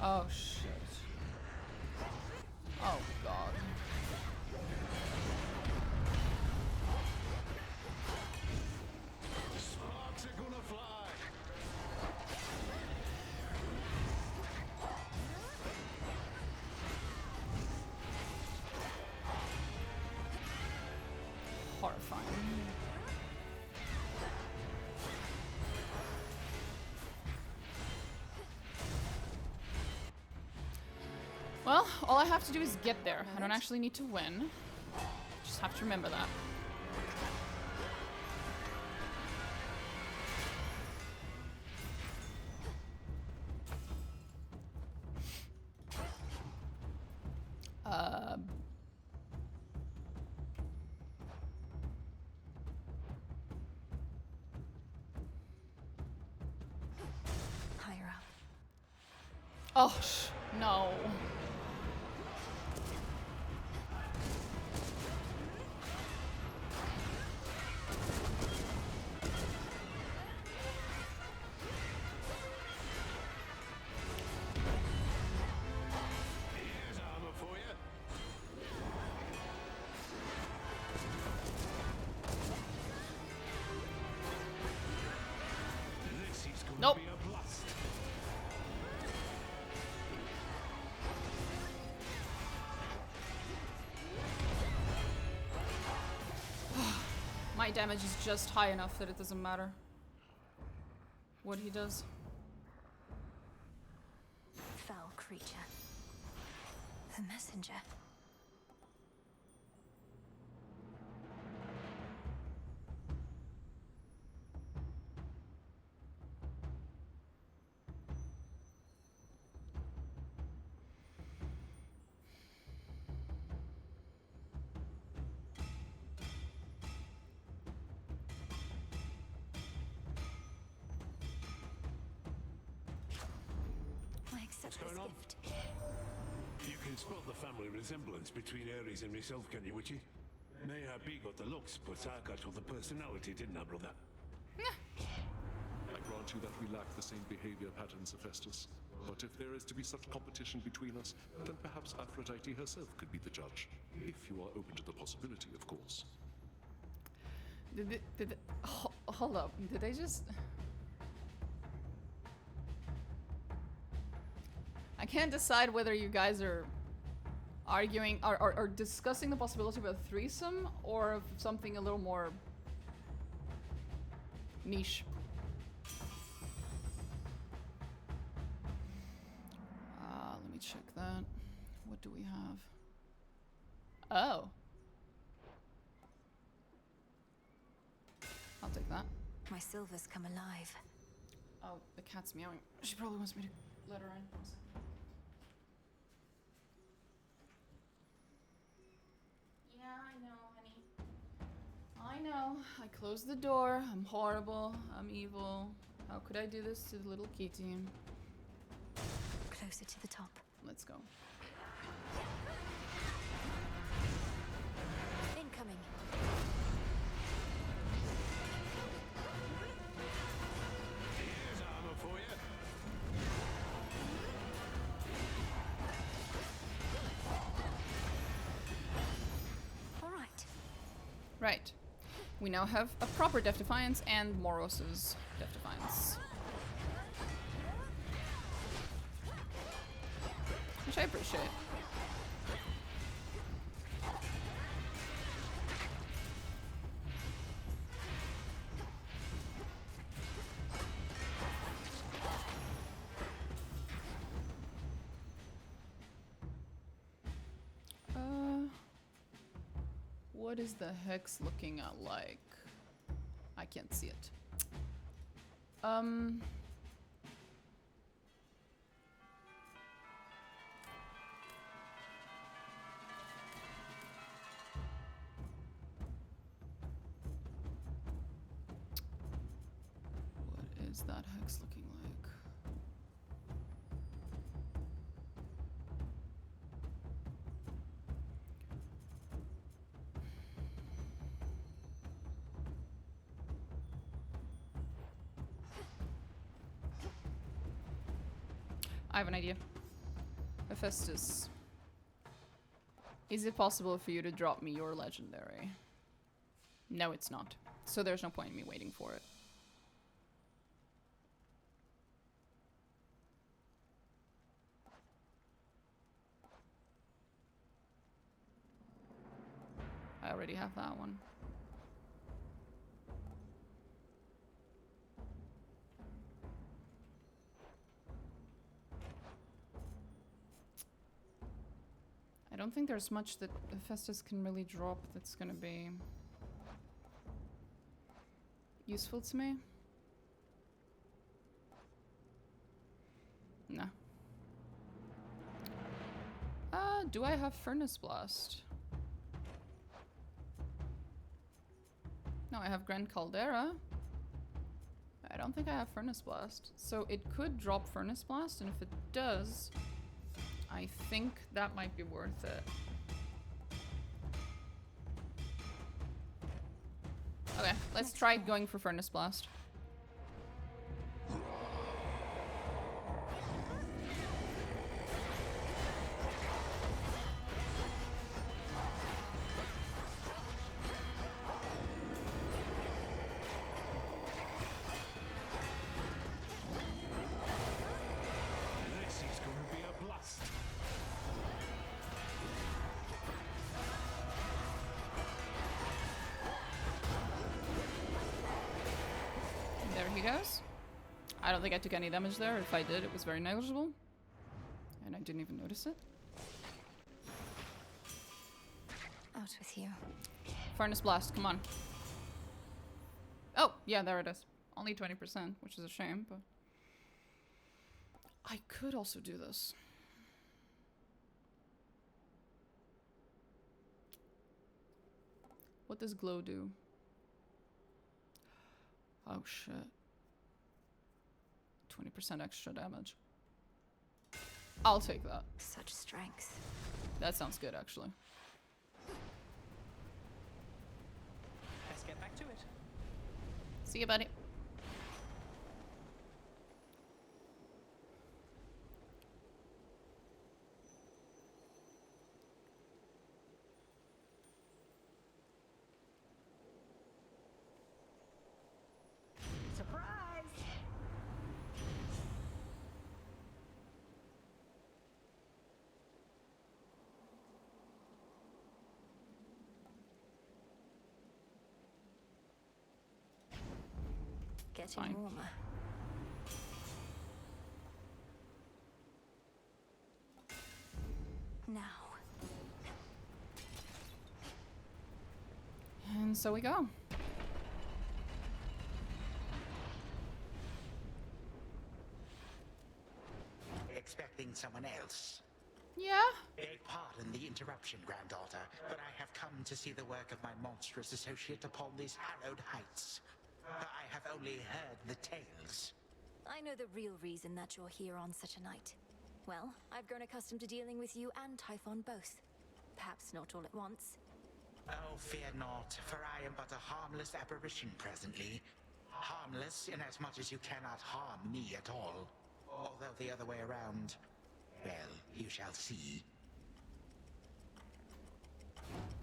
Oh shit. Oh god. Sparks are gonna fly. Horrifying. Well, all I have to do is get there. I don't actually need to win. Just have to remember that. Higher up. Oh, no. Here's armor for you. my damage is just high enough that it doesn't matter what he does. Foul creature. The messenger. What's going on? You can spot the family resemblance between Ares and myself, can you, Witchy? Mayhap he got the looks, but I got all the personality, didn't I, brother? I grant you that we lack the same behavior patterns, Hephaestus. But if there is to be such competition between us, then perhaps Aphrodite herself could be the judge. If you are open to the possibility, of course. Hold up. Did they just... I can't decide whether you guys are arguing or discussing the possibility of a threesome or of something a little more niche. Let me check that. What do we have? Oh. I'll take that. My silver's come alive. Oh, the cat's meowing. She probably wants me to let her in. Yeah, I know, honey. I know. I closed the door. I'm horrible. I'm evil. How could I do this to the little kitty? Closer to the top. Let's go. Incoming. Here's armor for you. All right. Right. We now have a proper Death Defiance and Moros's Death Defiance. Which I appreciate. What is the hex looking at like? I can't see it. What is that hex looking like? I have an idea. Hephaestus. Is it possible for you to drop me your legendary? No, it's not. So there's no point in me waiting for it. I already have that one. I don't think there's much that Hephaestus can really drop that's gonna be useful to me. No. Do I have Furnace Blast? No, I have Grand Caldera. I don't think I have Furnace Blast. So it could drop Furnace Blast, and if it does, I think that might be worth it. Okay, let's try going for Furnace Blast. you guys. I don't think I took any damage there. If I did, it was very negligible. And I didn't even notice it. Out with you. Furnace Blast, come on. Oh, yeah, there it is. Only 20%, which is a shame, but... I could also do this. What does glow do? Oh shit. 20% extra damage. I'll take that. Such strength. That sounds good, actually. Let's get back to it. See you, buddy. Surprise! Getting Fine. warmer. Now. And so we go. Expecting someone else? Yeah? Beg pardon the interruption, granddaughter, but I have come to see the work of my monstrous associate upon these hallowed heights. I have only heard the tales. I know the real reason that you're here on such a night. Well, I've grown accustomed to dealing with you and Typhon both. Perhaps not all at once. Oh, fear not, for I am but a harmless apparition presently. Harmless inasmuch as you cannot harm me at all. Although the other way around, well, you shall see.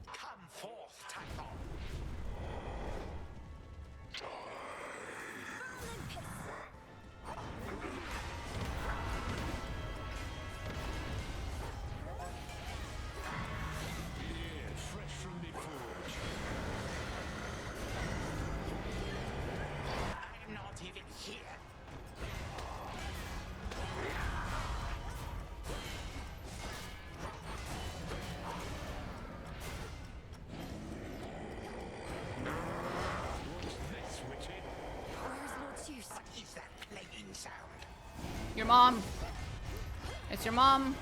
Come forth, Typhon! Yeah, fresh from the forge. I'm not even here. What is that clanging sound? Your mom. It's your mom.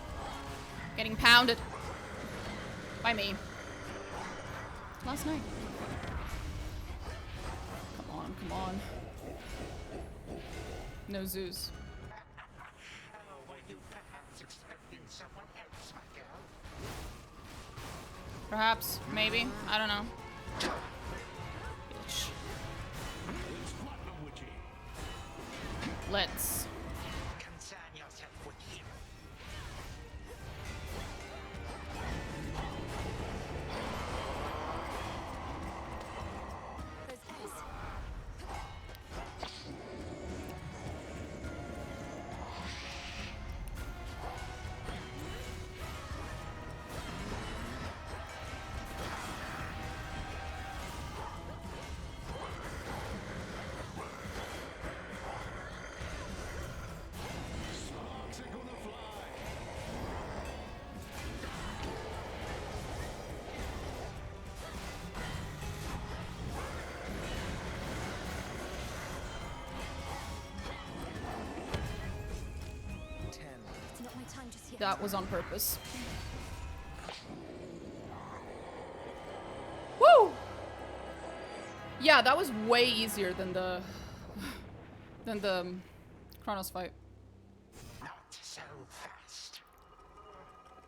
Getting pounded. By me. Last night. Come on, come on. No zoos. Oh, were you perhaps expecting someone else, my girl? Perhaps. Maybe. I don't know. Bitch. Let's. Concern yourself with him. It's not my time just yet. That was on purpose. Woo! Yeah, that was way easier than the Kronos fight. Not so fast.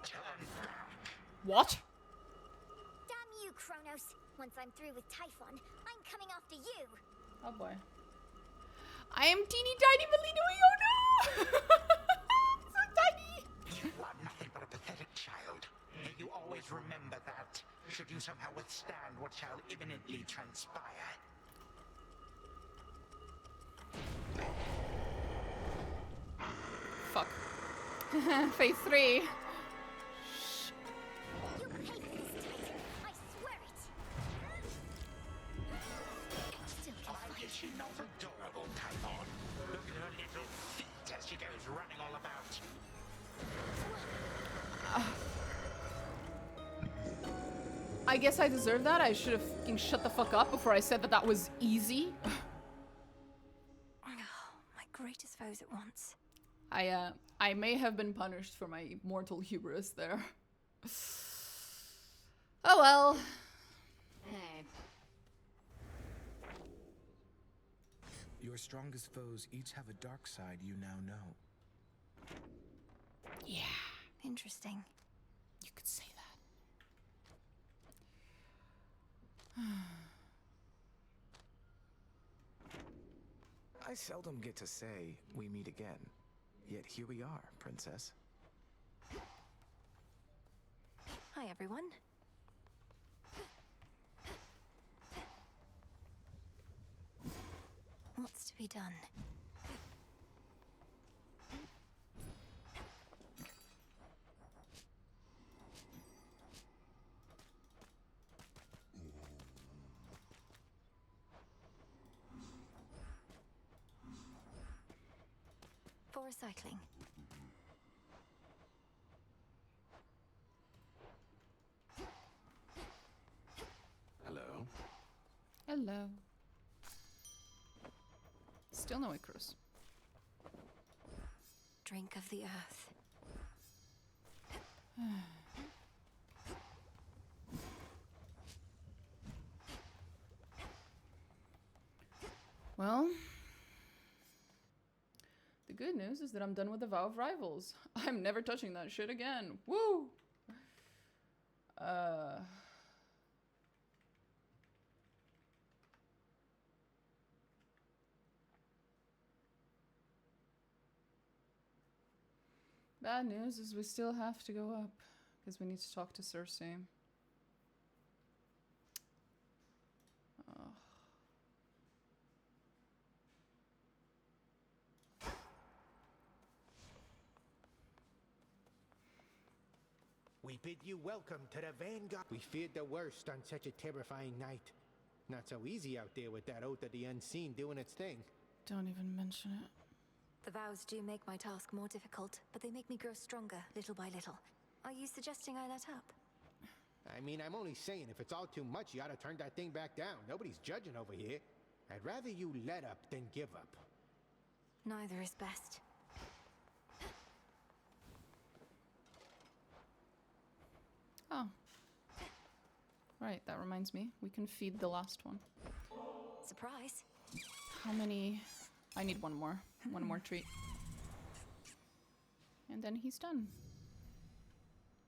Turn back. What? Damn you, Kronos. Once I'm through with Typhon, I'm coming after you. Oh boy. I am teeny tiny Melino. Oh no! So tiny. You are nothing but a pathetic child. May you always remember that, should you somehow withstand what shall imminently transpire. Fuck. Phase 3. You'll pay for this, Titan. I swear it. Still can Why is she not adorable, Titan? I guess I deserve that. I should have fucking shut the fuck up before I said that that was easy. My greatest foes at once. I may have been punished for my mortal hubris there. Oh well. Hey. Your strongest foes each have a dark side you now know. Yeah. Interesting. You could say that. I seldom get to say we meet again. Yet here we are, Princess. Hi, everyone. What's to be done? For recycling. Hello. Hello. Still no Icarus. Drink of the earth. Well, the good news is that I'm done with the Vow of Rivals. I'm never touching that shit again. Woo! Bad news is we still have to go up because we need to talk to Cersei. We bid you welcome to the Vanguard. We feared the worst on such a terrifying night. Not so easy out there with that Oath of the Unseen doing its thing. Don't even mention it. The vows do make my task more difficult, but they make me grow stronger little by little. Are you suggesting I let up? I mean, I'm only saying if it's all too much, you ought to turn that thing back down. Nobody's judging over here. I'd rather you let up than give up. Neither is best. Oh. Right, that reminds me. We can feed the last one. Surprise. How many? I need one more. One more treat. And then he's done.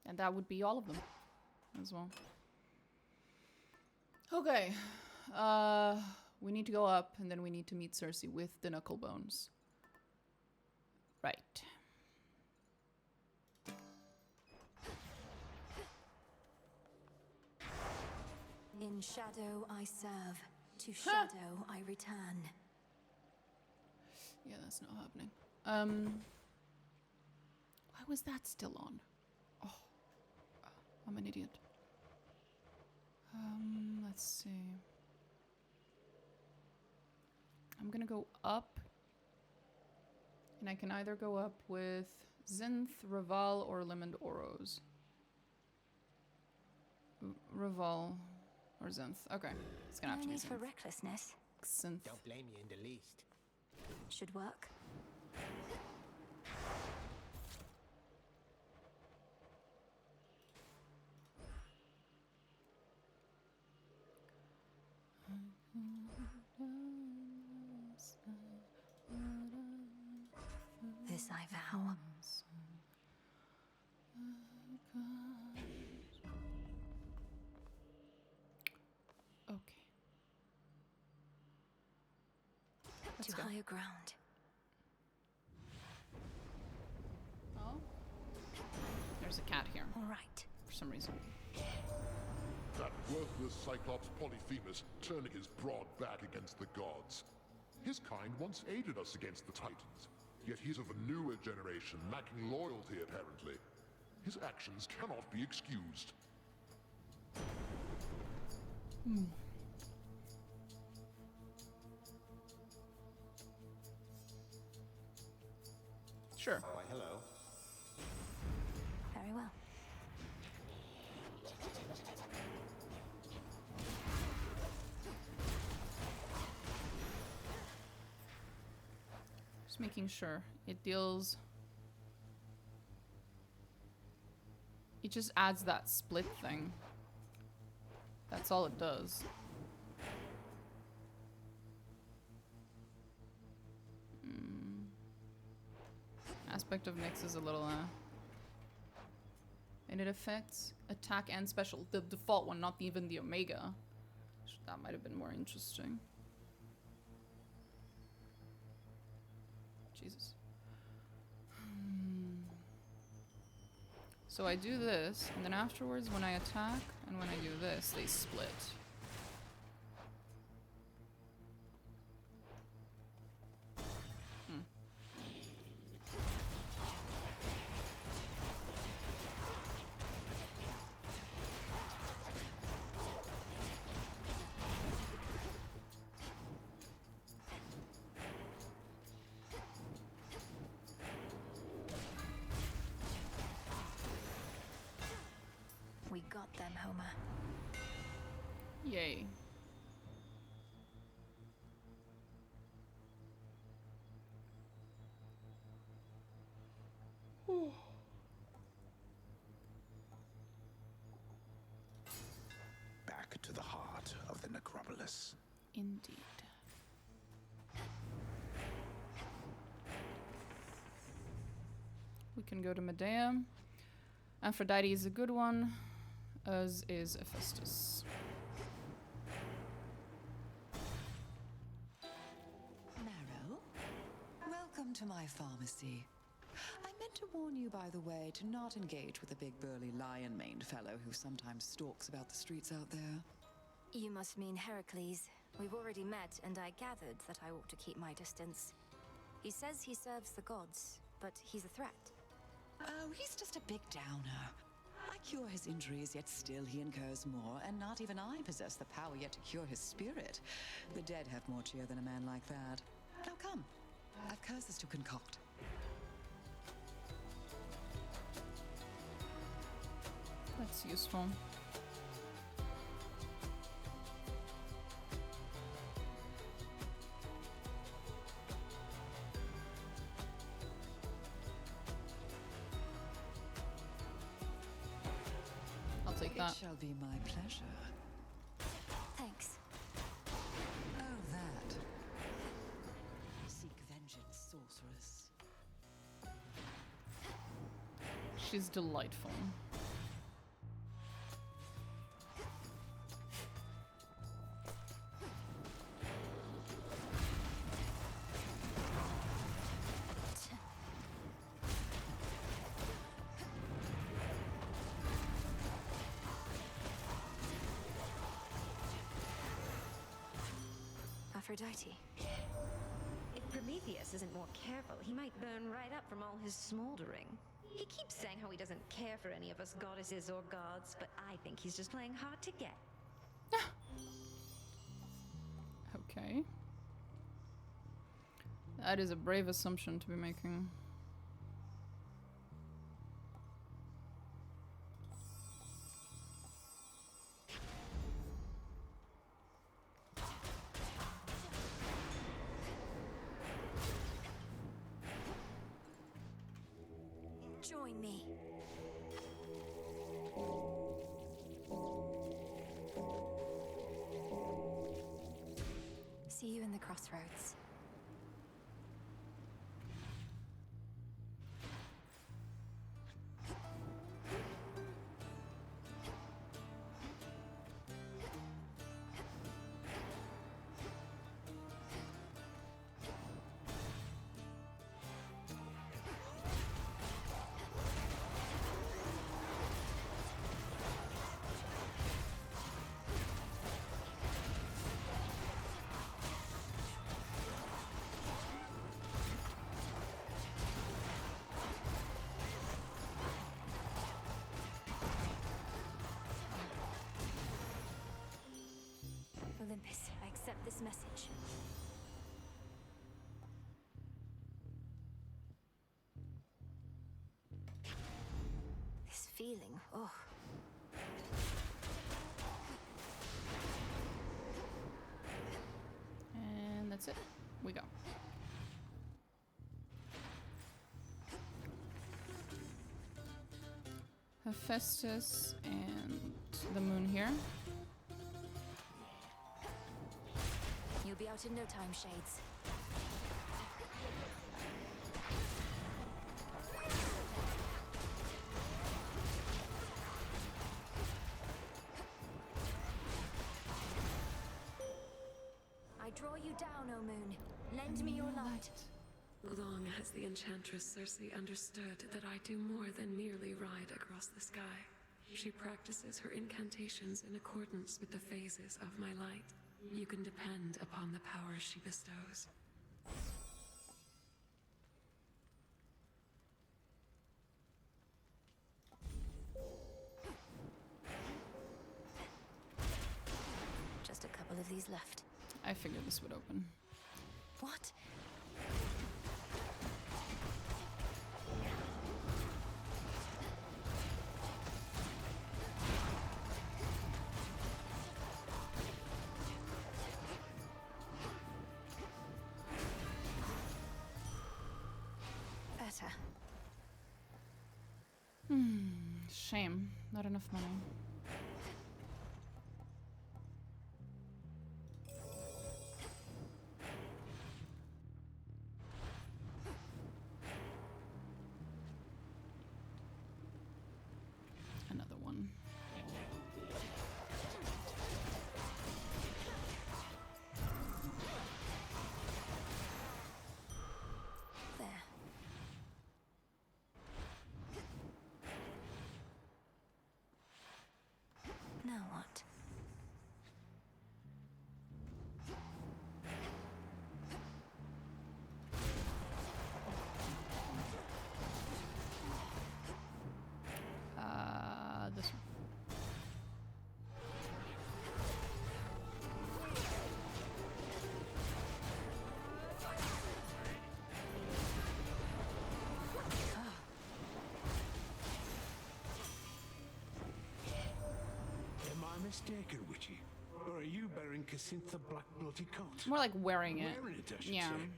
And that would be all of them as well. Okay. We need to go up and then we need to meet Cersei with the knuckle bones. Right. In shadow I serve, to shadow I return. Yeah, that's not happening. Why was that still on? Oh, I'm an idiot. Let's see. I'm gonna go up. And I can either go up with Zinth, Raval, or Limond Oros. Raval or Zinth. Okay, it's gonna have to be No need for Zinth. recklessness. Zinth. Don't blame you in the least. Should work. This I vow. Okay. Let's To go. higher ground. Oh. There's a cat here. All right. For some reason. That worthless Cyclops Polyphemus turning his broad back against the gods. His kind once aided us against the Titans, yet he's of a newer generation, lacking loyalty apparently. His actions cannot be excused. Sure. Why, hello. Very well. Just making sure it deals. It just adds that split thing. That's all it does. Aspect of Nyx is a little and it affects attack and special. The default one, not even the Omega. That might have been more interesting. Jesus. So I do this, and then afterwards when I attack and when I do this, they split. We got them, Homer. Yay. Back to the heart of the necropolis. Indeed. We can go to Medea. Aphrodite is a good one, as is Hephaestus. Marrow, welcome to my pharmacy. I meant to warn you, by the way, to not engage with the big burly lion-maned fellow who sometimes stalks about the streets out there. You must mean Heracles. We've already met, and I gathered that I ought to keep my distance. He says he serves the gods, but he's a threat. Oh, he's just a big downer. I cure his injuries, yet still he incurs more, and not even I possess the power yet to cure his spirit. The dead have more cheer than a man like that. Now come, I've curses to concoct. That's useful. I'll take that. It shall be my pleasure. Thanks. Oh, that. Seek vengeance, sorceress. She's delightful. Aphrodite. If Prometheus isn't more careful, he might burn right up from all his smoldering. He keeps saying how he doesn't care for any of us goddesses or gods, but I think he's just playing hard to get. Okay. That is a brave assumption to be making. Join me. See you in the crossroads. Olympus, I accept this message. This feeling, oh. And that's it. We go. Hephaestus and the moon here. You'll be out in no time, Shades. I draw you down, O moon. Lend me your light. Long has the enchantress Circe understood that I do more than merely ride across the sky. She practices her incantations in accordance with the phases of my light. You can depend upon the power she bestows. Just a couple of these left. I figured this would open. What? Better. Shame. Not enough money. Another one. There. Now what? This one. Am I mistaken, Witchy? Or are you bearing Casintha Black Bloody Coat? More like wearing it. Wearing it, I should Yeah. say.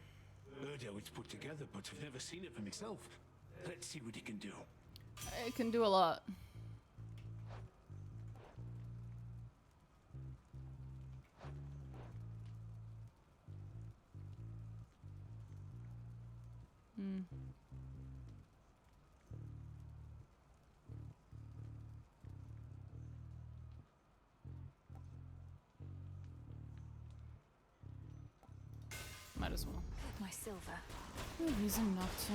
Heard how it's put together, but I've never seen it for myself. Let's see what it can do. It can do a lot. Might as well. My silver. No reason not to.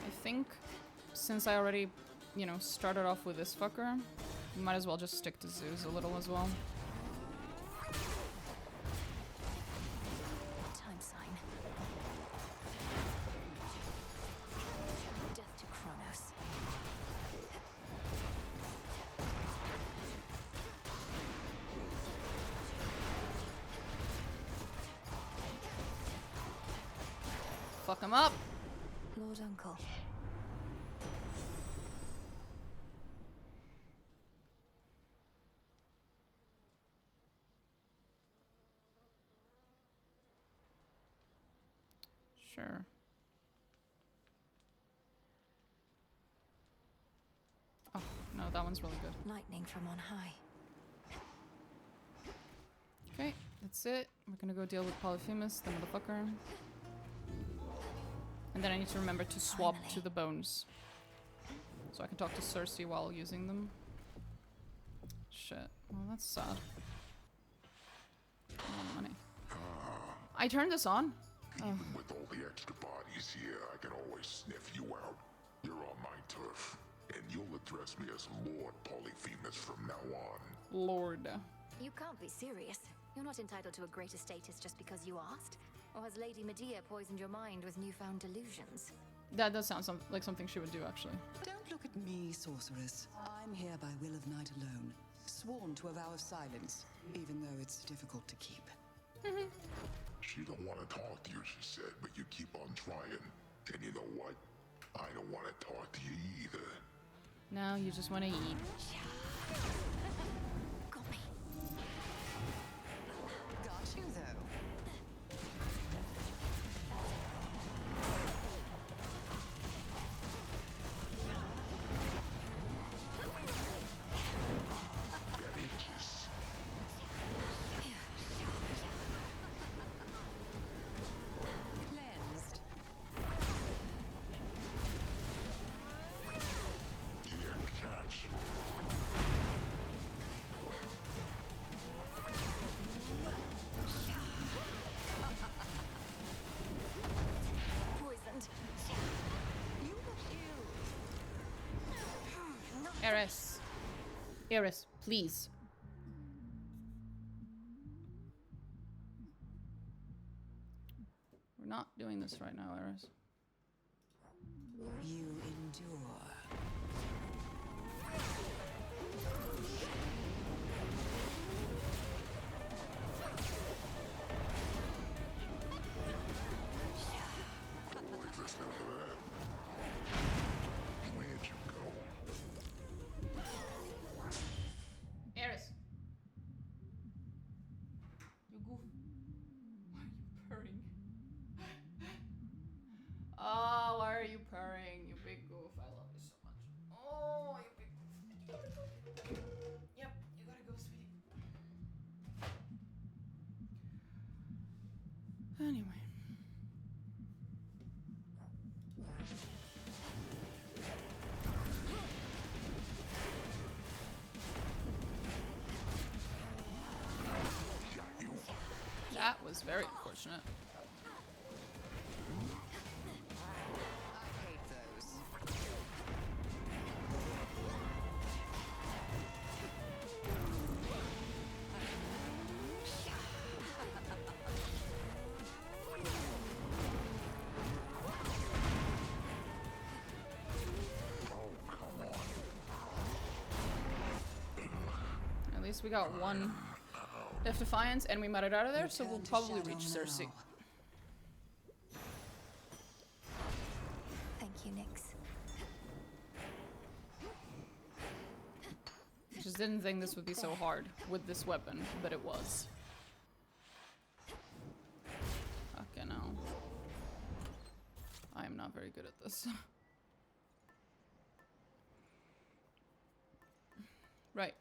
I think since I already, you know, started off with this fucker, might as well just stick to Zeus a little as well. Time sign. Death to Kronos. Fuck him up. Lord Uncle. Sure. Oh, no, that one's really good. Lightning from on high. Okay, that's it. We're gonna go deal with Polyphemus, the motherfucker. And then I need to remember to swap to the bones. So I can talk to Circe while using them. Shit. Well, that's sad. I want money. I turned this on. Even with all the extra bodies here, I can always sniff you out. You're on my turf, and you'll address me as Lord Polyphemus from now on. Lord. You can't be serious. You're not entitled to a greater status just because you asked. Or has Lady Medea poisoned your mind with newfound delusions? That does sound like something she would do, actually. Don't look at me, sorceress. I'm here by will of night alone, sworn to a vow of silence, even though it's difficult to keep. She don't want to talk to you, she said, but you keep on trying. And you know what? I don't want to talk to you either. No, you just want to eat. Got me. Got you, though. Eris. Eris, please. We're not doing this right now, Eris. You endure. Wait, listen to that. Where'd you go? Eris. You goof. Why are you purring? Oh, why are you purring? You big goof. I love you so much. Oh, you big goof. You gotta go. Yep, you gotta go, sweetie. Anyway. That was very unfortunate. I hate those. At least we got one Death Defiance and we made it out of there, so we'll probably reach Cersei. Thank you, Nyx. Just didn't think this would be so hard with this weapon, but it was. Fucking hell. I am not very good at this. Right.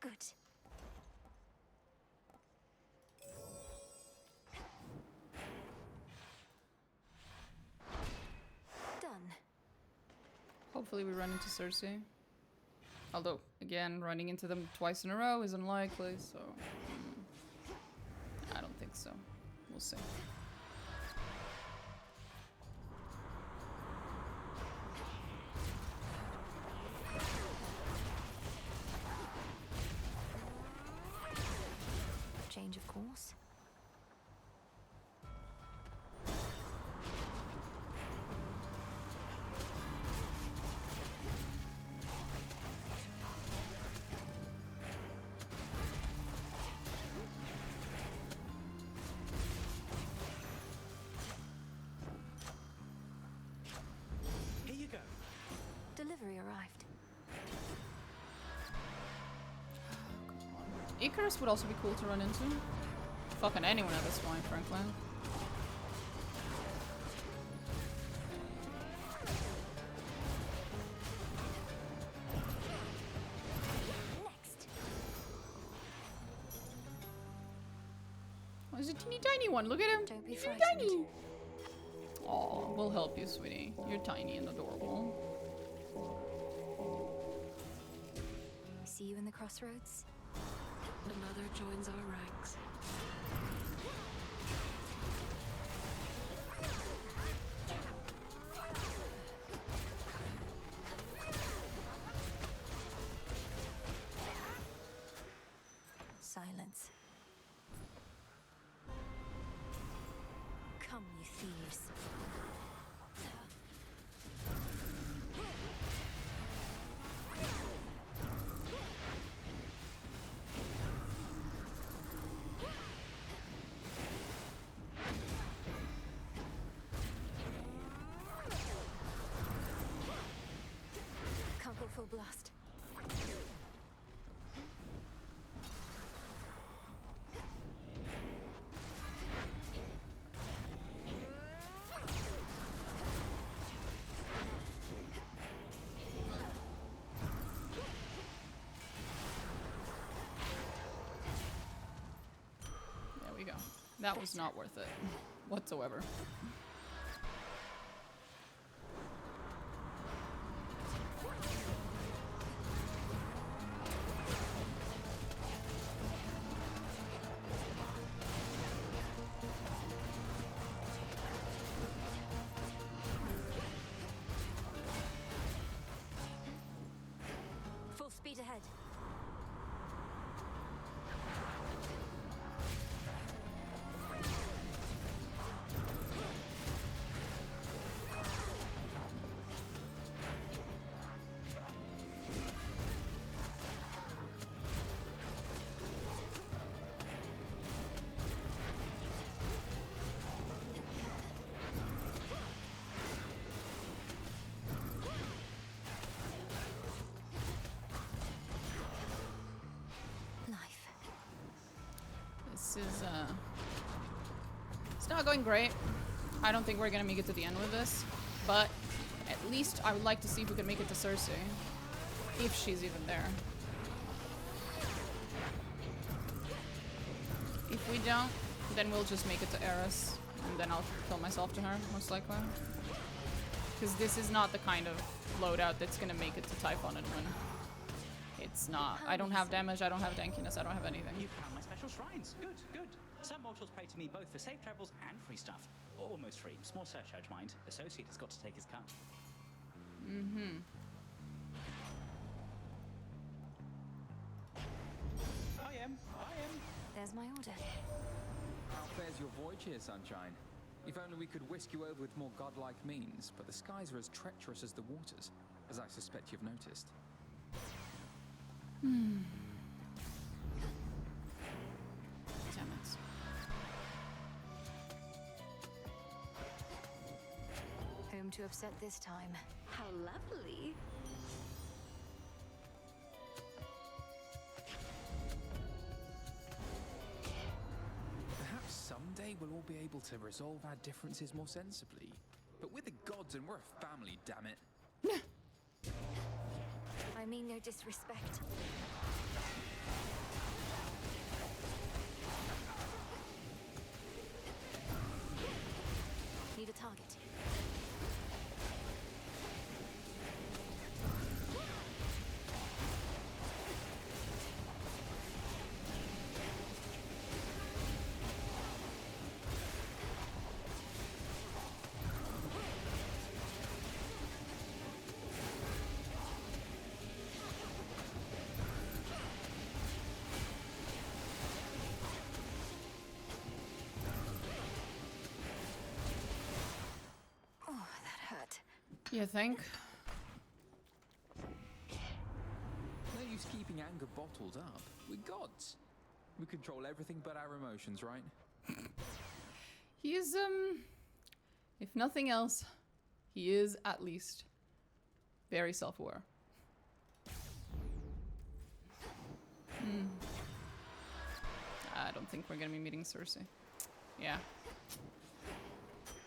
Good. Done. Hopefully we run into Cersei. Although, again, running into them twice in a row is unlikely, so... I don't think so. We'll see. Change of course. Here you go. Delivery arrived. Icarus would also be cool to run into. Fucking anyone at this point, frankly. Oh, he's a teeny tiny one. Look at him. Don't be He's frightened. tiny. Aw, we'll help you, sweetie. You're tiny and adorable. See you in the crossroads. Another joins our ranks. Silence. Come, you thieves. Can't go full blast. There we go. That was not worth it whatsoever. Straight ahead. This is, it's not going great. I don't think we're gonna make it to the end with this, but at least I would like to see if we can make it to Cersei. If she's even there. If we don't, then we'll just make it to Eris, and then I'll kill myself to her, most likely. Because this is not the kind of loadout that's gonna make it to Typhon and win. It's not. I don't have damage, I don't have tankiness, I don't have anything. You found my special shrines. Good, good. Some mortals pray to me both for safe travels and free stuff. Almost free. Small surcharge, mind. Associate has got to take his cut. Mm-hmm. I am. There's my order. How fares your voyage here, Sunshine? If only we could whisk you over with more godlike means, but the skies are as treacherous as the waters, as I suspect you've noticed. Hmm. Damn it. Whom to upset this time? How lovely. Perhaps someday we'll all be able to resolve our differences more sensibly. But we're the gods and we're a family, damn it. I mean no disrespect. Need a target. You think? No use keeping anger bottled up. We're gods. We control everything but our emotions, right? He is, if nothing else, he is at least very self-aware. I don't think we're gonna be meeting Cersei. Yeah.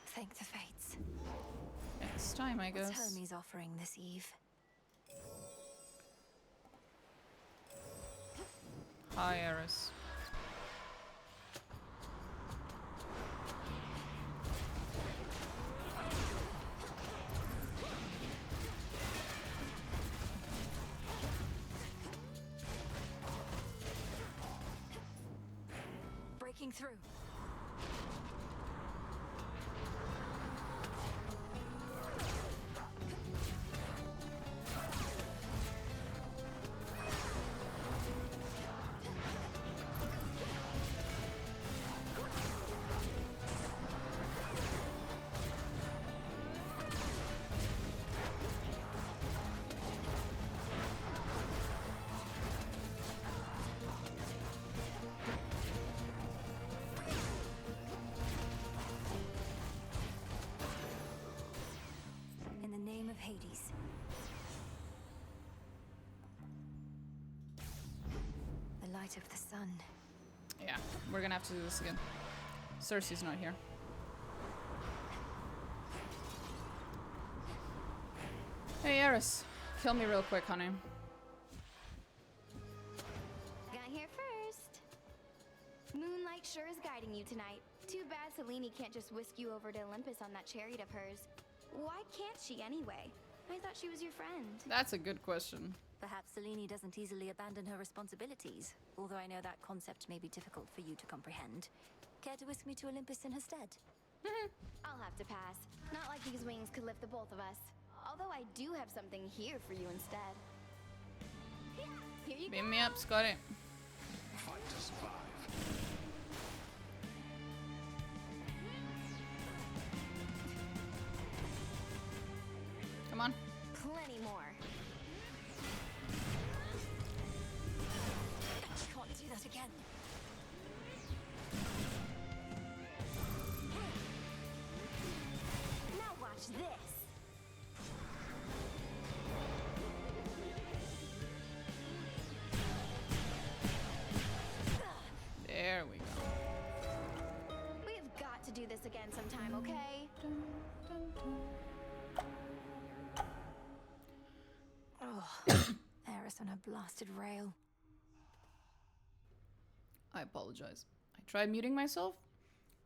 Thank the fates. Next time, I guess. What's Hermes offering this eve? Hi, Eris. Breaking through. Hades. The light of the sun. Yeah, we're gonna have to do this again. Cersei's not here. Hey, Eris. Kill me real quick, honey. Got here first. Moonlight sure is guiding you tonight. Too bad Selene can't just whisk you over to Olympus on that chariot of hers. Why can't she anyway? I thought she was your friend. That's a good question. Perhaps Selene doesn't easily abandon her responsibilities, although I know that concept may be difficult for you to comprehend. Care to whisk me to Olympus in her stead? I'll have to pass. Not like these wings could lift the both of us. Although I do have something here for you instead. Yeah. Here you Beam me up, Scotty. Fight to survive. Come on. Plenty more. I can't do that again. Now watch this. There we go. We've got to do this again sometime, okay? Oh, Eris on her blasted rail. I apologize. I tried muting myself,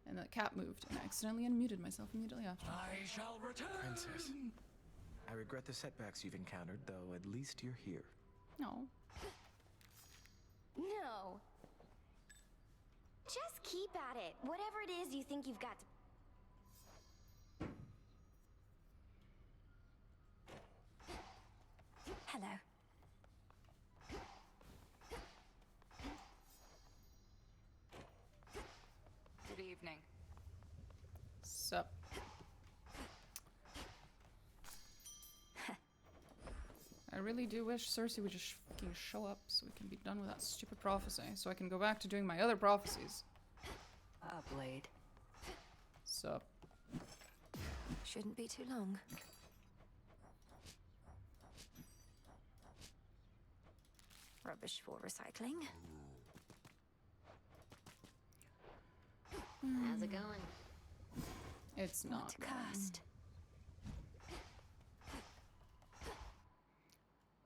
and the cat moved, and I accidentally unmuted myself immediately after. I shall return. Princess, I regret the setbacks you've encountered, though at least you're here. No. No. Just keep at it. Whatever it is you think you've got to... Hello. Good evening. Sup. I really do wish Cersei would just fucking show up so we can be done with that stupid prophecy, so I can go back to doing my other prophecies. Blade. Sup. Shouldn't be too long. Rubbish for recycling. How's it going? It's not cursed.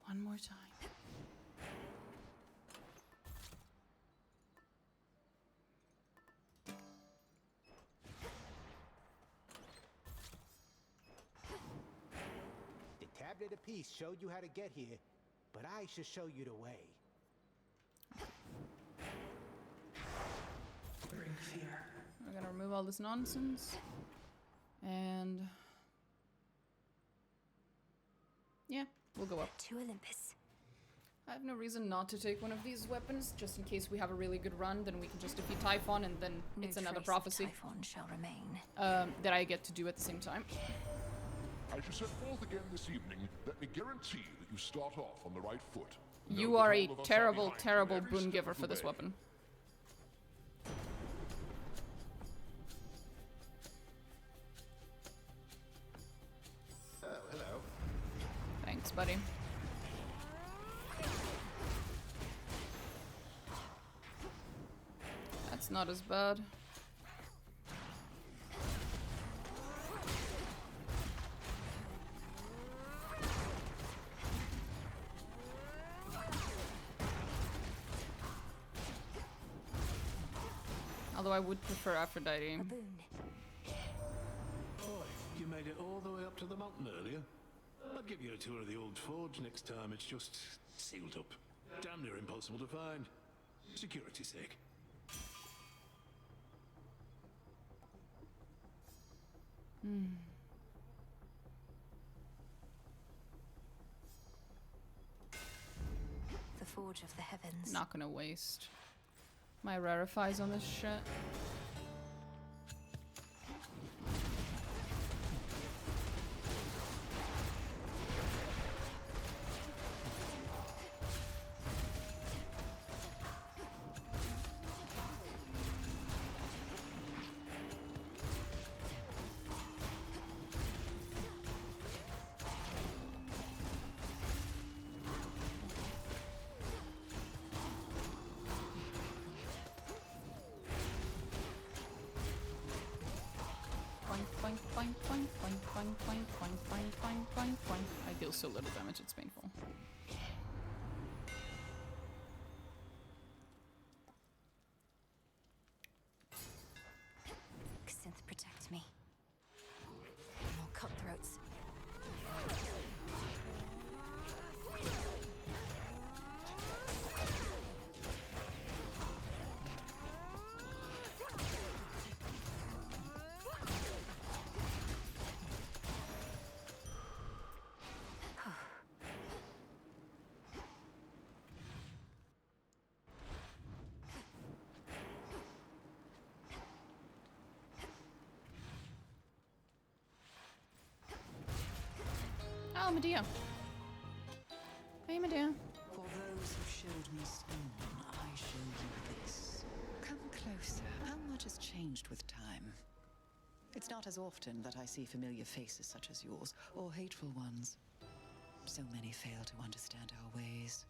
One more time. The tablet of peace showed you how to get here, but I shall show you the way. Bring fear. We're gonna remove all this nonsense. And... yeah, we'll go up. To Olympus. I have no reason not to take one of these weapons, just in case we have a really good run, then we can just defeat Typhon, and then it's another prophecy. Typhon shall remain. That I get to do at the same time. I shall set forth again this evening. Let me guarantee that you start off on the right foot. You Know are that a all of us terrible, behind you terrible every boon step giver of the for this way. weapon. Oh, hello. Thanks, buddy. That's not as bad. Although I would prefer Aphrodite. Boy, you made it all the way up to the mountain earlier. I'll give you a tour of the old forge next time. It's just sealed up. Damn near impossible to find. Security's sake. The Forge of the Heavens. Not gonna waste my rarefies on this shit. I deal so little damage, it's painful. Synth, protect me. More cutthroats. Oh, Medea. Hey, Medea. For those who showed me scorn, I show you this. Come closer. How much has changed with time? It's not as often that I see familiar faces such as yours, or hateful ones. So many fail to understand our ways.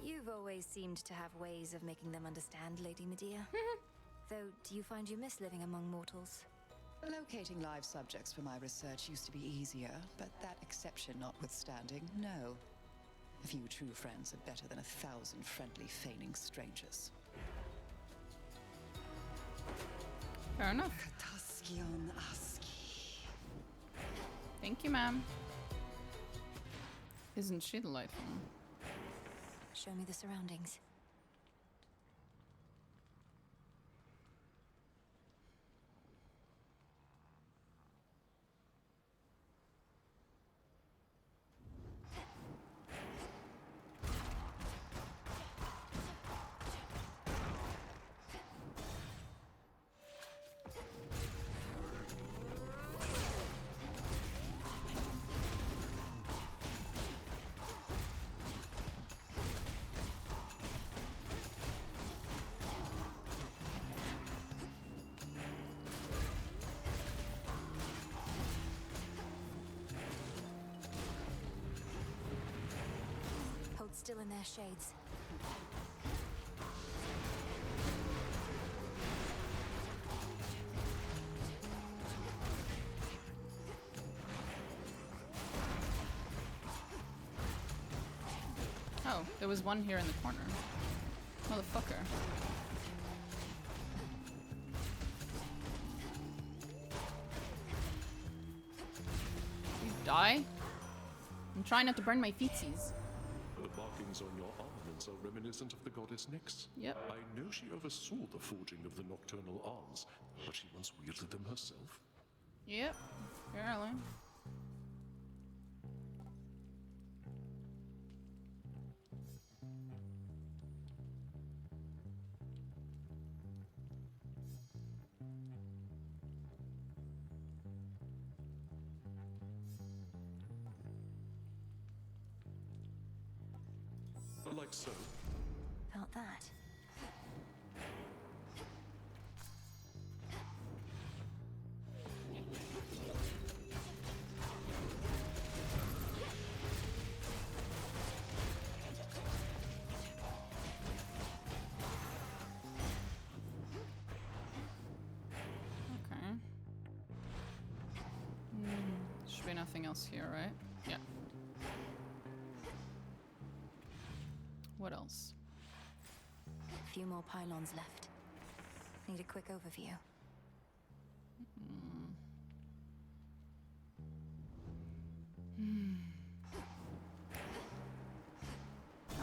You've always seemed to have ways of making them understand, Lady Medea. Though, do you find you miss living among mortals? Locating live subjects for my research used to be easier, but that exception notwithstanding, no. A few true friends are better than 1,000 friendly, feigning strangers. Fair enough. Kataskion Aski. Thank you, ma'am. Isn't she delightful? Show me the surroundings. Still in their shades. Oh, there was one here in the corner. Motherfucker. You die? I'm trying not to burn my feetsies. The markings on your armaments are reminiscent of the goddess Nyx. Yep. I know she oversaw the forging of the nocturnal arms, but she once wielded them herself. Yep, apparently. Like so. Felt that. Okay. Should be nothing else here, right? Yeah. What else? A few more pylons left. Need a quick overview. I'm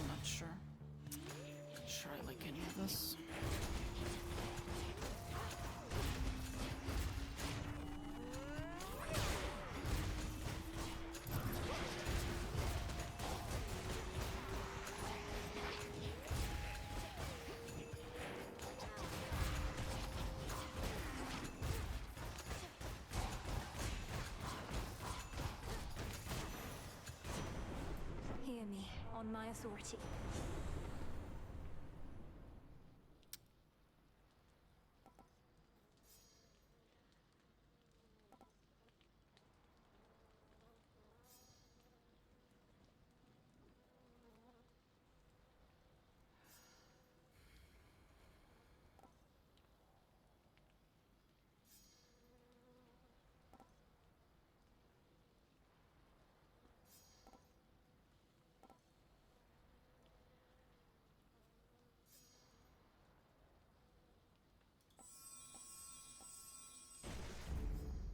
not sure. Not sure I like any of this. Hear me, on my authority.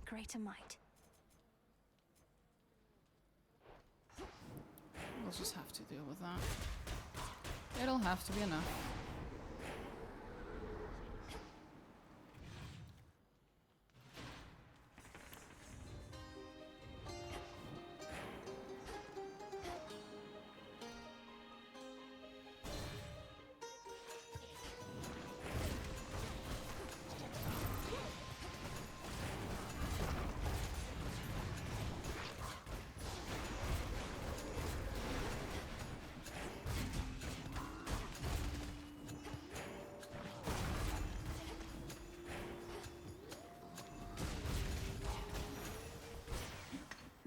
Greater might. We'll just have to deal with that. It'll have to be enough.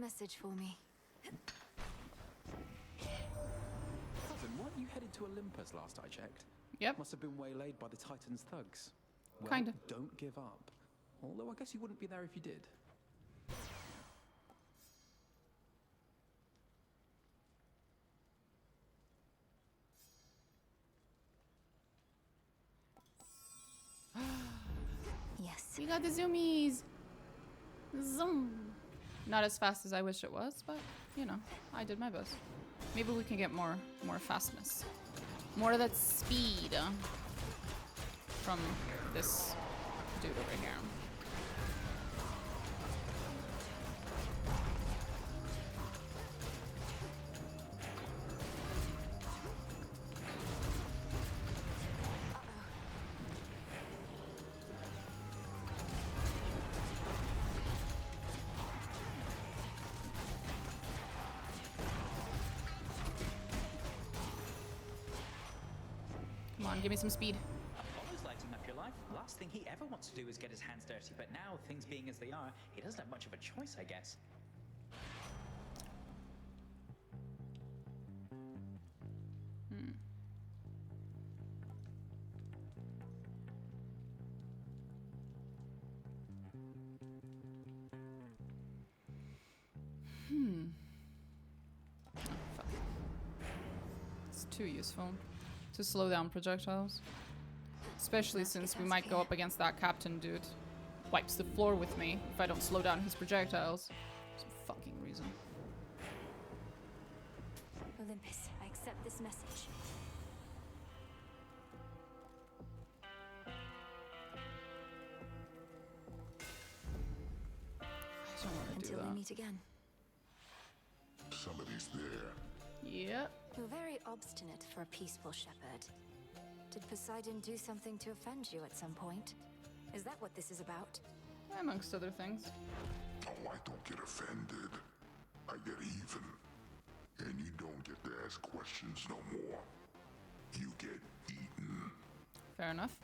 message for me. Cousin, weren't you headed to Olympus last I checked? Yep. Must have been waylaid by the Titan's thugs. Well, Kinda. Don't give up. Although I guess you wouldn't be there if you did. Yes. We got the zoomies. Zoom. Not as fast as I wish it was, but you know, I did my best. Maybe we can get more fastness, more of that speed from this dude over here. Come on, give me some speed. Apollo's lighting up your life. Last thing he ever wants to do is get his hands dirty, but now, things being as they are, he doesn't have much of a choice, I guess. Oh, fuck. It's too useful to slow down projectiles. Especially since we might go up against that captain dude. Wipes the floor with me if I don't slow down his projectiles. Some fucking reason. Olympus, I accept this message. I don't want to do Until we that. meet again. Somebody's there. Yep. You're very obstinate for a peaceful shepherd. Did Poseidon do something to offend you at some point? Is that what this is about? Amongst other things. Oh, I don't get offended. I get even. And you don't get to ask questions no more. You get eaten. Fair enough.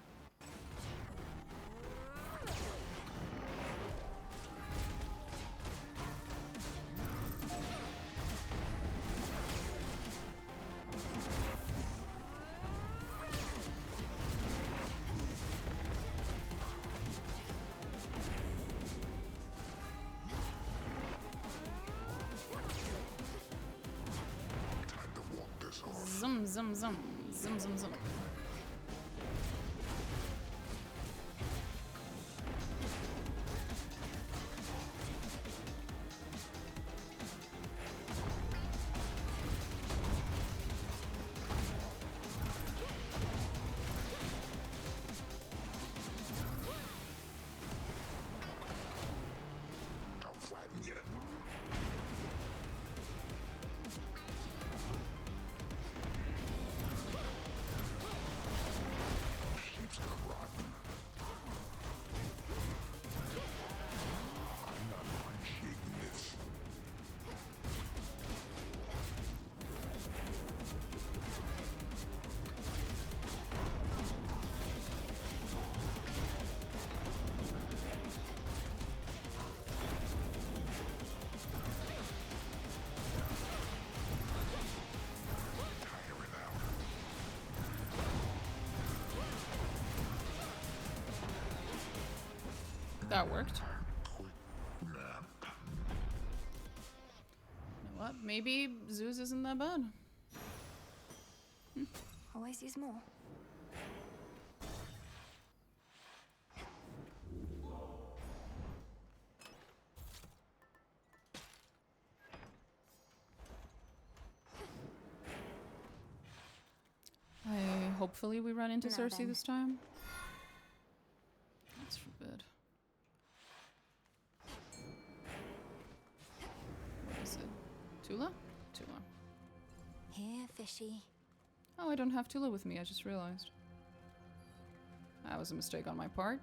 Time to walk this off. Zum, zum, zum. Zum, zum, zum. I'll flatten you. Sheep's rotten. I'm not appreciating this. Tiring out. That worked. Quick nap. You know what? Maybe Zeus isn't that bad. Always use more. Hopefully we run into Now Cersei then. this time. That's forbid. What is it? Tula? Tula. Here, fishy. Oh, I don't have Tula with me, I just realized. That was a mistake on my part.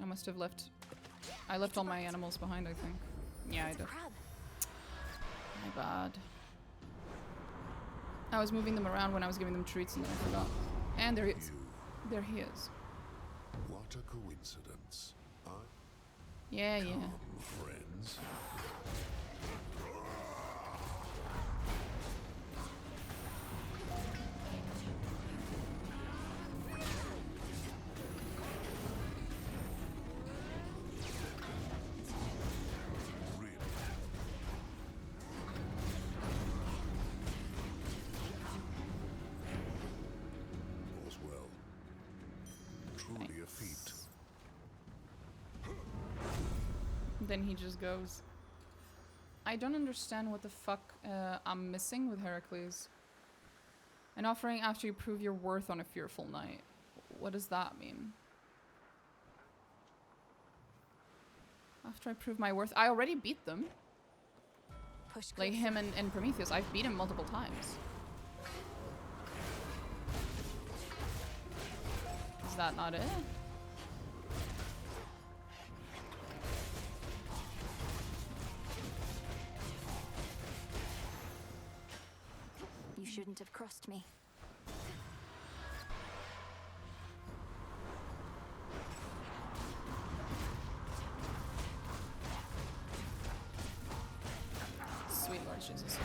I must have left... I left all my animals behind, I think. Yeah, I did. My bad. I was moving them around when I was giving them treats and then I forgot. And there he is. There he is. What a coincidence. Yeah, yeah. Come, friends. Then he just goes. I don't understand what the fuck I'm missing with Heracles. An offering after you prove your worth on a fearful night. What does that mean? After I prove my worth, I already beat them. Like him and Prometheus, I've beat him multiple times. Is that not it? You shouldn't have crossed me. Sweet Lord Jesus.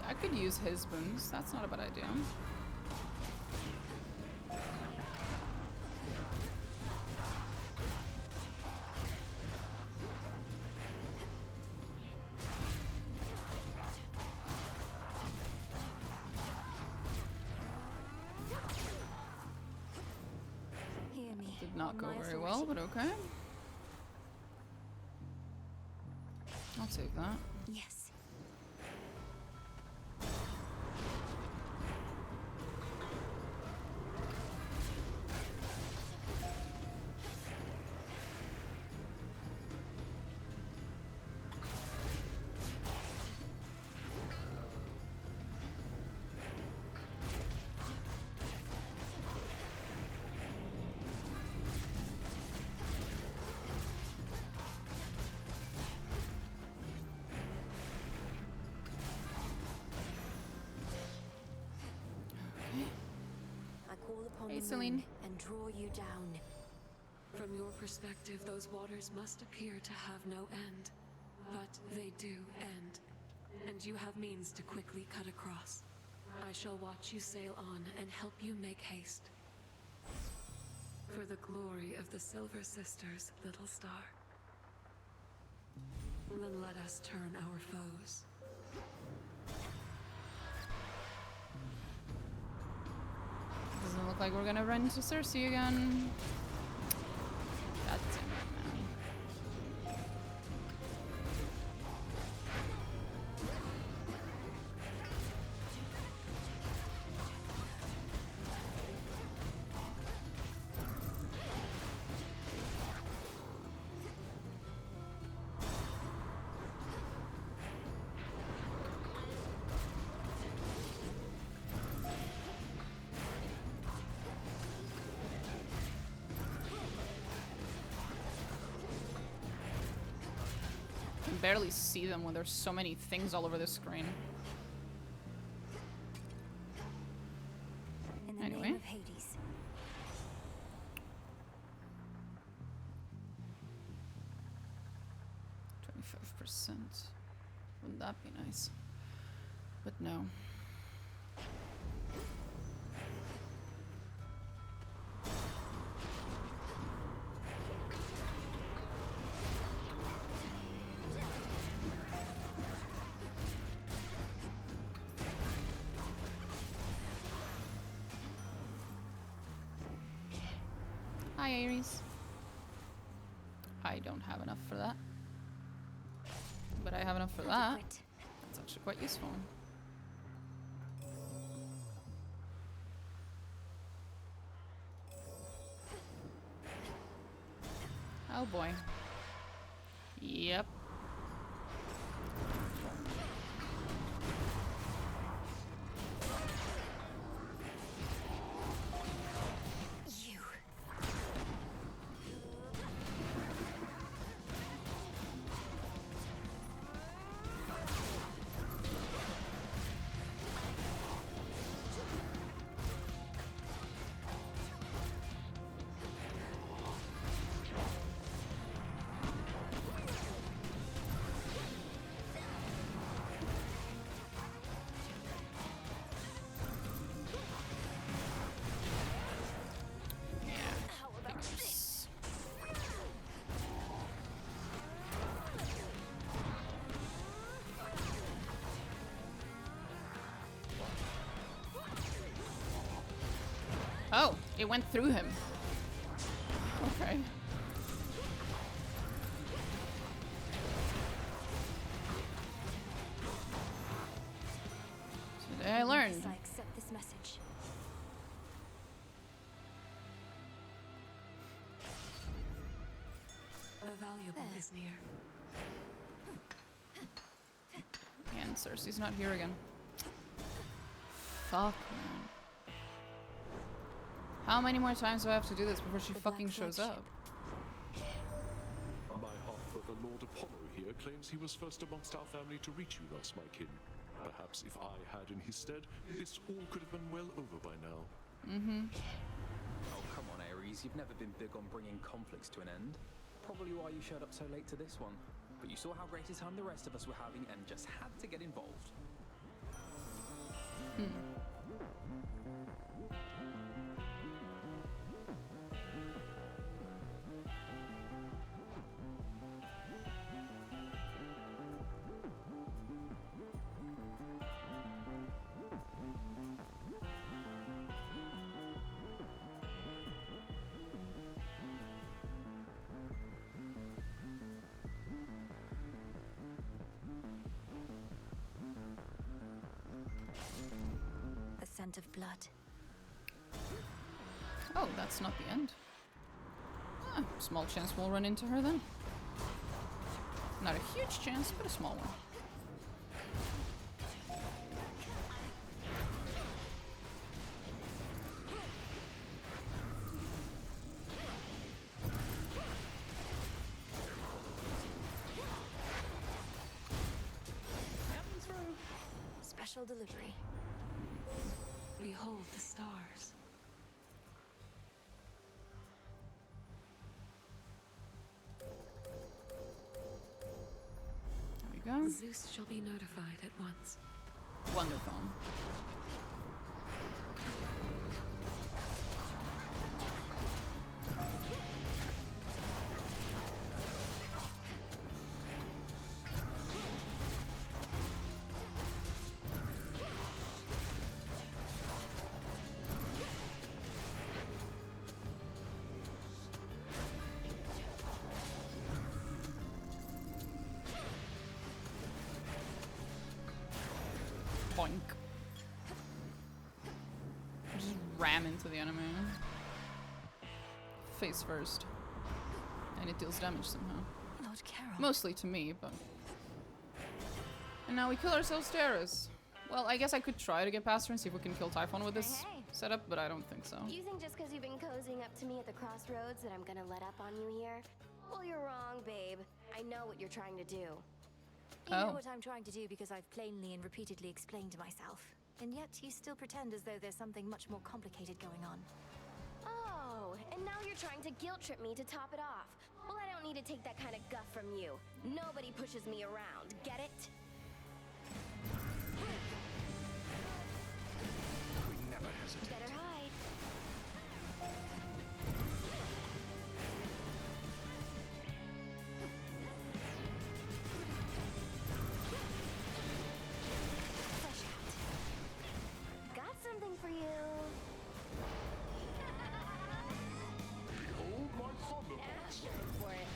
I could use his boons. That's not a bad idea. Did not go very well, but okay. I'll take that. Yes. Hey, Celine. And draw you down. From your perspective, those waters must appear to have no end. But they do end. And you have means to quickly cut across. I shall watch you sail on and help you make haste. For the glory of the Silver Sisters, little star. Then let us turn our foes. Doesn't look like we're gonna run into Cersei again. God damn it, man. I can barely see them when there's so many things all over the screen. Anyway. 25%. Wouldn't that be nice? But no. Hi, Ares. I don't have enough for that. But I have enough for that. That's actually quite useful. Oh boy. Yep. It went through him. Okay. Today I learned. I accept this message. The valuable is near. And Cersei's not here again. Fuck, man. How many more times do I have to do this before she fucking shows up? My half-brother Lord Apollo here claims he was first amongst our family to reach you thus, my kin. Perhaps if I had in his stead, this all could have been well over by now. Mm-hmm. Oh, come on, Ares. You've never been big on bringing conflicts to an end. Probably why you showed up so late to this one. But you saw how great a time the rest of us were having and just had to get involved. The scent of blood. Oh, that's not the end. Ah, small chance we'll run into her then. Not a huge chance, but a small one. Special delivery. Behold the stars. There we go. Zeus shall be notified at once. Wonderful. Boink. Just ram into the enemy. Face first. And it deals damage somehow. Lord Carol. Mostly to me, but... And now we kill ourselves to Eris. Well, I guess I could try to get past her and see if we can kill Typhon with this setup, but I don't think so. You think just because you've been cozying up to me at the crossroads that I'm gonna let up on you here? Well, you're wrong, babe. I know what you're trying to do. You know what I'm trying to do because I've plainly and repeatedly explained to myself. And yet you still pretend as though there's something much more complicated going on. Oh, and now you're trying to guilt trip me to top it off. Well, I don't need to take that kind of guff from you. Nobody pushes me around, get it? We never hesitate. Better hide. Fresh out. Got something for you. Behold my thunderbolts. Go for it.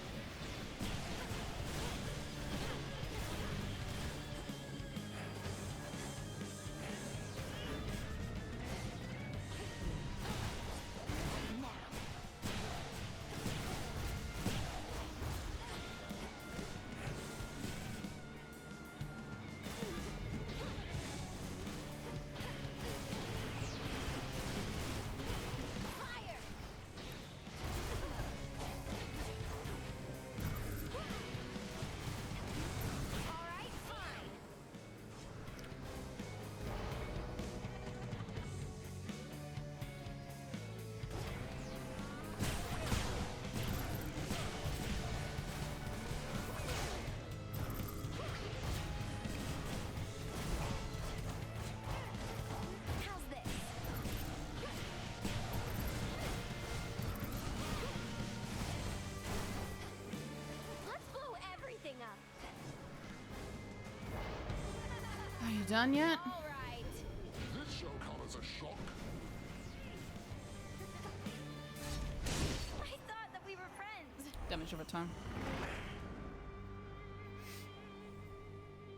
How's this? Let's blow everything up. Are you done yet? All right. This shall come as a shock. damage over time.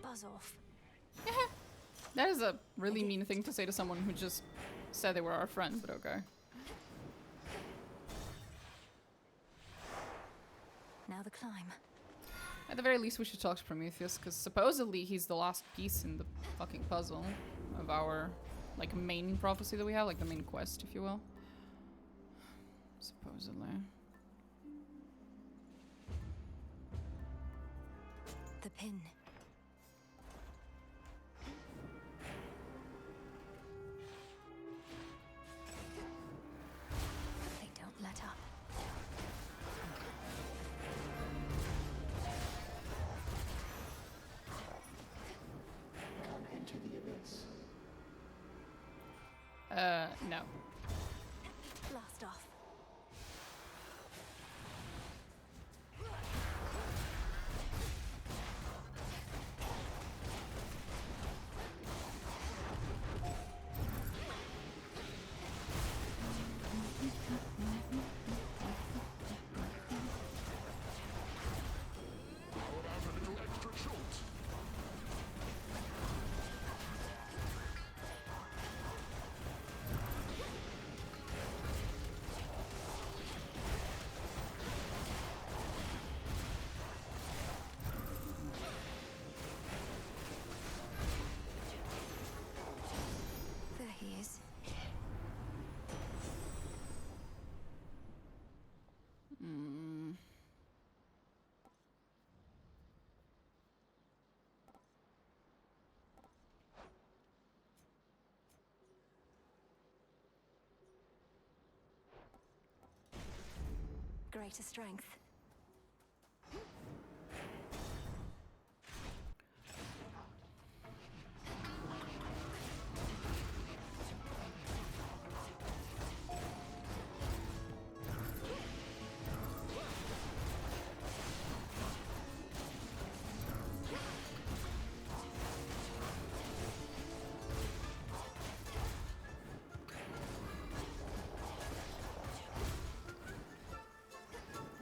Buzz off. That is a really mean thing to say to someone who just said they were our friend, but okay. Now the climb. At the very least, we should talk to Prometheus, because supposedly he's the last piece in the fucking puzzle of our, like, main prophecy that we have, like the main quest, if you will. Supposedly. The pin. They don't let up. Enter the abyss. No. Blast off. There he is. Greater strength.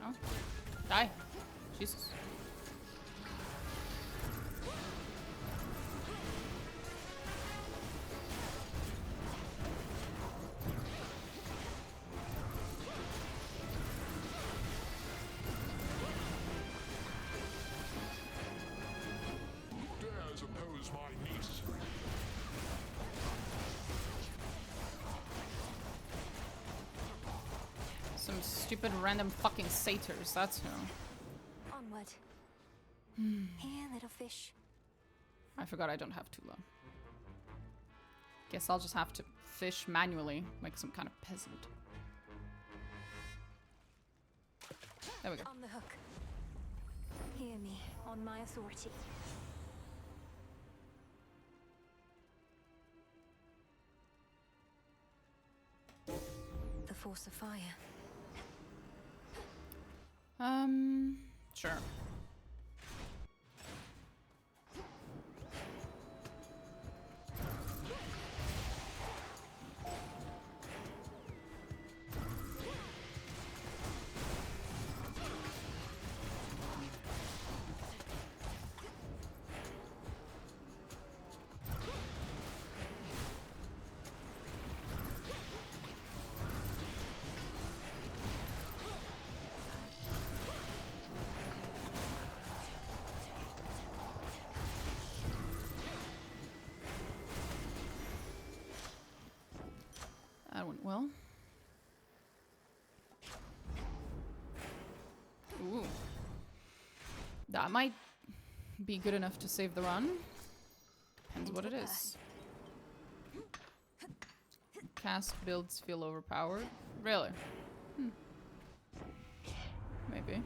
Oh. Die. Jesus. Who dares oppose my niece? Some stupid random fucking satyrs, that's who. Onward. Here, little fish. I forgot I don't have Tula. Guess I'll just have to fish manually, like some kind of peasant. There we go. On the hook. Hear me, on my authority. The force of fire. Sure. That went well. Ooh. That might be good enough to save the run. Depends what it is. Cast builds feel overpowered. Really? Maybe.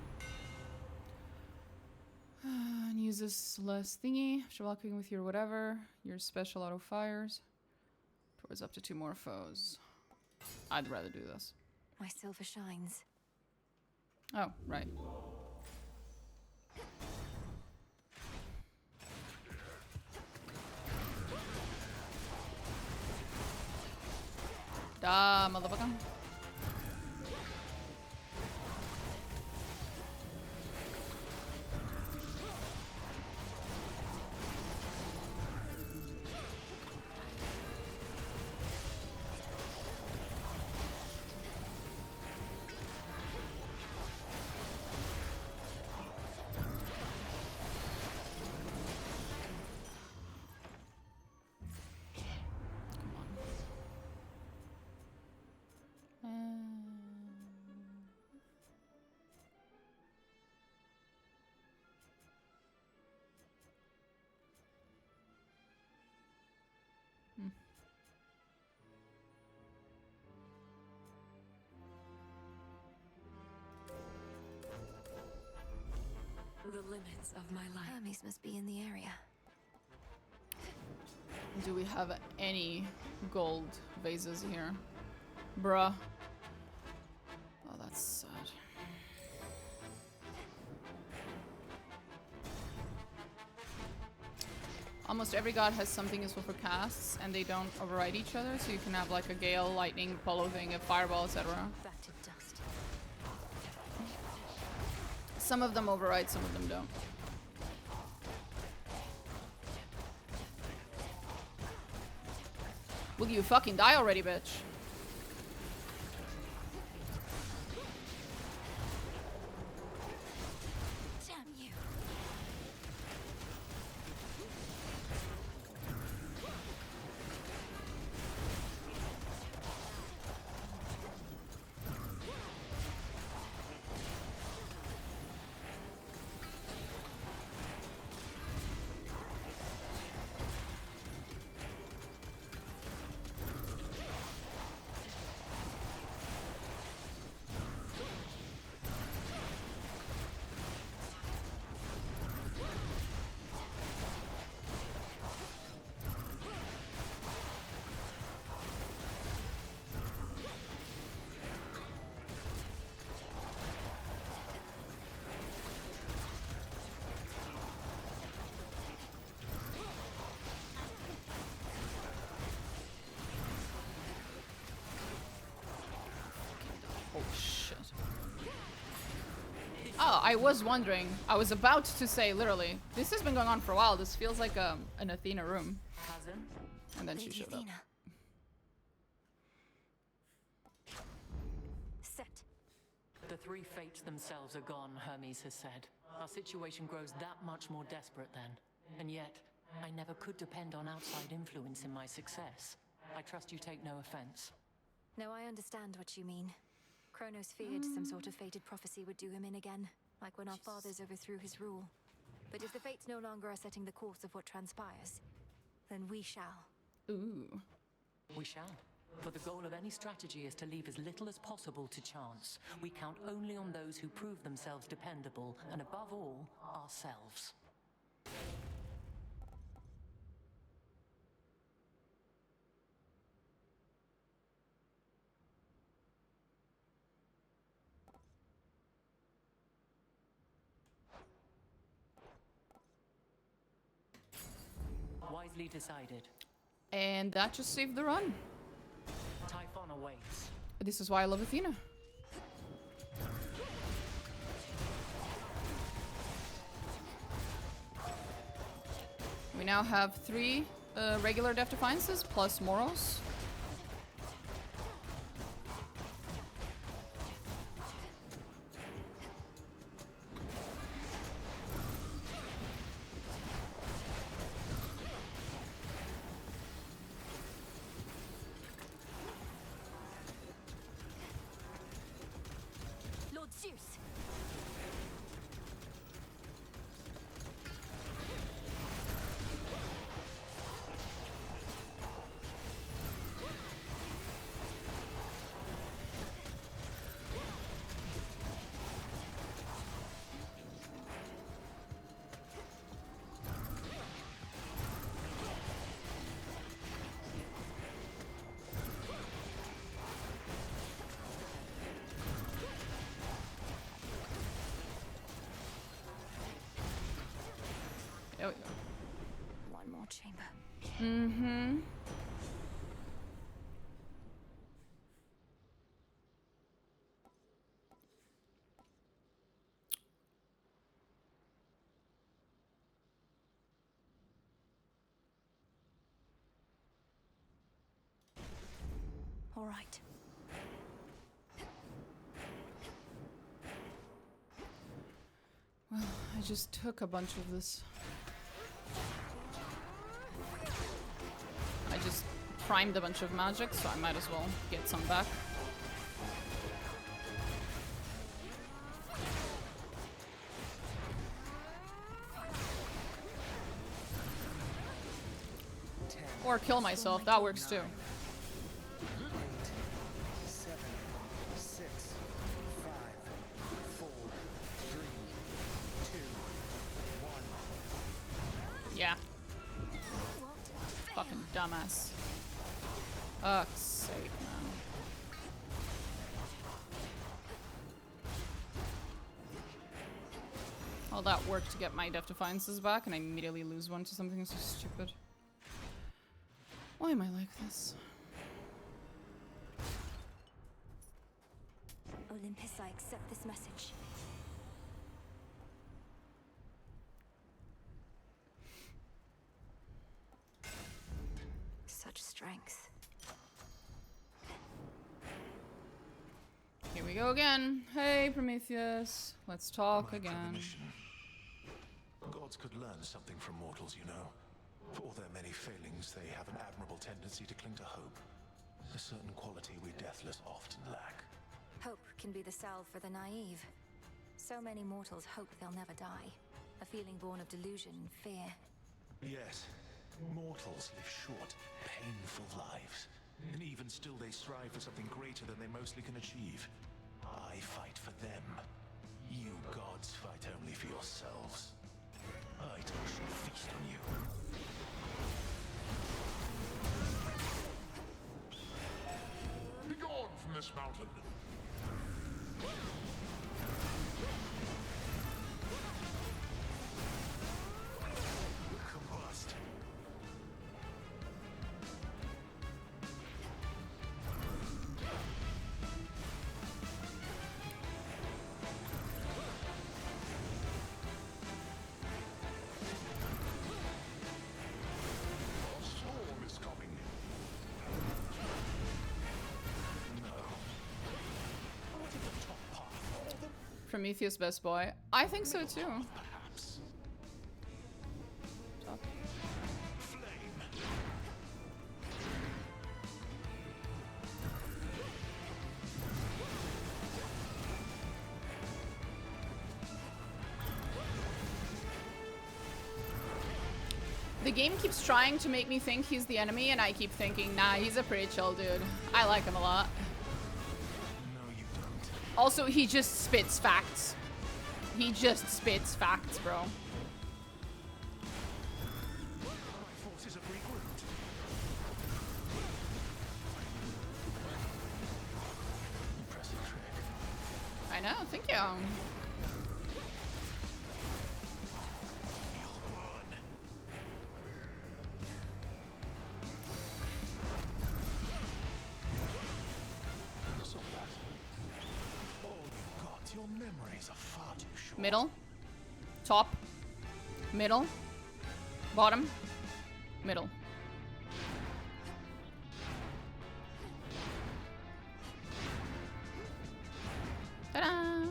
And uses less thingy. After walking with your whatever. Your special auto fires. Towards up to 2 more foes. I'd rather do this. My silver shines. Oh, right. Da, motherfucker. limits of my life. Hermes must be in the area. Do we have any gold vases here? Bruh. Oh, that's sad. Almost every god has something useful for casts, and they don't override each other, so you can have like a gale, lightning, polo thing, a fireball, etc. Battered dust. Some of them override, some of them don't. Will you fucking die already, bitch? Damn you. Oh shit. Oh, I was wondering. I was about to say, literally, this has been going on for a while. This feels like an Athena room. And then she showed up. Set. The three fates themselves are gone, Hermes has said. Our situation grows that much more desperate then. And yet, I never could depend on outside influence in my success. I trust you take no offense. No, I understand what you mean. Kronos feared some sort of fated prophecy would do him in again, like when our fathers overthrew his rule. But if the fates no longer are setting the course of what transpires, then we shall. Ooh. We shall. For the goal of any strategy is to leave as little as possible to chance. We count only on those who prove themselves dependable, and above all, ourselves. Wisely decided. And that just saved the run. Typhon awaits. This is why I love Athena. We now have 3 regular Death Defiances plus Moros. Lord Zeus! There we go. One more chamber. Mm-hmm. All right. Well, I just took a bunch of this. I just primed a bunch of magic, so I might as well get some back. Or kill myself, that works too. 7, 6, 5, 4, 3, 2, Fucking dumbass. Fuck's sake, man. All that work to get my Death Defiances back and I immediately lose one to something so stupid. Why am I like this? Olympus, I accept this message. Such strength. Here we go again. Hey, Prometheus. Let's talk again. Premonition. Gods could learn something from mortals, you know. For all their many failings, they have an admirable tendency to cling to hope. A certain quality we deathless often lack. Hope can be the salve for the naive. So many mortals hope they'll never die. A feeling born of delusion and fear. Yes, mortals live short, painful lives. And even still they strive for something greater than they mostly can achieve. I fight for them. You gods fight only for yourselves. I shall feast on you. Begone from this mountain! Combust. Prometheus best boy. I think so too. Top. The game keeps trying to make me think he's the enemy, and I keep thinking, nah, he's a pretty chill dude. I like him a lot. Also, he just spits facts. He just spits facts, bro. I know, thank you. Middle, top, middle, bottom, middle. Ta-da!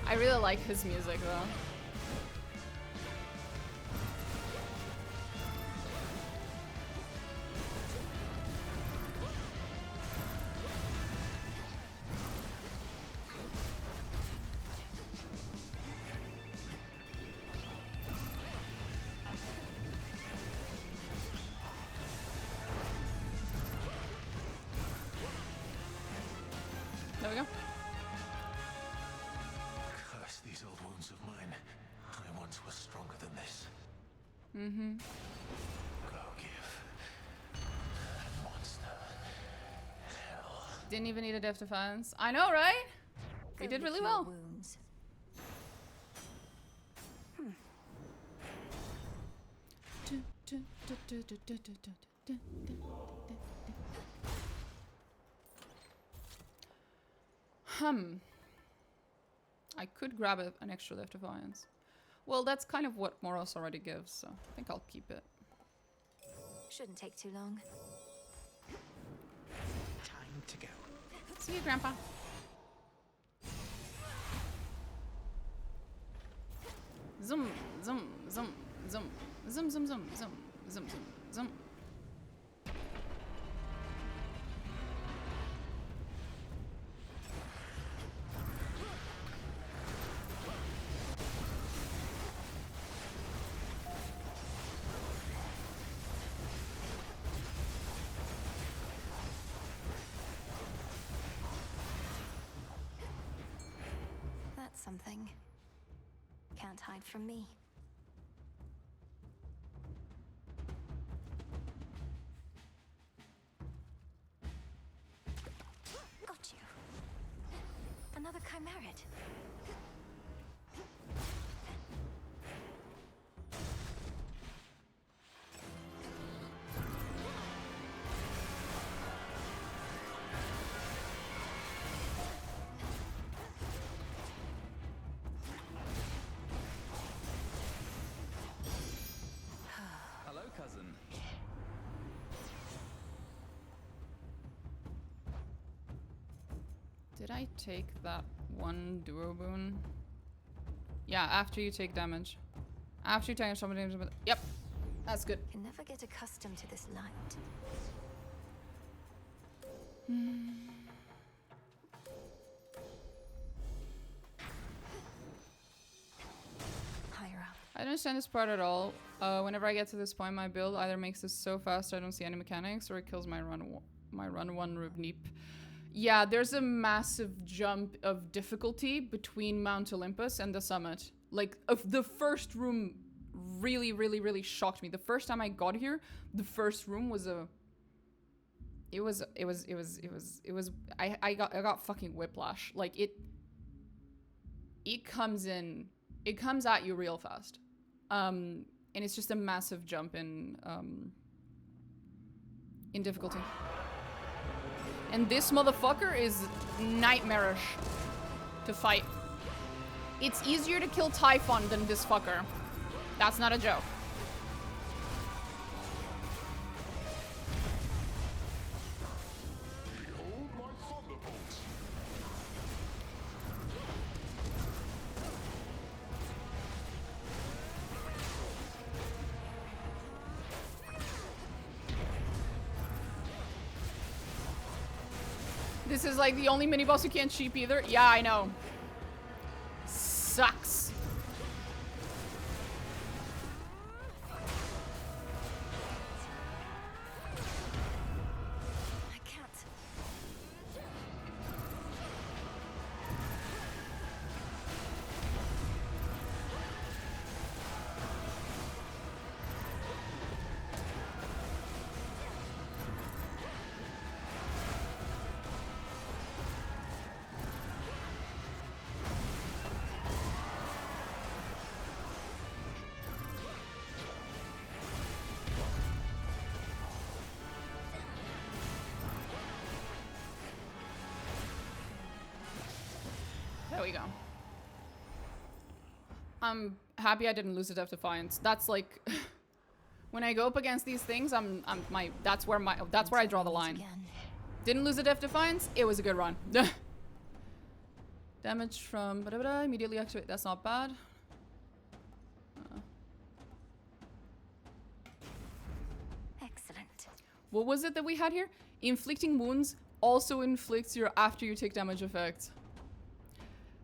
I really like his music though. There we go. Curse these old wounds of mine. I once was stronger than this. Mm-hmm. Go give. Monster. Hell. Didn't even need a Death Defiance. I know, right? We did really well. Wounds. I could grab an extra Death Defiance. Well, that's kind of what Moros already gives, so I think I'll keep it. Shouldn't take too long. Time to go. See you, Grandpa. Zoom, zoom, zoom, zoom, zoom, zoom, zoom, zoom, zoom, zoom, zoom. something. Can't hide from me. Got you. Another chimerid. Hello, cousin. Did I take that one duo boon? Yeah, after you take damage. After you take somebody damage. Yep, that's good. Can never get accustomed to this light. Higher up. I don't understand this part at all. Whenever I get to this point, my build either makes this so fast I don't see any mechanics, or it kills my run one Rubneep. Yeah, there's a massive jump of difficulty between Mount Olympus and the summit. Like, the first room really, really, really shocked me. The first time I got here, the first room was a... I got fucking whiplash. Like, it comes at you real fast. And it's just a massive jump in difficulty. And this motherfucker is nightmarish to fight. It's easier to kill Typhon than this fucker. That's not a joke. Behold my thunderbolts. This is like the only mini boss who can't cheap either. Yeah, I know. Sucks. I can't. There we go. I'm happy I didn't lose a Death Defiance. That's like when I go up against these things, that's where I draw the line. Didn't lose a Death Defiance, it was a good run. Damage from immediately activate. That's not bad. Excellent. What was it that we had here? Inflicting wounds also inflicts your after you take damage effect.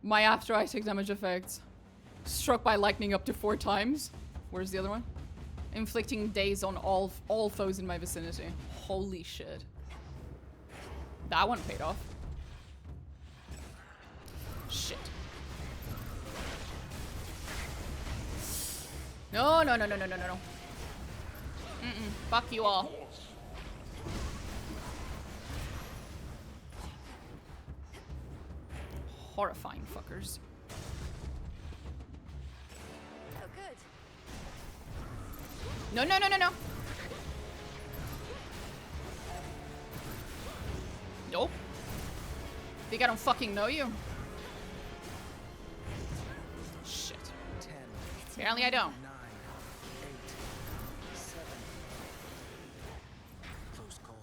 My after I take damage effect. Struck by lightning up to 4 times. Where's the other one? Inflicting daze on all foes in my vicinity. Holy shit. That one paid off. Shit. No, no, no, no, no, no, no. Fuck you all. Horrifying fuckers. Oh, good. No, no, no, no, no. Nope. Think I don't fucking know you? Shit. 10. Apparently I don't. 9, 8, 7. Close call.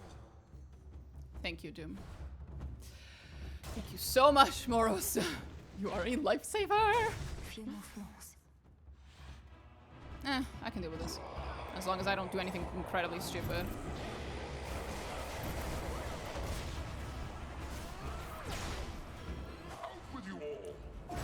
Thank you, Doom. Thank you so much, Moros. You are a lifesaver. A few more floors. I can deal with this. As long as I don't do anything incredibly stupid. Out with you all.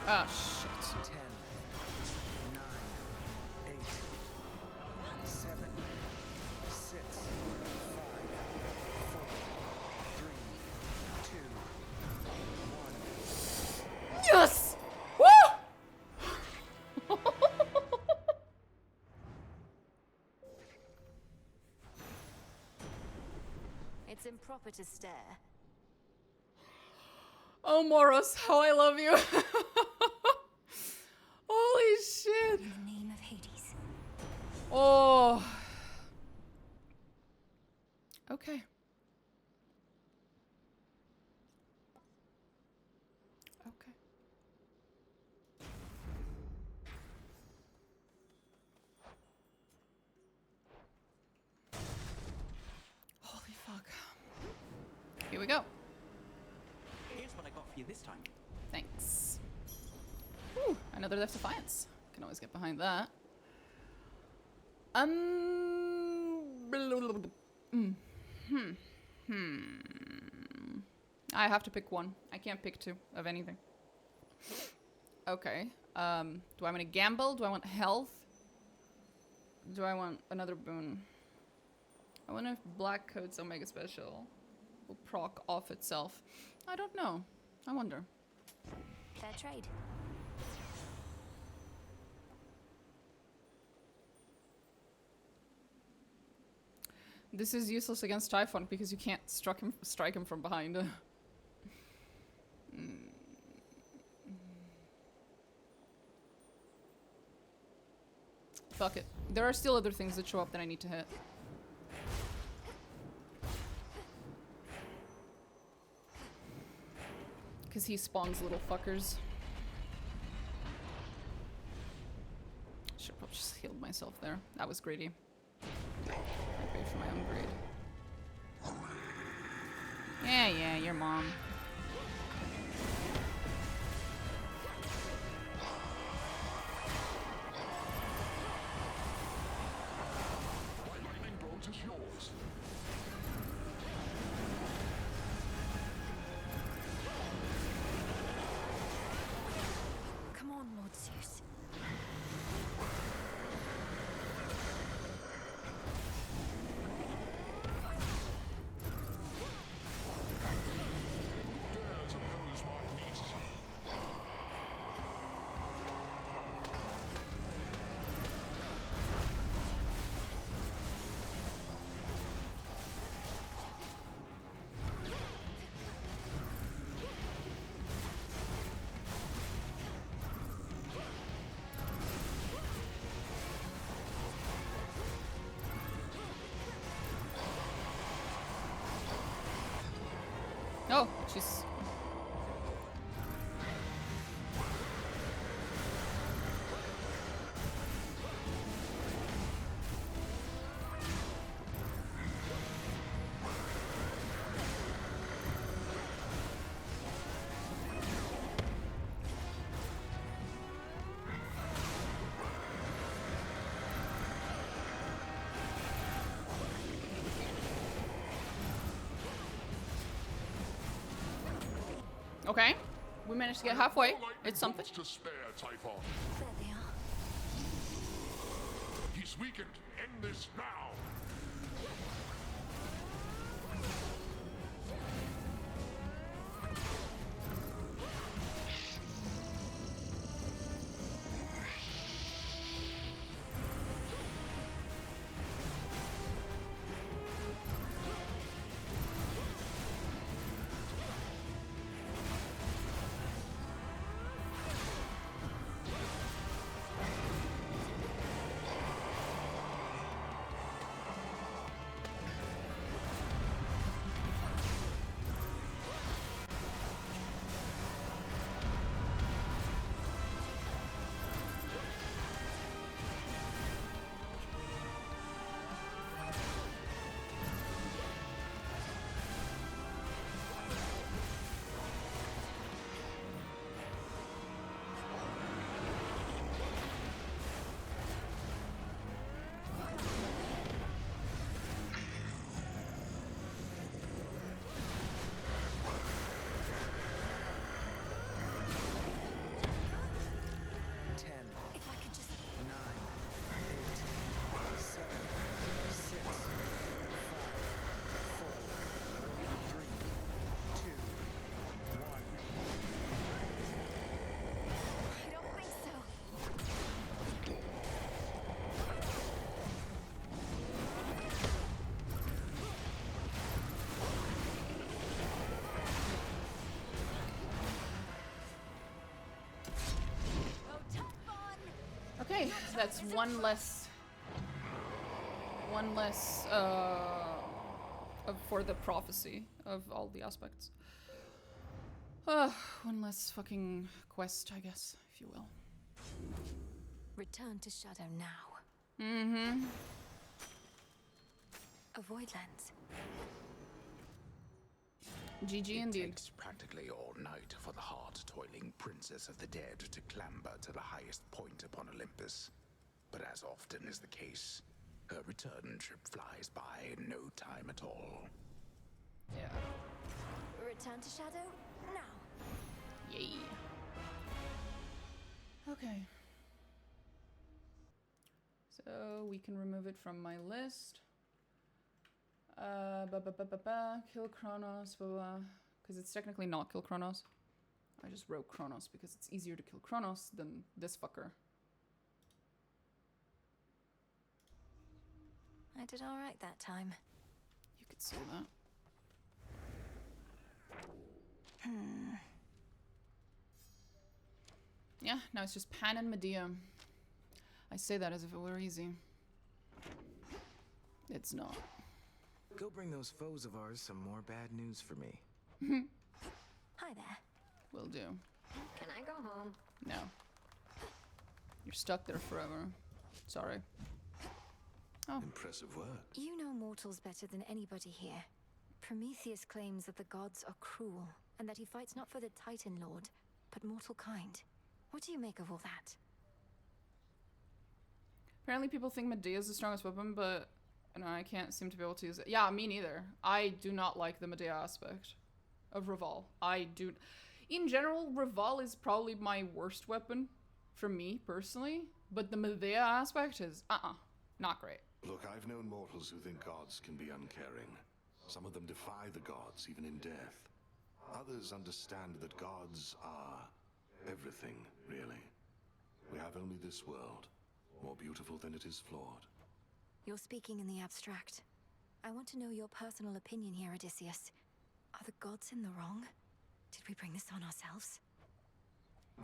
Ah, shit. 10, 9, 8, 7, 6, 5, 4, 3, 2, 1. Yes! Woo! It's improper to stare. Oh, Moros, how I love you. Holy shit. In the name of Hades. Oh. Okay. Okay. Holy fuck. Here we go. Here's what I got for you this time. Thanks. Whew, another Death Defiance. Can always get behind that. I have to pick one. I can't pick two of anything. Okay. Do I want to gamble? Do I want health? Do I want another boon? I wonder if Black Coat's Omega Special will proc off itself. I don't know. I wonder. Fair trade. This is useless against Typhon because you can't strike him from behind. Fuck it. There are still other things that show up that I need to hit. Because he spawns little fuckers. Should've probably just healed myself there. That was greedy. I paid for my own greed. Yeah, your mom. My lightning bolt is yours. Come on, Lord Zeus. Dare to oppose my needs. Oh, she's... Okay, we managed to get halfway. It's something. To spare, Typhon. There they are. He's weakened. End this now. That's one less for the prophecy of all the aspects. One less fucking quest, I guess, if you will. Return to Shadow now. Mm-hmm. Avoid lands. It GG indeed. takes practically all night for the hard-toiling princess of the dead to clamber to the highest point upon Olympus. But as often is the case, her return trip flies by in no time at all. Yeah. Return to Shadow now. Yay. Okay. So we can remove it from my list. Kill Kronos, because it's technically not kill Kronos. I just wrote Kronos because it's easier to kill Kronos than this fucker. I did all right that time. You could say that. Yeah, now it's just Pan and Medea. I say that as if it were easy. It's not. Go bring those foes of ours some more bad news for me. Hi there. Will do. Can I go home? No. You're stuck there forever. Sorry. Oh. Impressive work. You know mortals better than anybody here. Prometheus claims that the gods are cruel, and that he fights not for the Titan Lord, but mortal kind. What do you make of all that? Apparently people think Medea is the strongest weapon, but no, I can't seem to be able to use it. Yeah, me neither. I do not like the Medea aspect of Reval. In general, Reval is probably my worst weapon for me, personally. But the Medea aspect is, not great. Look, I've known mortals who think gods can be uncaring. Some of them defy the gods, even in death. Others understand that gods are everything, really. We have only this world, more beautiful than it is flawed. You're speaking in the abstract. I want to know your personal opinion here, Odysseus. Are the gods in the wrong? Did we bring this on ourselves?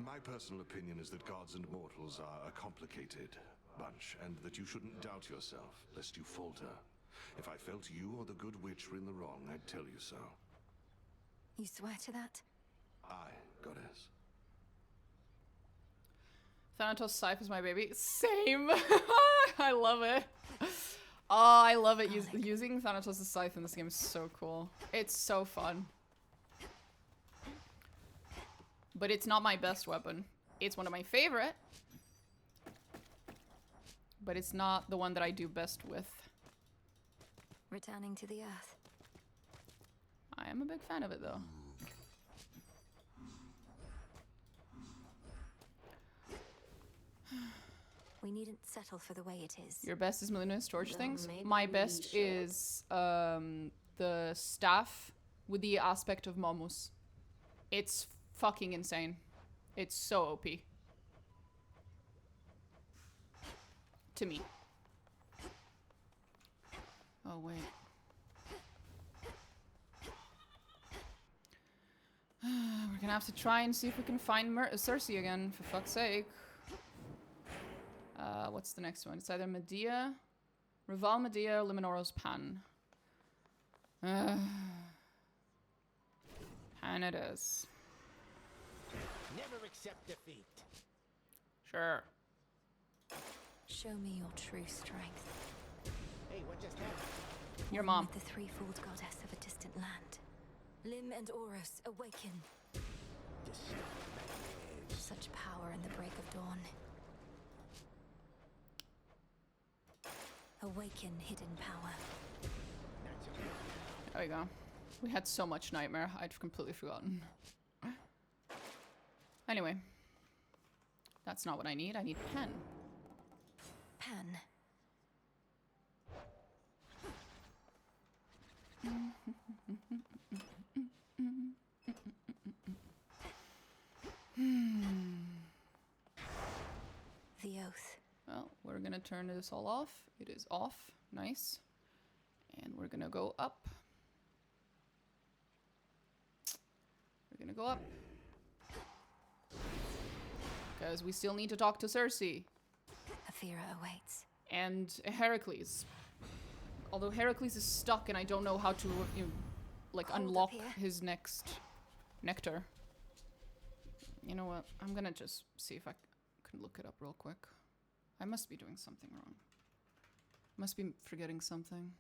My personal opinion is that gods and mortals are a complicated bunch, and that you shouldn't doubt yourself, lest you falter. If I felt you or the good witch were in the wrong, I'd tell you so. You swear to that? Aye, goddess. Thanatos Scythe is my baby. Same! I love it. Oh, I love it. Using Thanatos' Scythe in this game is so cool. It's so fun. But it's not my best weapon. It's one of my favorite. But it's not the one that I do best with. Returning to the earth. I am a big fan of it, though. We needn't settle for the way it is. Your best is Melina's torch Well, things. maybe My we best should. is the staff with the aspect of Momus. It's fucking insane. It's so OP. To me. Oh, wait. We're gonna have to try and see if we can find Circe again, for fuck's sake. What's the next one? It's either Medea, Reval Medea, Liminoro's Pan. Pan it is. Never accept defeat. Sure. Show me your true strength. Hey, what just happened? Your mom. The threefold goddess of a distant land. Lim and Oros, awaken. Such power in the break of dawn. Awaken hidden power. There we go. We had so much nightmare, I'd completely forgotten. Anyway. That's not what I need. I need pen. Pan. The oath. Well, we're gonna turn this all off. It is off. Nice. And we're gonna go up. We're gonna go up. Because we still need to talk to Circe. A Athera awaits. And Heracles. Although Heracles is stuck and I don't know how to, like, unlock his next nectar. You know what? I'm gonna just see if I can look it up real quick. I must be doing something wrong. Must be forgetting something.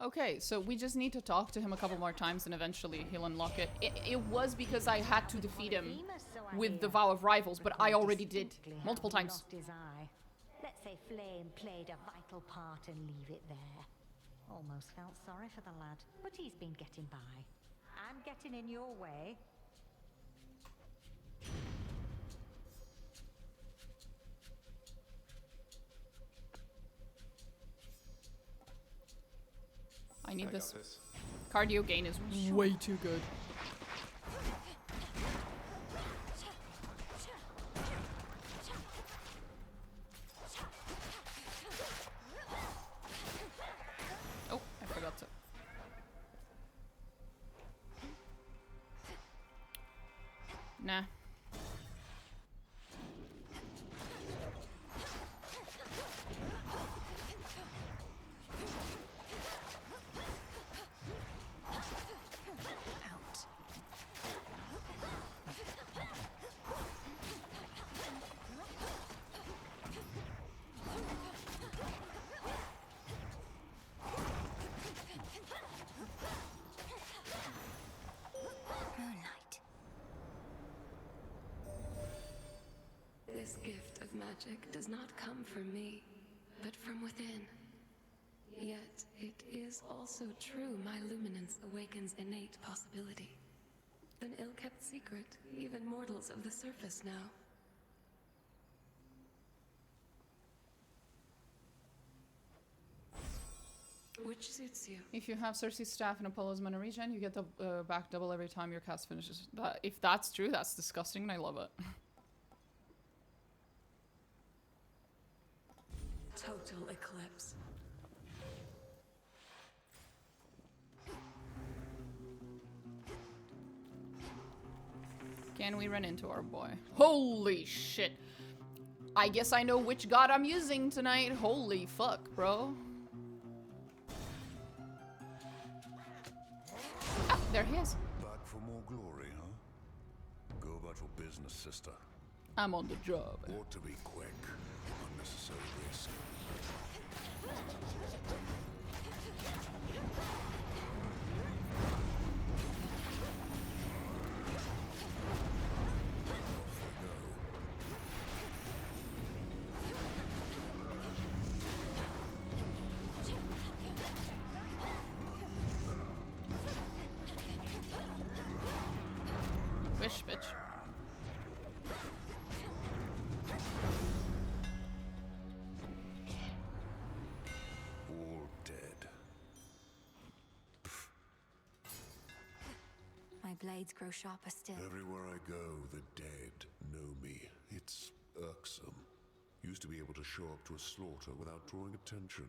Okay, so we just need to talk to him a couple more times and eventually he'll unlock it. It was because I had to defeat him with the Vow of Rivals, but I already did multiple times. Let's say Flame played a vital part and leave it there. Almost felt sorry for the lad, but he's been getting by. I'm getting in your way. I need this. Cardio gain is way too good. Oh, I forgot to. Nah. This gift of magic does not come from me, but from within. Yet, it is also true my luminance awakens innate possibility. An ill-kept secret, even mortals of the surface know. Which suits you? If you have Cersei's staff and Apollo's mana regen, you get the back double every time your cast finishes. If that's true, that's disgusting and I love it. Total eclipse. Can we run into our boy? Holy shit. I guess I know which god I'm using tonight. Holy fuck, bro. Ah, there he is. Back for more glory, huh? Go about your business, sister. I'm on the job. Ought to be quick. Unnecessary risk. Wish, bitch. All dead. My blades grow sharper still. Everywhere I go, the dead know me. It's irksome. Used to be able to show up to a slaughter without drawing attention.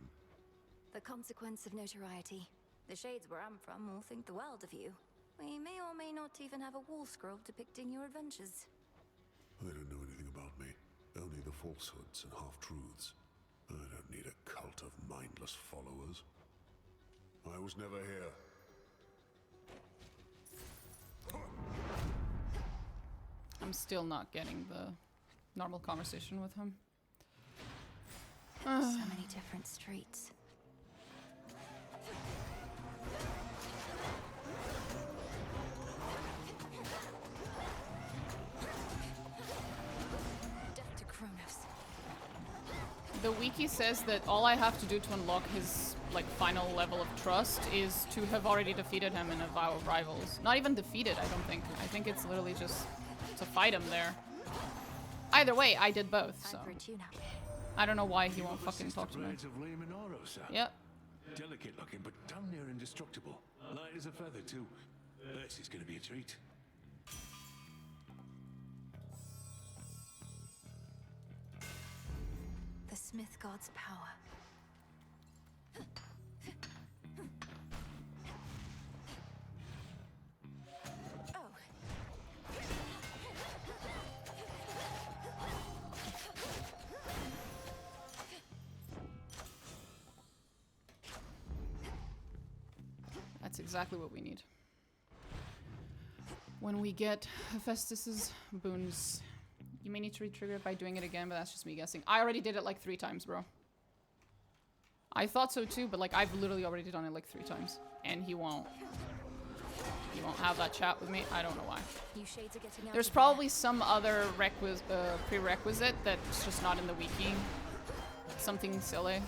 The consequence of notoriety. The shades where I'm from all think the world of you. We may or may not even have a wall scroll depicting your adventures. They don't know anything about me. Only the falsehoods and half-truths. I don't need a cult of mindless followers. I was never here. I'm still not getting the normal conversation with him. So many different streets. The wiki says that all I have to do to unlock his like final level of trust is to have already defeated him in a vow of rivals. Not even defeated, I don't think. I think it's literally just to fight him there. Either way, I did both, so I don't know why he won't fucking talk to me. Yep. Delicate looking, but damn near indestructible. Light as a feather too. This is gonna be a treat. The Smith God's power. That's exactly what we need. When we get Hephaestus's boons, you may need to re-trigger it by doing it again, but that's just me guessing. I already did it like 3 times, bro. I thought so too, but like I've literally already done it like 3 times. And he won't have that chat with me. I don't know why. There's probably some other prerequisite that's just not in the wiki. Something silly.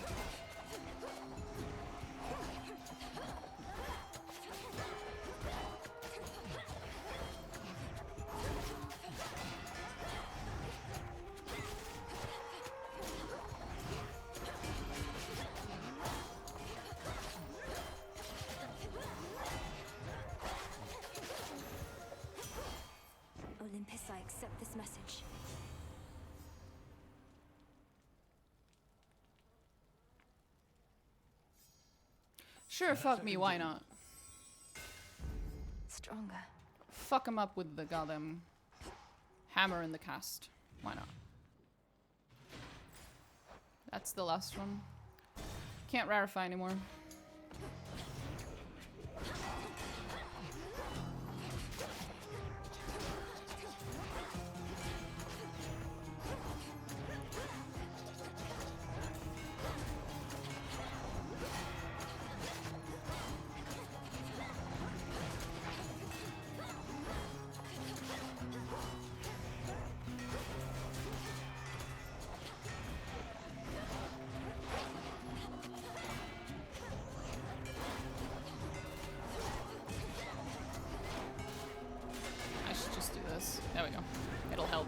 Olympus, I accept this message. Sure, fuck me, why not? Stronger. Fuck him up with the goddamn hammer in the cast. Why not? That's the last one. Can't rarify anymore. There we go. It'll help.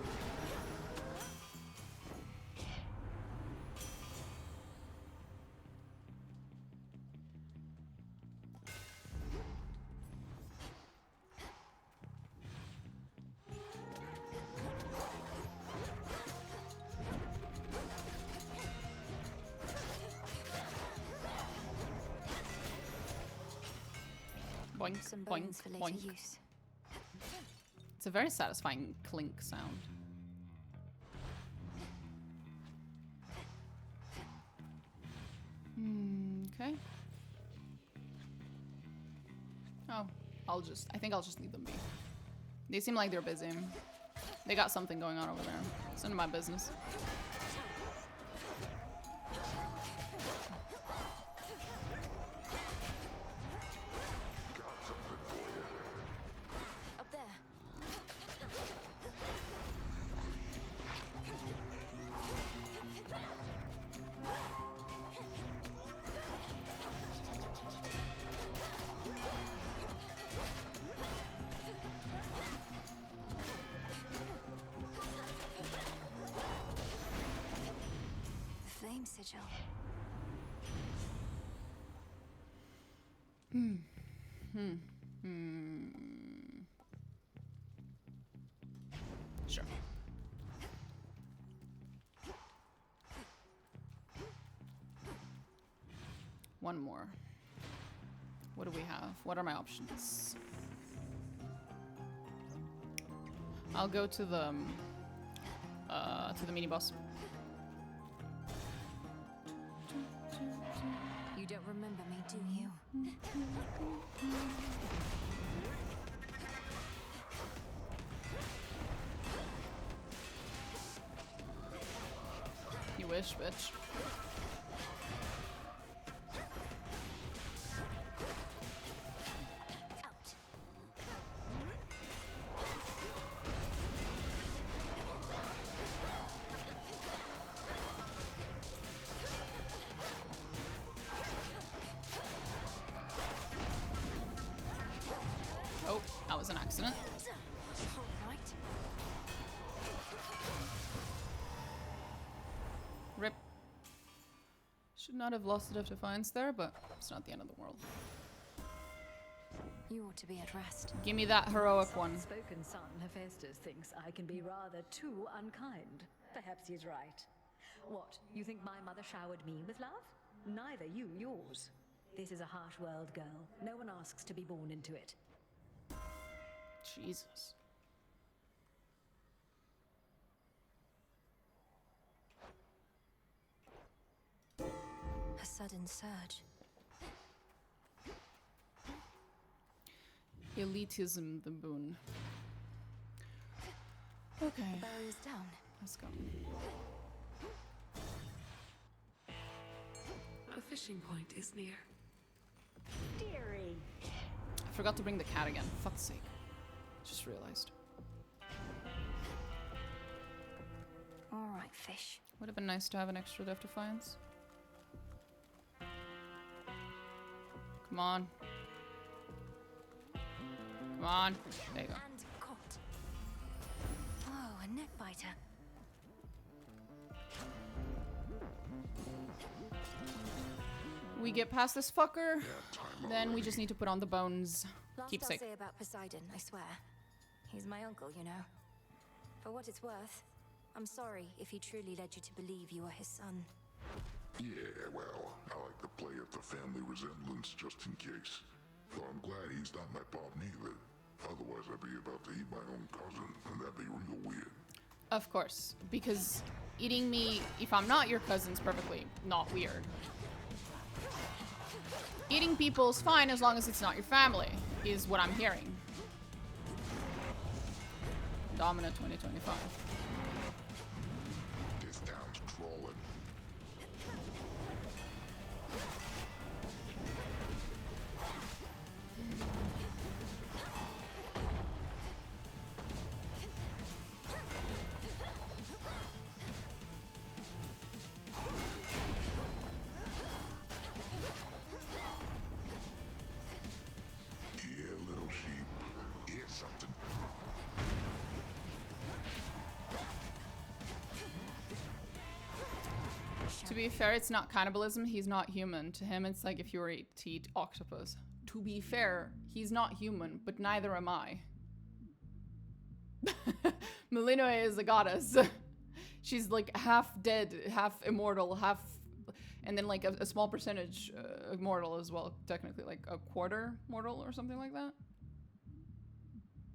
Boink, boink, boink. Use. It's a very satisfying clink sound. Okay. Oh, I think I'll just leave them be. They seem like they're busy. They got something going on over there. It's none of my business. Sigil. Sure. One more. What do we have? What are my options? I'll go to the mini boss. You don't remember me, do you? You wish, bitch. That was an accident. Alright. Rip. Should not have lost it of defiance there, but it's not the end of the world. You ought to be at rest. Give me that heroic one. Spoken son, Hephaestus thinks I can be rather too unkind. Perhaps he's right. What, you think my mother showered me with love? Neither you yours. This is a harsh world, girl. No one asks to be born into it. Jesus. A sudden surge. Elitism, the boon. Okay. The barrier's down. Let's go. A fishing point is near. Dearie. I forgot to bring the cat again. Fuck's sake. Just realized. Alright, fish. Would have been nice to have an extra Death Defiance. Come on. Come on. There you go. And caught. Oh, a neck biter. We get past this fucker, then we just need to put on the bones. Last Keep I'll safe. say about Poseidon, I swear. He's my uncle, you know. For what it's worth, I'm sorry if he truly led you to believe you are his son. Yeah, well, I like to play at the family resemblance just in case. So I'm glad he's not my pop neither. Otherwise I'd be about to eat my own cousin, and that'd be real weird. Of course, because eating me, if I'm not your cousin's perfectly not weird. Eating people's fine as long as it's not your family, is what I'm hearing. Dominant 2025. This town's crawling. Yeah, little sheep. Here's something. To be fair, it's not cannibalism. He's not human. To him, it's like if you were to eat octopus. To be fair, he's not human, but neither am I. Melinoe is a goddess. She's like half dead, half immortal, half... And then like a small percentage immortal as well. Technically, like a quarter mortal or something like that.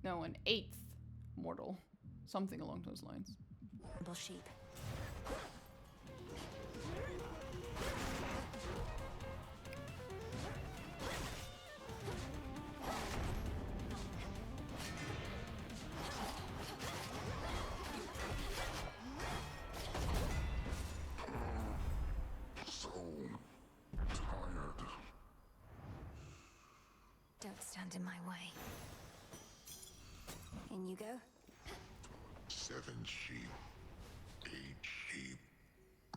No, an eighth mortal. Something along those lines. Little sheep. So tired. Don't stand in my way. In you go. 7 sheep. 8 sheep.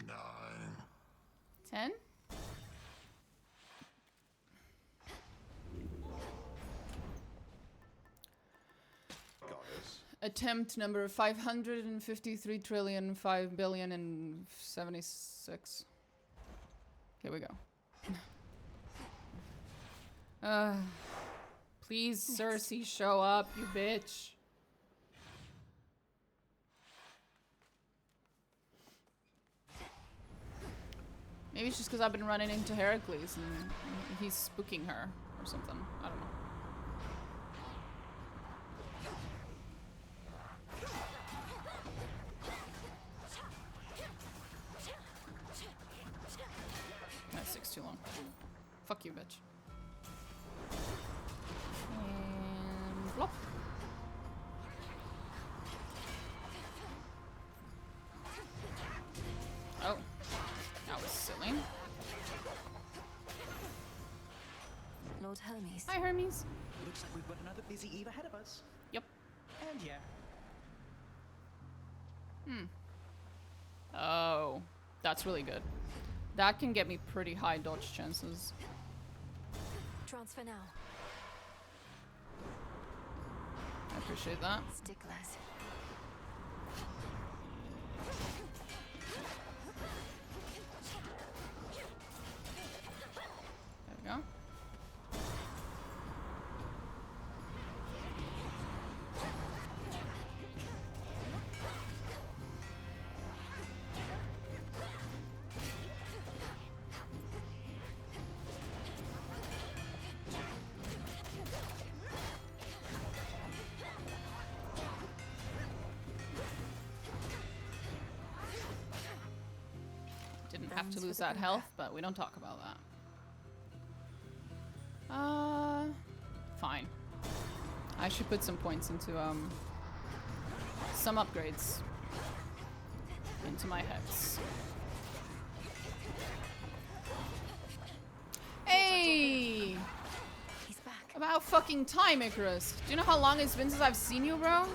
9. 10? Attempt number 553,005,000,076. Here we go. Please, Cersei, show up, you bitch. Maybe it's just because I've been running into Heracles and he's spooking her or something. I don't know. That takes too long. Fuck you, bitch. And flop. Oh, that was silly. Lord Hermes. Hi, Hermes. Looks like we've got another busy eve ahead of us. Yep. And yeah. Oh, that's really good. That can get me pretty high dodge chances. Transfer now. Appreciate that. Sticklers. There we go. Didn't have to lose that health, but we don't talk about that. Fine. I should put some points into some upgrades into my hex. Hey! He's back. About fucking time, Icarus. Do you know how long it's been since I've seen you, bro?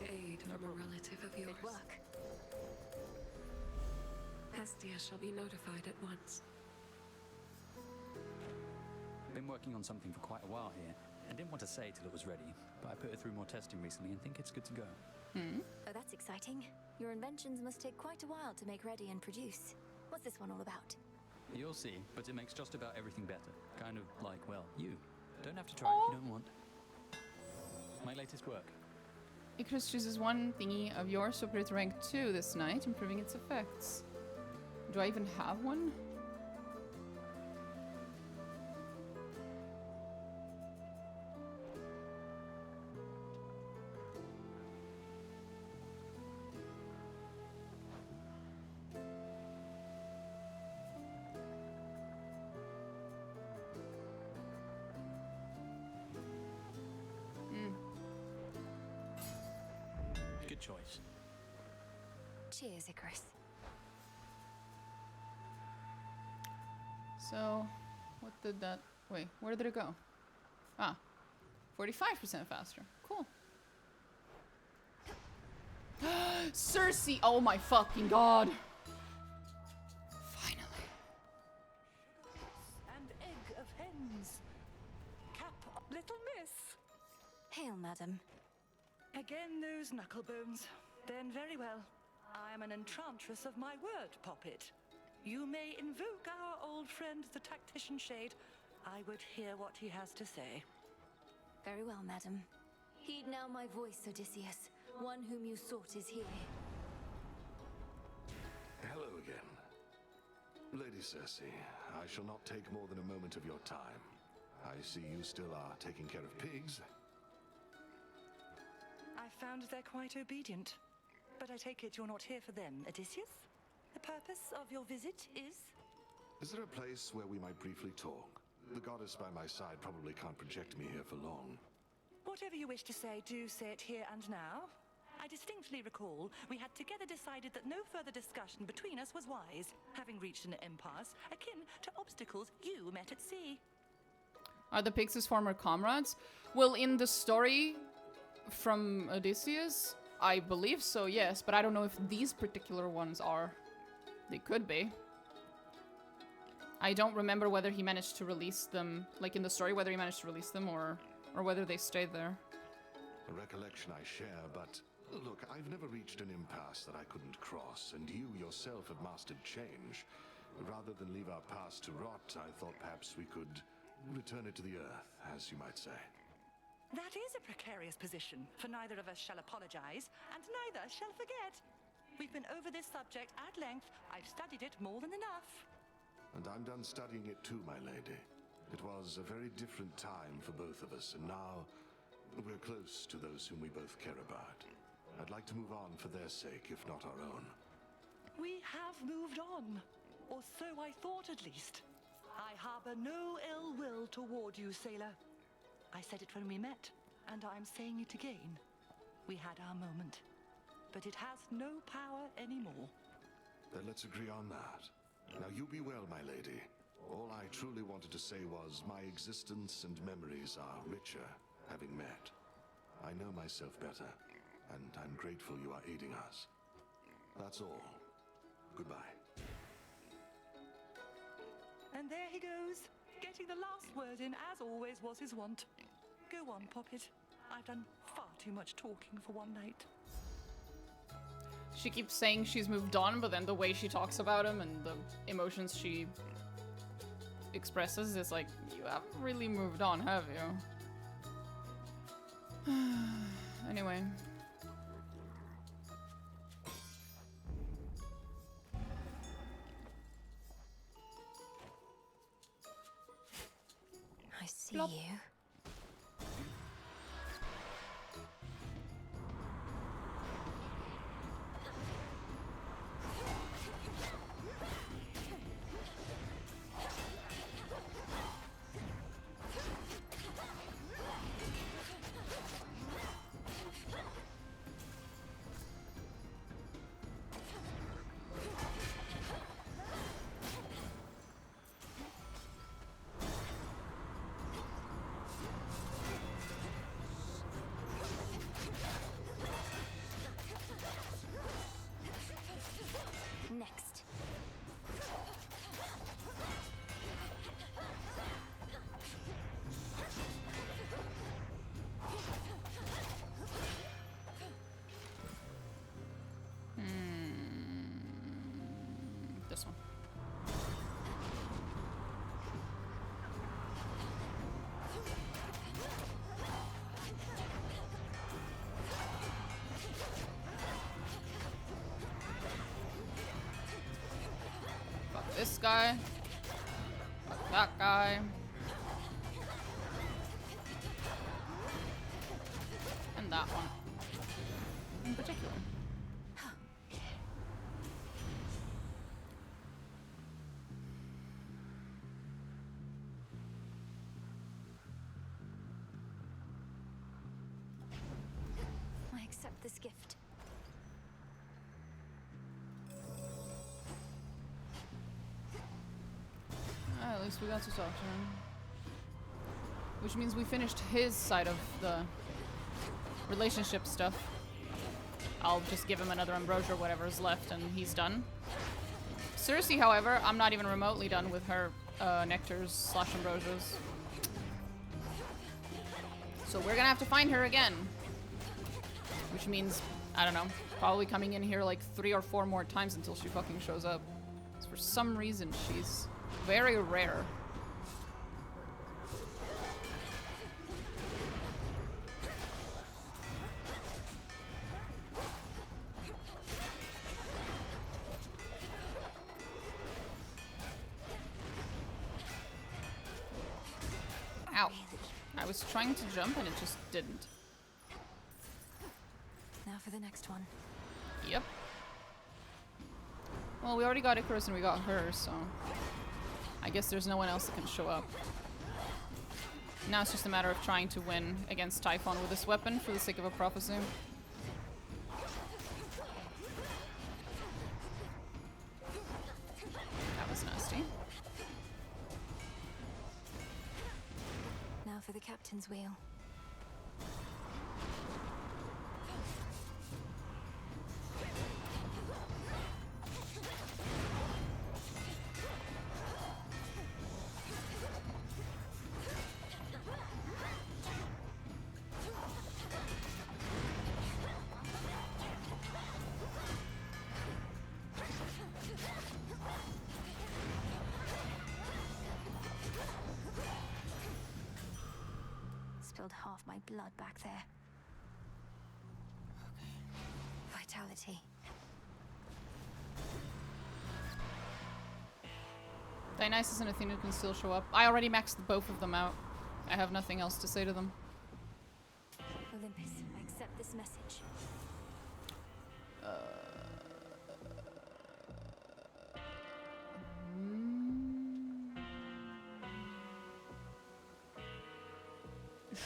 Aid from a relative of yours. Good work. Hestia shall be notified at once. Been working on something for quite a while here. I didn't want to say till it was ready, but I put it through more testing recently and think it's good to go. Oh, that's exciting. Your inventions must take quite a while to make ready and produce. What's this one all about? You'll see, but it makes just about everything better. Kind of like, well, you. Don't have to try if you don't want. My latest work. Icarus chooses one thingy of yours to upgrade to rank 2 this night, improving its effects. Do I even have one? Good choice. Cheers, Icarus. So, what did that... Wait, where did it go? Ah, 45% faster. Cool. Cersei! Oh my fucking god! Finally. And egg of hens. Cap, little miss. Hail, madam. Again those knucklebones. Then very well. I am an enchantress of my word, Poppet. You may invoke our old friend, the tactician shade. I would hear what he has to say. Very well, madam. Heed now my voice, Odysseus. One whom you sought is here. Hello again. Lady Cersei, I shall not take more than a moment of your time. I see you still are taking care of pigs. I found they're quite obedient. But I take it you're not here for them, Odysseus? The purpose of your visit is? Is there a place where we might briefly talk? The goddess by my side probably can't project me here for long. Whatever you wish to say, do say it here and now. I distinctly recall we had together decided that no further discussion between us was wise, having reached an impasse akin to obstacles you met at sea. Are the pigs his former comrades? Well, in the story from Odysseus, I believe so, yes, but I don't know if these particular ones are. They could be. I don't remember whether he managed to release them, like in the story, whether he managed to release them or whether they stayed there. A recollection I share, but look, I've never reached an impasse that I couldn't cross, and you yourself have mastered change. Rather than leave our past to rot, I thought perhaps we could return it to the earth, as you might say. That is a precarious position, for neither of us shall apologize, and neither shall forget. We've been over this subject at length. I've studied it more than enough. And I'm done studying it too, my lady. It was a very different time for both of us, and now we're close to those whom we both care about. I'd like to move on for their sake, if not our own. We have moved on, or so I thought at least. I harbor no ill will toward you, sailor. I said it when we met, and I'm saying it again. We had our moment, but it has no power anymore. Then let's agree on that. Now you be well, my lady. All I truly wanted to say was my existence and memories are richer having met. I know myself better, and I'm grateful you are aiding us. That's all. Goodbye. And there he goes, getting the last word in, as always was his wont. Go on, Poppet. I've done far too much talking for one night. She keeps saying she's moved on, but then the way she talks about him and the emotions she expresses is like, you haven't really moved on, have you? Anyway. I see Plop. you. Next. This one. Fuck this guy. Fuck that guy. And that one. In particular. I accept this gift. At least we got to talk to him. Which means we finished his side of the relationship stuff. I'll just give him another ambrosia or whatever is left and he's done. Cersei, however, I'm not even remotely done with her nectars / ambrosias. So we're gonna have to find her again. Which means, I don't know, probably coming in here like 3 or 4 more times until she fucking shows up. 'Cause for some reason she's very rare. Ow. I was trying to jump and it just didn't. Now for the next one. Yep. Well, we already got Icarus and we got her, so I guess there's no one else that can show up. Now it's just a matter of trying to win against Typhon with this weapon for the sake of a prophecy. That was nasty. Now for the captain's wheel. Spilled half my blood back there. Vitality. Dionysus and Athena can still show up. I already maxed both of them out. I have nothing else to say to them. Olympus, I accept this message.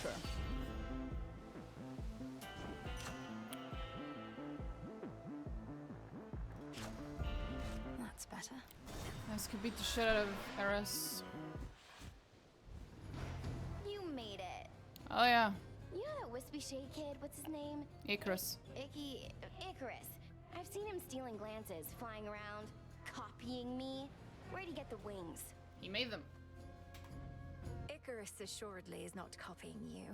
Sure. That's better. This could beat the shit out of Eris. You made it. Oh yeah, You know that wispy shade kid? What's his name? Icarus. Icarus. I've seen him stealing glances, flying around, copying me. Where'd he get the wings? He made them. Icarus assuredly is not copying you.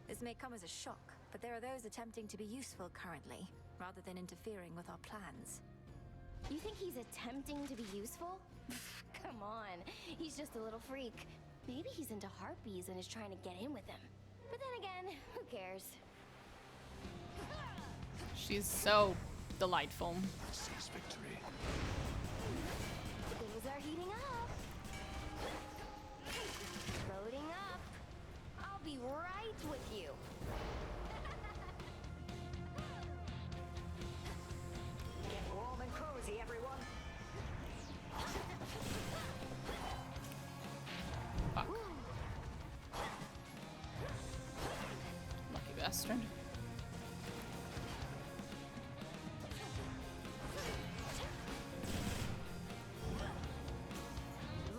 This may come as a shock, but there are those attempting to be useful currently, rather than interfering with our plans. You think he's attempting to be useful? Come on, he's just a little freak. Maybe he's into harpies and is trying to get in with them. But then again, who cares? She's so delightful. Seize victory. Things are heating up. Loading up. I'll be right with you. Get warm and cozy, everyone. Fuck. Lucky bastard.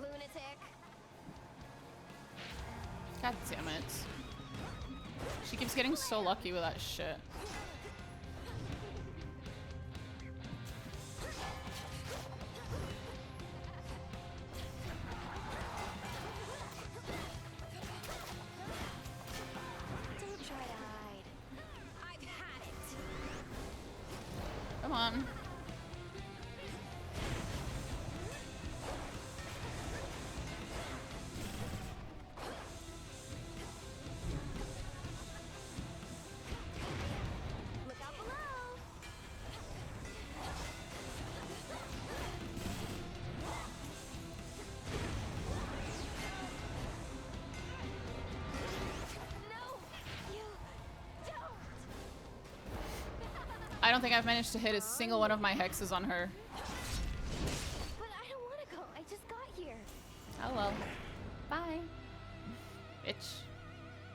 Lunatic. God damn it. She keeps getting so lucky with that shit. Don't try to hide. I've had it. Come on. Look out below. No, you don't. I don't think I've managed to hit a single one of my hexes on her. But I don't want to go. I just got here. Oh well. Bye. Bitch.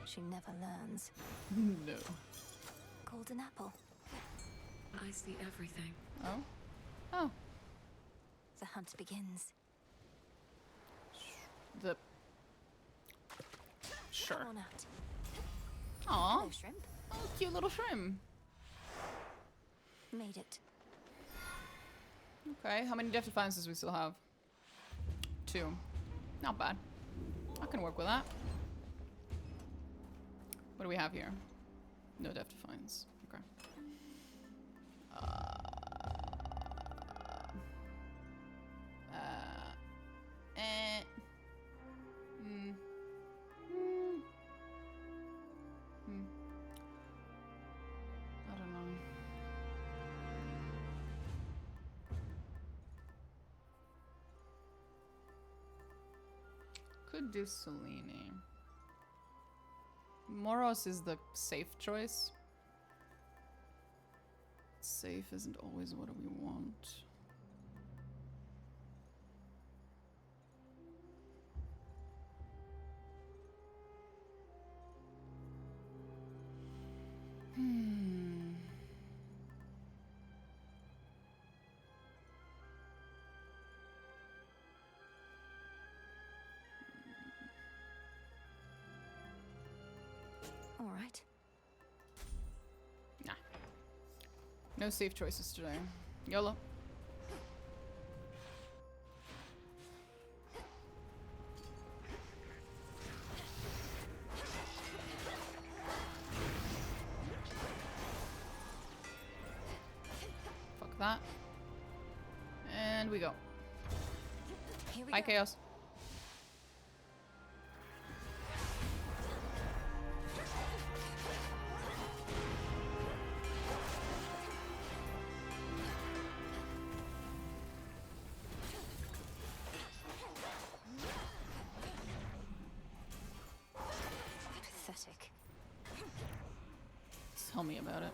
She never learns. No. Golden apple. I see everything. Oh? Oh. The hunt begins. The... Sure. Come on out. Aw. Hello, shrimp. Oh, cute little shrimp. Made it. Okay, how many death defiances we still have? 2. Not bad. I can work with that. What do we have here? No death defiance. Okay. I don't know. Could do Selene. Moros is the safe choice. Safe isn't always what we want. All right. Nah. No safe choices today. YOLO. Fuck that. And we go. Here we Bye, go. Chaos. Pathetic. Tell me about it.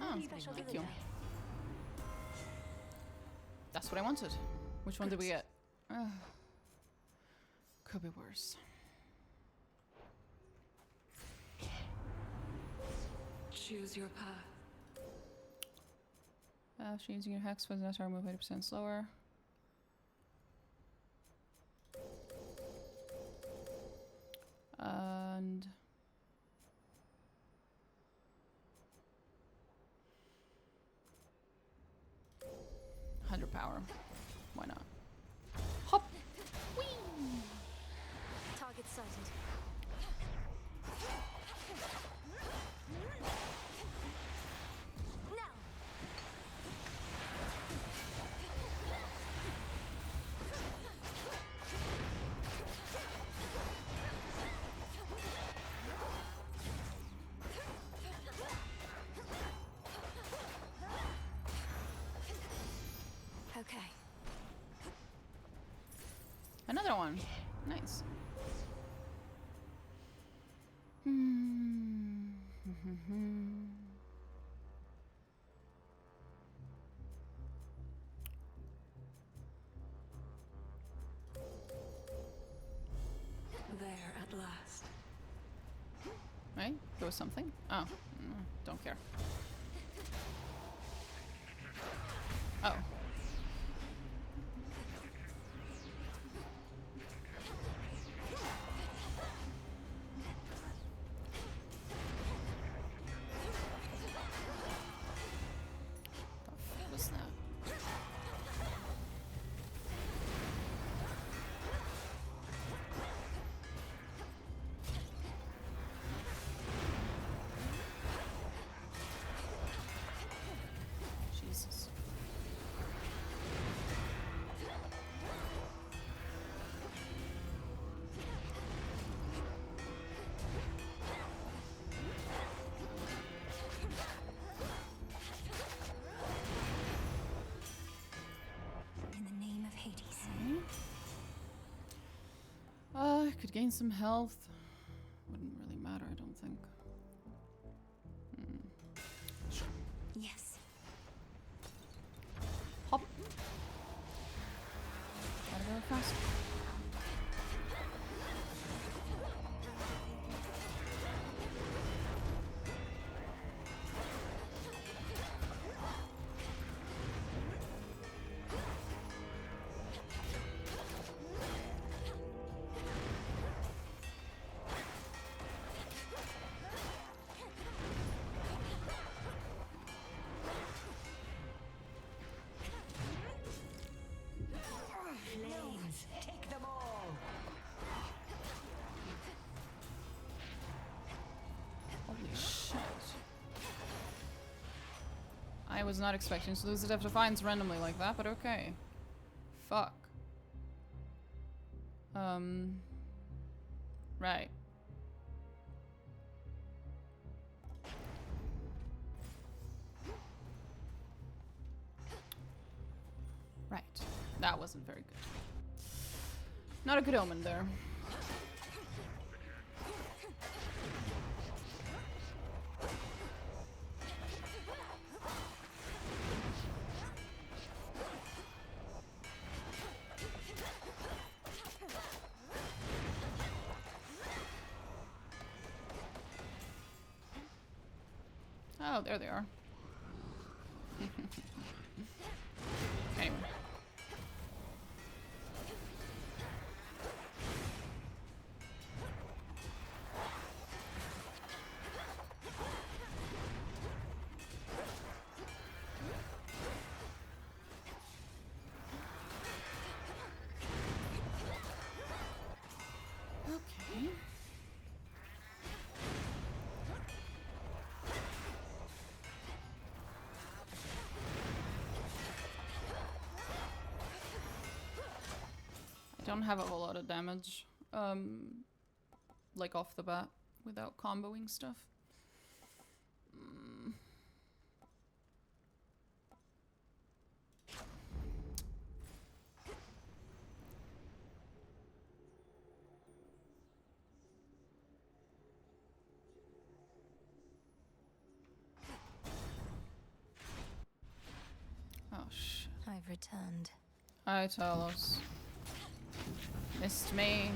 Oh, thank you. That's what I wanted. Which one did we get? Could be worse. Choose your path. After using your hex, was necessary, move 80% slower. And 100 power. Why not? Hop! Whee! Target sighted. Okay. Another one. Nice. There at last. Right? There was something? Oh. Don't care. Oh. What's that? Jesus. In the name of Hades. I could gain some health. Wouldn't really matter, I don't think. Yes. Hop. Gotta go fast. Flames, take them all. Holy shit. I was not expecting to lose the Depth of Defiance randomly like that, but okay. Fuck. Right. Right. That wasn't very good. Not a good omen there. Oh, there they are. Anyway. Okay. I don't have a whole lot of damage, like off the bat, without comboing stuff. I've returned. Hi, Talos. Missed me.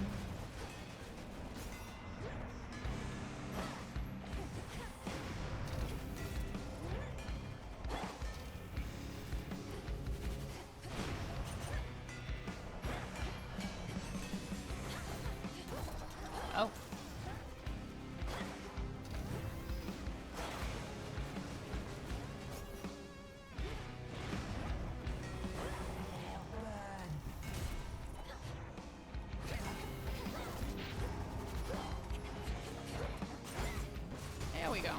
Oh. There we go.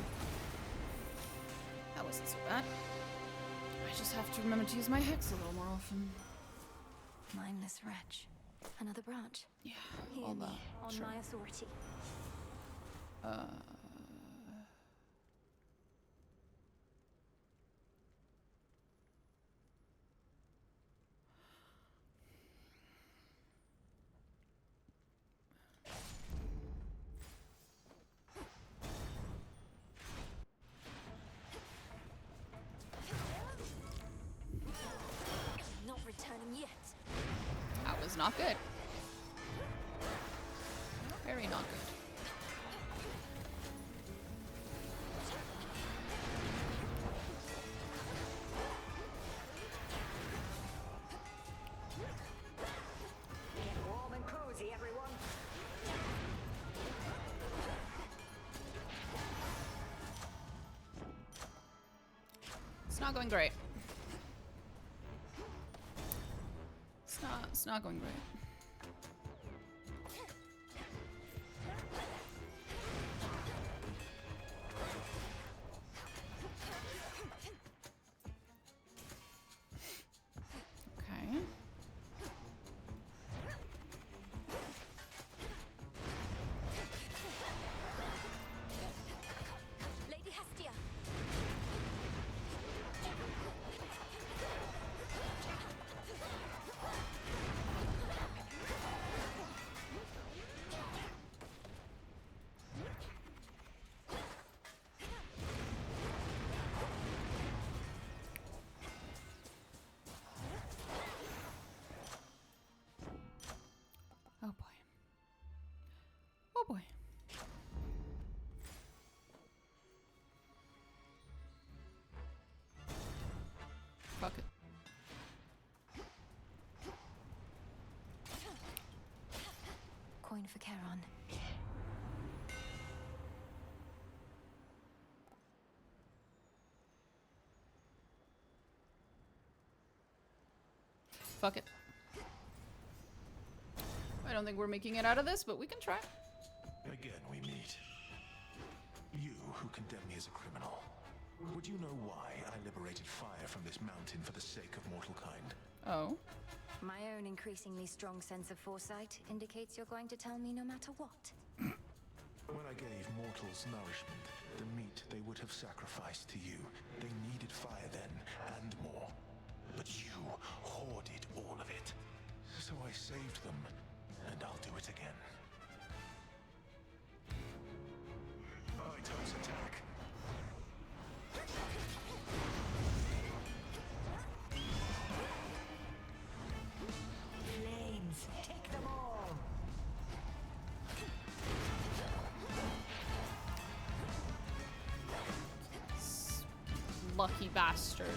That wasn't so bad. I just have to remember to use my hex a little more often. Mindless wretch. Another branch. Yeah, Hear all me that. on Sure. my authority. Not returning yet. That was not good. Very not good. Get warm and cozy, everyone. It's not going great. It's not going great. Okay. Lady Hestia. Oh boy. Oh boy. Fuck it. Coin for Charon. Fuck it. I don't think we're making it out of this, but we can try. Again we meet. You who condemn me as a criminal. Would you know why I liberated fire from this mountain for the sake of mortal kind? Oh. My own increasingly strong sense of foresight indicates you're going to tell me no matter what. When I gave mortals nourishment, the meat they would have sacrificed to you, they needed fire then, and more. But you hoarded all of it. So I saved them, and I'll do it again. Itos attack. Flames, take them all. Lucky bastard.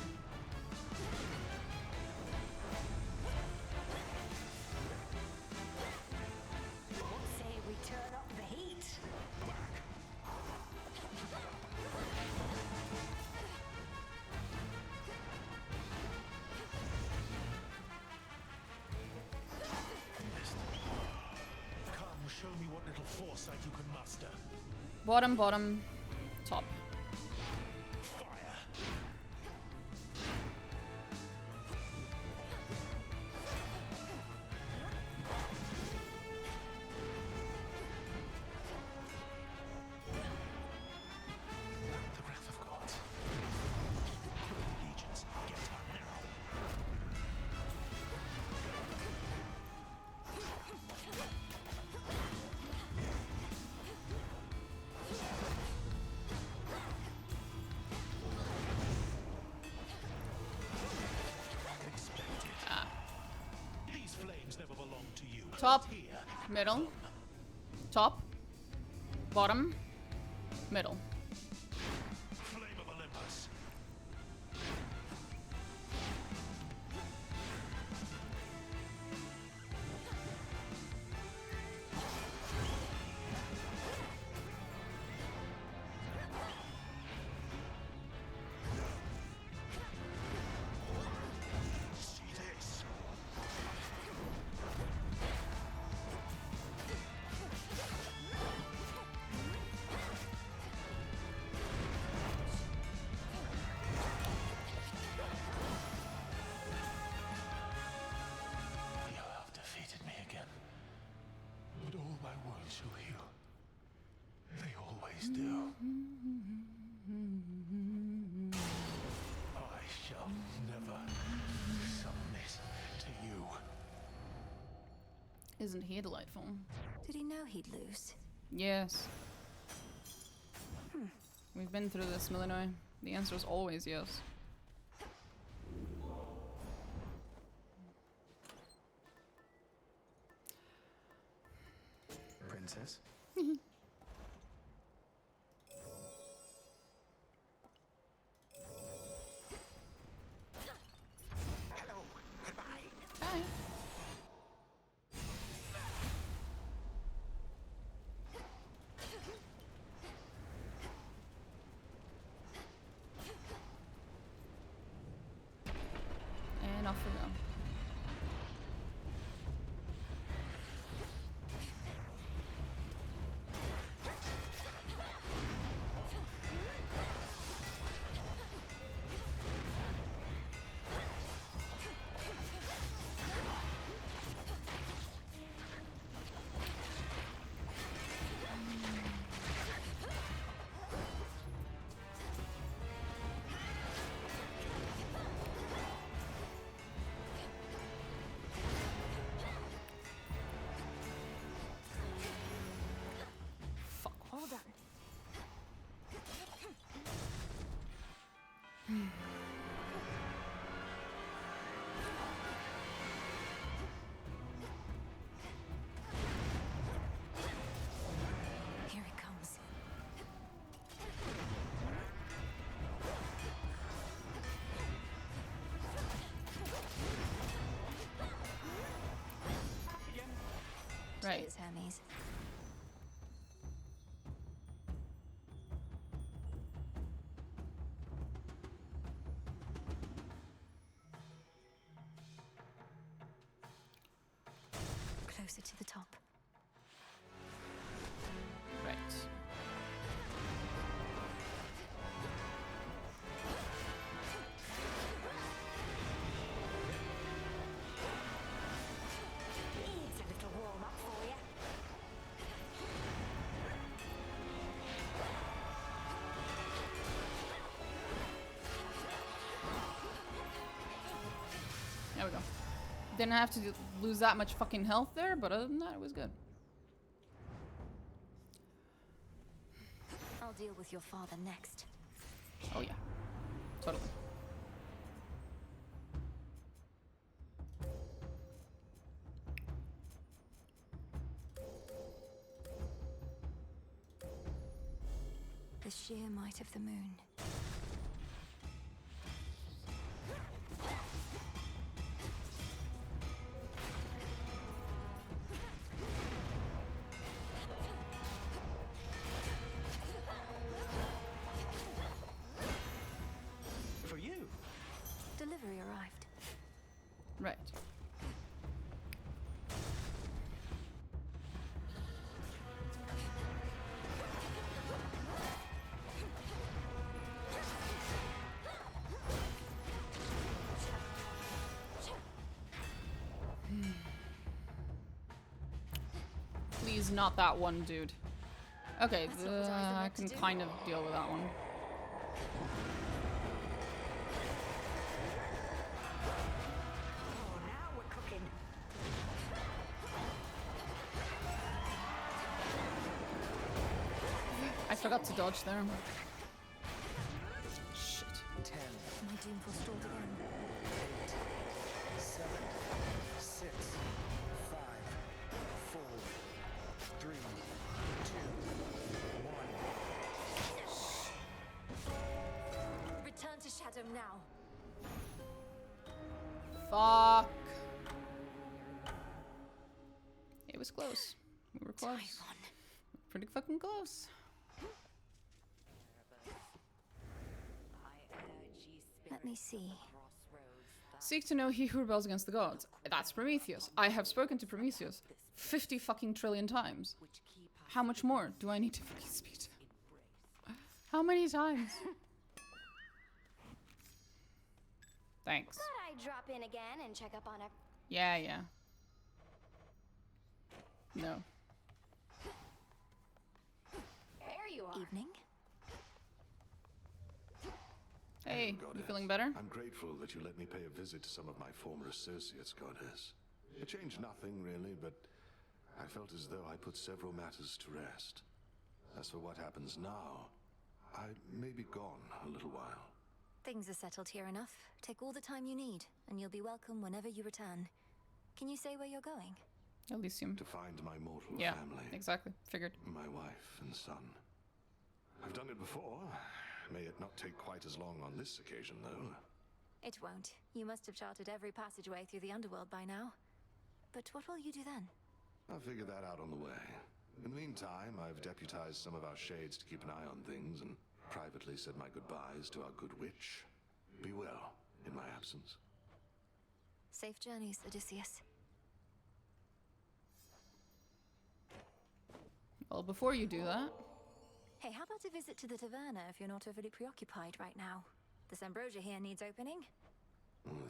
What say we turn up the heat? Come, show me what little foresight you can muster. Bottom, bottom, top. Fire. The wrath of gods. Legions, get up now. Top, middle, top, bottom, middle. Flame of Olympus. See this? You have defeated me again. But all my wounds shall heal. They always do. I shall never submit to you. Isn't he delightful? Did he know he'd lose? Yes. We've been through this, Millinois. The answer is always yes. Princess? Hello. Goodbye. Bye. And off we go. All done. Here it comes. Right. Cheers, Hermes. Closer to the top. Right. Needs a little warm up for you. There we go. Didn't have to lose that much fucking health there, but other than that, it was good. I'll deal with your father next. Oh yeah. Totally. The sheer might of the moon. For you. Delivery arrived. Right. Please, not that one dude. Okay, I can kind of deal with that one. Oh, now we're cooking. I forgot to dodge there. Shit. 10, My doom forestalled again. 7, 6, 5, Fuck. It was close. We were close. Pretty fucking close. Let me see. Seek to know he who rebels against the gods. That's Prometheus. I have spoken to Prometheus 50 fucking trillion times. How much more do I need to fucking speak to him? How many times? Thanks. Thought I'd drop in again and check up on her. Yeah, yeah. No. There you are. Evening. Hey, Goddess, you feeling better? I'm grateful that you let me pay a visit to some of my former associates, Goddess. It changed nothing, really, but I felt as though I put several matters to rest. As for what happens now, I may be gone a little while. Things are settled here enough. Take all the time you need, and you'll be welcome whenever you return. Can you say where you're going? Elysium. To find my mortal Yeah, family. exactly. Figured. My wife and son. I've done it before. May it not take quite as long on this occasion, though. It won't. You must have charted every passageway through the underworld by now. But what will you do then? I'll figure that out on the way. In the meantime, I've deputized some of our shades to keep an eye on things and privately said my goodbyes to our good witch. Be well in my absence. Safe journeys, Odysseus. Well, before you do that... Hey, how about a visit to the taverna if you're not overly preoccupied right now? This ambrosia here needs opening.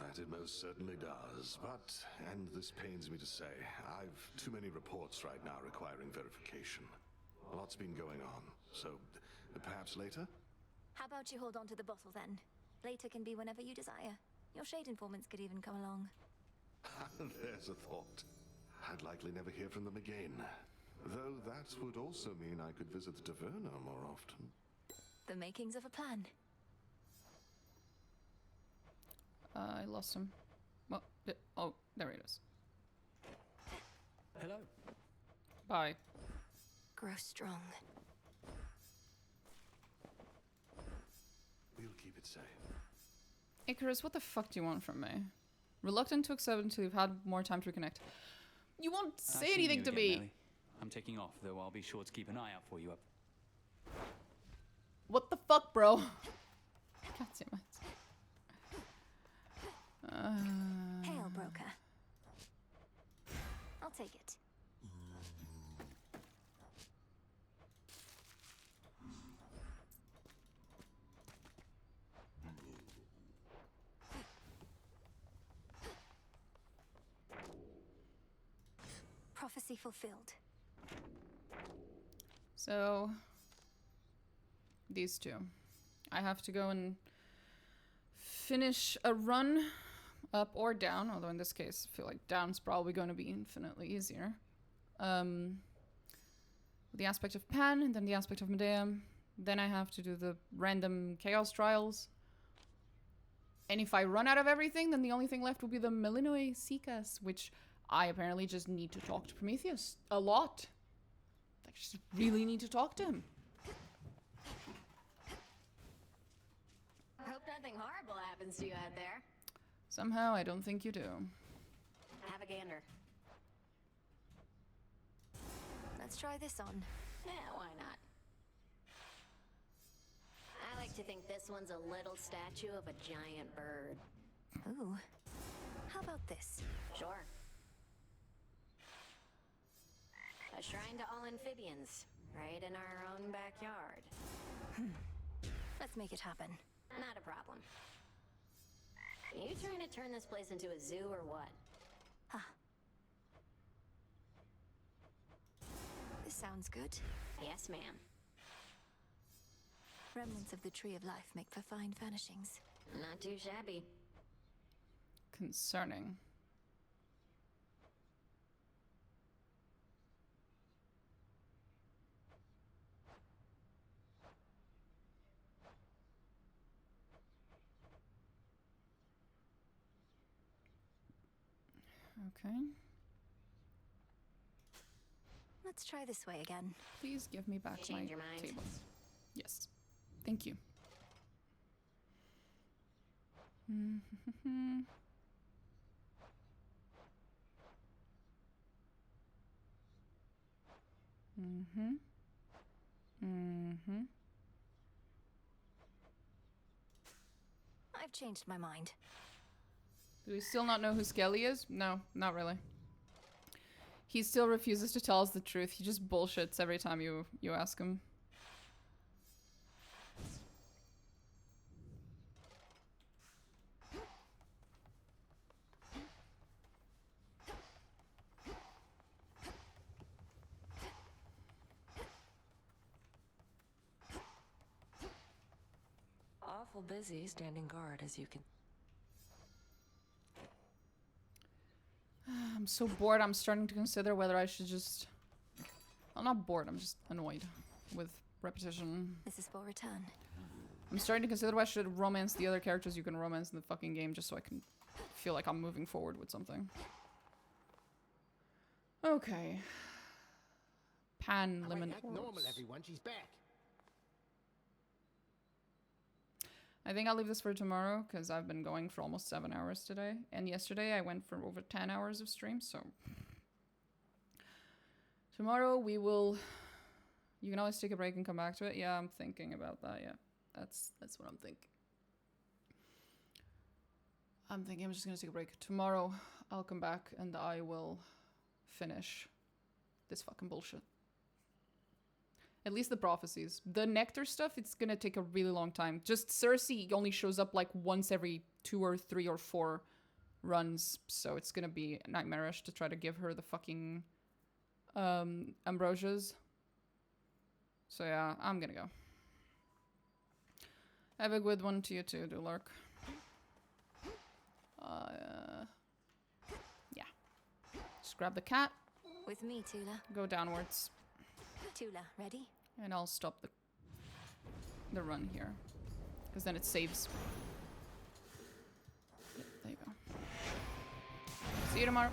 That it most certainly does, but, and this pains me to say, I've too many reports right now requiring verification. A lot's been going on, so perhaps later? How about you hold on to the bottle then? Later can be whenever you desire. Your shade informants could even come along. There's a thought. I'd likely never hear from them again. Though that would also mean I could visit the taverna more often. The makings of a plan. I lost him. Well, oh, there he is. Hello. Bye. Grow strong. We'll keep it safe. Icarus, what the fuck do you want from me? Reluctant to accept until you've had more time to reconnect. You won't say anything to me! Ellie. I'm taking off, though I'll be sure to keep an eye out for you up. What the fuck, bro? God damn it. Hail, broker. I'll take it. Prophecy fulfilled. So, these two. I have to go and finish a run up or down, although in this case I feel like down's probably going to be infinitely easier. The aspect of Pan, and then the aspect of Medea. Then I have to do the random chaos trials. And if I run out of everything, then the only thing left will be the Melinoi Seekas, which I apparently just need to talk to Prometheus a lot. I just really need to talk to him. Hope nothing horrible happens to you out there. Somehow, I don't think you do. Have a gander. Let's try this on. Yeah, why not? I like to think this one's a little statue of a giant bird. Ooh. How about this? Sure. A shrine to all amphibians, right in our own backyard. Let's make it happen. Not a problem. Are you trying to turn this place into a zoo or what? This sounds good. Yes, ma'am. Remnants of the Tree of Life make for fine furnishings. Not too shabby. Concerning. Okay. Let's try this way again. Please give me back my Change your mind? tables. Yes. Thank you. Mm-hmm. Mm-hmm. I've changed my mind. Do we still not know who Skelly is? No, not really. He still refuses to tell us the truth. He just bullshits every time you ask him. Awful busy standing guard, as you can. I'm so bored. I'm starting to consider whether I should just... I'm not bored. I'm just annoyed with repetition. This is for return. I'm starting to consider whether I should romance the other characters you can romance in the fucking game just so I can feel like I'm moving forward with something. Okay. Pan limit. Normal, everyone. She's back. I think I'll leave this for tomorrow because I've been going for almost 7 hours today. And yesterday I went for over 10 hours of stream, so... Tomorrow we will... You can always take a break and come back to it. Yeah, I'm thinking about that, yeah. That's what I'm thinking. I'm thinking I'm just gonna take a break. Tomorrow I'll come back and I will finish this fucking bullshit. At least the prophecies. The nectar stuff, it's gonna take a really long time. Just Cersei only shows up like once every 2 or 3 or 4 runs. So it's gonna be nightmarish to try to give her the fucking ambrosias. So yeah, I'm gonna go. Have a good one to you too, Dulark. Yeah. Just grab the cat. With me, Tula. Go downwards. Tula, ready? And I'll stop the run here. Because then it saves. Yep, there you go. See you tomorrow.